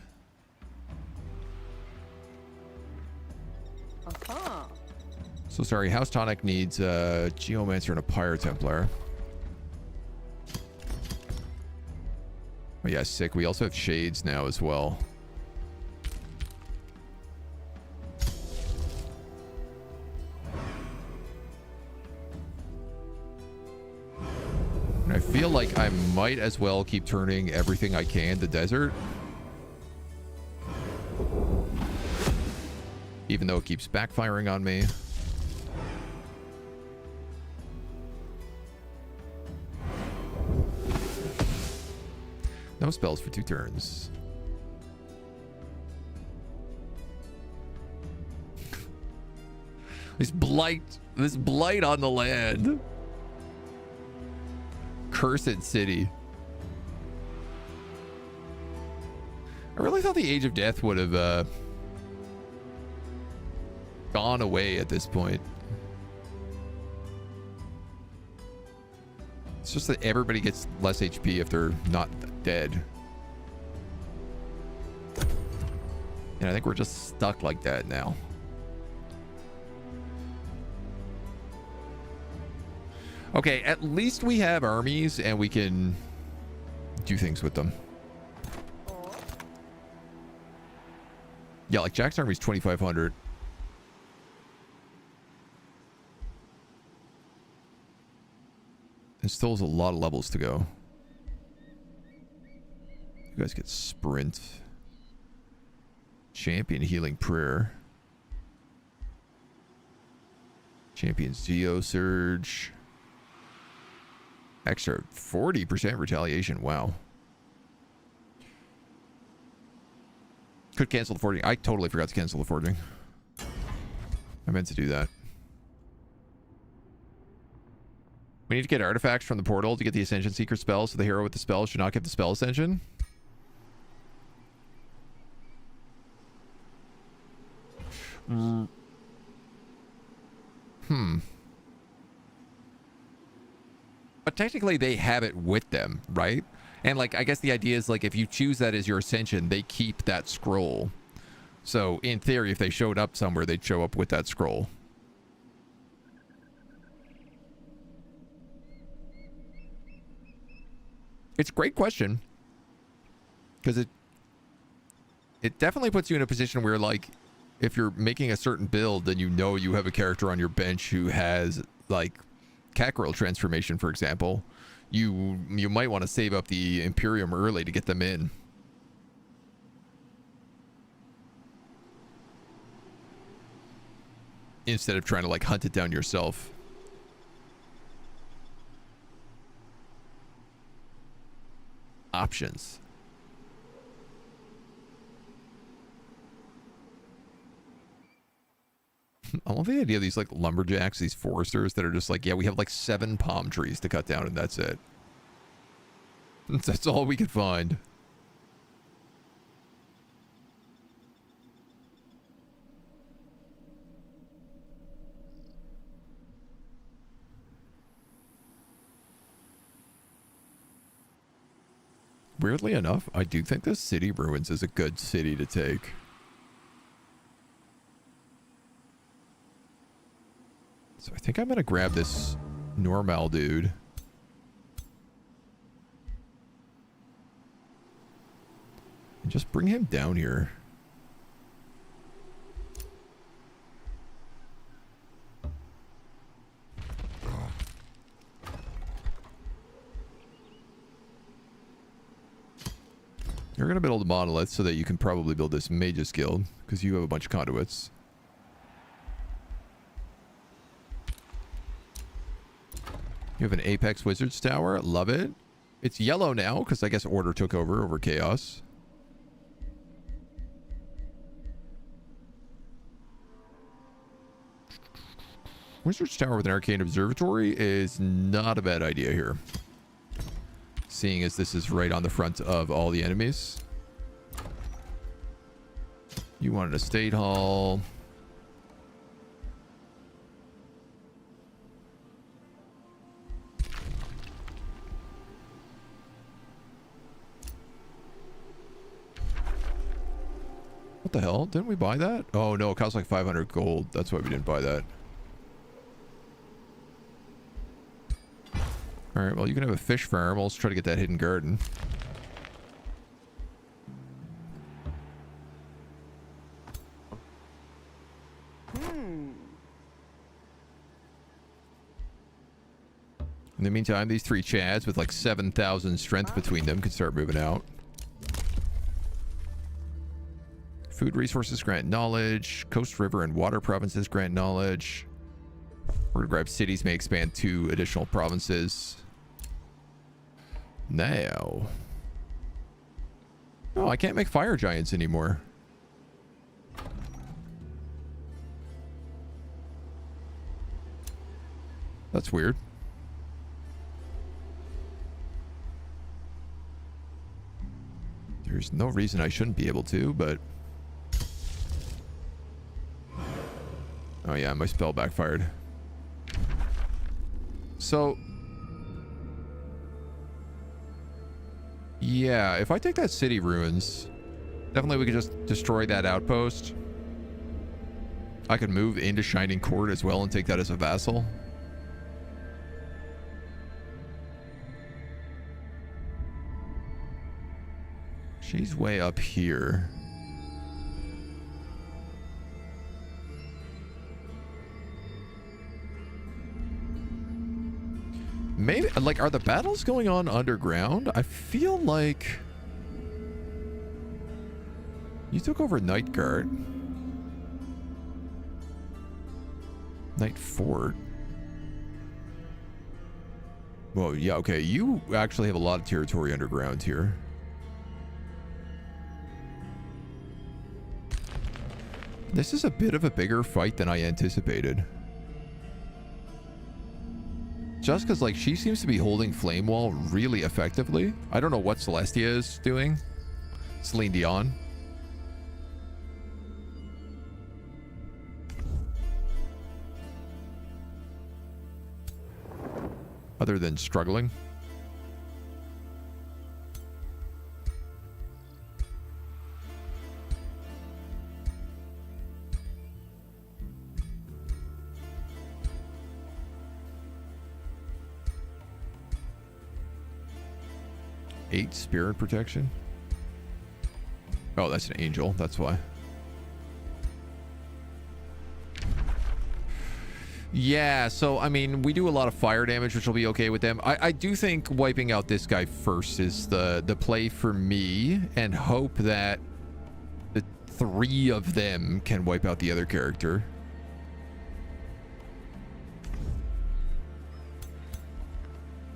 So sorry, House Tonic needs a Geomancer and a Pyre Templar. Oh yeah, sick. We also have Shades now as well. And I feel like I might as well keep turning everything I can to desert. even though it keeps backfiring on me. No spells for 2 turns. This blight on the land. Cursed city. I really thought the Age of Death would have gone away at this point. It's just that everybody gets less HP if they're not dead. And I think we're just stuck like that now. Okay, at least we have armies and we can do things with them. Yeah, like Jack's army's 2,500. It still has a lot of levels to go. You guys get sprint. Champion healing prayer. Champion Geo surge. Extra 40% retaliation. Wow. Could cancel the forging. I totally forgot to cancel the forging. I meant to do that. We need to get artifacts from the portal to get the Ascension Seeker spell, so the hero with the spell should not get the spell Ascension. But technically they have it with them, right? And like, I guess the idea is like, if you choose that as your Ascension, they keep that scroll. So in theory, if they showed up somewhere, they'd show up with that scroll. It's a great question. Because it definitely puts you in a position where, like, if you're making a certain build, then you know you have a character on your bench who has, like, Cackerel transformation, for example. You might want to save up the Imperium early to get them in. Instead of trying to, like, hunt it down yourself. Options. I love the idea of these like lumberjacks, these foresters that are just like, yeah, we have like 7 palm trees to cut down and that's it. That's all we could find. Weirdly enough, I do think this city ruins is a good city to take. So I think I'm going to grab this normal dude. And just bring him down here. You're going to build a monolith so that you can probably build this Mage's Guild, because you have a bunch of conduits. You have an Apex Wizard's Tower. Love it. It's yellow now, because I guess Order took over Chaos. Wizard's Tower with an Arcane Observatory is not a bad idea here. Seeing as this is right on the front of all the enemies. You wanted a State Hall. What the hell? Didn't we buy that? Oh no, it costs like 500 gold. That's why we didn't buy that. Alright, well, you can have a fish farm. Let's try to get that hidden garden. In the meantime, these 3 Chads with like 7,000 strength between them can start moving out. Food resources grant knowledge. Coast, river, and water provinces grant knowledge. We're gonna grab cities may expand 2 additional provinces. Now. Oh, I can't make fire giants anymore. That's weird. There's no reason I shouldn't be able to, but... Oh yeah, my spell backfired. So... Yeah, if I take that city ruins, definitely we could just destroy that outpost. I could move into Shining Court as well and take that as a vassal. She's way up here. Maybe, like, are the battles going on underground? I feel like... You took over Night Guard. Night Fort. Well, yeah, okay. You actually have a lot of territory underground here. This is a bit of a bigger fight than I anticipated. Just because, like, she seems to be holding Flame Wall really effectively. I don't know what Celestia is doing. Celine Dion. Other than struggling. Eight spirit protection. Oh, that's an angel. That's why. Yeah, so, I mean, we do a lot of fire damage, which will be okay with them. I do think wiping out this guy first is the play for me, and hope that the 3 of them can wipe out the other character.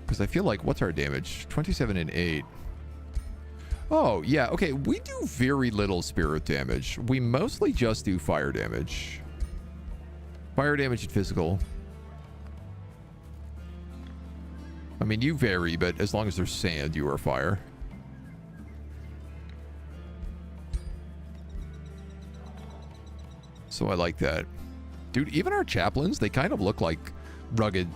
Because I feel like, what's our damage? 27 and 8. Oh, yeah, okay. We do very little spirit damage. We mostly just do fire damage. Fire damage and physical. I mean, you vary, but as long as there's sand, you are fire. So I like that. Dude, even our chaplains, they kind of look like rugged,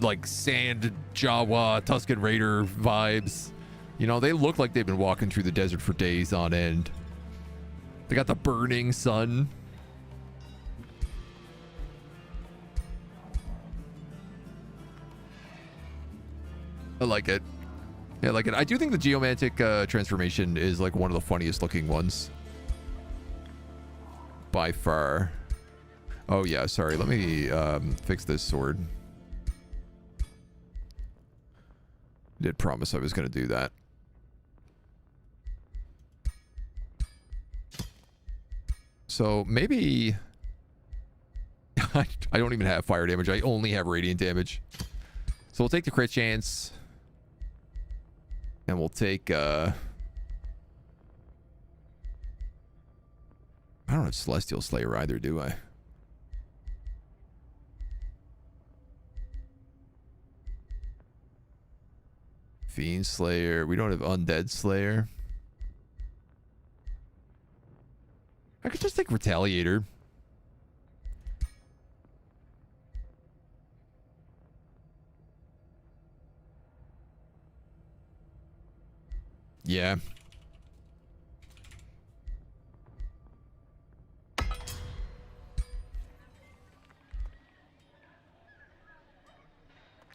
like sand Jawa Tusken Raider vibes. You know, they look like they've been walking through the desert for days on end. They got the burning sun. I like it. Yeah, I like it. I do think the geomantic transformation is like one of the funniest looking ones. By far. Oh yeah, sorry. Let me fix this sword. Did promise I was going to do that. So maybe... I don't even have fire damage. I only have radiant damage. So we'll take the crit chance. And we'll take... I don't have Celestial Slayer either, do I? Fiend Slayer. We don't have Undead Slayer. I could just take Retaliator. Yeah.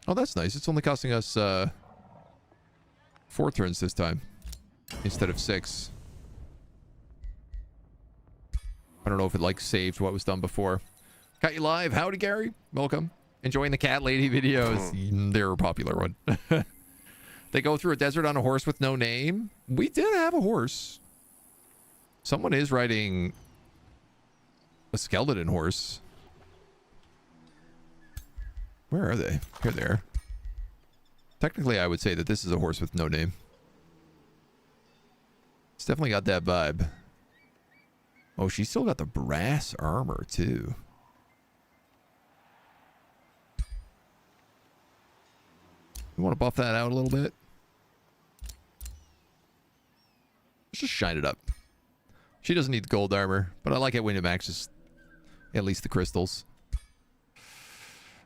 Oh, that's nice. It's only costing us 4 turns this time instead of 6. I don't know if it like saved what was done before. Got you live. Howdy, Gary. Welcome. Enjoying the cat lady videos. They're a popular one. They go through a desert on a horse with no name. We did have a horse. Someone is riding a skeleton horse. Where are they? Here they are. Technically, I would say that this is a horse with no name. It's definitely got that vibe. Oh, she's still got the brass armor, too. You want to buff that out a little bit? Let's just shine it up. She doesn't need the gold armor, but I like it when it maxes at least the crystals.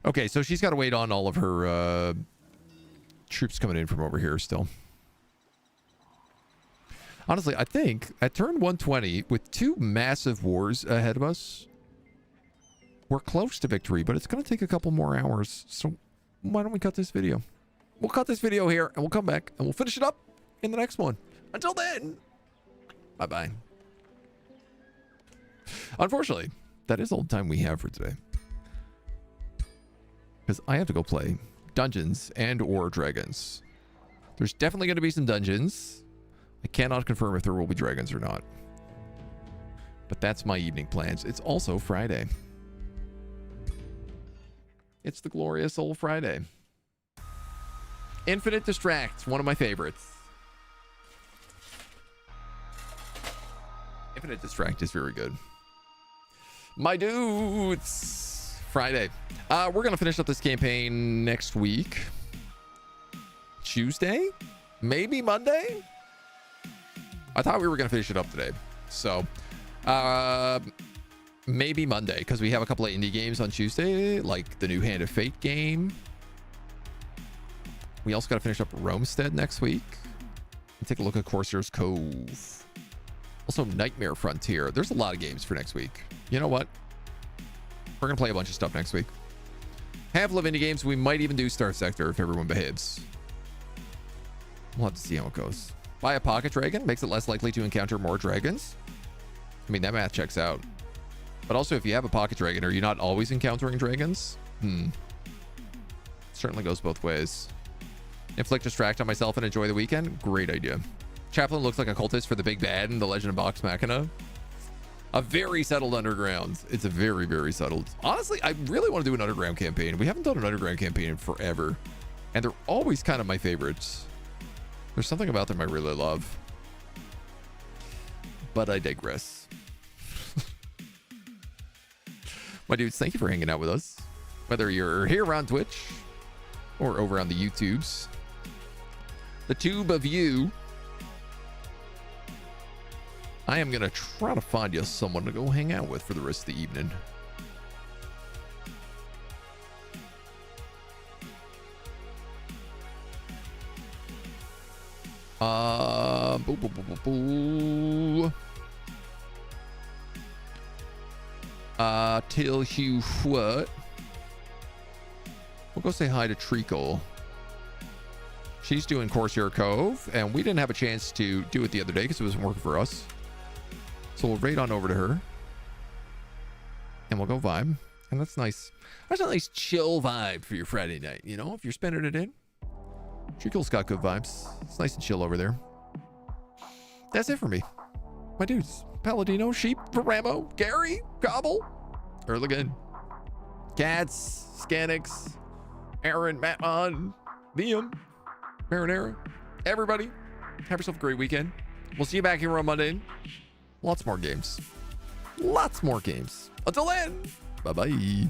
Okay, so she's got to wait on all of her troops coming in from over here still. Honestly, I think at turn 120, with 2 massive wars ahead of us, we're close to victory, but it's going to take a couple more hours. So why don't we cut this video? We'll cut this video here, and we'll come back, and we'll finish it up in the next one. Until then, bye-bye. Unfortunately, that is all the time we have for today. Because I have to go play Dungeons and or Dragons. There's definitely going to be some dungeons. I cannot confirm if there will be dragons or not. But that's my evening plans. It's also Friday. It's the glorious old Friday. Infinite Distract, one of my favorites. Infinite Distract is very good. My dudes, Friday. We're going to finish up this campaign next week. Tuesday? Maybe Monday? I thought we were going to finish it up today. So, maybe Monday, because we have a couple of indie games on Tuesday, like the new Hand of Fate game. We also got to finish up Romestead next week. And take a look at Corsair's Cove. Also, Nightmare Frontier. There's a lot of games for next week. You know what? We're going to play a bunch of stuff next week. Handful of indie games. We might even do Star Sector if everyone behaves. We'll have to see how it goes. Buy a pocket dragon. Makes it less likely to encounter more dragons. I mean, that math checks out. But also, if you have a pocket dragon, are you not always encountering dragons? Certainly goes both ways. Inflict distract on myself and enjoy the weekend. Great idea. Chaplain looks like a cultist for the big bad in The Legend of Vox Machina. A very settled underground. It's a very, very settled. Honestly, I really want to do an underground campaign. We haven't done an underground campaign in forever. And they're always kind of my favorites. There's something about them I really love. But I digress. My dudes, thank you for hanging out with us. Whether you're here on Twitch or over on the YouTubes. The tube of you. I am going to try to find you someone to go hang out with for the rest of the evening. Boo, boo, boo, boo, boo. Tell you what. We'll go say hi to Treacle. She's doing Corsair Cove, and we didn't have a chance to do it the other day because it wasn't working for us. So we'll raid on over to her. And we'll go vibe. And that's nice. That's a nice chill vibe for your Friday night, you know, if you're spending it in. Treacle's got good vibes. It's nice and chill over there. That's it for me. My dudes. Paladino, Sheep, Veramo, Gary, Gobble, Erligan, Cats, Scanix, Aaron, Matmon, Liam, Marinara, everybody. Have yourself a great weekend. We'll see you back here on Monday. Lots more games. Lots more games. Until then, bye-bye.